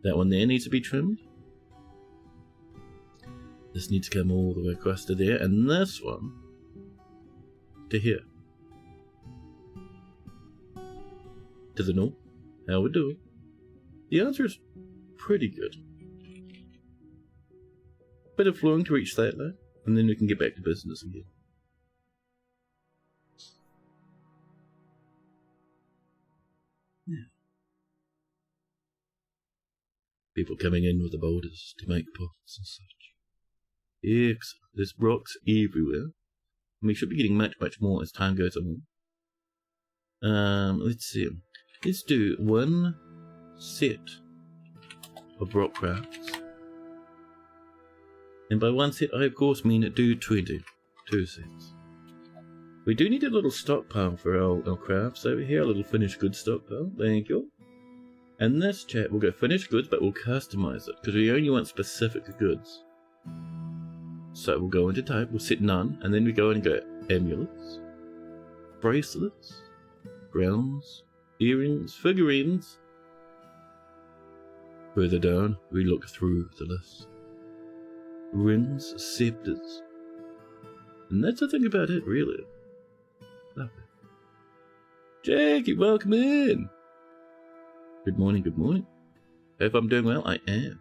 that one there needs to be trimmed. This needs to come all the way across to there, and this one to here. To the north. How we doing? The answer is pretty good. Bit of flooring to reach that low, and then we can get back to business again. Yeah. People coming in with the boulders to make pots and such. Excellent. There's rocks everywhere. And we should be getting much more as time goes on. Let's see. Let's do one set of rock crafts. And by one set, I of course mean do 22 sets. We do need a little stockpile for our crafts over here, a little finished goods stockpile. Thank you. And this chat will go finished goods, but we'll customize it because we only want specific goods. So we'll go into type, we'll set none, and then we go and go amulets, bracelets, crowns, earrings, figurines. Further down, we look through the list. Rings, scepters. And that's the thing about it, really. Lovely. Jackie, welcome in! Good morning, good morning. Hope I'm doing well, I am.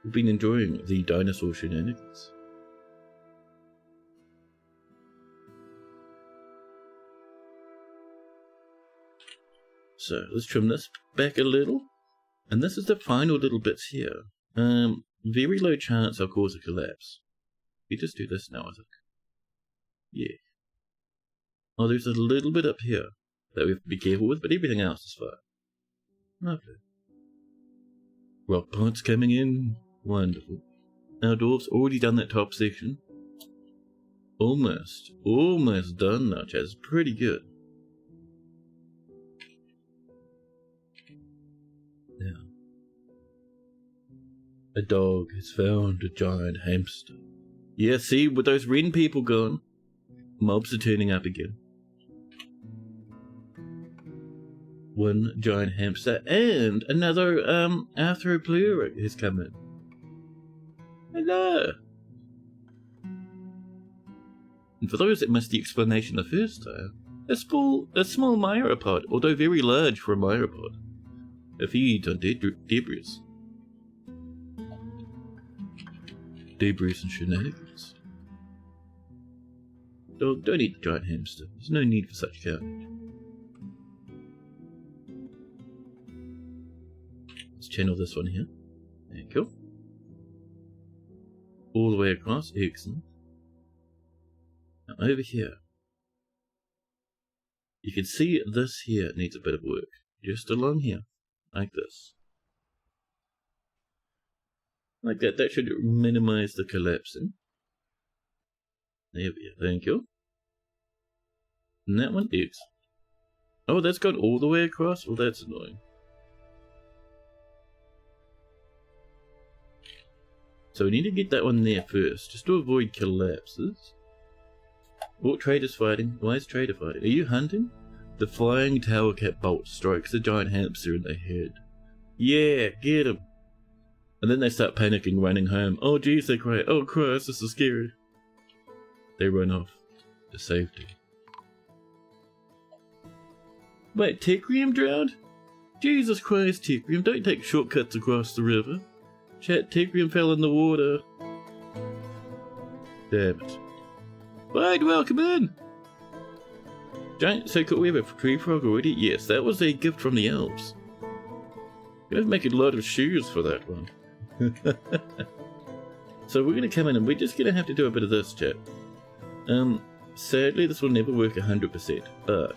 We've been enjoying the dinosaur shenanigans. So let's trim this back a little. And this is the final little bits here. Very low chance I'll cause a collapse. We just do this now, I think. Yeah. Oh, there's a little bit up here that we have to be careful with, but everything else is fine. Lovely. Rock points coming in. Wonderful. Our dwarf's already done that top section. Almost done now, Chaz. It's pretty good. Now, a dog has found a giant hamster. Yeah, see, with those red people gone, mobs are turning up again. One giant hamster and another arthropleuric has come in. Hello! And for those that missed the explanation the first time, a small myropod, although very large for a myropod. It feeds on debris. Debris and shenanigans. Don't eat the giant hamster. There's no need for such carnage. Let's channel this one here. There you go. All the way across. Excellent. Now over here. You can see this here needs a bit of work. Just along here. Like this. Like that. That should minimize the collapsing. There we go. Thank you. And that one is. Oh, that's gone all the way across? Well, that's annoying. So we need to get that one there first, just to avoid collapses. Oh, Trader's fighting. Why is Trader fighting? Are you hunting? The flying tower cat bolt strikes the giant hamster in the head. Yeah, get him! And then they start panicking, running home. Oh geez, they cry. Oh Christ, this is scary. They run off to safety. Wait, Tecrium drowned? Jesus Christ, Tigrium, don't take shortcuts across the river. Chat, Tigrium fell in the water. Damn it. Right, welcome in. Giant, so cool, we have a tree frog already? Yes, that was a gift from the elves. We're gonna make a lot of shoes for that one. So we're gonna come in and we're just gonna have to do a bit of this, chat. Sadly, this will never work 100%, but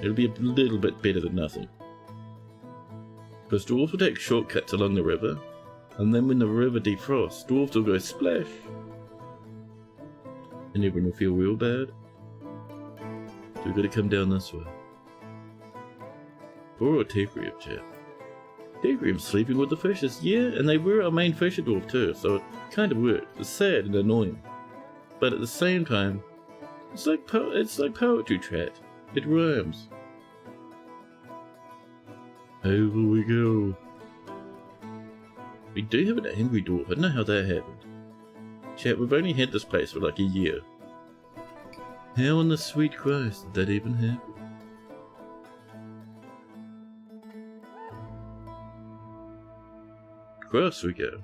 it'll be a little bit better than nothing. Because dwarves will take shortcuts along the river, and then when the river defrosts, dwarves will go splash. And everyone will feel real bad. So we've got to come down this way. Poor Tigrium, chat. Tigrium's sleeping with the fishes, yeah, and they were our main fisher dwarf too, so it kind of worked. It's sad and annoying. But at the same time, it's like poetry, chat. It rhymes. Over we go. We do have an angry dwarf. I don't know how that happened. Chat, we've only had this place for like a year. How in the sweet Christ did that even happen? Across we go.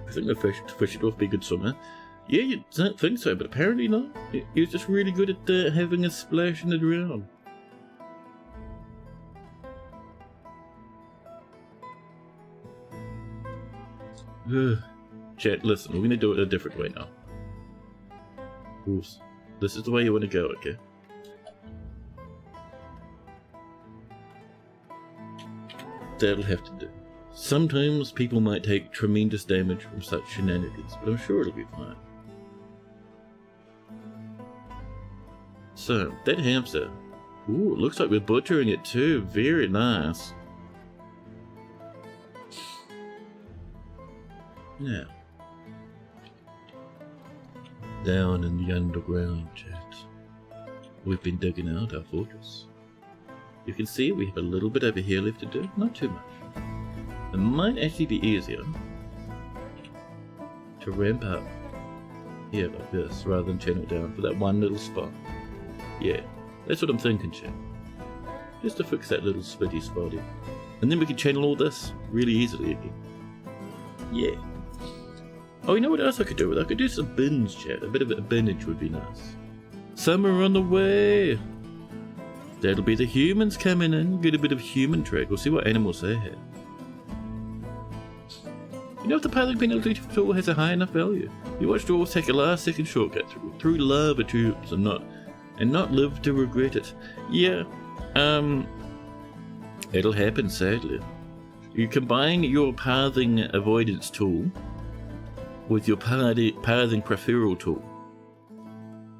I think the fisher dwarf be a good swimmer. Yeah, you don't think so, but apparently not. He was just really good at having a splash in the drown. Chat, listen, we're going to do it a different way now. Of course, this is the way you want to go, okay? That'll have to do. Sometimes people might take tremendous damage from such shenanigans, but I'm sure it'll be fine. So, that hamster. Ooh, it looks like we're butchering it too. Very nice. Now, down in the underground, chat, we've been digging out our fortress. You can see we have a little bit over here left to do, not too much. It might actually be easier to ramp up here like this rather than channel down for that one little spot. Yeah, that's what I'm thinking, chat. Just to fix that little splitty spot here. And then we can channel all this really easily again. Yeah. Oh, you know what else I could do with it? I could do some bins, chat. A bit of a binage would be nice. Summer on the way! That'll be the humans coming in. Get a bit of human trade. We'll see what animals they have. You know if the pathing penalty tool has a high enough value? You watch dwarves take a last second shortcut through lava tubes and not live to regret it. Yeah, it'll happen sadly. You combine your pathing avoidance tool with your pathing preferal tool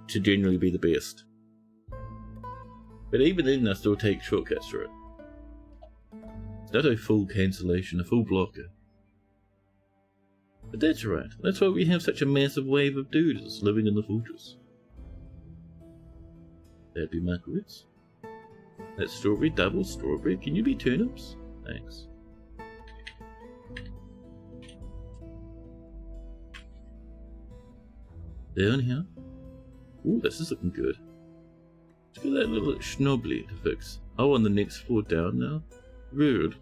to generally be the best. But even then they'll still take shortcuts through it. It's not a full cancellation, a full blocker. But that's right, that's why we have such a massive wave of dudes living in the fortress. That'd be macarons. That's strawberry, double strawberry. Can you be turnips? Thanks. Down here. Ooh, this is looking good. Let's get that little schnobbly to fix. Oh, on the next floor down now? Rude.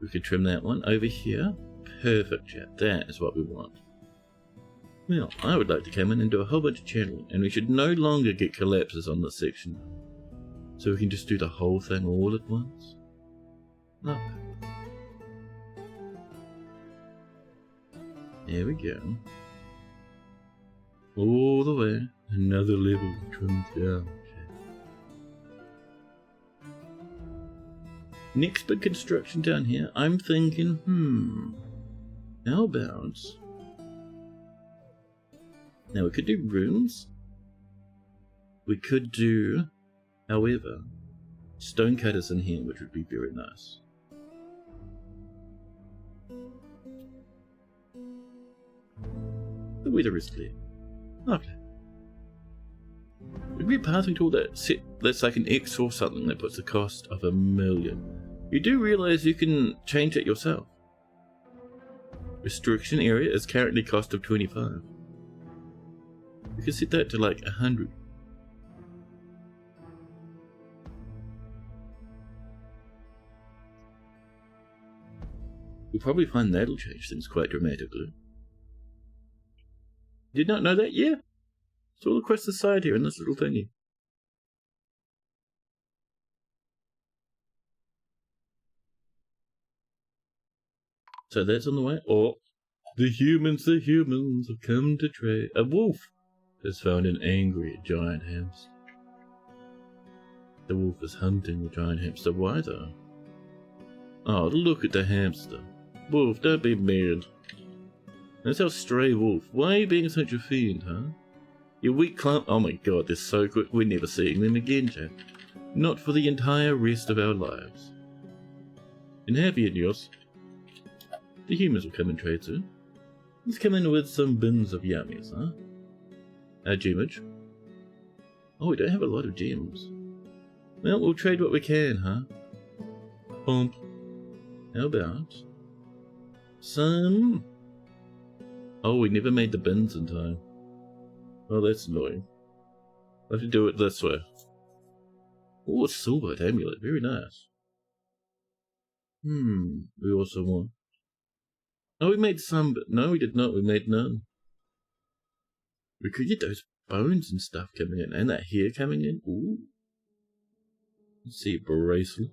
We could trim that one over here. Perfect, chat. That is what we want. Well, I would like to come in and do a whole bunch of channeling, and we should no longer get collapses on this section. So we can just do the whole thing all at once. No. There we go. All the way. Another level trimmed down. Next big construction down here, I'm thinking, how about... Now we could do rooms. We could do, however, stone cutters in here, which would be very nice. The weather is clear. Lovely. Would be a pathing tool that's like an X or something that puts the cost of 1 million. You do realise you can change it yourself. Restriction area is currently cost of 25. You can set that to like 100. We'll probably find that'll change things quite dramatically. Did not know that? Yeah. It's all across the side here in this little thingy. So that's on the way. Oh, the humans have come to trade. A wolf has found an angry giant hamster. The wolf is hunting the giant hamster. Why though? Oh, look at the hamster. Wolf, don't be mad. That's our stray wolf. Why are you being such a fiend, huh? You weak clump. Oh my god, they're so good. We're never seeing them again, Jack. Not for the entire rest of our lives. In happier news, the humans will come and trade soon. Let's come in with some bins of yummies, huh? A gemage. Oh, we don't have a lot of gems. Well, we'll trade what we can, huh? Bump. How about some... Oh, we never made the bins in time. Oh, that's annoying. I'll have to do it this way. Oh, a silver amulet. Very nice. We also want... Oh, we made some, but no, we did not. We made none. We could get those bones and stuff coming in, and that hair coming in. Ooh. Let's see, bracelet.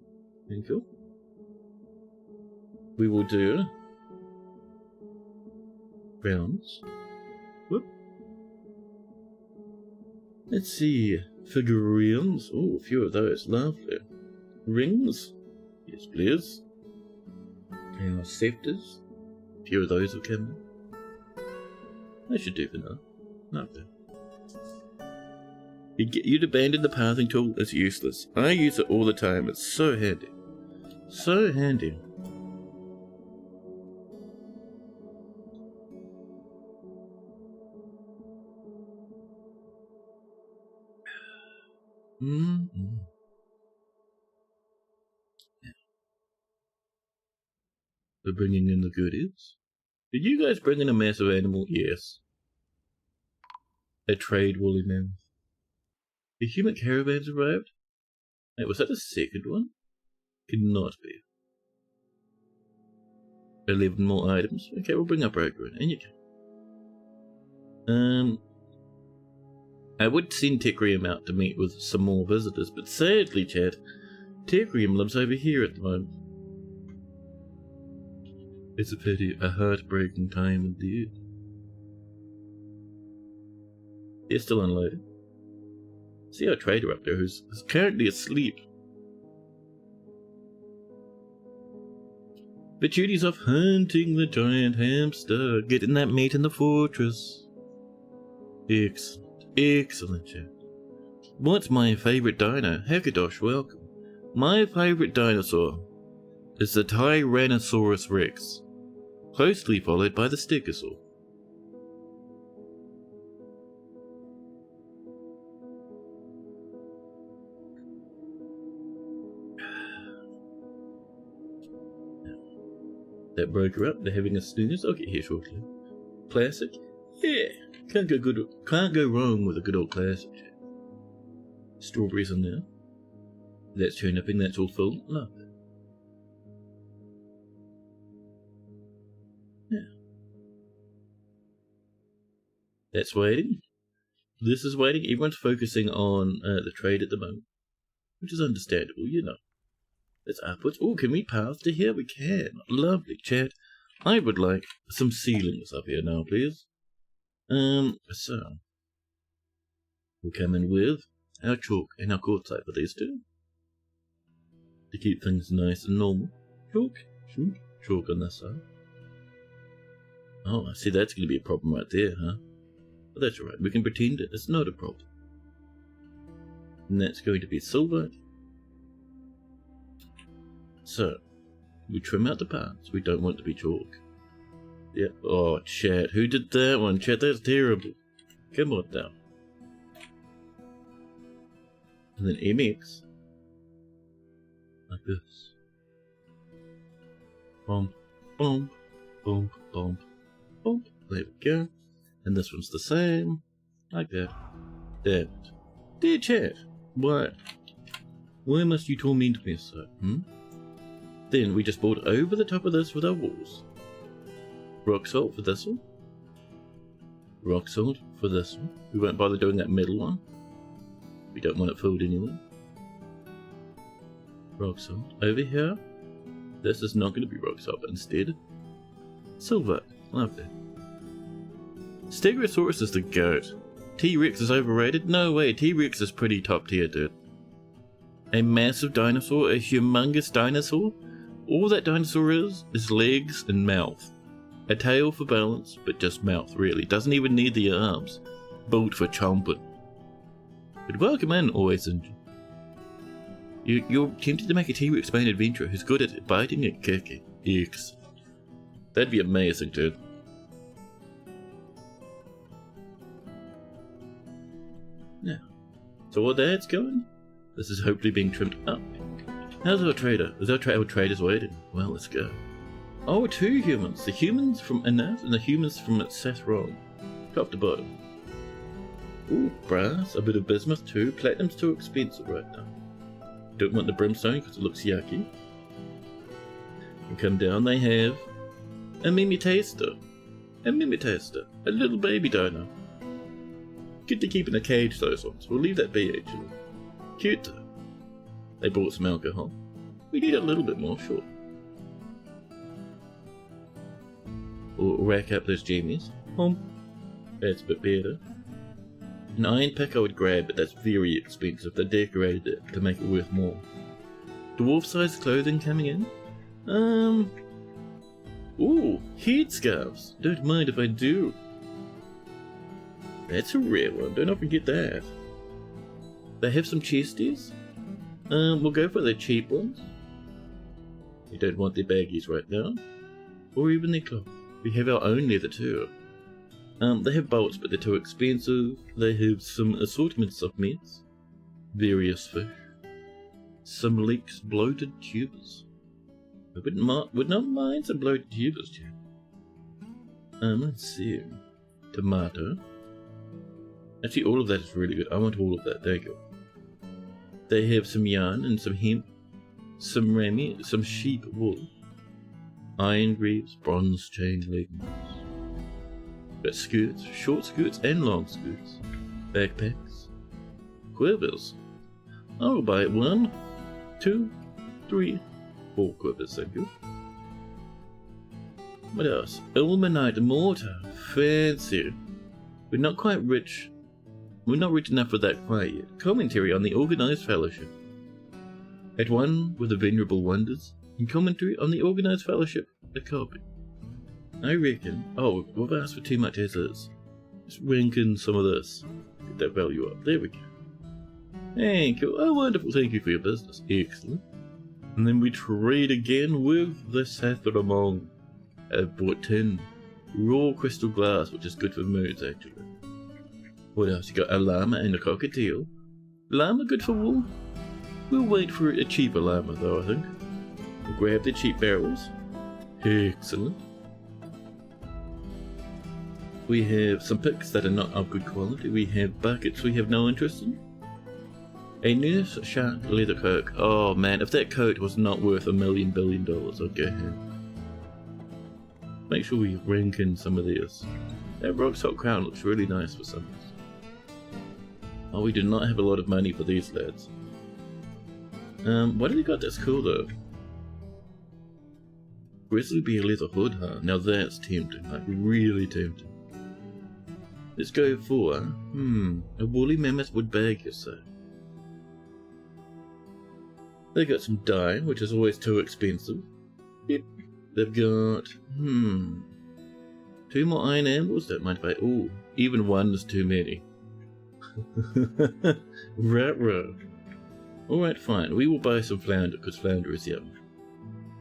Thank you. We will do rounds. Whoop. Let's see, figurines. Oh, a few of those. Lovely. Rings. Yes, please. Our scepters. A few of those have come in. That should do for now. Lovely. You'd abandon the pathing tool. It's useless. I use it all the time. It's so handy. So handy. Yeah. We're bringing in the goodies. Did you guys bring in a massive animal? Yes. A trade woolly mammoth. The human caravans arrived? Wait, was that a second one? Could not be. 11 more items. Okay, we'll bring up Roger in. You can. I would send Tecrium out to meet with some more visitors, but sadly, chat, Tecrium lives over here at the moment. It's a pity, a heartbreaking time indeed. They're still unloaded. See our trader up there who's currently asleep. The duties of hunting the giant hamster, getting that meat in the fortress. Excellent. Excellent, chat. What's my favourite dino? Hekadosh, welcome. My favourite dinosaur is the Tyrannosaurus Rex, closely followed by the Stegosaur. That broker up, they're having a snooze. I'll get here shortly. Classic? Yeah. Can't go wrong with a good old classic. Strawberries in there. That's turnipping, that's all full. Love it. Yeah. That's waiting. This is waiting. Everyone's focusing on the trade at the moment, which is understandable, you know. It's upwards. Oh, can we path to here? We can. Lovely, chat. I would like some ceilings up here now, please. So we'll come in with our chalk and our quartzite for these two to keep things nice and normal. Chalk, chalk on this side. Oh, I see that's going to be a problem right there, huh? But that's alright, we can pretend it's not a problem. And that's going to be silver. So, we trim out the parts we don't want to be chalk. Yep. Oh, chat, who did that one? Chat, that's terrible. Come on now. And then MX. Like this. Bump, bump, bump, bump, bump. There we go. And this one's the same. Like that. Damn it. Dear chat, why must you torment me so? Then we just board over the top of this with our walls. Rock salt for this one. Rock salt for this one. We won't bother doing that middle one. We don't want it filled anyway. Rock salt. Over here, this is not going to be rock salt, but instead, silver. Lovely. Stegosaurus is the goat. T-Rex is overrated? No way, T-Rex is pretty top tier, dude. A massive dinosaur, a humongous dinosaur? All that dinosaur is legs and mouth. A tail for balance, but just mouth, really. Doesn't even need the arms. Built for chomping. But welcome in, always engine. You're tempted to make a T-Rex main adventurer who's good at biting and kicking. X. That'd be amazing, dude. Now, so while that's going, this is hopefully being trimmed up. How's our trader? Is our trader's waiting? Well, let's go. Oh, 2 humans. The humans from Anath and the humans from Seth Wrong. Top to bottom. Ooh, brass, a bit of bismuth too. Platinum's too expensive right now. Don't want the brimstone because it looks yucky. And come down, they have a Mimitaster. A Mimitaster. A little baby dino. Good to keep in a cage, those ones. We'll leave that be, actually. Cute. They brought some alcohol. We need a little bit more, sure. We'll rack up those jammies. That's a bit better. An iron pick I would grab, but that's very expensive. They decorated it to make it worth more. Dwarf-sized clothing coming in. Ooh, headscarves. Don't mind if I do. That's a rare one. Don't often get that. They have some chesties. We'll go for the cheap ones. We don't want their baggies right now. Or even their cloth. We have our own leather too. They have bolts, but they're too expensive. They have some assortments of meats. Various fish. Some leeks, bloated tubers. I would not mind some bloated tubers, too. Let's see. Tomato. Actually, all of that is really good. I want all of that. There you go. They have some yarn and some hemp. Some rami, some sheep wool. Iron greaves, bronze chain leggings. Got skirts, short skirts and long skirts. Backpacks. Quivers. I'll buy 1, 2, 3, 4 quivers, thank you. What else? Ilmenite mortar. Fancy. We're not quite rich. We're not rich enough for that quite yet. Commentary on the Organized Fellowship. At one with the Venerable Wonders, and commentary on the Organized Fellowship, a copy. I reckon. Oh, we've asked for too much as is. Let's rank in some of this. Get that value up. There we go. Thank you. Oh, wonderful. Thank you for your business. Excellent. And then we trade again with the Sathramong. I've bought 10 raw crystal glass, which is good for moods, actually. What else? You got a llama and a cockatiel. Llama good for wool? We'll wait for a cheaper llama, though, I think. We'll grab the cheap barrels. Excellent. We have some picks that are not of good quality. We have buckets we have no interest in. A nurse shark leather coat. Oh man, if that coat was not worth $1 million billion, I'd go ahead. Make sure we rank in some of these. That rock salt crown looks really nice for some reason. Oh, we do not have a lot of money for these lads. What have we got that's cool though? Grizzly bear leather hood, huh? Now that's tempting, like really tempting. Let's go for, a woolly mammoth wood bag, you say. They got some dye, which is always too expensive. Yep. They've got, 2 more iron anvils, don't mind if I, ooh, even 1 is too many. Right. Alright, fine, we will buy some flounder, because flounder is yum.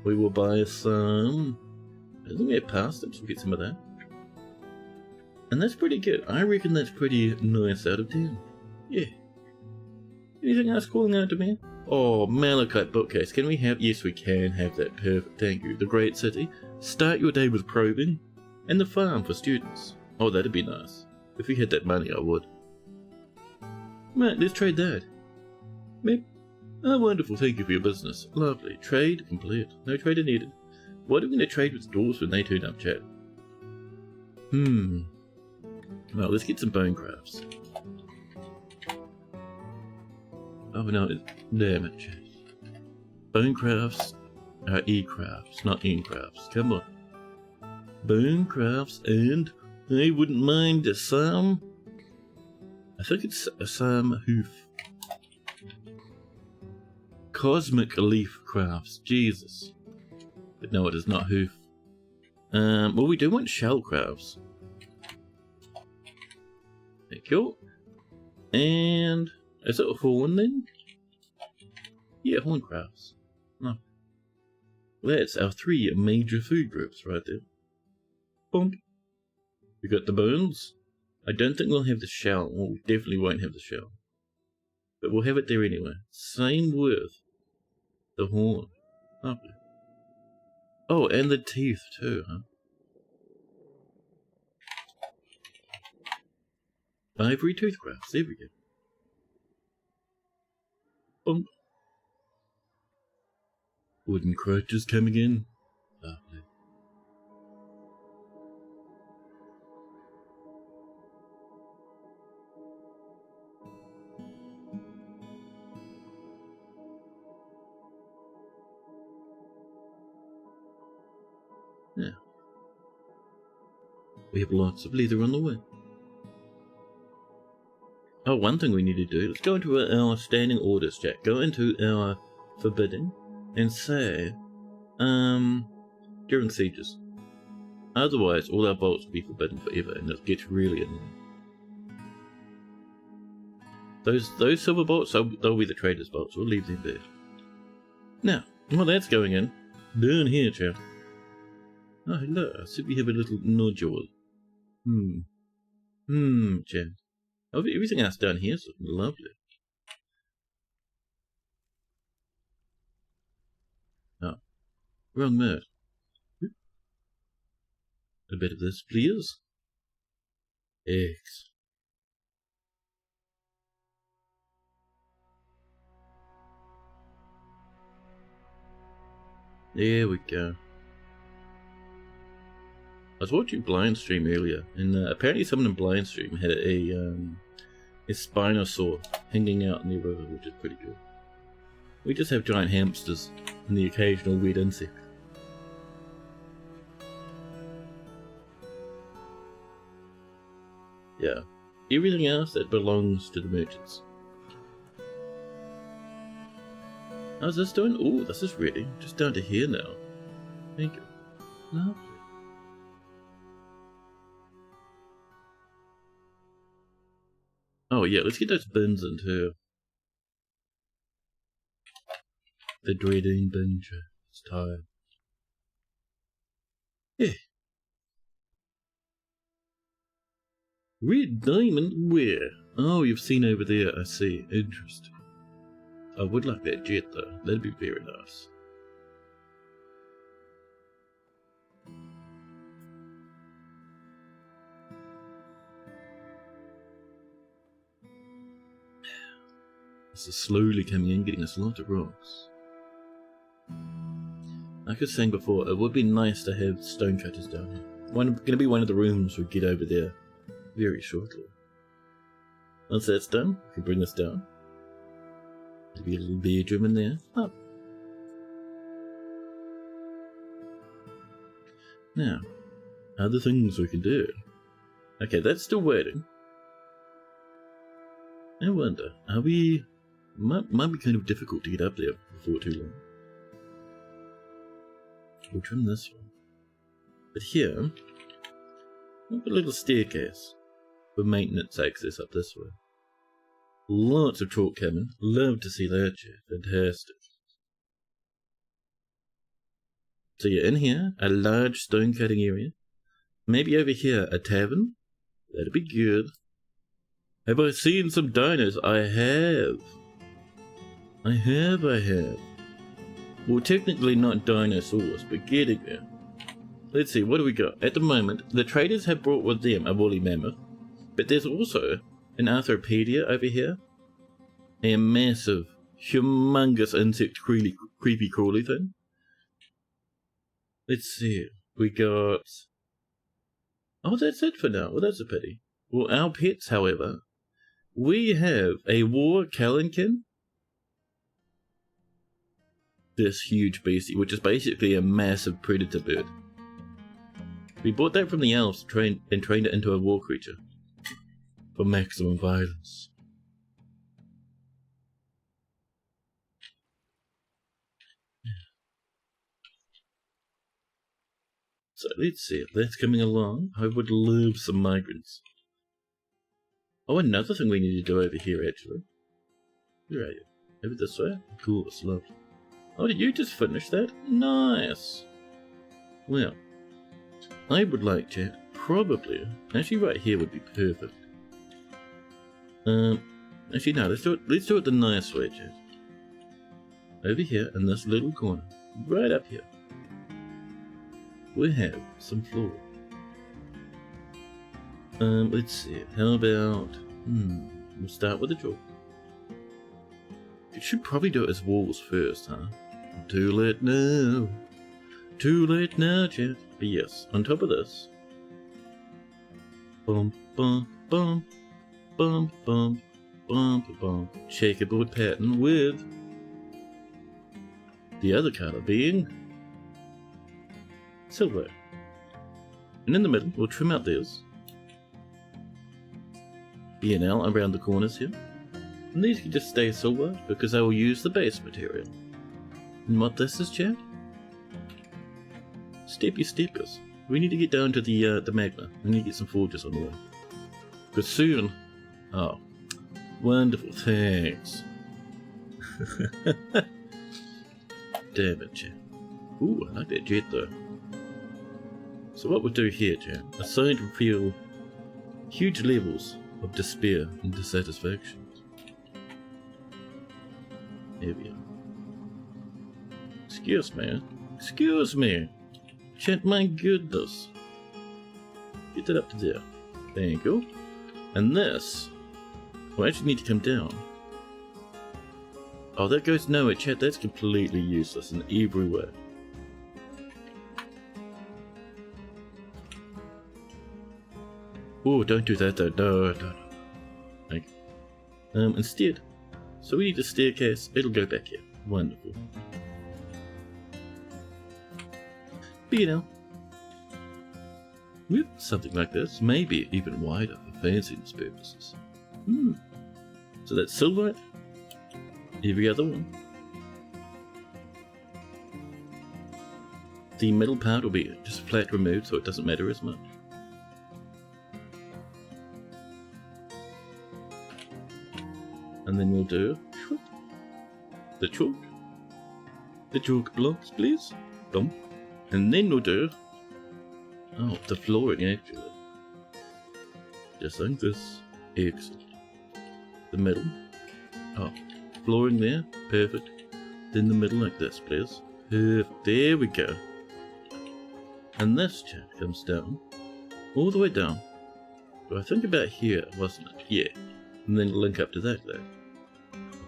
We will buy some, I think we have parsnips, we'll get some of that. And that's pretty good, I reckon that's pretty nice out of 10. Yeah. Anything else calling out to me? Oh, Malachite bookcase. Can we have... Yes, we can have that. Perfect. Thank you. The Great City. Start your day with probing. And the farm for students. Oh, that'd be nice. If we had that money, I would. Right, let's trade that. Meep. Oh, wonderful, thank you for your business. Lovely. Trade complete. No trader needed. What are we going to trade with dwarves when they turn up, chat? Well, let's get some bone crafts. Oh no, damn it, chat. Bone crafts are E-crafts, not N-crafts. Come on. Bone crafts, and I wouldn't mind some. I think it's some hoof. Cosmic leaf crafts, Jesus. But no, it is not hoof. Well, we do want shell crafts. Thank you. And is it a horn then? Yeah, horn crafts. No. That's our 3 major food groups right there. Boom. We got the bones. I don't think we'll have the shell. Well, we definitely won't have the shell. But we'll have it there anyway. Same with the horn. Lovely. Oh, and the teeth too, huh? Ivory tooth crafts. There we go. Boom. Wooden crutches coming in. Lovely. Yeah. We have lots of leather on the way. Oh, one thing we need to do, let's go into our standing orders, Jack. Go into our forbidding and say, during sieges. Otherwise, all our bolts will be forbidden forever, and it gets really annoying. Those silver bolts, they'll be the trader's bolts. We'll leave them there. Now, while that's going in, down here, chap. Oh, hello. I see we have a little nodule. Chap. Oh, everything else down here is looking lovely. Oh, wrong mode. A bit of this, please. X. There we go. I was watching Blind Stream earlier, and apparently someone in Blind Stream had a Spinosaur hanging out in the river, which is pretty good. We just have giant hamsters and the occasional weird insect. Yeah, everything else that belongs to the merchants. How's this doing? Oh, this is ready. Just down to here now. Thank you. Lovely. Oh yeah, let's get those bins into the dreading bin chair. It's tired. Yeah. Red diamond where? Oh, you've seen over there, I see. Interesting. I would like that jet though. That'd be very nice. This is slowly coming in, getting us a lot of rocks. Like I was saying before, it would be nice to have stonecutters down here. Going to be one of the rooms we get over there very shortly. Once that's done, we can bring this down. There'll be a little bedroom in there. Oh. Now, other things we can do. Okay, that's still waiting. I wonder, are we... Might be kind of difficult to get up there before too long. We'll trim this one. But here, we'll put a little staircase for maintenance access up this way. Lots of talk coming. Love to see that, yeah. Fantastic. So you're in here, a large stone cutting area. Maybe over here, a tavern. That'd be good. Have I seen some dinos? I have. I have. Well, technically not dinosaurs, but getting there. Let's see, what do we got? At the moment, the traders have brought with them a woolly mammoth, but there's also an arthropedia over here. A massive, humongous insect creepy crawly thing. Let's see. We got... Oh, that's it for now. Well, that's a pity. Well, our pets, however, we have a war Kalenkin. This huge beastie, which is basically a massive predator bird. We bought that from the elves and trained it into a war creature for maximum violence. So let's see if that's coming along. I would love some migrants. Oh, another thing we need to do over here, actually. Where are you? Over this way? Cool, it's lovely. Oh, did you just finish that? Nice! Well, I would like to probably... Actually, right here would be perfect. Actually, no, let's do it the nice way, Chad. Over here, in this little corner. Right up here. We have some floor. Let's see. How about... we'll start with the chalk. You should probably do it as walls first, huh? Too late now. Too late now, chat. But yes, on top of this. Bum, bum, bum. Bum, bum, bum, bum. Checkerboard pattern with the other colour being silver. And in the middle, we'll trim out these. B&L around the corners here. And these can just stay silver because I will use the base material. And what this is, chat? Steppy steppers. We need to get down to the magma. We need to get some forges on the way. Because soon... Oh. Wonderful, thanks. Damn it, chat. Ooh, I like that jet though. So what we'll do here, chat, aside to feel huge levels of despair and dissatisfaction. Here we are. Excuse me. Excuse me. Chat, my goodness. Get that up to there. Thank you. And this will actually need to come down. Oh, that goes nowhere, chat. That's completely useless in every way. Oh, don't do that though. No, no, no. Okay. Instead, so we need a staircase. It'll go back here. Wonderful. But you know, with something like this, maybe even wider for fanciness purposes. So that's silver. Every other one. The middle part will be just flat removed, so it doesn't matter as much. And then we'll do the chalk blocks, please. Boom. And then we'll do the flooring actually. Just like this. Excellent. The middle. Oh, flooring there. Perfect. Then the middle like this, please. Perfect. There we go. And this chat comes down. All the way down. So I think about here, wasn't it? Yeah. And then link up to that there.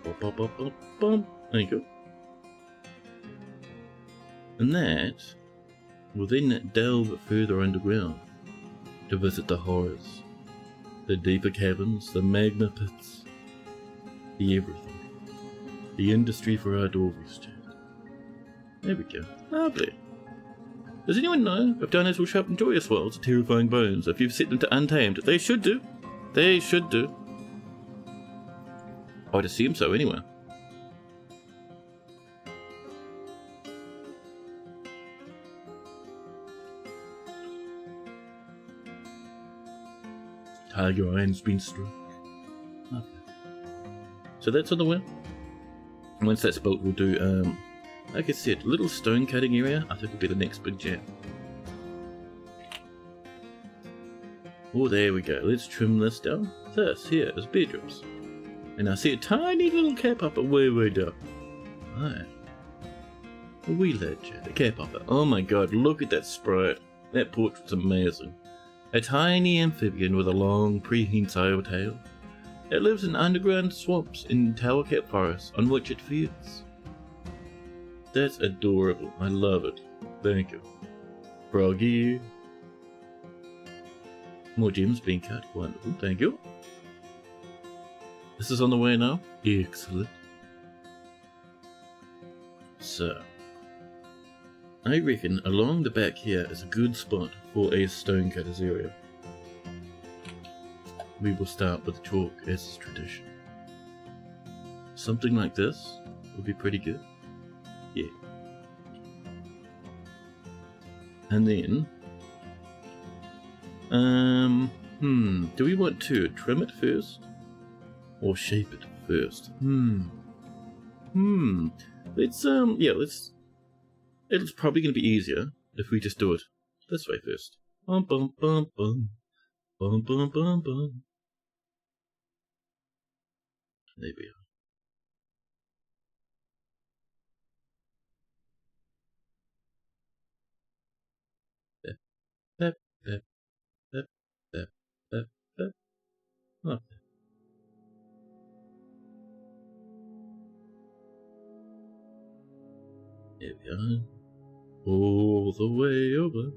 Bop, bop, bop, bop, bop. There you go. And that will then delve further underground to visit the horrors, the deeper caverns, the magma pits, the everything, the industry for our dwarves, chat. There we go. Lovely. Does anyone know if dinos will show up in Joyous Worlds, Terrifying Bones, if you've set them to Untamed? They should do. They should do. I'd assume so anyway. Tiger Iron's been struck. Okay. So that's on the way. Once that's built, we'll do, like I said, little stone cutting area. I think will be the next big jam. Oh, there we go. Let's trim this down. This here is bedrooms. And I see a tiny little cap upper way down. Alright. A wee ledge, the cap upper. Oh my god, look at that sprite. That portrait's amazing. A tiny amphibian with a long prehensile tail. It lives in underground swamps in Tower Cap Forest on which it feeds. That's adorable. I love it. Thank you. Froggy. More gems being cut. Wonderful. Thank you. This is on the way now. Excellent. So, I reckon along the back here is a good spot for a stonecutter's area. We will start with chalk as is tradition. Something like this would be pretty good. Yeah. And then, do we want to trim it first or shape it first? It's probably going to be easier if we just do it this way first. Bum bum bum bum. Bum bum bum bum. There we are. Bep, bep, bep, bep, bep, bep. Okay. There we are. All the way over.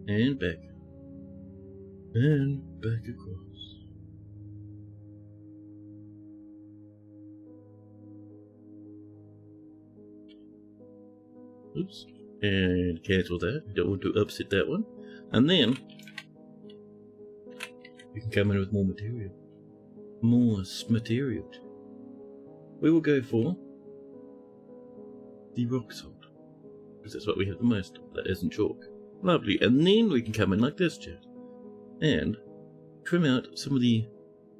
And back. And back across. Oops. And cancel that. We don't want to upset that one. And then we can come in with more material. More material. We will go for the rock salt, because that's what we have the most of. That isn't chalk. Lovely. And then we can come in like this, chat, and trim out some of the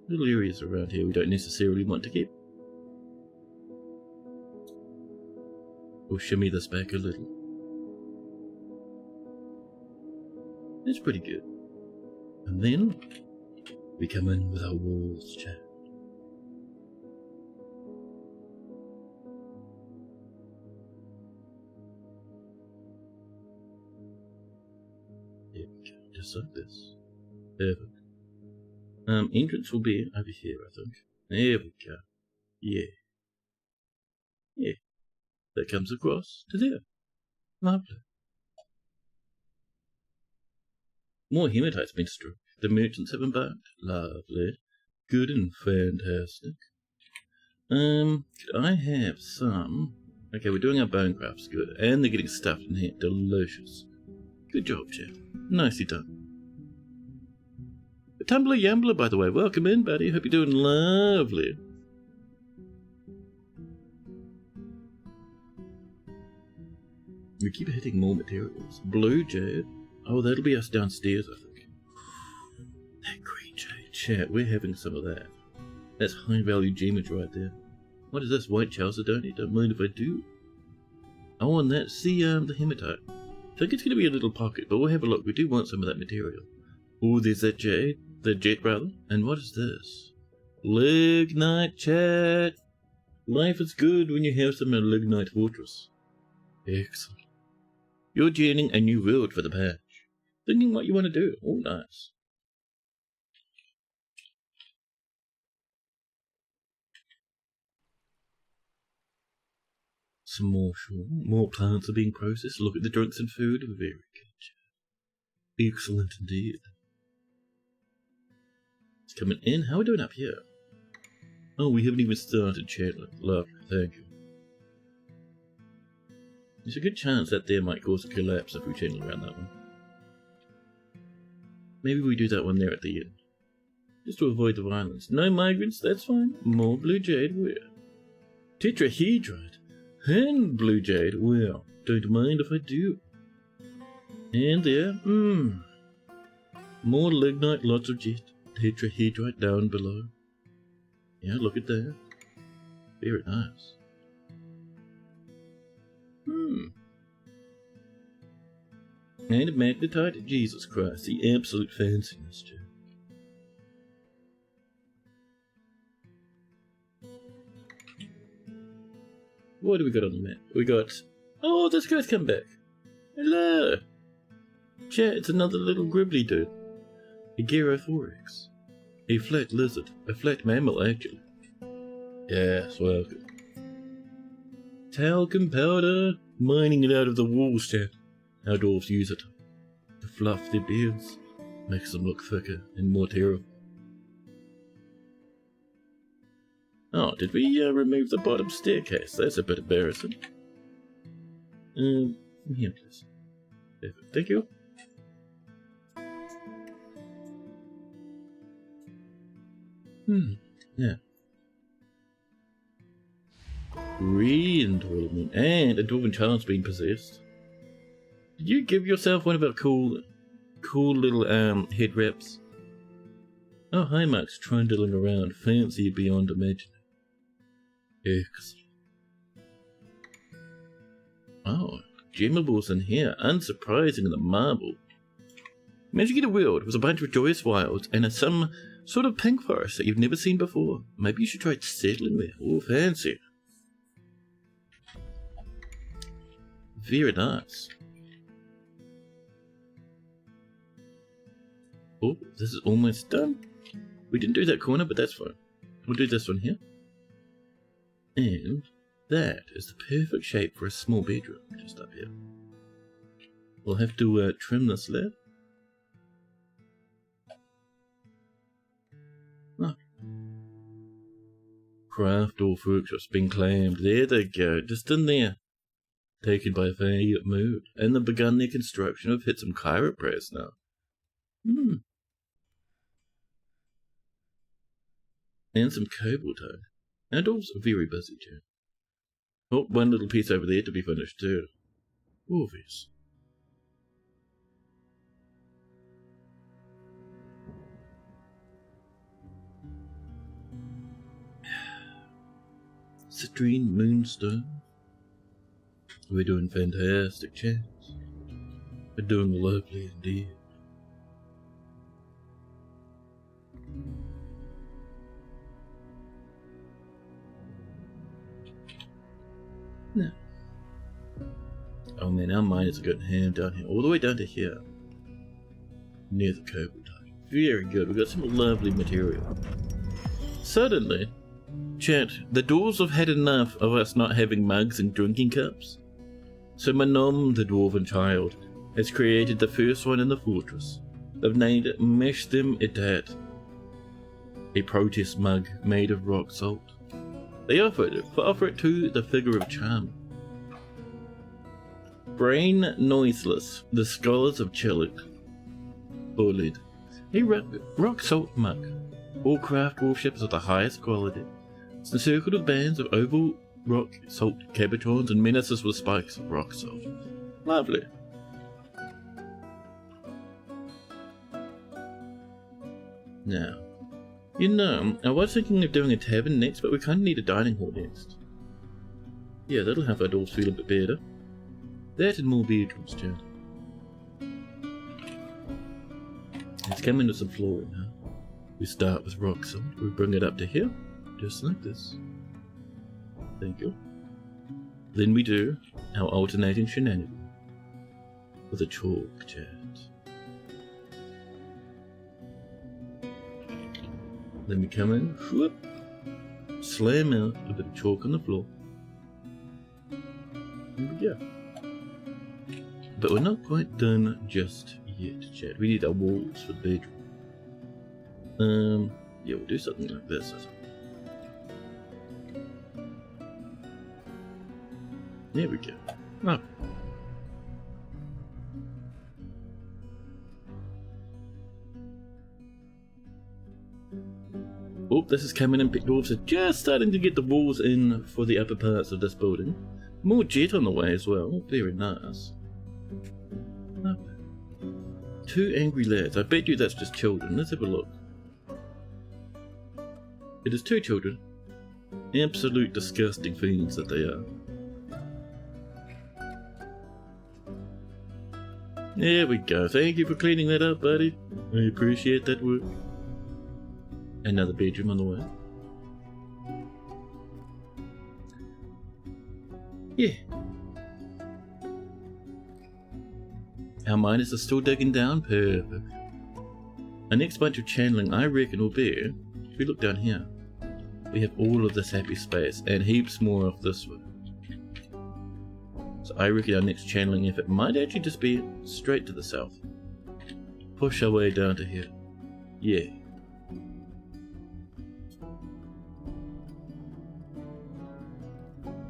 little areas around here we don't necessarily want to keep. We'll shimmy this back a little. That's pretty good. And then we come in with our walls, chat. There we go, just like this. Perfect. Entrance will be over here, I think. There we go. Yeah. Yeah. That comes across to there. Lovely. More hematites been struck. The merchants have embarked. Lovely. Good and fantastic. Could I have some? Okay, we're doing our bone crafts. Good. And they're getting stuffed in here. Delicious. Good job, chap. Nicely done. The Tumbler Yambler, by the way. Welcome in, buddy. Hope you're doing lovely. We keep hitting more materials. Blue jade. Oh, that'll be us downstairs, I think. That green jade. Chat, we're having some of that. That's high value gemage right there. What is this? White chalcedony? Don't mind if I do. Oh, and that's the hematite. I think it's going to be a little pocket, but we'll have a look. We do want some of that material. Oh, there's that jade. The jet, rather. And what is this? Lignite, chat. Life is good when you have some Lignite Fortress. Excellent. You're joining a new world for the patch. Thinking what you want to do. Oh, nice. Some more sure. More plants are being processed. Look at the drinks and food. Very good. Excellent indeed. It's coming in. How are we doing up here? Oh, we haven't even started, Chandler. Lovely. Thank you. There's a good chance that there might cause a collapse if we channel around that one. Maybe we do that one there at the end. Just to avoid the violence. No migrants, that's fine. More blue jade, where? Tetrahedrite and blue jade, well, don't mind if I do. And there, more lignite, lots of jet. Tetrahedrite down below. Yeah, look at that. Very nice. And magnetite, Jesus Christ, the absolute fanciness, Joe. What do we got on the map? We got... Oh, this guy's come back. Hello. Chat, it's another little gribbly dude. A Gyrothorix. A flat lizard. A flat mammal, actually. Yes, welcome. Talcum powder. Mining it out of the walls, chat. Our dwarves use it to fluff their beards. Makes them look thicker and more terrible. Oh, did we remove the bottom staircase? That's a bit embarrassing. Here, please. Thank you. Yeah. Re-entitlement. And a dwarven child's been possessed. Did you give yourself one of our cool little head wraps? Oh, hi Max, trundling around, fancy beyond imagining. Excellent. Oh, gemmables in here, unsurprising in the marble. Managed to get a world with a bunch of joyous wilds and some sort of pink forest that you've never seen before. Maybe you should try settling there. Oh, fancy. Very nice. Oh, this is almost done. We didn't do that corner, but that's fine. We'll do this one here. And that is the perfect shape for a small bedroom, just up here. We'll have to trim this slab. Oh. Craft Dwarf Fortress been claimed. There they go, just in there. Taken by a fair mood. And they've begun their construction. We've hit some chiropractors now. And some cobblestone. Our dwarves are very busy too. Oh, one little piece over there to be finished too. Obvious. Citrine Moonstone. We're doing fantastic, chaps. We're doing lovely indeed. No. Oh man, our miners are getting ham down here, all the way down to here. Near the cobblestone. Very good, we've got some lovely material. Suddenly, chat, the dwarves have had enough of us not having mugs and drinking cups. So Manom, the dwarven child, has created the first one in the fortress. They've named it Mesh Them Etat, a protest mug made of rock salt. They offer it to the figure of charm. Brain Noiseless, the scholars of Chillick, Bullied, a rock salt mug. All craft warships of the highest quality. It's encircled with bands of oval rock salt cabochons and menaces with spikes of rock salt. Lovely. Now, you know, I was thinking of doing a tavern next, but we kind of need a dining hall next. Yeah, that'll have our dwarves feel a bit better. That and more bedrooms, too. Let's come into some flooring now. We start with rock salt. We bring it up to here, just like this. Thank you. Then we do our alternating shenanigans with a chalk chat. Then we come in, whoop, slam out a bit of chalk on the floor. There we go. But we're not quite done just yet, chat. We need our walls for the bedroom. Yeah, we'll do something like this. There we go. Oh. Oh, this is coming in. Dwarves are just starting to get the walls in for the upper parts of this building. More jet on the way as well. Very nice. Oh. Two angry lads. I bet you that's just children. Let's have a look. It is two children. Absolute disgusting fiends that they are. There we go. Thank you for cleaning that up, buddy. I appreciate that work. Another bedroom on the way. Yeah. Our miners are still digging down. Perfect. Our next bunch of channeling, I reckon, will be, if we look down here, we have all of this happy space and heaps more of this one. So I reckon our next channeling effort might actually just be straight to the south. Push our way down to here. Yeah.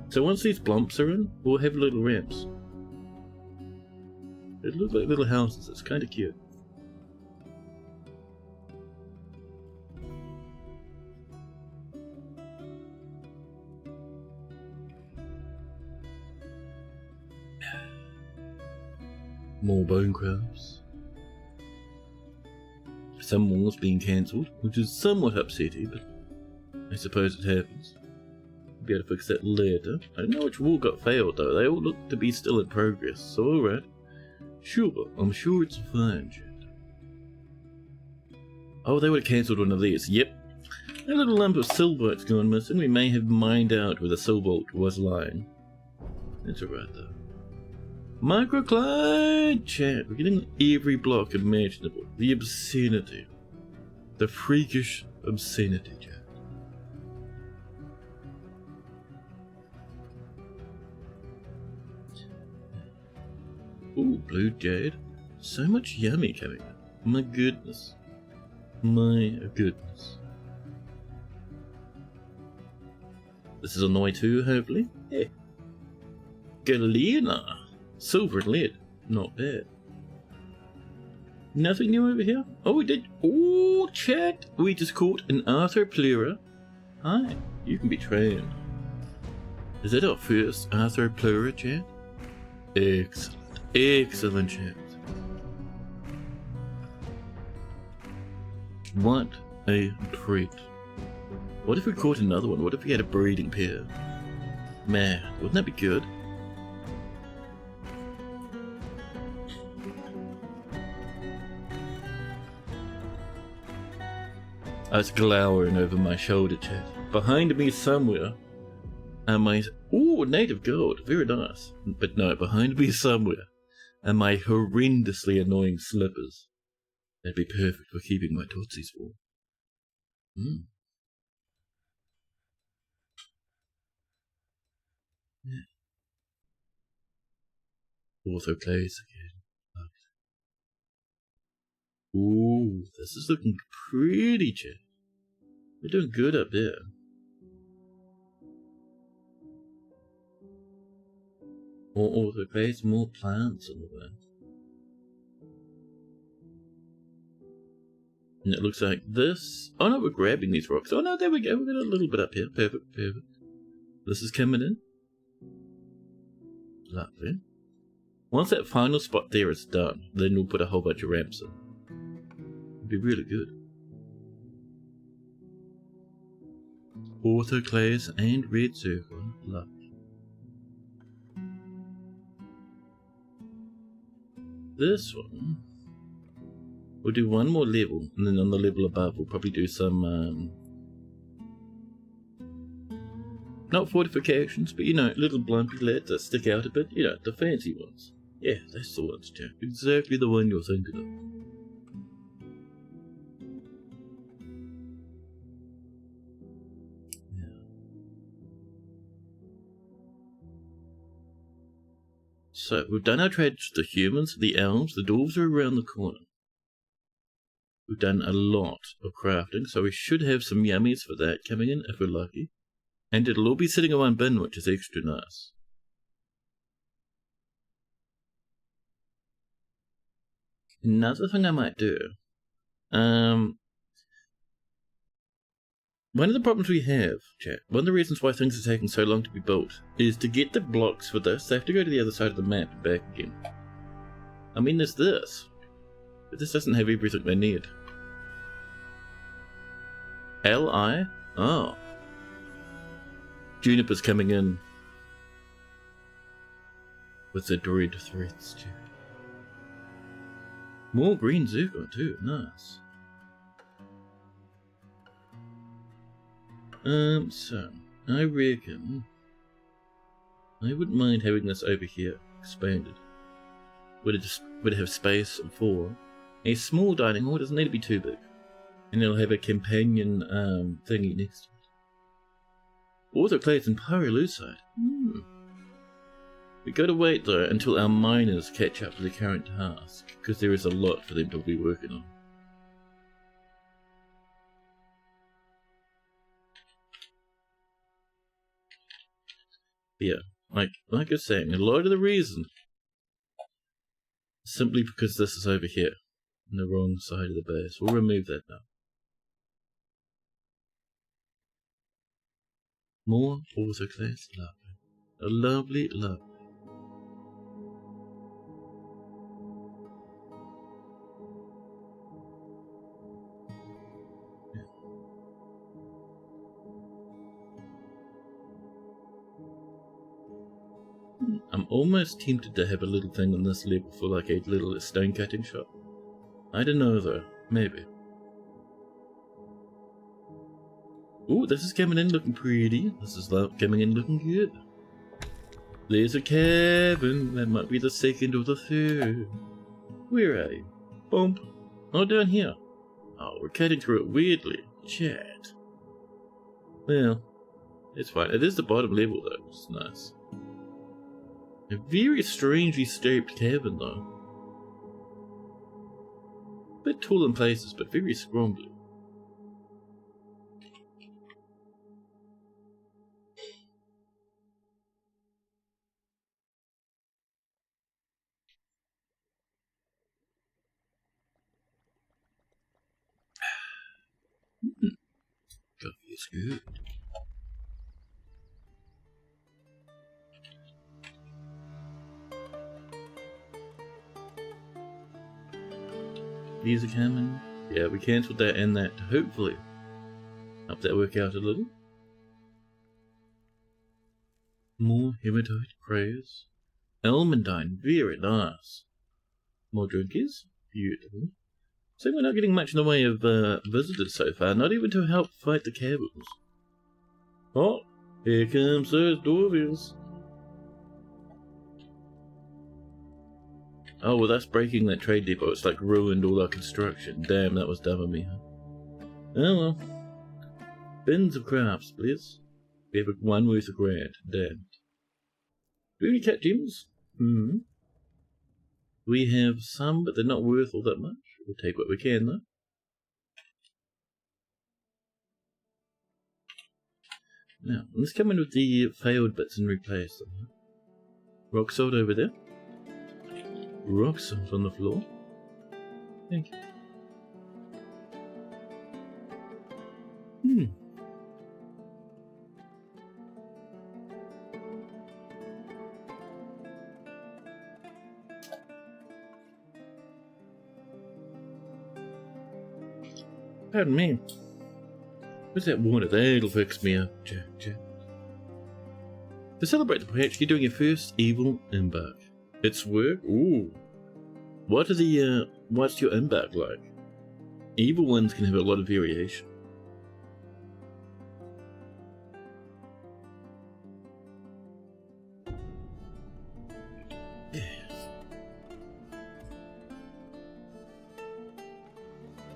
So once these blumps are in, we'll have little ramps. They look like little houses, it's kind of cute. More bone crabs. Some walls being cancelled, which is somewhat upsetting, but I suppose it happens. We'll be able to fix that later. I don't know which wall got failed though, they all look to be still in progress, so alright. Sure, I'm sure it's fine, Jed. Oh, they would have cancelled one of these, yep. A little lump of silverite's gone missing, we may have mined out where the silverite was lying. That's alright though. Microclimate chat. We're getting every block imaginable. The obscenity. The freakish obscenity chat. Ooh, blue jade. So much yummy coming up. My goodness. My goodness. This is a Noi 2, hopefully. Yeah. Galena. Silver and lead. Not bad. Nothing new over here? Oh, we did. Oh, chat. We just caught an Arthur Pleura. Hi. You can be trained. Is that our first Arthur Pleura, chat? Excellent. Excellent, chat. What a treat. What if we caught another one? What if we had a breeding pair? Man, wouldn't that be good? I was glowering over my shoulder, chat. Behind me somewhere are my... Ooh, native gold. Very nice. But no, behind me somewhere are my horrendously annoying slippers. That'd be perfect for keeping my tootsies warm. Yeah. Orthoclase again. Okay. Ooh, this is looking pretty, chat. We're doing good up there. More orthoclase, more plants in the way. And it looks like this. Oh no, we're grabbing these rocks. Oh no, there we go. We've got a little bit up here. Perfect, perfect. This is coming in. Lovely. Once that final spot there is done, then we'll put a whole bunch of ramps in. It'd be really good. Orthoclase and red circle. Lovely. This one, we'll do one more level, and then on the level above we'll probably do some, not fortifications, but you know, little blumpy leads that stick out a bit, you know, the fancy ones. Yeah, that's the ones, Jack. Exactly the one you're thinking of. So, we've done our trades to the humans, the elves, the dwarves are around the corner. We've done a lot of crafting, so we should have some yummies for that coming in, if we're lucky. And it'll all be sitting in one bin, which is extra nice. Another thing I might do, one of the problems we have, chat, one of the reasons why things are taking so long to be built, is to get the blocks for this, they have to go to the other side of the map and back again. I mean, there's this, but this doesn't have everything they need. L.I.? Oh. Juniper's coming in with the dread threats, too. More green zircon, too. Nice. So, I reckon I wouldn't mind having this over here expanded. would have space for a small dining hall. It doesn't need to be too big. And it'll have a companion thingy next to it. Autoclaves and pyrolusite. We gotta wait though until our miners catch up to the current task, because there is a lot for them to be working on. Yeah, like I was saying, a lot of the reason is simply because this is over here, on the wrong side of the base. We'll remove that now. More autoclaves, lovely. Lovely. I'm almost tempted to have a little thing on this level for like a little stone cutting shop. I don't know though, maybe. Ooh, this is coming in looking pretty. This is coming in looking good. There's a cabin. That might be the second or the third. Where are you? Bump. Oh, down here. Oh, we're cutting through it weirdly. Chat. Well, it's fine. It is the bottom level though, which is nice. A very strangely shaped cabin though. A bit tall in places, but very scrumbly. Coffee is good. These are coming. Yeah, we cancelled that and that to hopefully help that work out a little. More hematite prayers. Almandine, very nice. More drinkies, beautiful. So we're not getting much in the way of visitors so far, not even to help fight the caverns. Oh, here comes those dwarves. Oh, well that's breaking that trade depot, it's like ruined all our construction. Damn, that was dumb of me, huh? Oh well. Bins of crafts, please. We have one worth of grand, damn. Do we have any cat gems? We have some, but they're not worth all that much. We'll take what we can, though. Now, let's come in with the failed bits and replace them. Rock salt over there. Rock salt on the floor. Thank you. Pardon me. Where's that water? That'll fix me up. To celebrate the project, you're doing your first evil embark. It's work? Ooh. What's your embark like? Evil ones can have a lot of variation.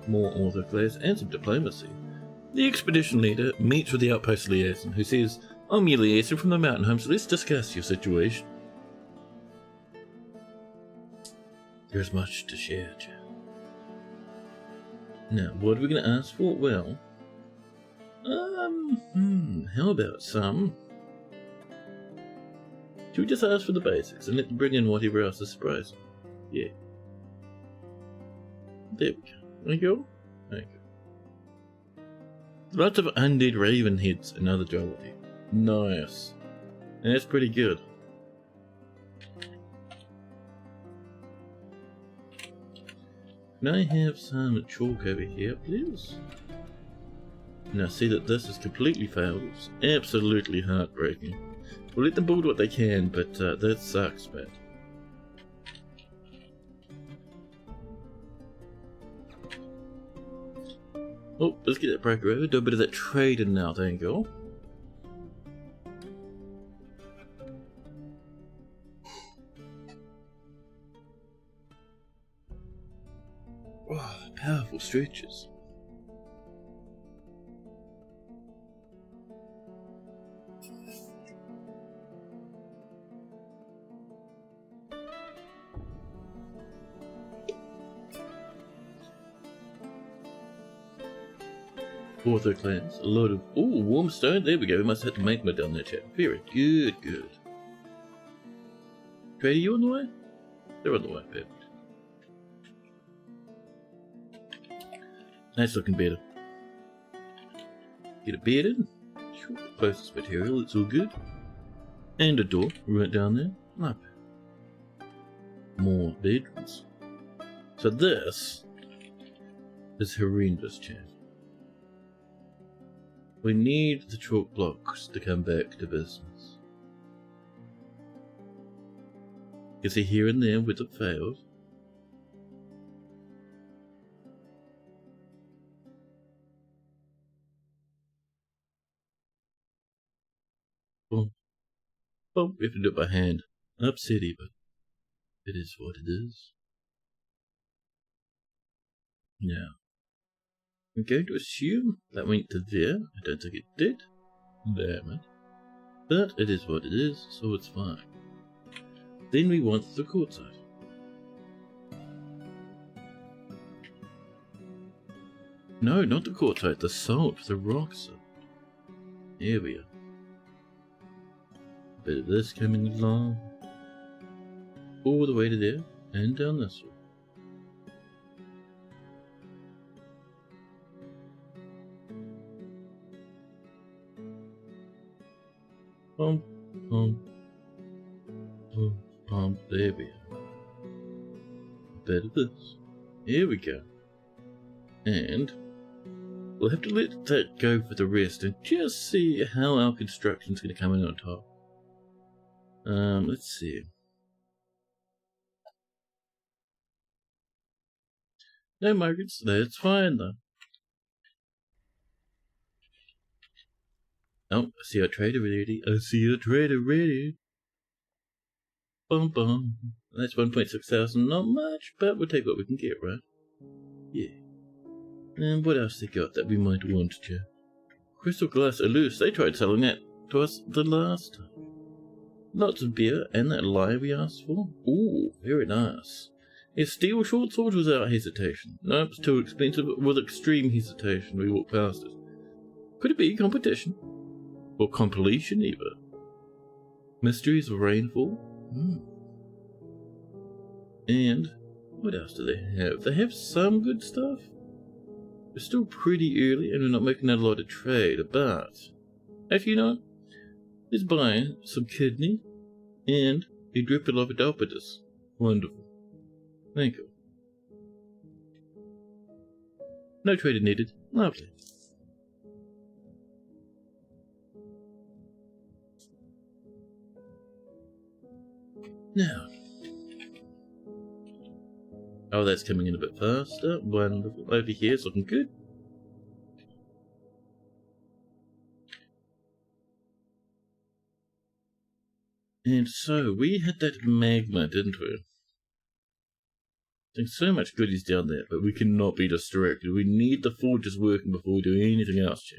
More autoclaves and some diplomacy. The expedition leader meets with the outpost liaison, who says, "I'm your liaison from the mountain home, so let's discuss your situation." There's much to share, Jack. Now, what are we going to ask for? Well, how about some? Should we just ask for the basics and let them bring in whatever else is surprising? Yeah. There we go. Thank you. Thank you. Lots of undead raven heads and other jewelry. Nice. That's pretty good. Can I have some chalk over here, please? Now see that this is completely failed. It's absolutely heartbreaking. We'll let them build what they can, but that sucks, man. Oh, let's get that breaker over. Do a bit of that trading now, thank you. Oh, powerful stretches. Ortho clans, a lot of warm stone. There we go. We must have the magma down there, chat. Very good, good. Trader, you on the way? They're on the way, perfect. Nice looking better. Get a bed in. Sure. Closest material, it's all good. And a door right down there. Up. More bedrooms. So this is horrendous, chat. We need the chalk blocks to come back to business. You see here and there with it failed. Boom. Oh, we have to do it by hand. Upsetty, but it is what it is. Now, I'm going to assume that went to there. I don't think it did. Damn it. But it is what it is, so it's fine. Then we want the quartzite. No, not the quartzite, the salt, the rock salt. Here we are. Bit of this coming along. All the way to there, and down this way. Pump, pump, pump, pump, there we are. A bit of this. Here we go. And we'll have to let that go for the rest and just see how our construction's going to come in on top. Let's see. No migrants, that's fine though. Oh, I see our trader ready. I see our trader ready. Bum bum. That's 1.6 thousand, not much, but we'll take what we can get, right? Yeah. And what else they got that we might want to? Crystal glass loose. They tried selling that to us the last time. Lots of beer and that lie we asked for. Ooh, very nice. Is steel short sword without hesitation? Nope, it's too expensive. With extreme hesitation, we walk past it. Could it be competition? Or completion, either? Mysteries of rainfall? And what else do they have? They have some good stuff. It's still pretty early and we're not making a lot of trade, but actually, you know, let's buy some kidney and a Dripolopodopodus. Wonderful. Thank you. No trade needed. Lovely. Now. Oh, that's coming in a bit faster. Wonderful. Over here it's looking good. And so, we had that magma, didn't we? There's so much goodies down there, but we cannot be distracted. We need the forges working before we do anything else, chat.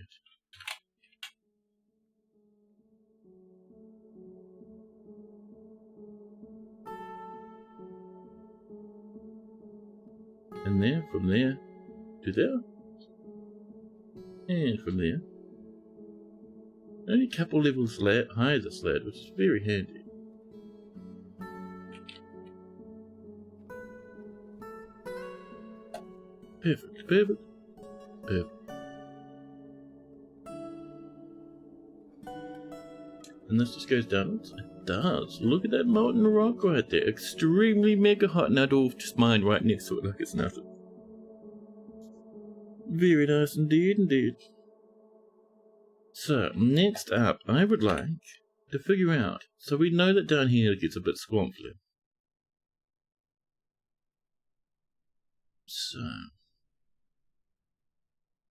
And there, from there, to there. And from there. Only a couple levels higher this lad, which is very handy. Perfect, perfect, perfect. And this just goes downwards? It does. Look at that molten rock right there. Extremely mega hot. Now Dwarf just mined right next to it like it's nothing. Very nice indeed, indeed. So, next up, I would like to figure out, so we know that down here it gets a bit swampy. So,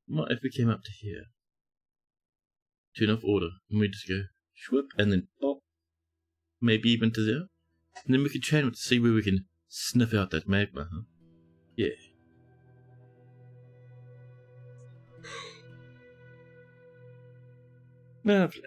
what if we came up to here? Turn off order, and we just go, swoop, and then pop. Maybe even to there. And then we can channel to see where we can sniff out that magma, huh? Yeah. Lovely.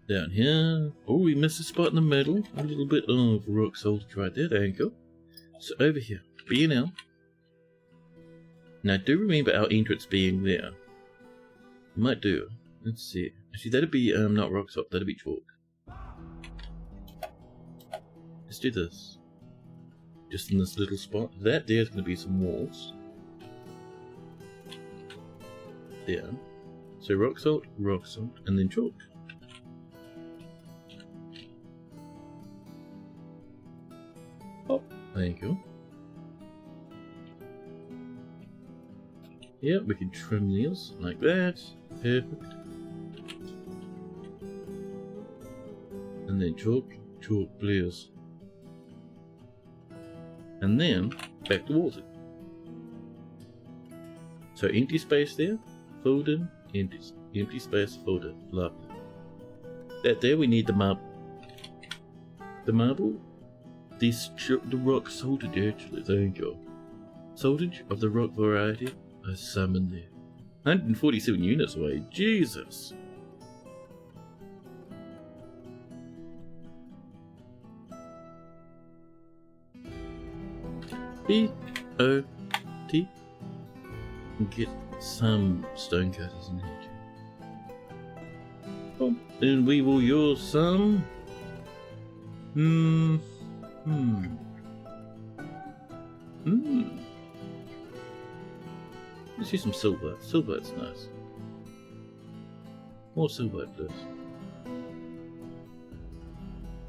Down here. Oh, we missed a spot in the middle. A little bit of rock salt right there. There you go. So over here. B&L. Now do remember our entrance being there. Might do. Let's see. Actually, that'd be not rock salt. That'd be chalk. Let's do this. Just in this little spot. That there's going to be some walls. There. So rock salt, and then chalk. Oh, there you go. Yeah, we can trim these like that. Perfect. And then chalk, please. And then back towards it. So empty space there, fold in, empty space, fold in. Lovely. That there we need the marble. The marble. The rock salted actually, there you go. Saltage of the rock variety I summoned there. 147 units away, Jesus! B-O-T. Get some stone cutters in here too. Oh, and we will use some... Let's use some silver. Silver is nice. More silver, please.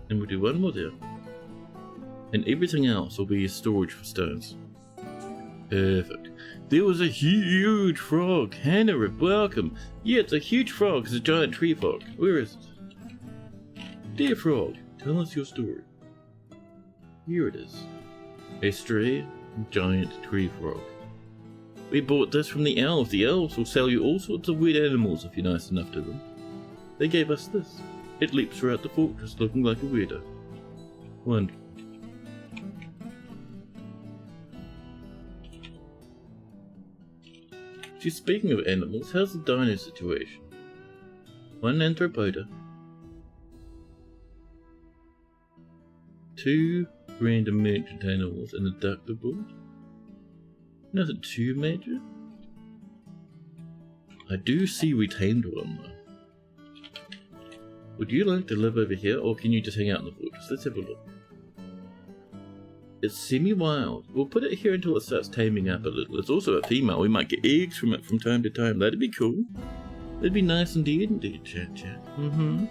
And we'll do one more there. And everything else will be storage for stones. Perfect. There was a huge frog. Hannah, welcome. Yeah, it's a huge frog. It's a giant tree frog. Where is it? Dear frog, tell us your story. Here it is. A stray giant tree frog. We bought this from the elves. The elves will sell you all sorts of weird animals if you're nice enough to them. They gave us this. It leaps throughout the fortress looking like a weirdo. Wonderful. She's speaking of animals, how's the dino situation? One anthropoda. 2 random merchant animals and a duckler board. Nothing too major. I do see retained one though. Would you like to live over here or can you just hang out in the fortress? Let's have a look. It's semi-wild. We'll put it here until it starts taming up a little. It's also a female. We might get eggs from it from time to time. That'd be cool. That'd be nice indeed, chat. Mm-hmm.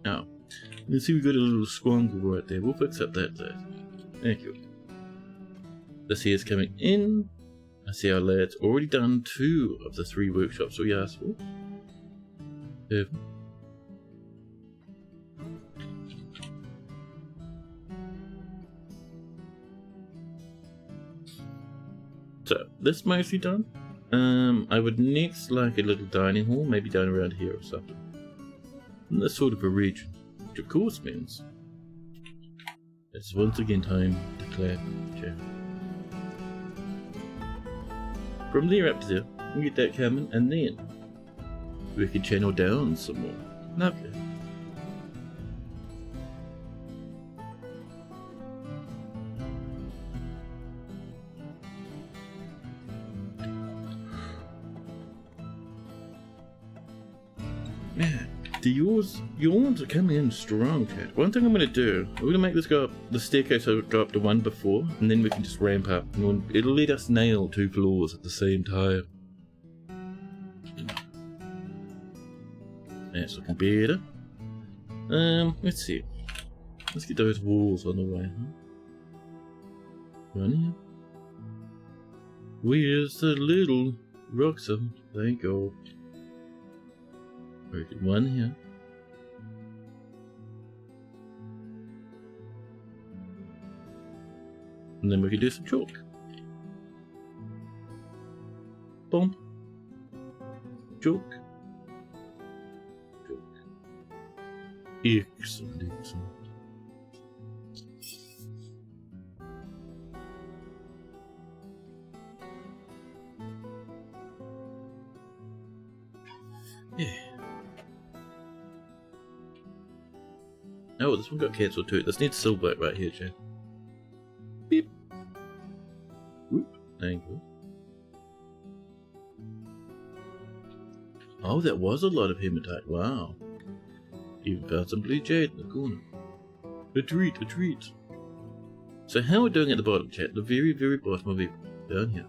Now, you see we got a little squangle right there. We'll fix up that there. Thank you. This here is coming in. I see our lad's already done 2 of the 3 workshops we asked for. Perfect. So, this mostly done. I would next like a little dining hall, maybe down around here or something. In this sort of a region, which of course means it's once again time to clap chat. From there up to there, we get that coming, and then we can channel down some more. Lovely. Man, yawns are coming in strong, chat. One thing I'm going to do, we're going to make this go up, the staircase so go up to 1 before, and then we can just ramp up. And it'll let us nail 2 floors at the same time. That's looking better. Let's see. Let's get those walls on the way, huh? One here. Where's the little Roxham? There you go. We did one here. And then we can do some chalk. Boom. Chalk. Chalk. Excellent, excellent. Yeah. Oh, this one got cancelled too. This needs silver right here, Chad. Beep. Whoop. Thank you. Oh, that was a lot of hematite. Wow. Even found some blue jade in the corner. A treat, a treat. So how we're doing at the bottom, chat? The very, very bottom of it. Down here.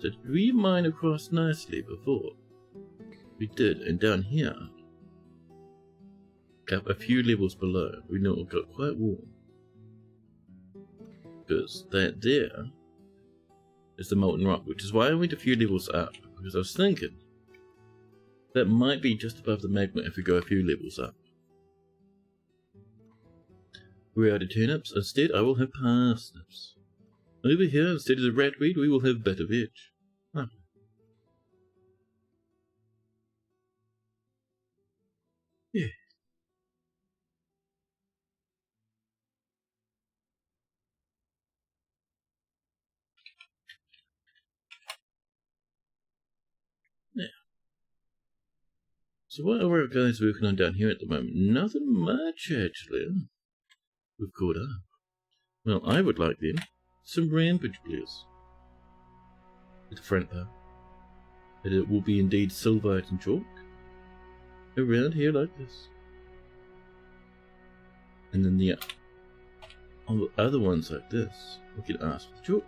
So did we mine across nicely before? We did, and down here, a few levels below, we know it got quite warm. Because that there is the molten rock, which is why I went a few levels up, because I was thinking that might be just above the magma if we go a few levels up. We're out of turnips, instead I will have parsnips. Over here, instead of the ratweed, we will have bit of veg. Huh. Yeah. Yeah. So what are our guys working on down here at the moment? Nothing much, actually. We've caught up. Well, I would like then some rampage players. At the front part. And it will be indeed silvite and chalk. Around here like this. And then the other ones like this, we can ask for the chalk.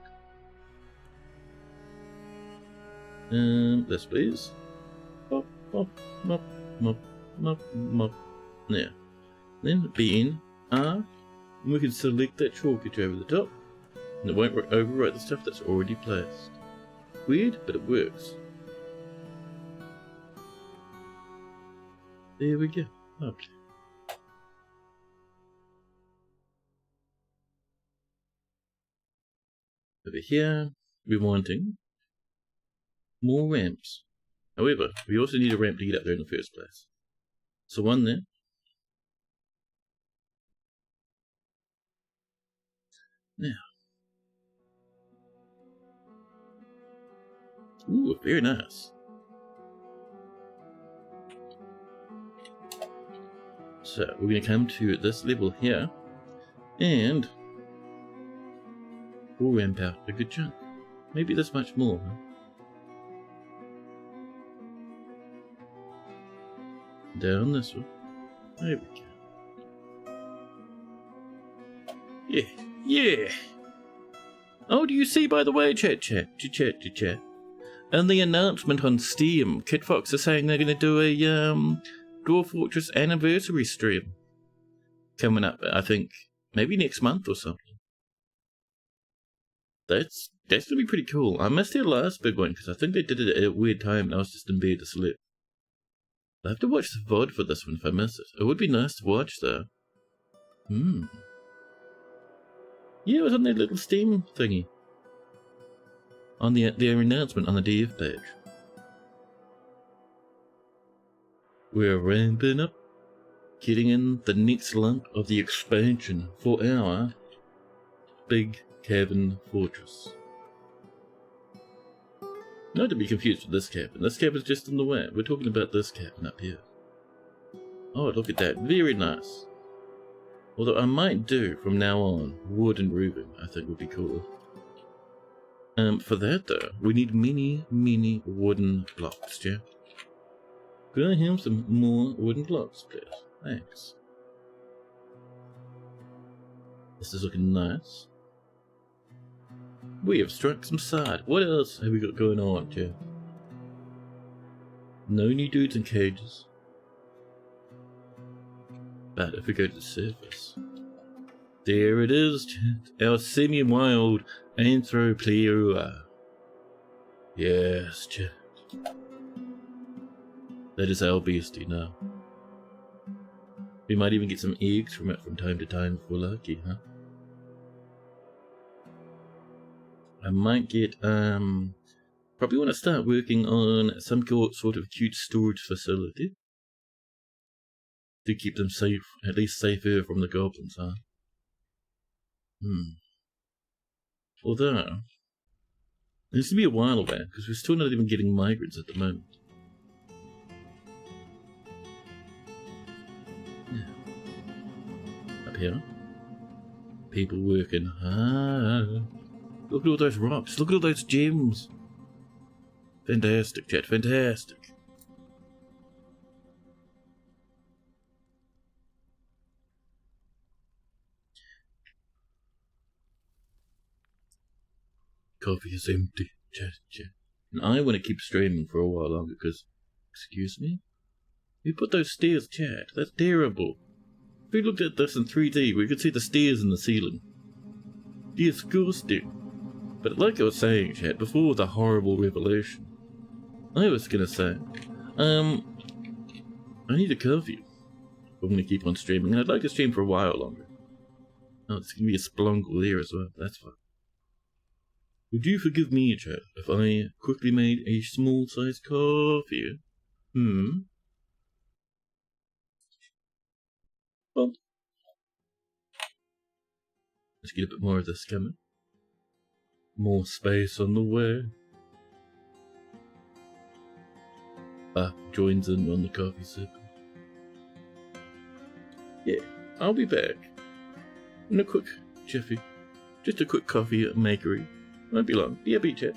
This please. Mop, mop, mop, mop, mop, mop. Now, then BN R, and we can select that chalkage over the top, and it won't overwrite the stuff that's already placed. Weird, but it works. There we go. Lovely. Over here, we're wanting more ramps. However, we also need a ramp to get up there in the first place. So one there. Now. Ooh, very nice. So we're going to come to this level here, and we'll ramp out a good chunk. Maybe this much more, huh? Down this one. There we go. Yeah, yeah. Oh, do you see, by the way, chat. And the announcement on Steam, Kid Fox is saying they're going to do a Dwarf Fortress anniversary stream coming up. I think maybe next month or something. That's gonna be pretty cool. I missed their last big one because I think they did it at a weird time and I was just in bed asleep. I have to watch the VOD for this one if I miss it. It would be nice to watch though. Yeah, it was on their little Steam thingy. On their announcement on the DF page. We're ramping up, getting in the next lump of the expansion for our big cavern fortress. Not to be confused with this cavern. This cavern's just in the way. We're talking about this cavern up here. Oh, look at that. Very nice. Although I might do, from now on, wood and roofing. I think would be cool. For that though, we need many wooden blocks, yeah? Could I have some more wooden blocks, please? Thanks. This is looking nice. We have struck some side. What else have we got going on, Jeff? No new dudes in cages. But if we go to the surface, there it is, chat. Our semi-wild Anthropleura. Yes, chat. That is our beastie now. We might even get some eggs from it from time to time if we're lucky, huh? I might get, probably want to start working on some sort of cute storage facility. To keep them safe, at least safer from the goblins, huh? Although, this will be a while away, because we're still not even getting migrants at the moment. Yeah. Up here. People working hard. Look at all those rocks, look at all those gems. Fantastic, chat, fantastic. Coffee is empty, chat. And I want to keep streaming for a while longer, because, excuse me? We put those stairs, chat, that's terrible. If we looked at this in 3D, we could see the stairs in the ceiling. Disgusting. But like I was saying, chat, before the horrible revelation, I was gonna say, I need a curfew. I'm gonna keep on streaming, and I'd like to stream for a while longer. Oh, there's gonna be a splungle there as well, that's fine. Would you forgive me, chat, if I quickly made a small-sized coffee? Well, let's get a bit more of this coming. More space on the way. Joins in on the coffee sip. Yeah, I'll be back. In a quick jiffy. Just a quick coffee makery. Won't be long. BRB, chat.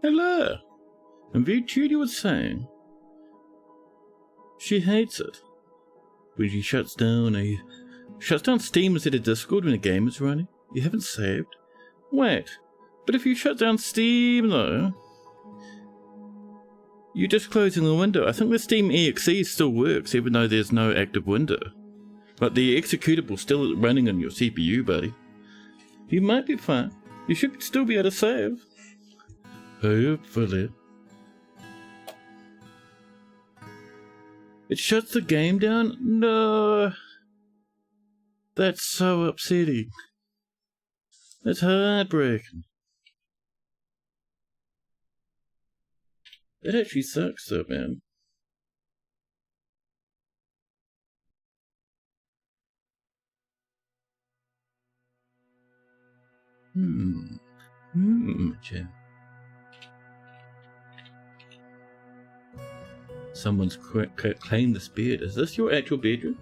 Hello. And Judy was saying she hates it when she shuts down Steam instead of Discord when a game is running. You haven't saved. Wait, but if you shut down Steam though, you're just closing the window. I think the Steam exe still works even though there's no active window. But the executable's still running on your CPU, buddy. You might be fine. You should still be able to save. Hopefully. It shuts the game down? No. That's so upsetting. That's heartbreaking. That actually sucks though, man. Chat. Someone's claimed this bed. Is this your actual bedroom?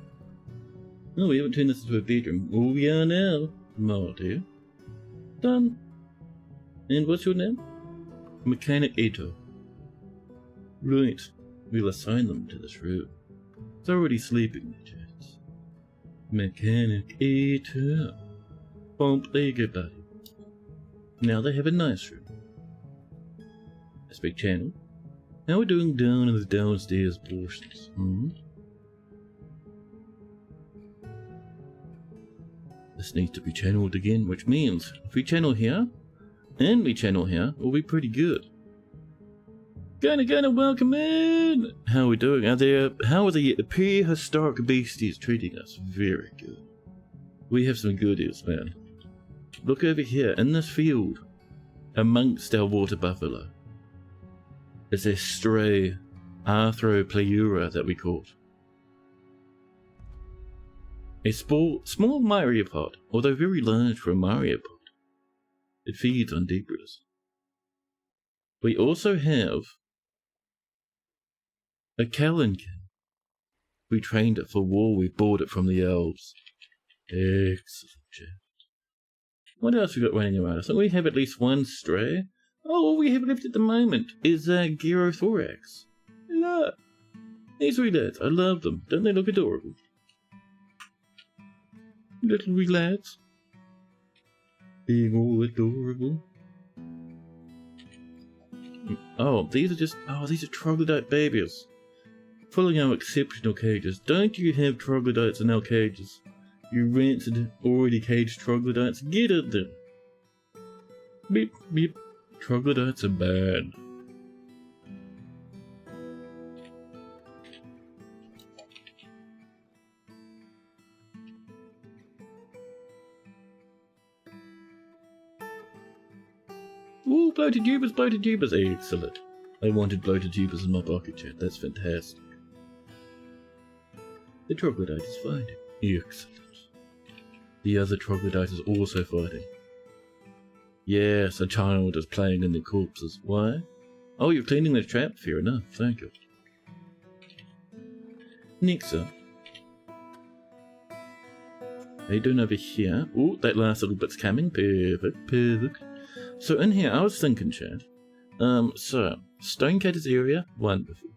No, we haven't turned this into a bedroom. Well, we are now. More, dear. Done. And what's your name? Mechanic Eto. Right. We'll assign them to this room. It's already sleeping, chats. Mechanic Eto. Bump, there you go, buddy. Now they have a nice room. A big channel. How are we doing down in the downstairs portions? This needs to be channeled again, which means if we channel here, and we channel here, we'll be pretty good. Gonna welcome in! How are we doing? How are the prehistoric beasties treating us? Very good. We have some goodies, man. Look over here, in this field, amongst our water buffalo, is a stray Arthropleura that we caught. A small myriapod, although very large for a myriapod. It feeds on debris. We also have a Kalenkin. We trained it for war, we bought it from the elves. Excellent, chat. What else we got running around? I think we have at least one stray. Oh, all we have left at the moment is Gyrothorax. Look! These wee lads, I love them. Don't they look adorable? Little wee lads. Being all adorable. Oh, these are troglodyte babies. Following our exceptional cages. Don't you have troglodytes in our cages? You rancid, already caged troglodytes, get at them! Beep, beep. Troglodytes are bad. Ooh, bloated tubers, excellent. I wanted bloated tubers in my pocket, chat, that's fantastic. The troglodyte is fighting. Excellent. The other troglodyte is also fighting. Yes, a child is playing in the corpses. Why? Oh, you're cleaning the trap? Fair enough, thank you. Next up. How you doing over here? Oh, that last little bit's coming. Perfect, perfect. So in here, I was thinking, chat. So, stonecutters area, wonderful.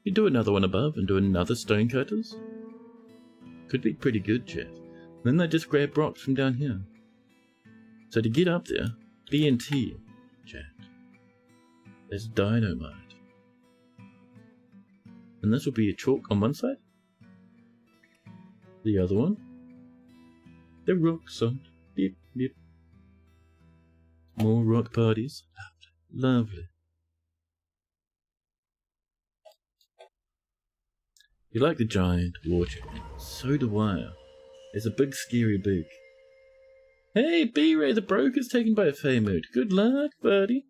You do another one above and do another stonecutters. Could be pretty good, chat. Then they just grab rocks from down here. So to get up there, BNT, chat. There's dynamite. And this will be a chalk on one side. The other one. The rock side. Yep, yep. More rock parties. Lovely. You like the giant water? So do I. There's a big scary big. Hey, B-Ray, the broker's taken by a Fey mood. Good luck, buddy.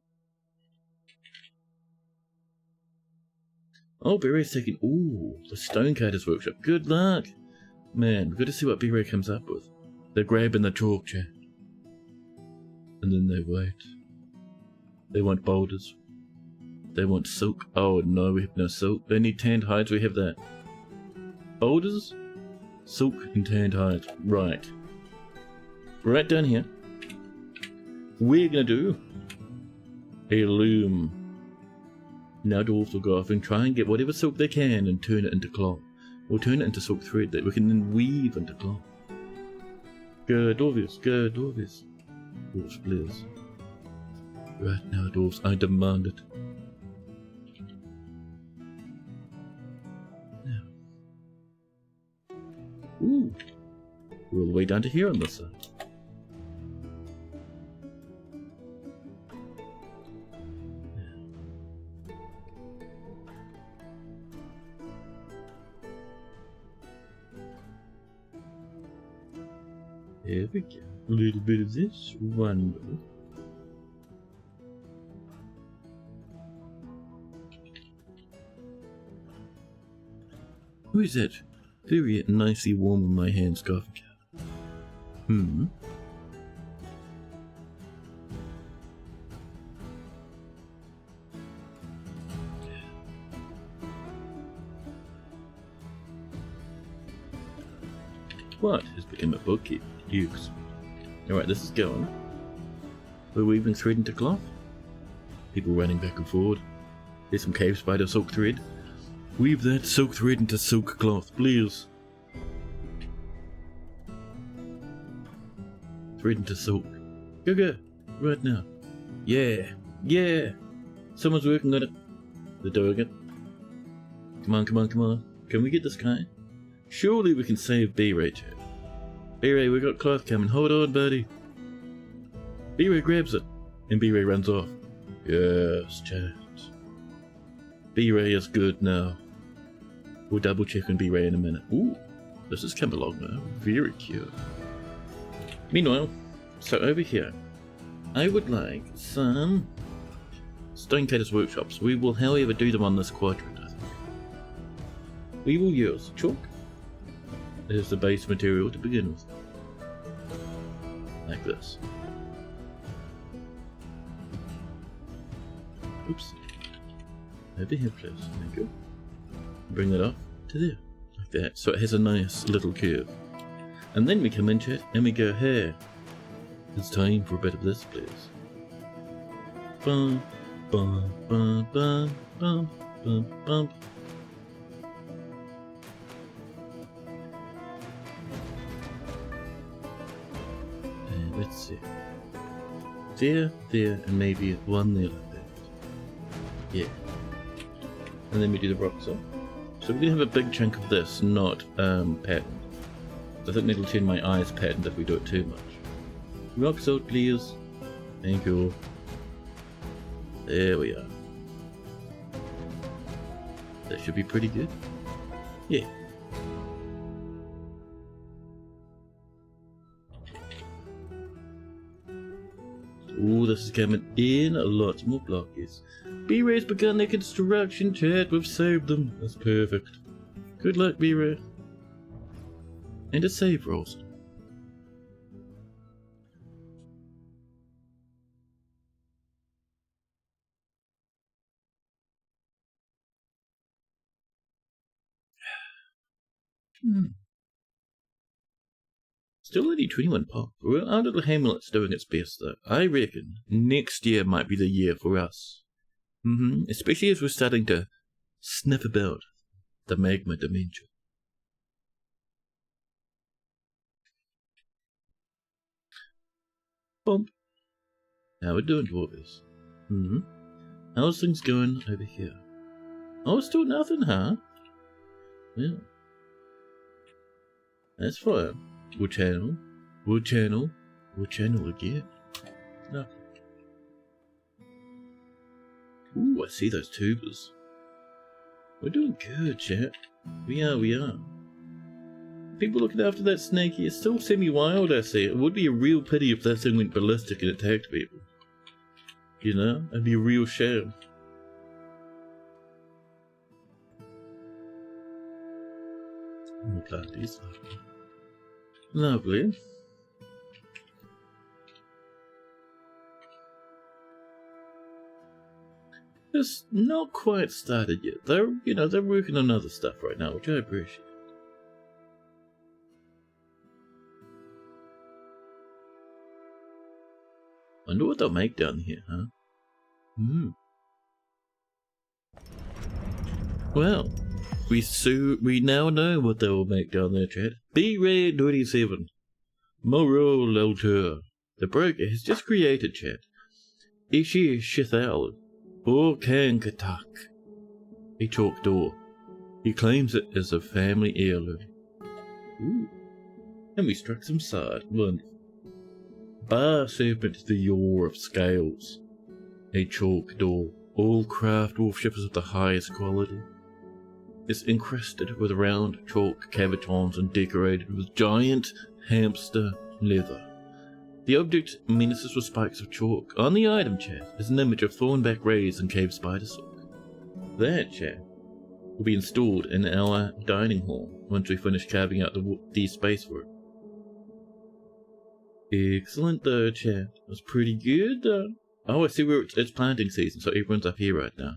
Oh, B-Ray's taking... Ooh, the Stonecutter's workshop. Good luck. Man, we've got to see what B-Ray comes up with. They're grabbing the chalk, chat. And then they wait. They want boulders. They want silk. Oh no, we have no silk. They need tanned hides, we have that. Boulders, silk and tanned hides. Right. Right down here. We're gonna do a loom. Now dwarves will go off and try and get whatever silk they can and turn it into cloth. Or turn it into silk thread that we can then weave into cloth. Go dwarves, go dwarves. Dwarves, please. Right now, dwarves, I demand it. Now. Ooh. We're all the way down to here on this side. There we go. A little bit of this. Wonderful. Who is that? Very nicely warm in my hands, coffee cup. Hmm. What has become a bookkeeper? Dukes. Alright, this is going. We're weaving thread into cloth. People running back and forward. There's some cave spider silk thread. Weave that silk thread into silk cloth, please. Thread into silk. Go, go. Right now. Yeah. Yeah. Someone's working on it. They're doing it. Come on, come on, come on. Can we get this guy? Surely we can save B-Ray, chat. B-Ray, we got cloth coming. Hold on, buddy. B-Ray grabs it. And B-Ray runs off. Yes, chat. B-Ray is good now. We'll double check on B-Ray in a minute. Ooh, this has come along now. Very cute. Meanwhile, so over here, I would like some stonecutter's workshops. We will, however, do them on this quadrant, I think. We will use chalk as the base material to begin with. Like this. Oops. Over here, please. There you go. Bring that up to there. Like that. So it has a nice little curve. And then we come into it and we go, hey, it's time for a bit of this, please. Bum, bum, bum, bum, bum, bum, bum. And let's see. There, there, and maybe one there like that. Yeah. And then we do the rocks up. So we're going to have a big chunk of this, not patterned. I think it'll turn my eyes patterned if we do it too much. Rock salt, please. Thank you. There we are. That should be pretty good. Yeah. Ooh, this is coming in a lot more blockies. B-Ray's begun their construction, chat. We've saved them. That's perfect. Good luck, B-Ray. And a save rolls. Still only 21 pop. Well, our little hamlet's doing its best though. I reckon next year might be the year for us. Especially as we're starting to sniff about the magma dimension. Bump. How we doing, dwarves? How's things going over here? Oh, still nothing, huh? Well, that's fine. We'll channel. We'll channel. We'll channel again. Nothing. Ooh, I see those tubers. We're doing good, chat. We are. People looking after that snakey is still semi-wild, I see. It would be a real pity if that thing went ballistic and attacked people. You know? It'd be a real shame. We'll plant these. Lovely. It's not quite started yet. They're working on other stuff right now, which I appreciate. Wonder what they'll make down here, huh? Well, we now know what they will make down there, chat. B-Ray 27. Moro Leltur. The broker has just created, chat. Ishi Shithal. Or Kankatak. A chalk door. He claims it is a family heirloom. Ooh. And we struck some side. Wonderful. Bar Serpent the Yaw of Scales. A chalk door. All craft worshippers of the highest quality. It's encrusted with round chalk cabochons and decorated with giant hamster leather. The object menaces with spikes of chalk. On the item, chat, is an image of thornback rays and cave spider silk. That, chat, will be installed in our dining hall once we finish carving out the space for it. Excellent though, chat. That's pretty good though. Oh, I see where it's planting season, so everyone's up here right now.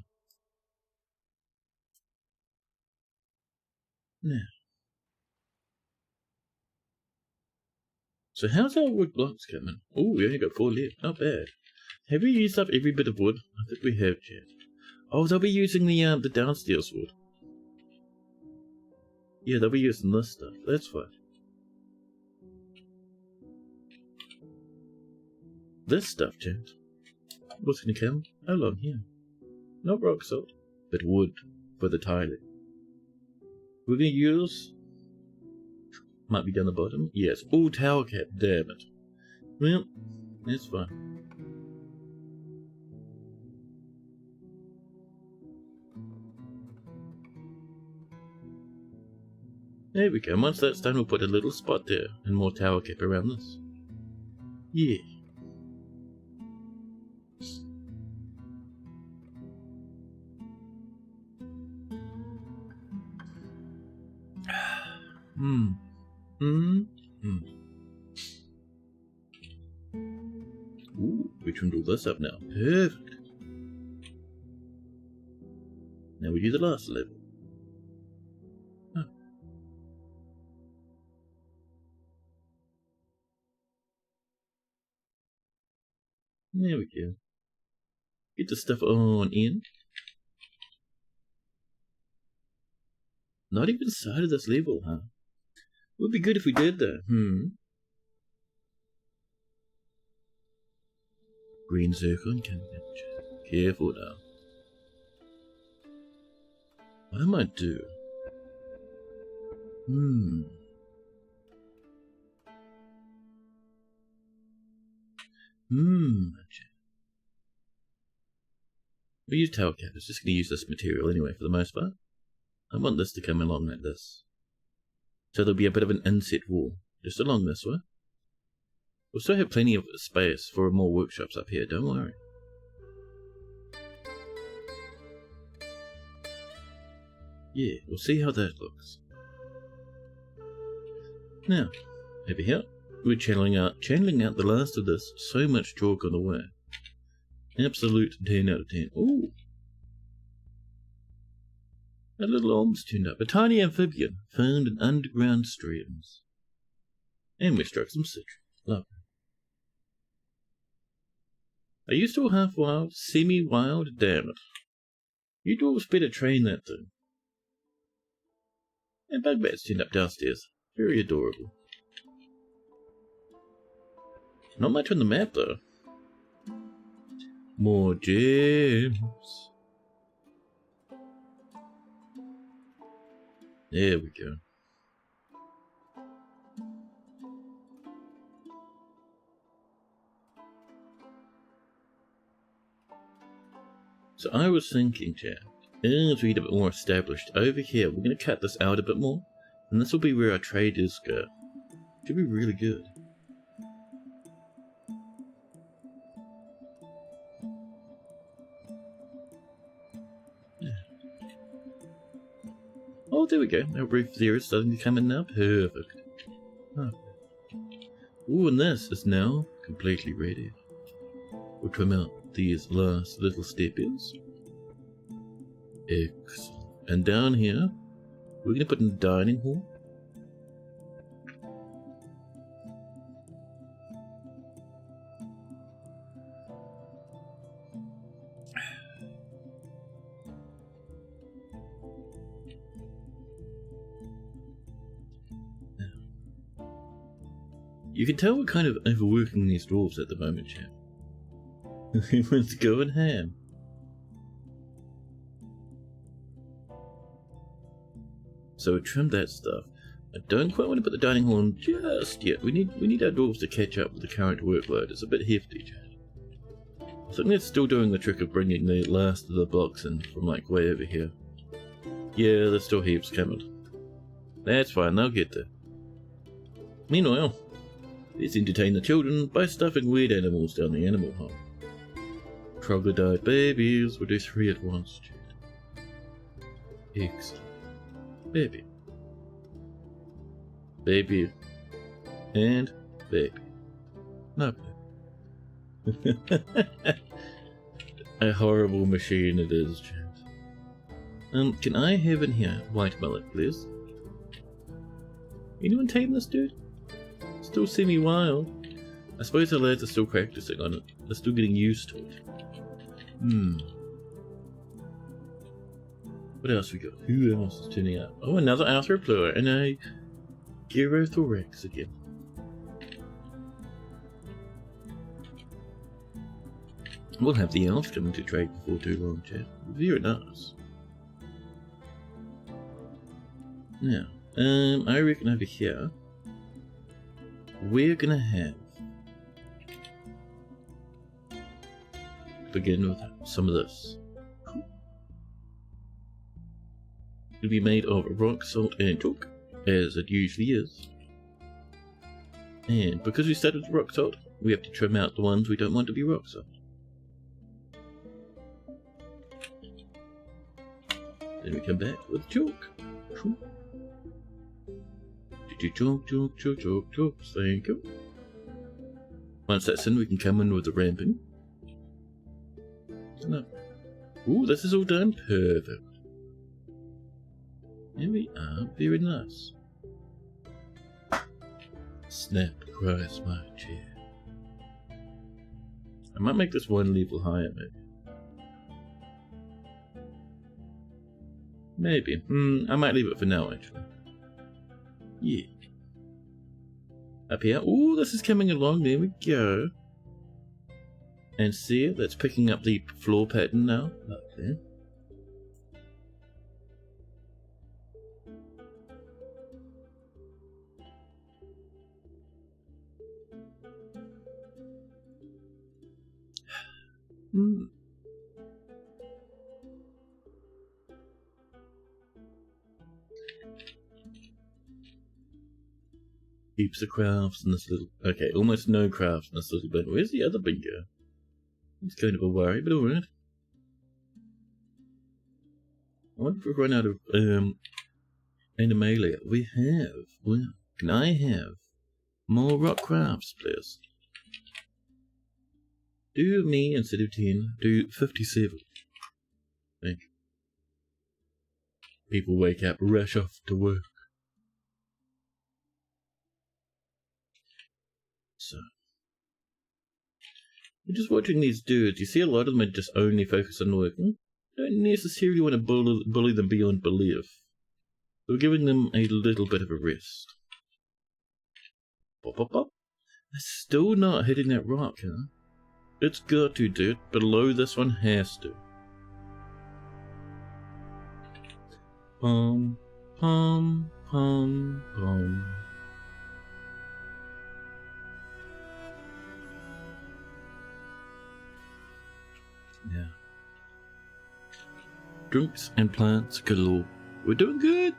Now. So how's our wood blocks coming? Oh, we only got 4 left. Not bad. Have we used up every bit of wood? I think we have, chat. Oh, they'll be using the downstairs wood. Yeah, they'll be using this stuff. That's fine. This stuff, chat. What's gonna come? How long here? Not rock salt, but wood for the tiling. We're gonna use... Might be down the bottom. Yes, all tower cap, damn it. Well, that's fine. There we go. Once that's done, we'll put a little spot there and more tower cap around this. Yeah. Ooh, we trimmed all this up now. Perfect. Now we do the last level. Oh. There we go. Get the stuff on in. Not even started this level, huh? Would be good if we did that. Green circle and cabbage. Careful now. What am I do? We use tower cap. It's just going to use this material anyway for the most part. I want this to come along like this. So there'll be a bit of an inset wall, just along this way. We'll still have plenty of space for more workshops up here, don't worry. Yeah, we'll see how that looks. Now, over here, we're channeling out the last of this. So much chalk on the way. Absolute 10 out of 10. Ooh! A little arms turned up. A tiny amphibian found in underground streams. And we struck some citron. Lovely. Are you still half wild? Semi-wild? Damn it. You dwarves better train that thing. And bug bats turned up downstairs. Very adorable. Not much on the map though. More gems. There we go. So I was thinking, chat, as we get a bit more established over here, we're going to cut this out a bit more, and this will be where our traders go. Should be really good. Yeah. Oh, there we go. Our roof there is starting to come in now. Perfect. Oh. Ooh, and this is now completely ready. We'll trim out these last little steppers. Excellent. And down here, we're going to put in the dining hall. You can tell we're kind of overworking these dwarves at the moment, chap. Everyone's going ham. So trim that stuff. I don't quite want to put the dining hall on just yet. We need our dwarves to catch up with the current workload. It's a bit hefty, chap. I think that's still doing the trick of bringing the last of the blocks in from like way over here. Yeah, there's still heaps coming. That's fine, they'll get there. Meanwhile, let's entertain the children by stuffing weird animals down the animal hole. Troglodyte babies, we'll do 3 at once. Excellent. Baby. Baby. And baby. Lovely. A horrible machine it is, chaps. Can I have in here white mullet, please? Anyone tame this dude? Still semi-wild. I suppose the lads are still practicing on it. They're still getting used to it. What else we got? Who else is tuning up? Oh, another arthropluer and a Gyrothorax again. We'll have the elves coming to trade before too long, chat. Very nice. Now, I reckon over here we're gonna have begin with some of this. It'll be made of rock, salt, and chalk, as it usually is. And because we started with rock salt, we have to trim out the ones we don't want to be rock salt. Then we come back with chalk. Chalk. Thank you. Once that's in, we can come in with the ramping. Ooh, this is all done perfect. Here we are, very nice. Snap cries my chair. I might make this one level higher, maybe. I might leave it for now, actually. Yeah. Up here. Ooh, this is coming along. There we go. And see, that's picking up the floor pattern now. Up there. Heaps of crafts in this little... Okay, almost no crafts in this little bit. Where's the other bingo? It's kind of a worry, but alright. I wonder if we've run out of animalia. We have. Well, can I have more rock crafts, please? Do me, instead of 10, do 57. Thank you. People wake up, rush off to work. So, you're just watching these dudes. You see a lot of them are just only focused on working. Don't necessarily want to bully them beyond belief. We're giving them a little bit of a rest. Pop, pop, pop. They're still not hitting that rock, huh? It's got to, dude. Below this one has to. Pum, pum, pum, pum. Yeah. Drinks and plants galore. We're doing good.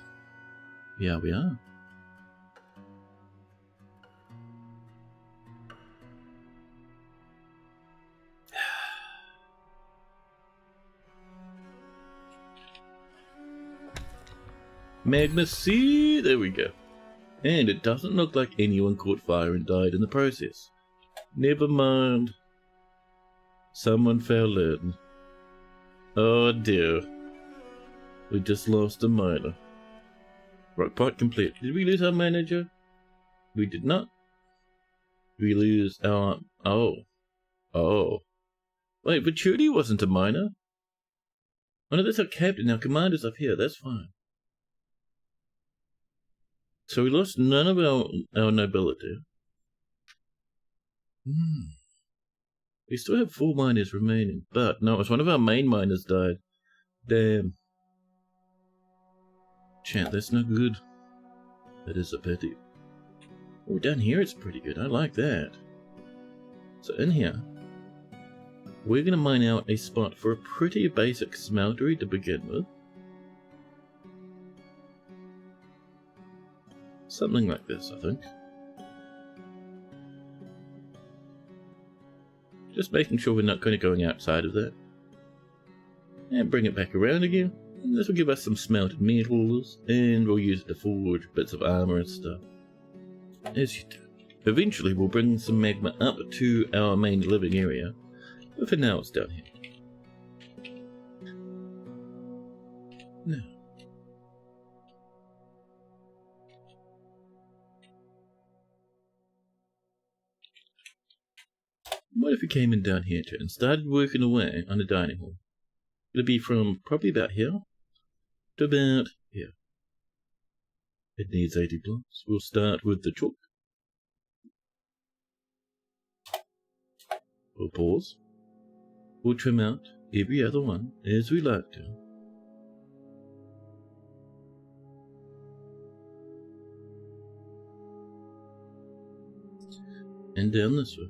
Yeah, we are. Magma C, there we go. And it doesn't look like anyone caught fire and died in the process. Never mind. Someone fell in. Oh dear. We just lost a miner. Rock part complete. Did we lose our manager? We did not. We lose our... Oh. Wait, but Trudy wasn't a miner. Oh no, that's our captain. Our commander's up here. That's fine. So we lost none of our nobility. We still have 4 miners remaining, but no, it's one of our main miners died. Damn. Chat, that's no good. That is a pity. Oh, down here it's pretty good. I like that. So in here, we're going to mine out a spot for a pretty basic smeltery to begin with. Something like this, I think. Just making sure we're not going to going outside of that. And bring it back around again. And this will give us some smelted metals, and we'll use it to forge bits of armor and stuff. As you do. Eventually we'll bring some magma up to our main living area, but for now it's down here. Now. What if we came in down here and started working away on the dining hall? It'll be from probably about here to about here. It needs 80 blocks. We'll start with the chalk. We'll pause. We'll trim out every other one as we like to. And down this way.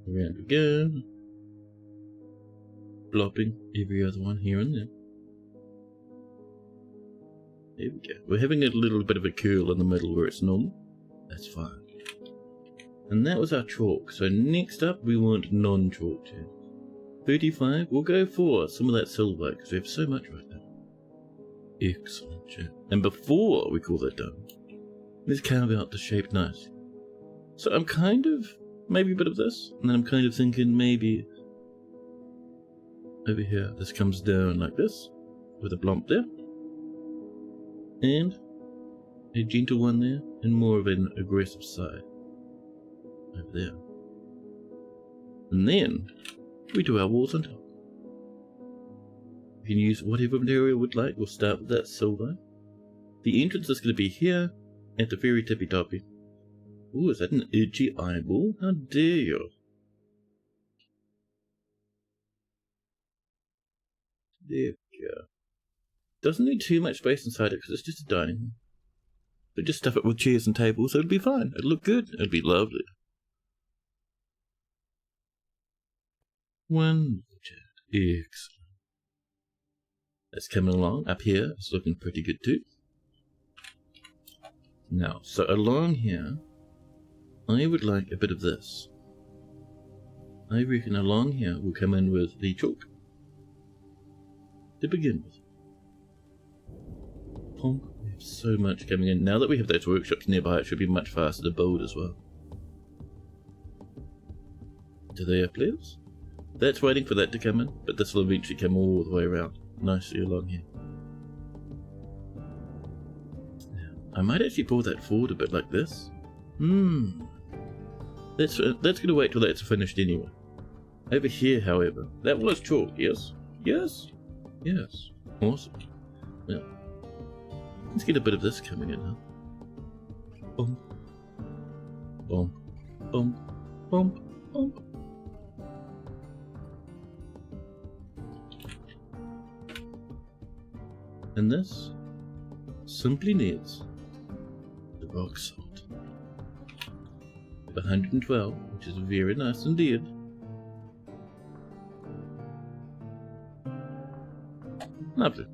Around we go. Blopping every other one here and there. There we go. We're having a little bit of a curl in the middle where it's normal. That's fine. And that was our chalk. So next up we want non-chalk chat. 35, we'll go for some of that silver because we have so much right now. Excellent chat. And before we call that done, let's carve out the shape nice. So I'm kind of, maybe a bit of this, and then I'm kind of thinking maybe over here this comes down like this, with a blump there. And a gentle one there, and more of an aggressive side over there. And then we do our walls on top. You can use whatever material you would like. We'll start with that silver. The entrance is going to be here at the very tippy toppy. Ooh, is that an itchy eyeball? How dare you? There we go. Doesn't need too much space inside it because it's just a dining room. But just stuff it with chairs and tables, so it'll be fine. It'll look good. It'll be lovely. Wonderful chat. Excellent. That's coming along. Up here, it's looking pretty good too. Now, so along here, I would like a bit of this. I reckon along here we'll come in with the chalk. To begin with. Ponk. We have so much coming in. Now that we have those workshops nearby, it should be much faster to build as well. Do they have players? That's waiting for that to come in, but this will eventually come all the way around. Nicely along here. Now, I might actually pull that forward a bit like this. That's going to wait till that's finished anyway. Over here, however, that was chalk, yes? Yes? Yes. Awesome. Well, let's get a bit of this coming in, huh? Bump. Bump. Bump. Bump. Bump. And this simply needs the rock salt. 112, which is very nice indeed. Lovely.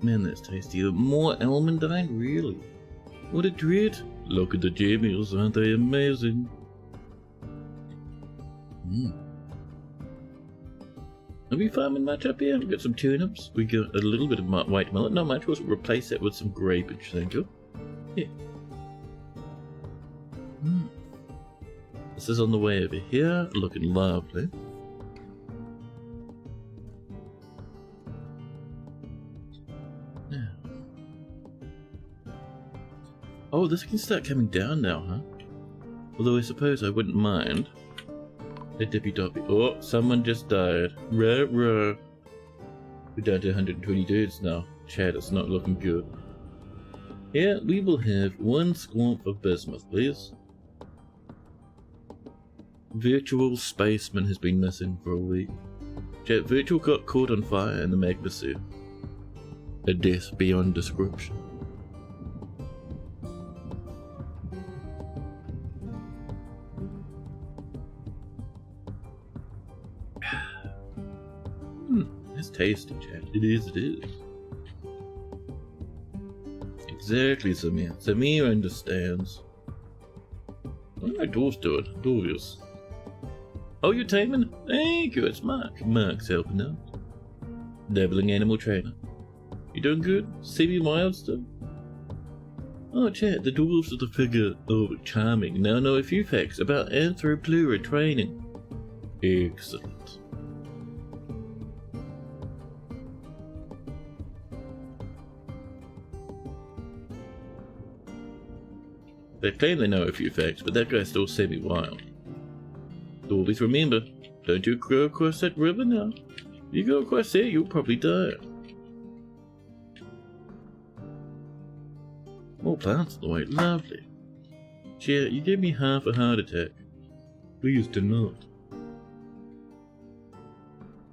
Man, that's tasty. More almondine? Really? What a treat! Look at the jammies, aren't they amazing? Are we farming much up here? We got some turnips. We got a little bit of white millet. Not much. We'll replace that with some grapeage. Thank you. Yeah. This is on the way over here. Looking lovely. Oh, this can start coming down now, huh? Although I suppose I wouldn't mind. A dippy doppy. Oh, someone just died. Ruh. We're down to 120 dudes now. Chat, it's not looking good. Yeah, we will have 1 squamp of bismuth, please. Virtual spaceman has been missing for a week. Chat, Virtual got caught on fire in the magma suit. A death beyond description. It's tasty, chat. It is. Exactly, Samir. Samir understands. What are my dwarves doing? Dwarves. Oh, you're taming? Thank you, it's Mark. Mark's helping out. Dabbling animal trainer. You doing good? Semi wild stuff? Oh, chat, the dwarves are the figure of charming. Now know a few facts about anthroplura training. Excellent. They claim they know a few facts, but that guy's still semi-wild. Always remember, don't you go across that river now. If you go across there, you'll probably die. More plants on the way, lovely. Chair, you gave me half a heart attack. Please do not.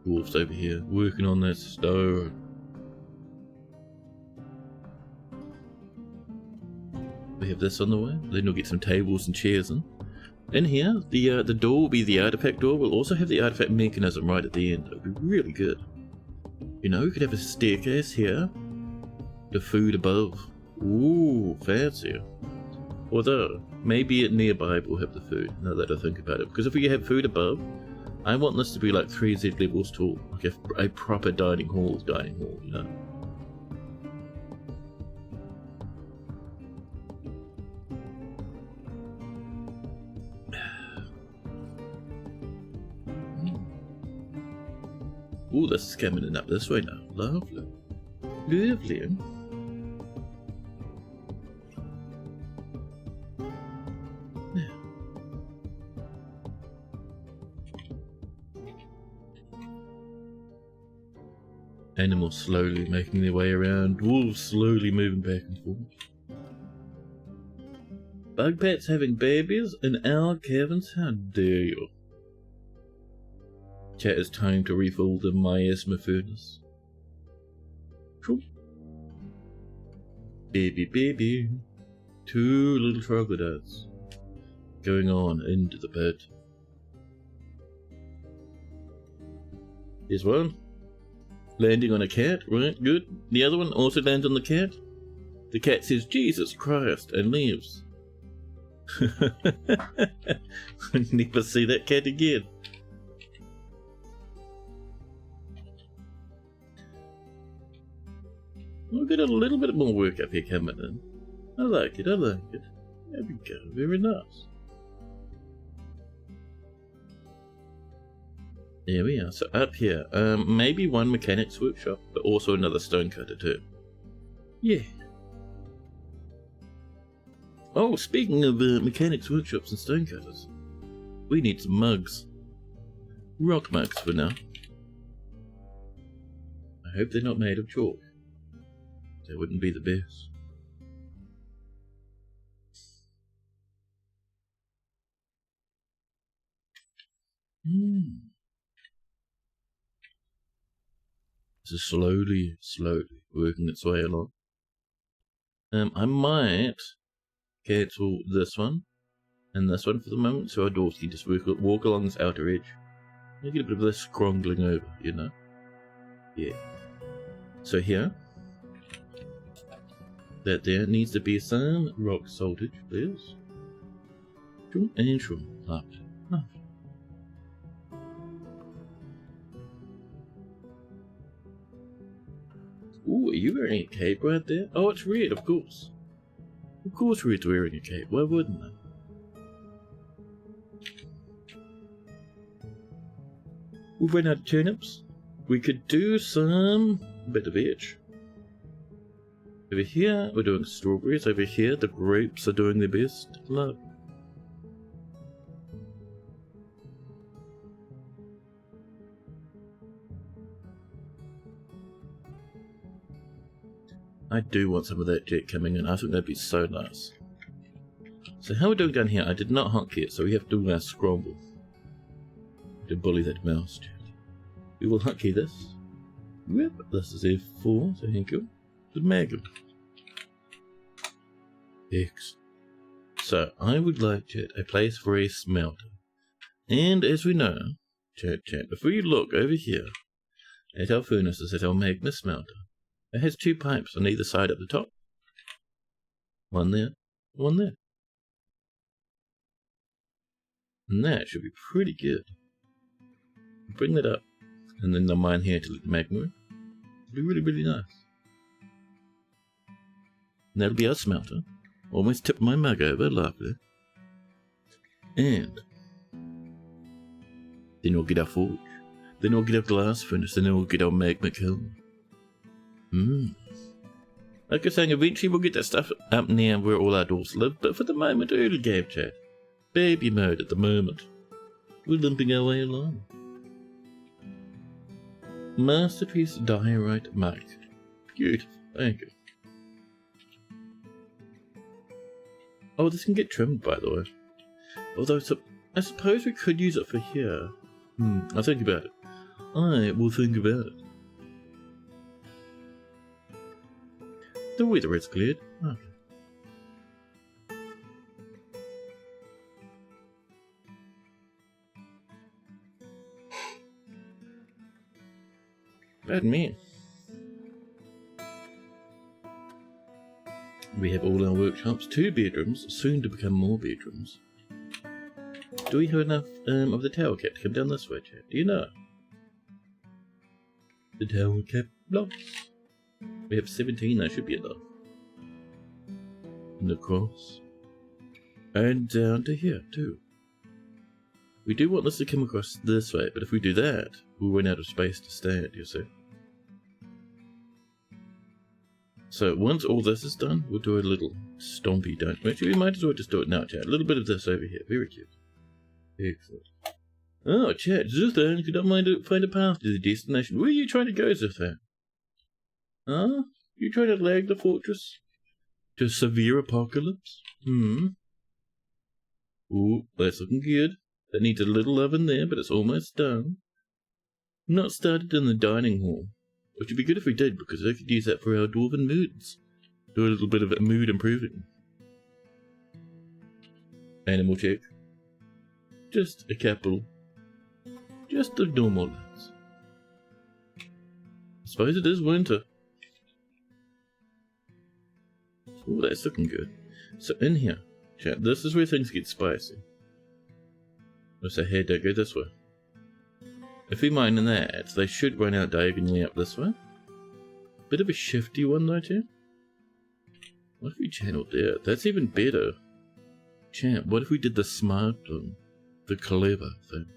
Dwarf's over here, working on that stove. We have this on the way. Then we'll get some tables and chairs in. In here, the door will be the artifact door. We'll also have the artifact mechanism right at the end. It'll be really good. You know, we could have a staircase here. The food above. Ooh, fancy. Although, maybe nearby we'll have the food, now that I think about it. Because if we have food above, I want this to be like 3Z levels tall. Like a proper dining hall, you know. Ooh, this is coming in up this way now. Lovely. Lovely. Yeah. Animals slowly making their way around. Wolves slowly moving back and forth. Bug pets having babies in our caverns? How dare you? Chat, it's time to refill the miasma furnace. Cool. Baby. 2 little troglodytes going on into the pit. Here's one. Landing on a cat, right, good. The other one also lands on the cat. The cat says, Jesus Christ, and leaves. Never see that cat again. We'll get a little bit more work up here coming in. I like it. There we go, very nice. There we are, so up here, maybe 1 mechanic's workshop, but also another stonecutter too. Yeah. Oh, speaking of mechanics workshops and stonecutters, we need some mugs. Rock mugs for now. I hope they're not made of chalk. That wouldn't be the best. This is slowly working its way along. I might cancel this one and this one for the moment, so our dwarves can just walk along this outer edge. Get a bit of this scrongling over, you know? Yeah. So here, that there needs to be some rock saltage, please. Shroom and shroom. Lovely. Ooh, are you wearing a cape right there? Oh, it's red, of course. Of course Red's wearing a cape, why wouldn't I? We've run out of turnips. We could do some bit of edge. Over here, we're doing strawberries. Over here, the grapes are doing their best. Look. I do want some of that jet coming in. I think that'd be so nice. So how are we doing down here? I did not hotkey it, so we have to do our scramble. To bully that mouse jet. We will hotkey this. Yep, this is F4, so thank you. The Magnum. X. So I would like, chat, a place for a smelter. And as we know, chat, if we look over here at our furnaces, at our magma smelter, it has 2 pipes on either side at the top. One there, one there. And that should be pretty good. Bring that up, and then the mine here to the magma. It'll be really, really nice. And that'll be our smelter. Almost tipped my mug over, lovely. And then we'll get our forge. Then we'll get our glass furnace, and then we'll get our magma kiln. Like I was saying, eventually we'll get that stuff up near where all our dwarfs live, but for the moment, early game chat. Baby mode at the moment. We're limping our way along. Masterpiece diorite mug. Beautiful, thank you. Oh, this can get trimmed, by the way. Although, I suppose we could use it for here. I'll think about it. I will think about it. The weather is cleared. Okay. Pardon me. We have all our workshops, 2 bedrooms, soon to become more bedrooms. Do we have enough of the tower cap to come down this way, chat? Do you know? The tower cap blocks. We have 17, that should be enough. And across. And down to here, too. We do want this to come across this way, but if we do that, we'll run out of space to stand, you see. So once all this is done, we'll do a little stompy dunk. Actually, we might as well just do it now, chat. A little bit of this over here. Very cute. Excellent. Oh, chat, Zuthan, if you don't mind to find a path to the destination. Where are you trying to go, Zuthan? Huh? You trying to lag the fortress? To severe apocalypse? Ooh, that's looking good. That needs a little oven there, but it's almost done. Not started in the dining hall. Which would be good if we did, because I could use that for our dwarven moods. Do a little bit of mood improving. Animal check. Just a capital. Just a normal lens. I suppose it is winter. Oh, that's looking good. So in here, chat, this is where things get spicy. Let's say, hey, don't go this way. If we mine in that, they should run out diagonally up this way. Bit of a shifty one though, too. What if we channeled there? That's even better. Chat, what if we did the smart thing? The clever thing?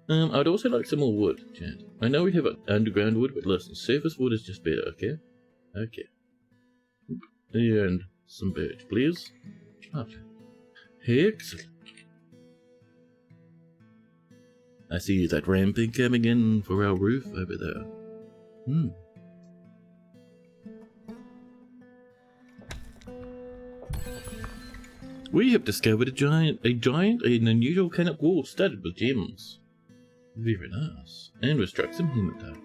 I'd also like some more wood, chat. I know we have underground wood, but listen, surface wood is just better, okay? Okay. And some birch, please. Okay. Excellent. I see that ramping coming in for our roof over there. We have discovered an unusual volcanic wall studded with gems. Very nice. And we've struck some hematite.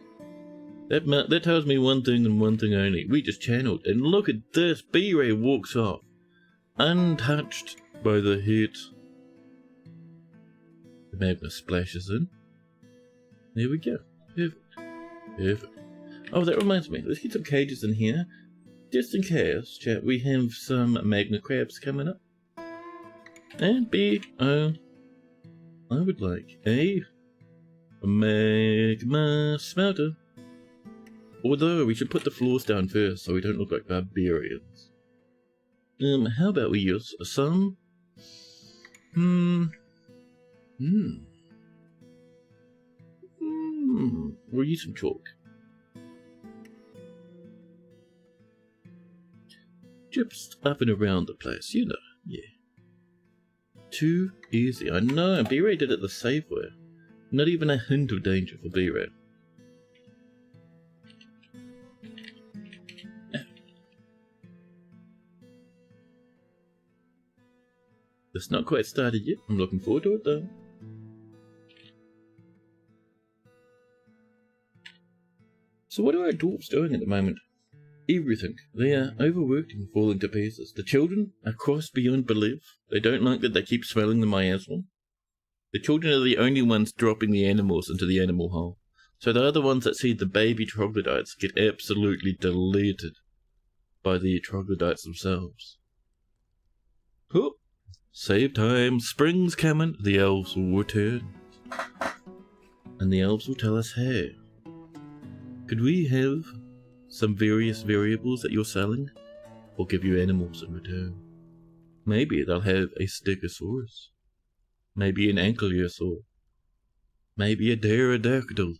That tells me one thing and one thing only. We just channeled, and look at this. B-Ray walks off, untouched by the heat. The magma splashes in. There we go. Perfect. Perfect. Oh, that reminds me. Let's get some cages in here. Just in case, chat, we have some magma crabs coming up. And B, I would like a magma smelter. Although, we should put the floors down first so we don't look like barbarians. How about we use some... We'll use some chalk. Just up and around the place, you know, yeah. Too easy, I know, B-Ray did it the safe way. Not even a hint of danger for B-Ray. It's not quite started yet, I'm looking forward to it though. So what are our dwarves doing at the moment? Everything. They are overworked and falling to pieces. The children are cross beyond belief. They don't like that they keep smelling the miasma. The children are the only ones dropping the animals into the animal hole. So they're the ones that see the baby troglodytes get absolutely deleted by the troglodytes themselves. Whoop! Save time. Spring's coming. The elves will return. And the elves will tell us how. Could we have some various variables that you're selling? Or give you animals in return? Maybe they'll have a stegosaurus. Maybe an ankylosaur. Maybe a pterodactyl.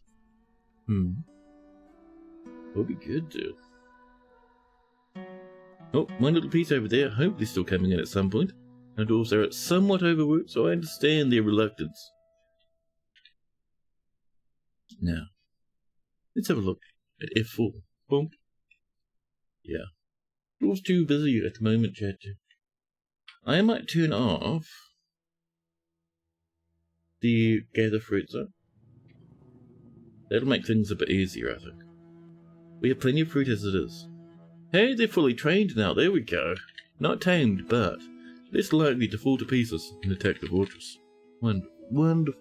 That'll be good too. Oh, one little piece over there, hopefully still coming in at some point. And dwarves are somewhat overworked, so I understand their reluctance. Now, let's have a look at F4. Boom. Yeah. Dwarves too busy at the moment, chat. I might turn off the gather fruit zone. That'll make things a bit easier, I think. We have plenty of fruit as it is. Hey, they're fully trained now, there we go. Not tamed, but less likely to fall to pieces and attack the fortress. Wonderful.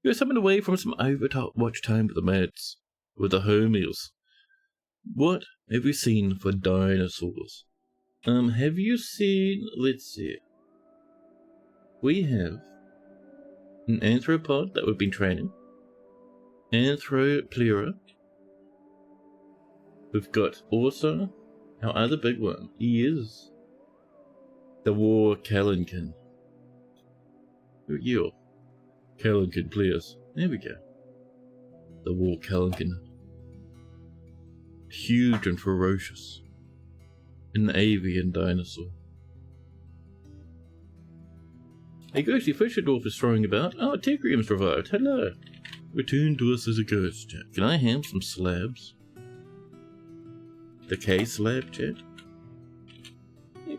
You're summoned away from some overtop watch time with the mads, with the homies. What have you seen for dinosaurs? Have you seen, let's see. We have an anthropod that we've been training. Anthroplera. We've got also our other big one. He is the War Kalinkin. Who are you? Kalinkin, please. There we go. The War Kalinkin. Huge and ferocious. An avian dinosaur. A ghostly fisher dwarf is throwing about. Oh, Tigrium's revived. Hello. Return to us as a ghost, chat. Can I have some slabs? The K slab, chat? Yep.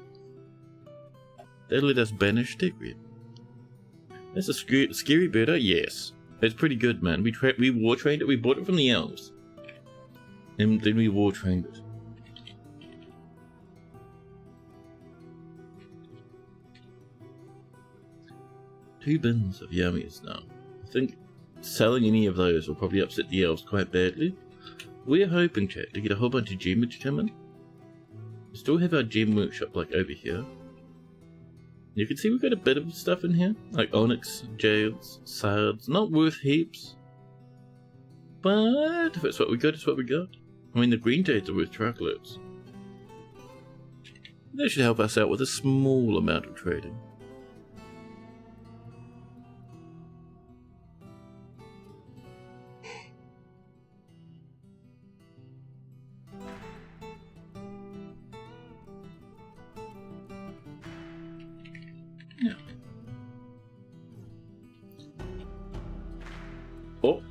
That'll let us banish Tigrium. That's a scary birdo? Yes. It's pretty good, man. We war trained it. We bought it from the elves. And then we war trained it. Two bins of yummies now. I think selling any of those will probably upset the elves quite badly. We're hoping, chat, to get a whole bunch of gemage coming. We still have our gem workshop like over here. You can see we've got a bit of stuff in here, like onyx, jades, sards, not worth heaps. But if it's what we got, it's what we got. I mean, the green jades are worth truckloads. That should help us out with a small amount of trading. Yeah. Oh,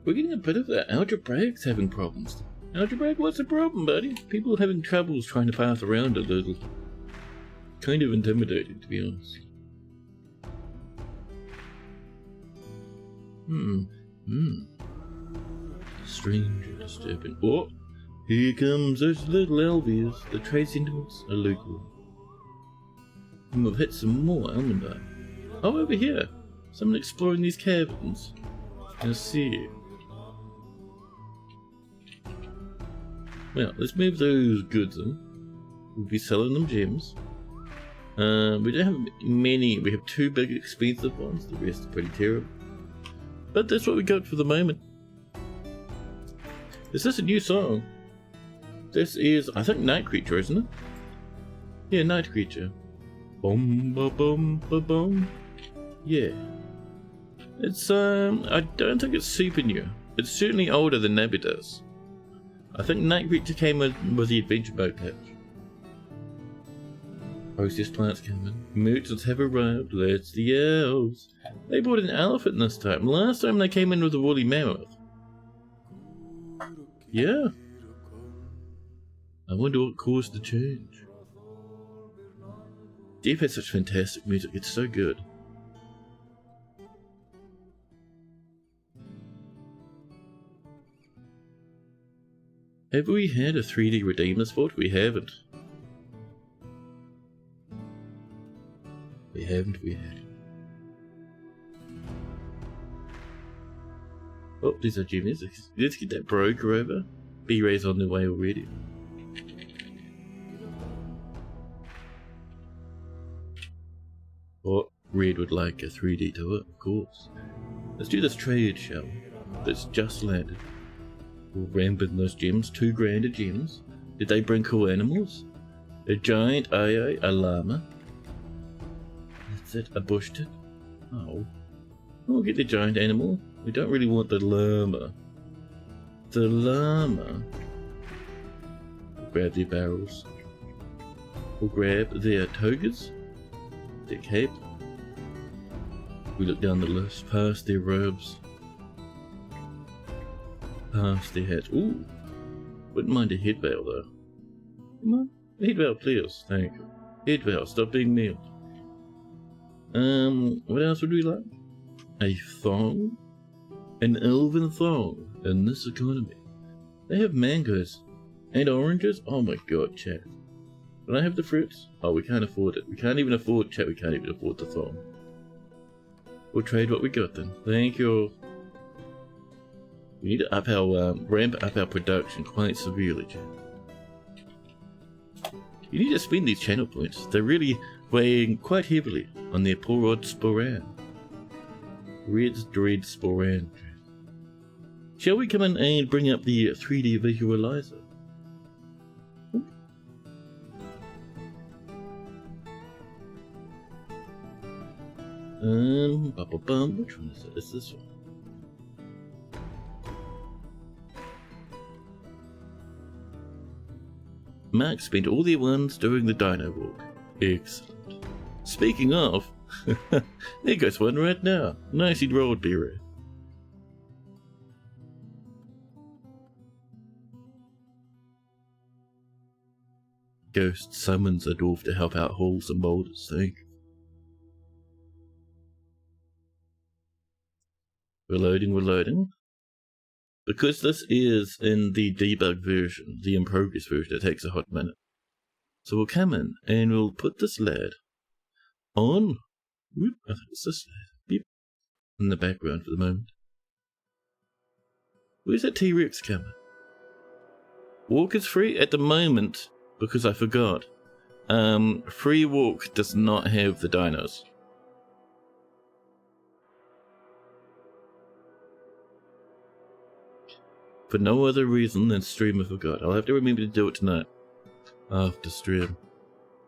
we're getting a bit of that. Algebraic's having problems. Algebraic, what's the problem, buddy? People are having troubles trying to path around a little. Kind of intimidating, to be honest. Strange and disturbing. Oh, here comes those little elvies. The trade sentinels are lukewarm. And we've hit some more almondite. Oh, over here. Someone exploring these caverns. Let's see. Well, let's move those goods in. We'll be selling them gems. We don't have many. We have two big expensive ones. The rest are pretty terrible. But that's what we got for the moment. Is this a new song? This is, I think, Night Creature, isn't it? Yeah, Night Creature. Boom, ba boom, ba boom. Yeah. It's, I don't think it's super new. It's certainly older than Nabitas. I think Night Creature came with the adventure mode patch. Processed plants coming. Merchants have arrived. That's the elves. They brought an elephant this time. Last time they came in with a woolly mammoth. Yeah. I wonder what caused the change. Deep has such fantastic music. It's so good. Have we had a 3D Redeemer's Vault? We haven't. We haven't. Oh, there's our gym. Let's get that broker over. B-Ray's on the way already. Oh, Red would like a 3D to it, of course. Let's do this trade, shall we? That's just landed. We'll ramp in those gems. 2 grand of gems. Did they bring cool animals? A giant AA, a llama. That's it, a bush tit. Oh. We'll get the giant animal. We don't really want the llama. The llama. We'll grab their barrels. We'll grab their togas. Their cape. We look down the list, past their robes. Past their hats. Ooh. Wouldn't mind a head veil though. Come on. Head veil, please. Thank you. Head veil, stop being mean. What else would we like? A thong? An elven thong in this economy. They have mangoes and oranges. Oh my god, chat. Can I have the fruits? Oh, we can't afford it. We can't even afford, chat, we can't even afford the thong. We'll trade what we got then. Thank you. We need to up our, ramp up our production quite severely, chat. You need to spend these channel points. They're really weighing quite heavily on their poor old Sporan. Red's Dread Sporan. Shall we come in and bring up the 3D visualizer? Which one is it? It's this one. Mark spent all their ones during the dino walk. Excellent. Speaking of, there goes one right now. Nicely rolled, B-Ray. Ghost summons a dwarf to help out halls and boulders. Thank you. Reloading. Because this is in the debug version, the in progress version, it takes a hot minute. So we'll come in and we'll put this lad on. Whoop, I think it's this lad. Yep. In the background for the moment. Where's that T-Rex coming? Walk is free at the moment because I forgot. Free walk does not have the dinos. For no other reason than stream I forgot. I'll have to remember to do it tonight. After stream.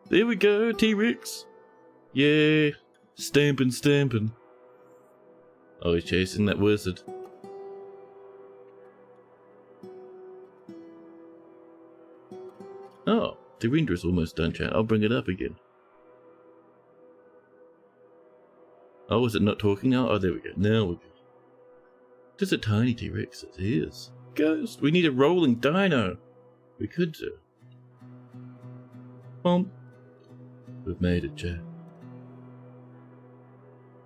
There we go, T-Rex! Yay! Stampin'. Oh, he's chasing that wizard. Oh, the render is almost done, chat. I'll bring it up again. Oh, is it not talking now? Oh, there we go. Now we're good. Just a tiny T-Rex. It is. Ghost! We need a rolling dino! We could do. We've made it, chat.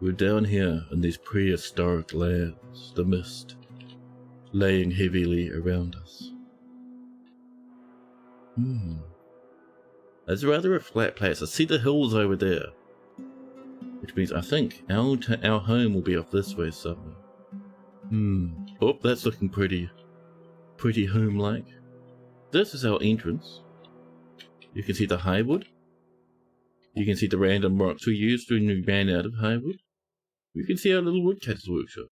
We're down here in these prehistoric lands, the mist laying heavily around us. It's rather a flat place. I see the hills over there, which means I think our home will be off this way somewhere. Oh, that's looking pretty home-like. This is our entrance. You can see the highwood. You can see the random rocks we used when we ran out of highwood. You can see our little woodcutter's workshop.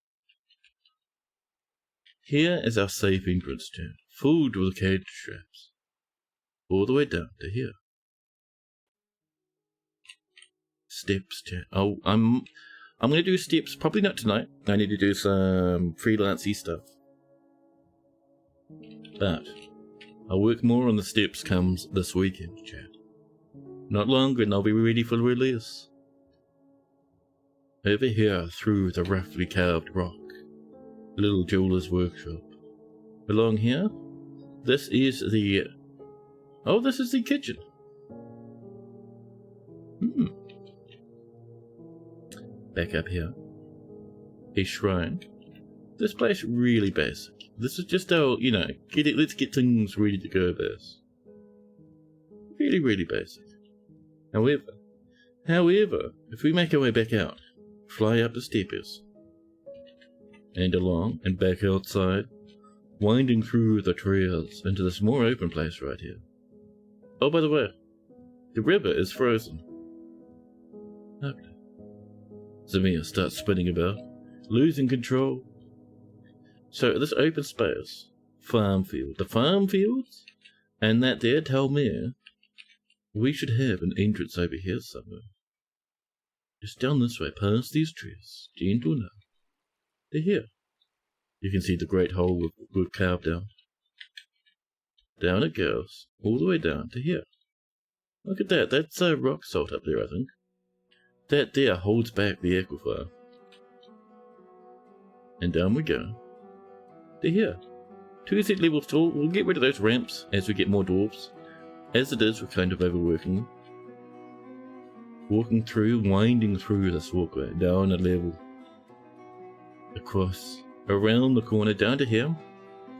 Here is our safe entrance, chat, filled with cage traps, all the way down to here. Steps, chat. Oh, I'm gonna do steps. Probably not tonight. I need to do some freelancey stuff. But I'll work more on the steps comes this weekend, chat. Not long and I'll be ready for release. Over here, through the roughly carved rock, little jeweler's workshop. Along here, this is the... Oh, this is the kitchen. Back up here. A shrine. This place really basic. This is just our, you know, let's get things ready to go base. Really, really basic. However, if we make our way back out, fly up the steppers, and along and back outside, winding through the trails into this more open place right here. Oh, by the way, the river is frozen. Okay. Zamir starts spinning about, losing control. So this open space, farm field, the farm fields, and that there tell me we should have an entrance over here somewhere. Just down this way, past these trees, gentle now. They're here. You can see the great hole we've carved out. Down it goes, all the way down to here. Look at that, that's rock salt up there, I think. That there holds back the aquifer. And down we go. To here. 2 Z levels tall. We'll get rid of those ramps as we get more dwarves. As it is, we're kind of overworking them. Walking through, winding through this walkway, down a level. Across, around the corner, down to here.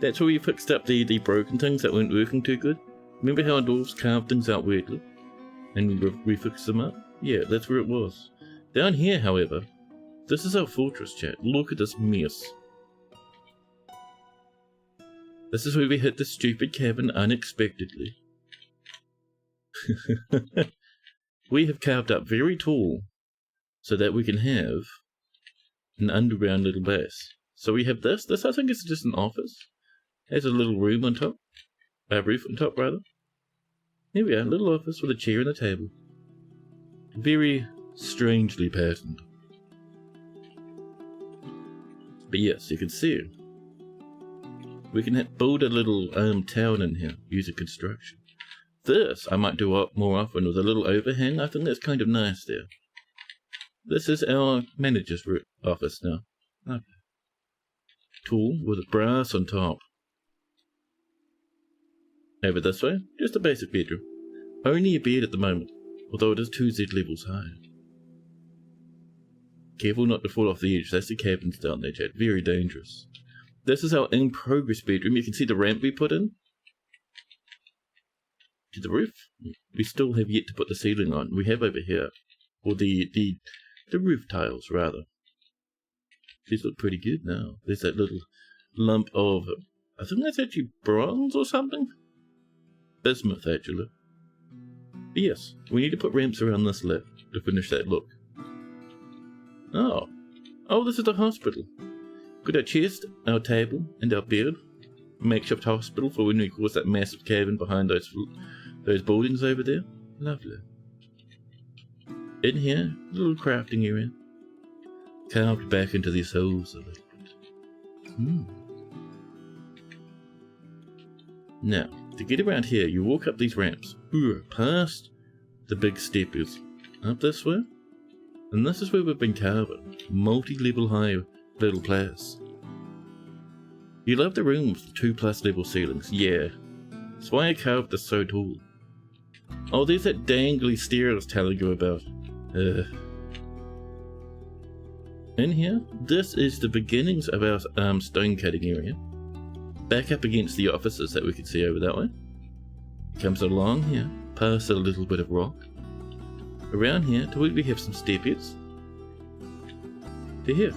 That's where we fixed up the broken things that weren't working too good. Remember how our dwarves carved things out weirdly? And we fixed them up? Yeah, that's where it was. Down here, however, this is our fortress, chat. Look at this mess. This is where we hit the stupid cabin unexpectedly. We have carved up very tall so that we can have an underground little base. So we have this. This I think is just an office. Has a little room on top. Roof on top, rather. Here we are, a little office with a chair and a table. Very strangely patterned. But yes, you can see it. We can build a little town in here using construction. This I might do more often with a little overhang. I think that's kind of nice there. This is our manager's office now. Okay. Tall with a brass on top. Over this way, just a basic bedroom. Only a bed at the moment, although it is 2 Z levels high. Careful not to fall off the edge. That's the cabins down there, chat. Very dangerous. This is our in-progress bedroom. You can see the ramp we put in. To the roof. We still have yet to put the ceiling on. We have over here. Or the roof tiles, rather. These look pretty good now. There's that little lump of... I think that's actually bronze or something? Bismuth, actually. But yes, we need to put ramps around this left to finish that look. Oh. Oh, this is the hospital. Got our chest, our table, and our bed. Makeshift hospital for when we cause that massive cabin behind those buildings over there. Lovely. In here, a little crafting area. Carved back into these holes a little bit. Now, to get around here, you walk up these ramps. Past the big steppers. Up this way. And this is where we've been carving. Multi-level high little place. You love the room with the 2+ level ceilings. Yeah. That's why I carved this so tall. Oh, there's that dangly stair I was telling you about. In here, this is the beginnings of our stone cutting area. Back up against the offices that we can see over that way. Comes along here, past a little bit of rock. Around here, till we have some steppers. To here.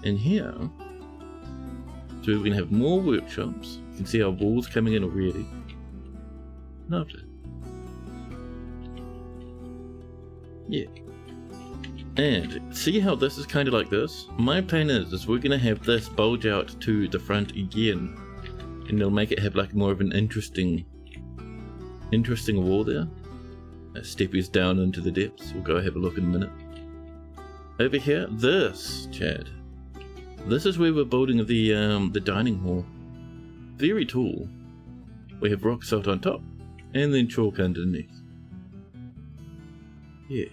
And here, so we can have more workshops. You can see our walls coming in already. Lovely. Yeah. And see how this is kind of like this? My plan is we're going to have this bulge out to the front again. And it'll make it have like more of an interesting wall there. Steppers down into the depths. We'll go have a look in a minute. Over here, this, Chad. This is where we're building the dining hall. Very tall. We have rock salt on top, and then chalk underneath. Yeah.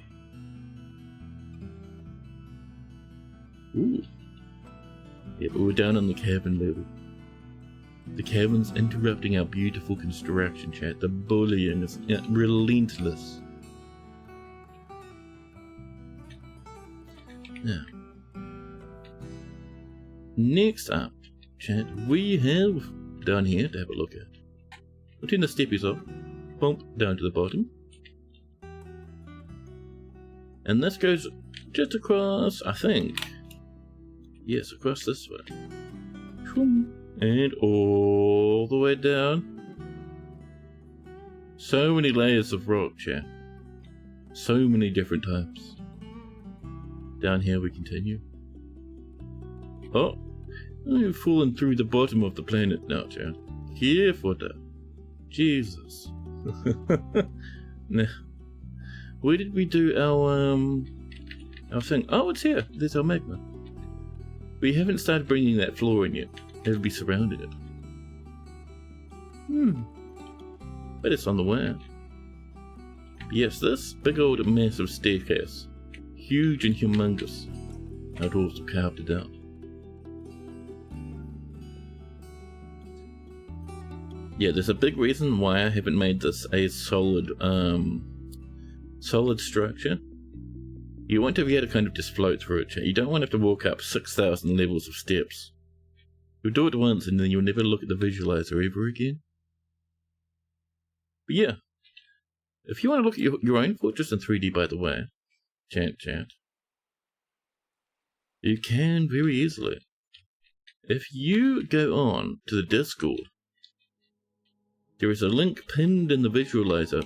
Ooh. Yeah, but we're down on the cabin level. The cabin's interrupting our beautiful construction, chat. The bullying is relentless. Now, next up, chat, we have down here to have a look at. We'll turn the steppies off, bump down to the bottom. And this goes just across, I think. Yes, across this way. And all the way down. So many layers of rock, chat. So many different types. Down here we continue. Oh, we've fallen through the bottom of the planet now, chat. Careful there. Jesus. Now, where did we do our thing? Oh, it's here. There's our magma. We haven't started bringing that floor in yet. It'll be surrounding it. But it's on the way. Yes, this big old massive staircase. Huge and humongous. Our dwarves have carved it out. Yeah, there's a big reason why I haven't made this a solid structure. You want to be able to kind of just float through it. You don't want to have to walk up 6,000 levels of steps. You'll do it once and then you'll never look at the visualizer ever again. But yeah, if you want to look at your own fortress in 3D, by the way, chat, you can very easily. If you go on to the Discord, there is a link pinned in the visualizer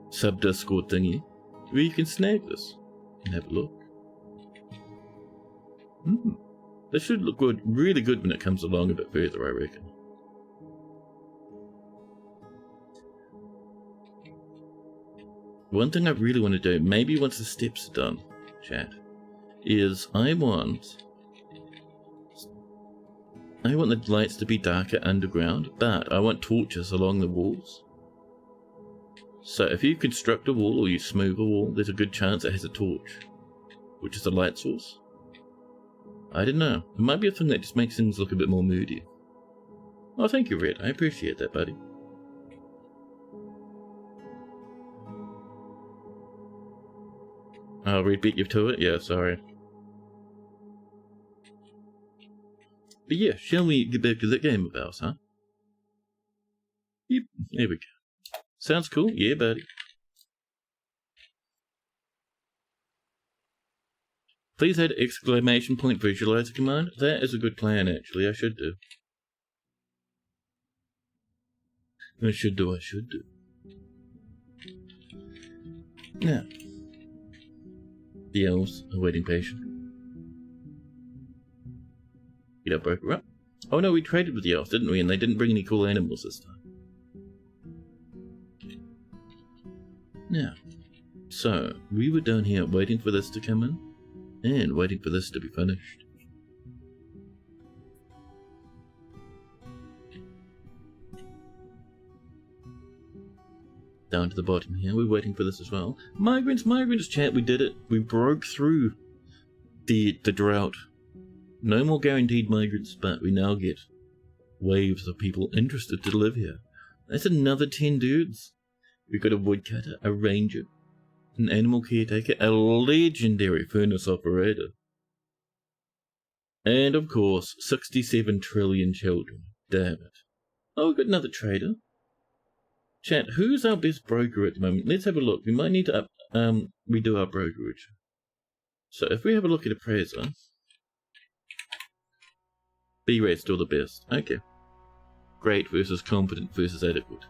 sub-Discord thingy where you can snag this and have a look. This should look good, really good when it comes along a bit further, I reckon. One thing I really want to do, maybe once the steps are done, chat, is I want the lights to be darker underground, but I want torches along the walls. So if you construct a wall or you smooth a wall, there's a good chance it has a torch, which is a light source. I don't know. It might be a thing that just makes things look a bit more moody. Oh, thank you, Red. I appreciate that, buddy. Oh, Red beat you to it? Yeah, sorry. But yeah, shall we get back to that game of ours, huh? Yep, there we go. Sounds cool? Yeah, buddy. Please add exclamation point visualizer command. That is a good plan, actually. I should do. I should do. Now, the elves are waiting patient. Get our broker up. Oh no, we traded with the elves, didn't we? And they didn't bring any cool animals this time. Now, so, we were down here waiting for this to come in, and waiting for this to be finished. Down to the bottom here, we're waiting for this as well. Migrants, chat, we did it. We broke through the drought. No more guaranteed migrants, but we now get waves of people interested to live here. That's another 10 dudes. We've got a woodcutter, a ranger, an animal caretaker, a legendary furnace operator, and of course, 67 trillion children. Damn it. Oh, we've got another trader. Chat, who's our best broker at the moment? Let's have a look. We might need to redo our brokerage. So if we have a look at appraiser, B-rate's still the best. Okay. Great versus competent versus adequate.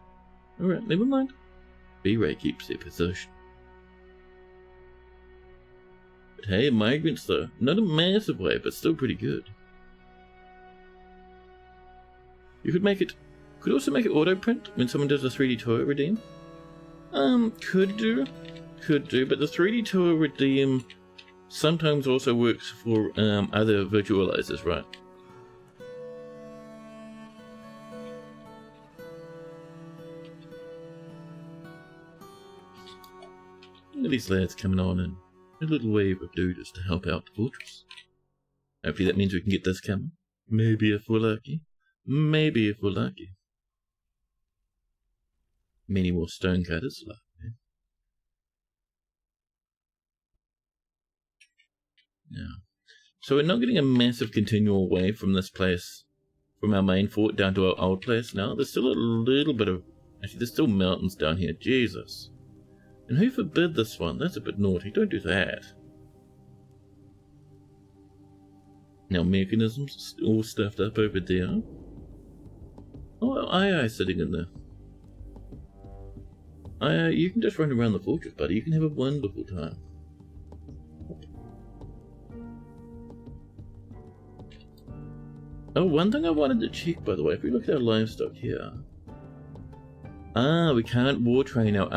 Alright, never mind. B-rate keeps their position. But hey, migrants though. Not a massive way, but still pretty good. You could make it... Could also make it auto-print when someone does a 3D tour redeem. Could do, but the 3D tour redeem sometimes also works for other visualizers, right? Look at these lads coming on in. A little wave of dudes to help out the fortress. Hopefully that means we can get this coming. Maybe if we're lucky. Maybe if we're lucky. Many more stonecutters left. Yeah. So we're not getting a massive continual wave from this place, from our main fort down to our old place now. There's still a little bit of... Actually, there's still mountains down here. Jesus. And who forbid this one? That's a bit naughty. Don't do that. Now mechanisms all stuffed up over there. Oh, aye, sitting in there. Aye, you can just run around the fortress, buddy. You can have a wonderful time. Oh, one thing I wanted to check, by the way, if we look at our livestock here. Ah, we can't war train our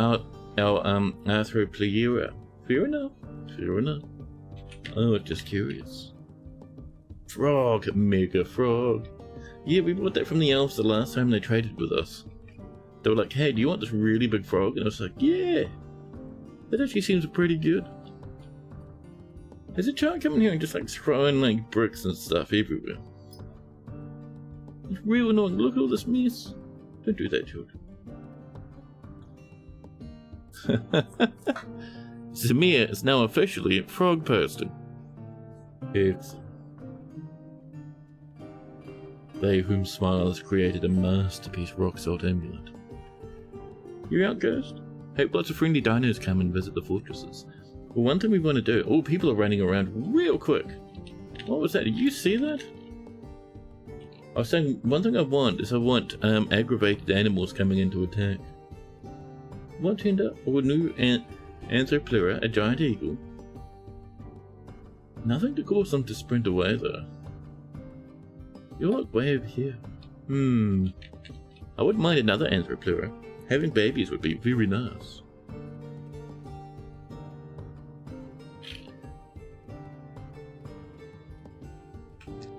Arthropleuera. Fair enough. Fair enough. Oh, just curious. Frog, mega frog. Yeah, we bought that from the elves the last time they traded with us. They were like, hey, do you want this really big frog? And I was like, yeah. That actually seems pretty good. There's a child coming here and just like throwing like bricks and stuff everywhere. It's real annoying. Look at all this mess. Don't do that, children. Zamir is now officially a frog person. Excellent. They whom smile has created a masterpiece rock salt amulet. You're out, Ghost? Hope lots of friendly dinos come and visit the fortresses. Well, one thing we want to do... Oh, people are running around real quick. What was that? Did you see that? I was saying, one thing I want is I want aggravated animals coming in to attack. What turned up? Oh, a new Anthropleura, a giant eagle. Nothing to cause them to sprint away, though. You're like way over here. I wouldn't mind another Anthropleura. Having babies would be very nice.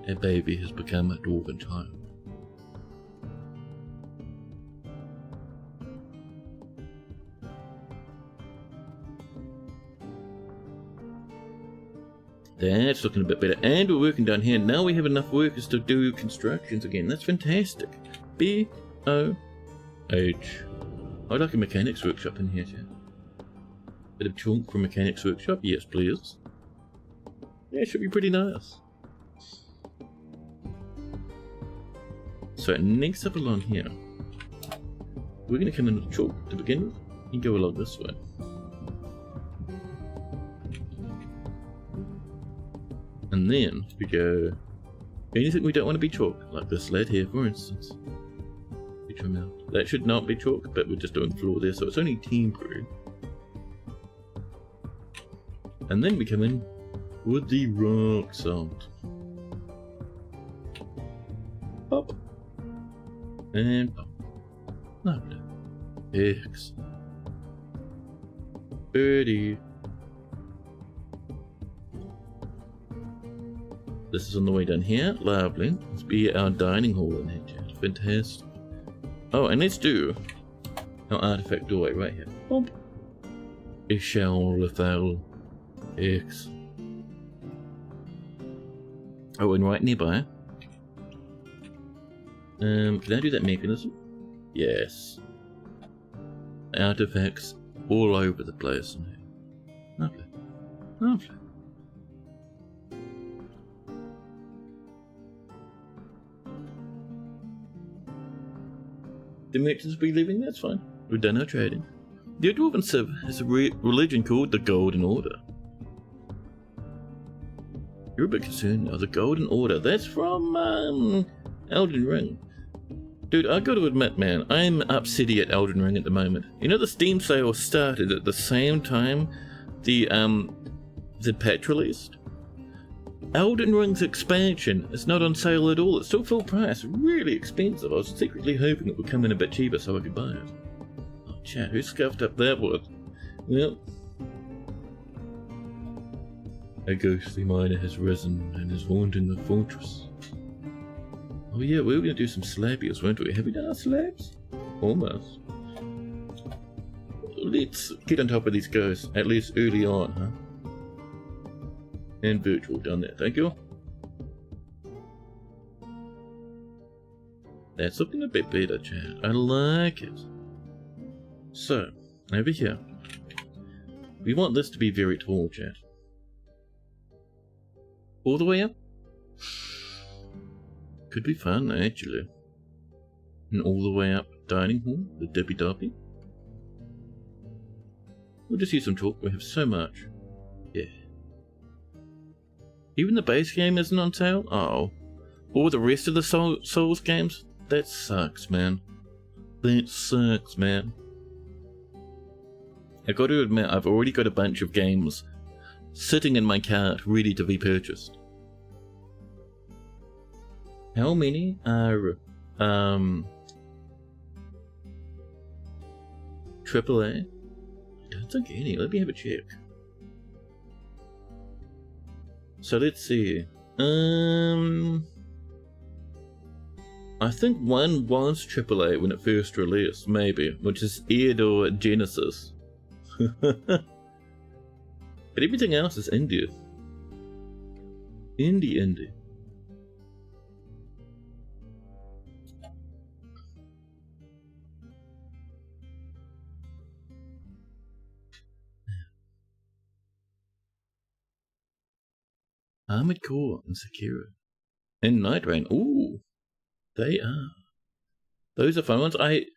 A baby has become a dwarven child. That's looking a bit better. And we're working down here. Now we have enough workers to do constructions again. That's fantastic. B-O-H. I'd like a mechanics workshop in here, too. Bit of chunk for mechanics workshop. Yes, please. Yeah, it should be pretty nice. So next up along here, we're going to come in with chalk to begin with and go along this way. And then we go anything we don't want to be chalk, like this lad here for instance. We trim out. That should not be chalk, but we're just doing floor there, so it's only temporary. And then we come in with the rock salt. Pop. And pop. Lovely. Excellent. Birdie. This is on the way down here. Lovely. Let's be our dining hall in here, chat. Fantastic. Oh, and let's do our artifact doorway right here. Bump. Ishal Lethal X. Oh, and right nearby. Can I do that mechanism? Yes. Artifacts all over the place in here. Lovely. Lovely. The merchants will be leaving, that's fine. We've done our trading. The Dwarven Civ has a religion called the Golden Order. You're a bit concerned now. The Golden Order. That's from Elden Ring. Dude, I gotta admit, man, I'm upsetty at Elden Ring at the moment. You know, the Steam sale started at the same time the patch released. Elden Ring's expansion is not on sale at all. It's still full price, really expensive. I was secretly hoping it would come in a bit cheaper so I could buy it. Oh, chat, who scuffed up that wood? Well, a ghostly miner has risen and is haunting the fortress. Oh yeah, we were going to do some slabbies, weren't we? Have we done our slabs? Almost. let's get on top of these ghosts, at least early on, huh? And virtual down there, thank you. That's looking a bit better, chat. I like it. So, over here. We want this to be very tall, chat. All the way up? Could be fun, actually. And all the way up dining hall, the Dippy Doppy. We'll just use some chalk, we have so much. Yeah. Even the base game isn't on sale? Oh. All the rest of the Souls games? That sucks, man. That sucks, man. I gotta admit, I've already got a bunch of games sitting in my cart ready to be purchased. How many are AAA? I don't think any. Let me have a check. So let's see. I think one was AAA when it first released, maybe, which is Edo Genesis. But everything else is indie. Indie. Armored Core and Sekiro. And Night Rain. Ooh. They are. Those are fun ones. Night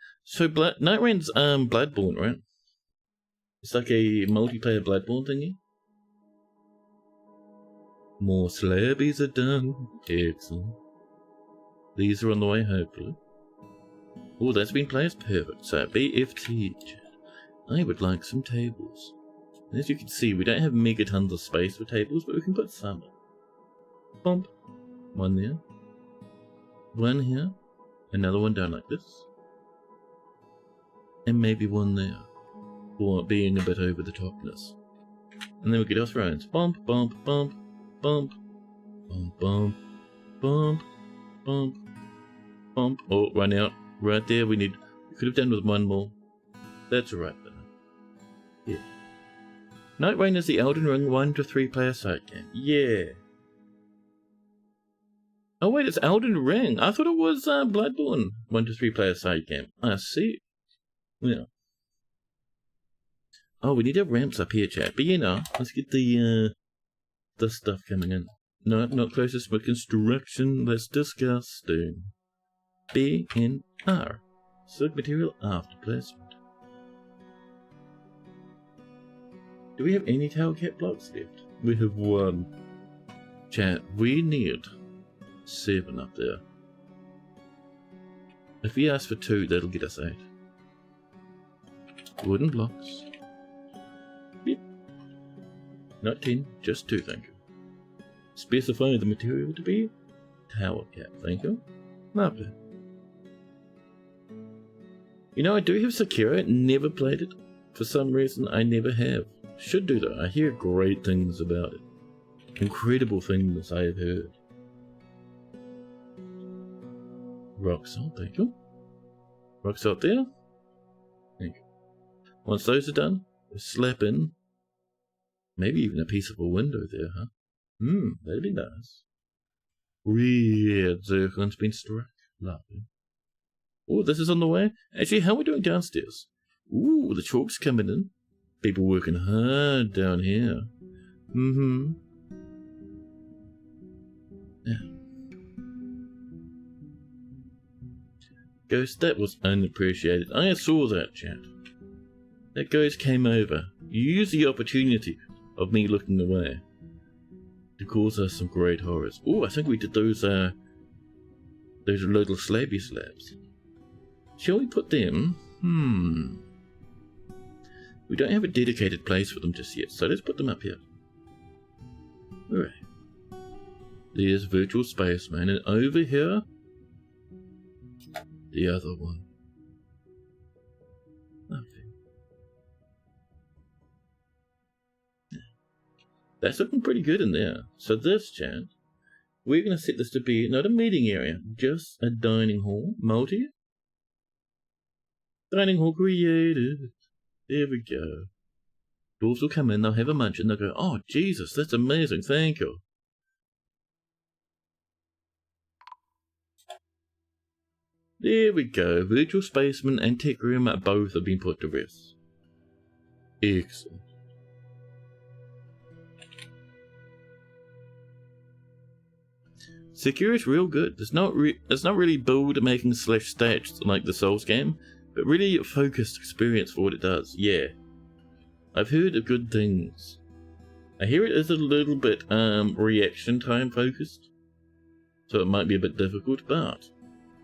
Rain's Bloodborne, right? It's like a multiplayer Bloodborne thingy. More slabbies are done. Excellent. These are on the way, hopefully. Oh, that's been placed perfect. So BFT. I would like some tables. As you can see, we don't have mega tons of space for tables, but we can put some. Bump. One there. One here. Another one down like this. And maybe one there. For being a bit over the topness. And then we get our thrones. Bump, bump, bump, bump. Bump, bump, bump, bump, bump. Oh, run out. Right there, we could have done with one more. That's alright though. Yeah. Night Rain is the Elden Ring 1 to 3 player side game. Yeah. Oh wait, it's Elden Ring. I thought it was Bloodborne 1 to 3 player side game. I see. Yeah. Oh, we need our ramps up here, chat. But you know, let's get the stuff coming in. No, not closest with construction. That's disgusting. BNR. Silk material after placement. Do we have any tail cap blocks left? We have one. Chat, we need 7 up there. If we ask for 2, that'll get us 8. Wooden blocks. Yep. Not 10, just 2, thank you. Specify the material to be tower cap, thank you. Lovely. You know, I do have Sekiro, never played it. For some reason, I never have. Should do though, I hear great things about it. Incredible things I have heard. Rock salt, thank you. Rock salt there. Thank you. Once those are done, slap in maybe even a piece of a window there, huh? That'd be nice. Red zircon's been struck. Lovely. Oh, this is on the way. Actually, how are we doing downstairs? Ooh, the chalk's coming in. People working hard down here. Yeah. Ghost, that was unappreciated. I saw that, chat. That ghost came over. Use the opportunity of me looking away to cause us some great horrors. Oh, I think we did those little slabby slabs. Shall we put them? We don't have a dedicated place for them just yet, so let's put them up here. Alright. There's Virtual Spaceman, and over here, the other one. Okay. Yeah. That's looking pretty good in there. So this, chat, we're going to set this to be not a meeting area, just a dining hall. Multi. Dining hall created. There we go. Dwarves will come in, they'll have a munch, and they'll go, oh, Jesus, that's amazing, thank you. There we go. Virtual Spaceman and Tech Room both have been put to rest. Excellent. Secure is real good. It's not really build making / stats like the Souls game, but really a focused experience for what it does. Yeah. I've heard of good things. I hear it is a little bit reaction time focused, so it might be a bit difficult, but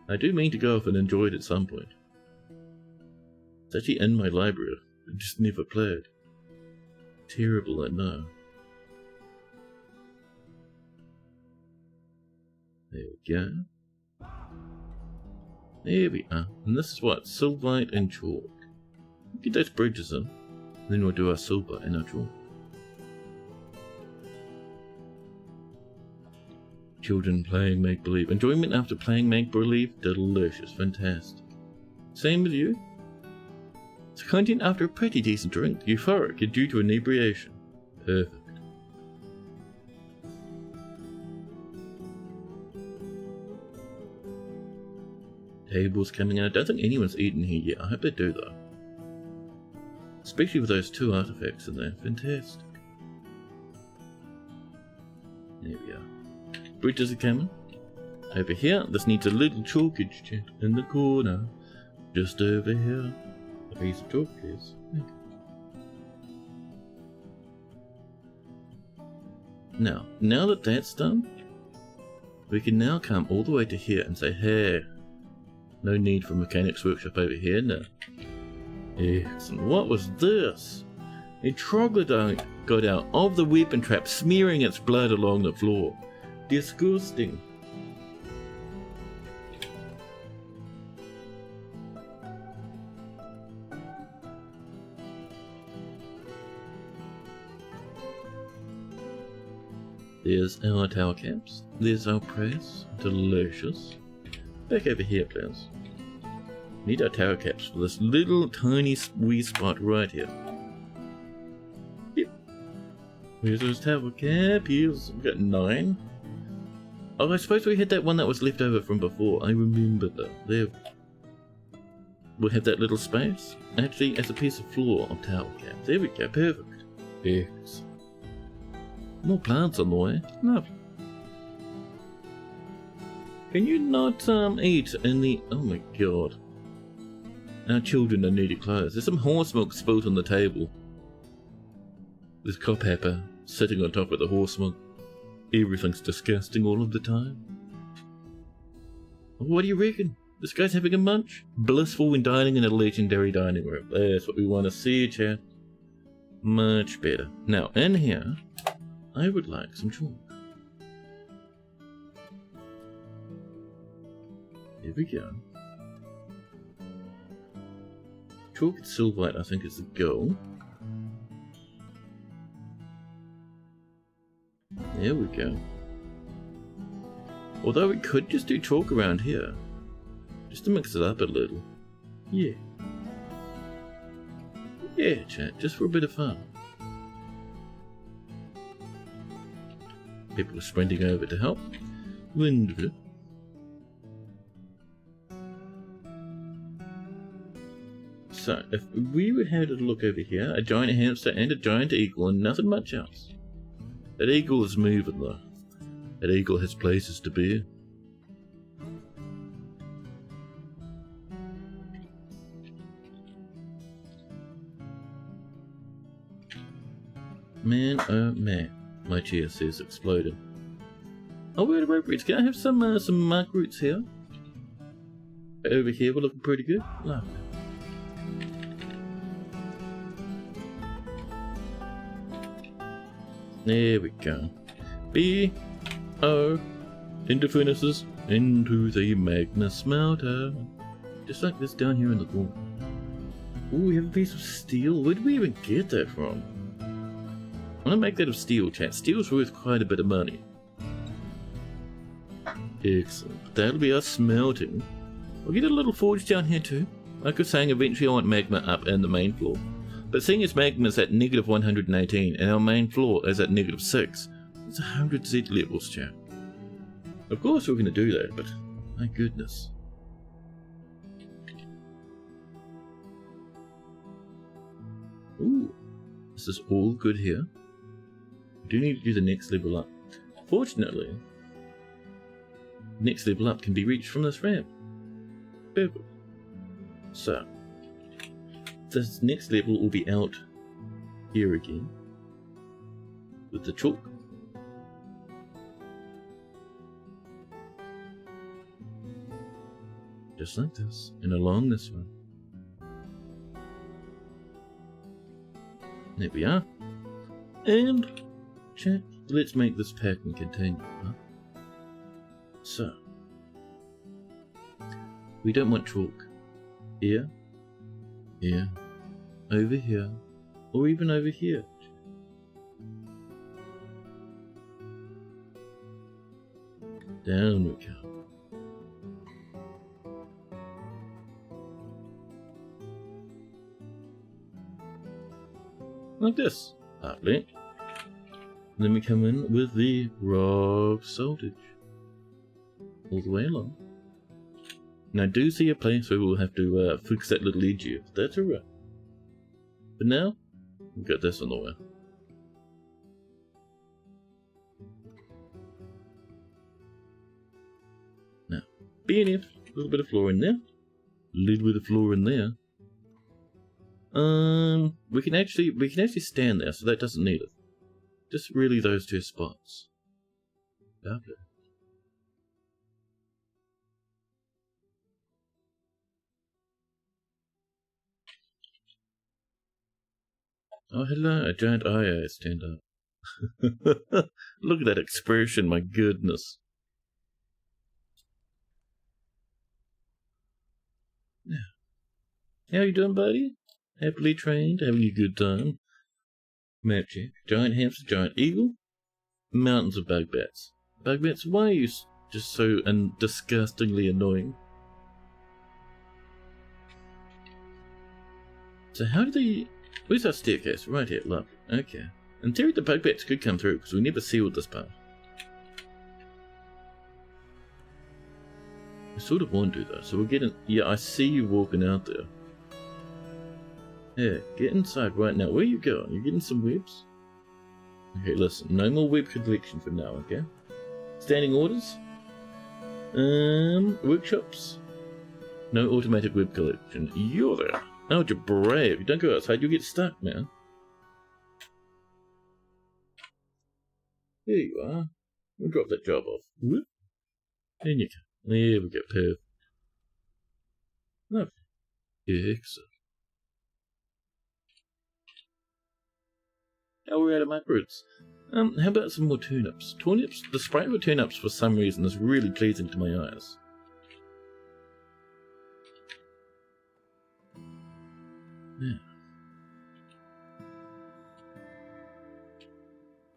I do mean to go off and enjoy it at some point. It's actually in my library. I just never played. Terrible, I know. There we go. There we are. And this is what? Silvite and chalk. Get those bridges in. Then we'll do our silver and our chalk. Children playing make-believe. Enjoyment after playing make-believe? Delicious. Fantastic. Same with you? It's content after a pretty decent drink. Euphoric due to inebriation. Perfect. Tables coming out. I don't think anyone's eaten here yet. I hope they do though. Especially with those 2 artifacts in there. Fantastic. There we are. Bridges are coming. Over here, this needs a little chalkage chat in the corner. Just over here. A piece of chalk, please. Okay. Now that that's done, we can now come all the way to here and say, hey, no need for Mechanics Workshop over here now. Excellent. What was this? A troglodyte got out of the weapon trap, smearing its blood along the floor. Disgusting. There's our tower caps. There's our press. Delicious. Back over here, please. Need our tower caps for this little tiny wee spot right here. Yep. Where's those tower cap? Here's, we've got 9. Oh, I suppose we had that one that was left over from before. I remember that. There. We'll have that little space. Actually, as a piece of floor of tower cap. There we go. Perfect. Excellent. More plants on the way. Lovely. Can you not eat in the... Oh my god. Our children are needing clothes. There's some horse milk spilt on the table. There's Copapper sitting on top of the horse milk. Everything's disgusting all of the time. What do you reckon? This guy's having a munch? Blissful when dining in a legendary dining room. That's what we want to see, chat. Much better. Now, in here, I would like some chalk. Here we go. Chalk and silverite, I think, is the goal. There we go. Although we could just do chalk around here. Just to mix it up a little. Yeah. Yeah, chat, just for a bit of fun. People are sprinting over to help. Wonderful. So, if we would have a look over here, a giant hamster and a giant eagle and nothing much else. That eagle is moving though. That eagle has places to be. Man, oh man. My chair says exploded. Oh, wait about roots. Can I have some mark roots here? Over here we're looking pretty good. Lovely. There we go. B-O into furnaces, into the magma smelter. Just like this down here in the corner. Ooh, we have a piece of steel. Where did we even get that from? I'm gonna make that of steel, chat. Steel's worth quite a bit of money. Excellent. That'll be us smelting. We'll get a little forge down here too. Like I was saying, eventually I want magma up in the main floor. But seeing as magma is at negative 118 and our main floor is at negative 6, it's 100 Z levels, chat. Of course we're going to do that, but my goodness. Ooh, this is all good here. We do need to do the next level up. Fortunately, next level up can be reached from this ramp. Perfect. So, this next level will be out here again with the chalk. Just like this, and along this one. There we are. And, chat, let's make this pattern continue. Huh? So, we don't want chalk here, here, over here, or even over here. Down we go. Like this. Lovely. Then we come in with the rock saltage. All the way along. And I do see a place where we'll have to fix that little edge here. That's alright. But now, we've got this on the way. Now, BNF, a little bit of floor in there. A little bit of floor in there. We can actually stand there, so that doesn't need it. Just really those two spots. Lovely. Oh, hello, a giant eye stand up. Look at that expression, my goodness. Now, how you doing, buddy? Happily trained, having a good time. Map check. Giant hamster, giant eagle. Mountains of bug bats. Bug bats, why are you just so disgustingly annoying? So how do they... Where's our staircase? Right here, look. Okay. In theory the bug bats could come through, because we never sealed this part. I sort of want to though, so we're getting... Yeah, I see you walking out there. Yeah, get inside right now. Where are you going? You getting some webs? Okay, listen. No more web collection for now, okay? Standing orders? Workshops? No automatic web collection. You're there. Oh, you're brave. Don't go outside, you'll get stuck, man. There you are. We'll drop that job off. Whoop. In you go. There we go. Perfect. Lovely. Excellent. Oh, we're out of my fruits. How about some more turnips? Turnips? The sprite for turnips for some reason is really pleasing to my eyes. Yeah.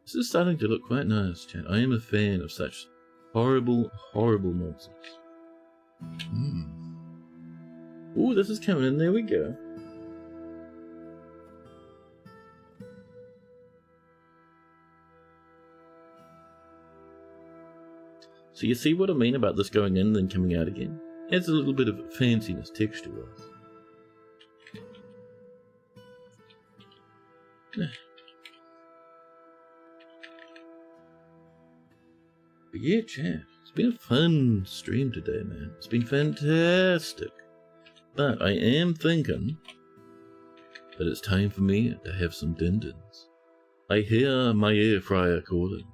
This is starting to look quite nice, chat. I am a fan of such horrible, horrible nonsense. Ooh, this is coming in. There we go. So you see what I mean about this going in and then coming out again? Adds a little bit of fanciness texture-wise. But yeah, chat, it's been a fun stream today, man. It's been fantastic. But I am thinking that it's time for me to have some din-dins. I hear my air fryer calling.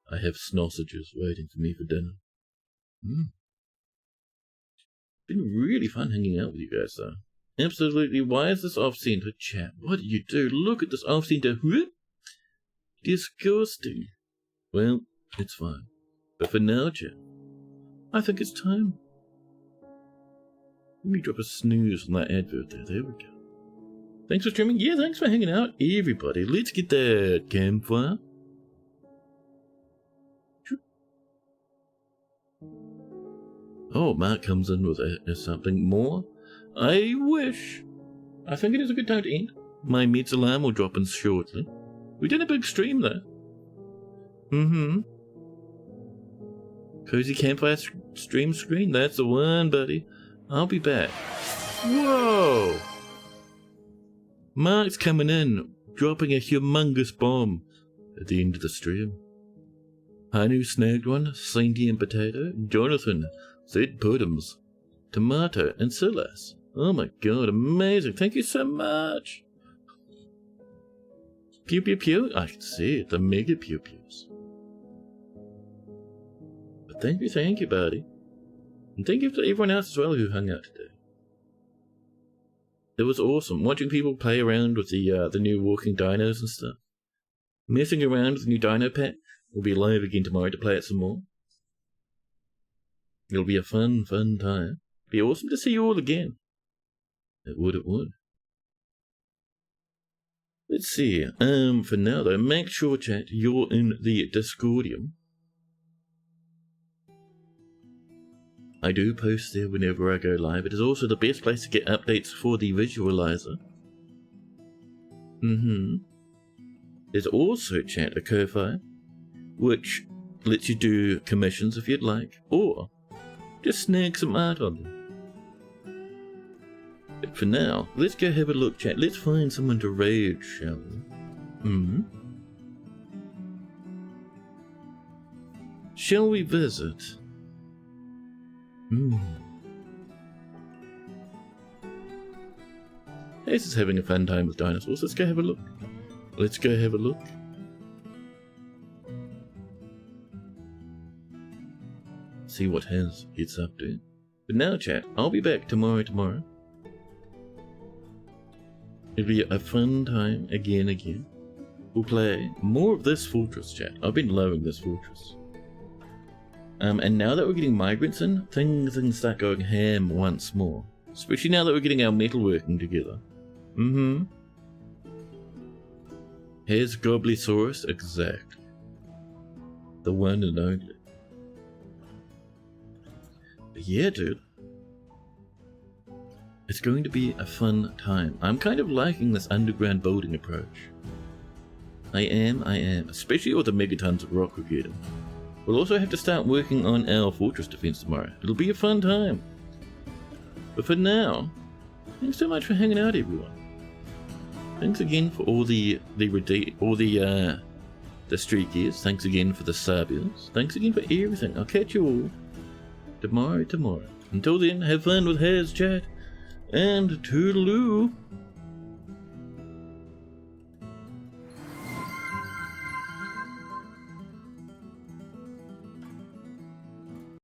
I have sausages waiting for me for dinner. It's been really fun hanging out with you guys, though. Absolutely. Why is this off-center, chat? What do you do? Look at this off-center. Disgusting. Well, it's fine. But for now, chat, I think it's time. Let me drop a snooze on that advert there. There we go. Thanks for streaming. Yeah, thanks for hanging out, everybody. Let's get that campfire. Oh, Mark comes in with something more. I wish. I think it is a good time to end. My maid's alarm will drop in shortly. We did a big stream though. Cozy campfire stream screen, that's the one, buddy. I'll be back. Whoa! Mark's coming in, dropping a humongous bomb at the end of the stream. Hanu snagged one, Sainty and Potato, Jonathan, Zed Puddums, Tomato, and Silas. Oh my god, amazing. Thank you so much. Pew pew pew. I can see it, the mega pew pews. But thank you, buddy. And thank you to everyone else as well who hung out today. It was awesome watching people play around with the new walking dinos and stuff. Messing around with the new dino pack. We'll be live again tomorrow to play it some more. It'll be a fun time. Be awesome to see you all again. It would. Let's see. For now though, make sure, chat, you're in the Discordium. I do post there whenever I go live. It is also the best place to get updates for the visualizer. There's also, chat, a Ko-Fi, which lets you do commissions if you'd like, or just snag some art on them. But for now, let's go have a look, chat. Let's find someone to raid, shall we? Shall we visit? Ace is having a fun time with dinosaurs. Let's go have a look. See what Hez gets up to. But now, chat, I'll be back tomorrow. It'll be a fun time again. We'll play more of this fortress, chat. I've been loving this fortress. And now that we're getting migrants in, things start going ham once more. Especially now that we're getting our metal working together. Here's Goblisaurus, exactly. The one and only. But yeah, dude. It's going to be a fun time. I'm kind of liking this underground building approach. I am. Especially with the megatons of rock we're getting. We'll also have to start working on our fortress defense tomorrow. It'll be a fun time. But for now, thanks so much for hanging out, everyone. Thanks again for all the streakies. Thanks again for the subbers. Thanks again for everything. I'll catch you all tomorrow. Until then, have fun with Hez, chat, and toodaloo.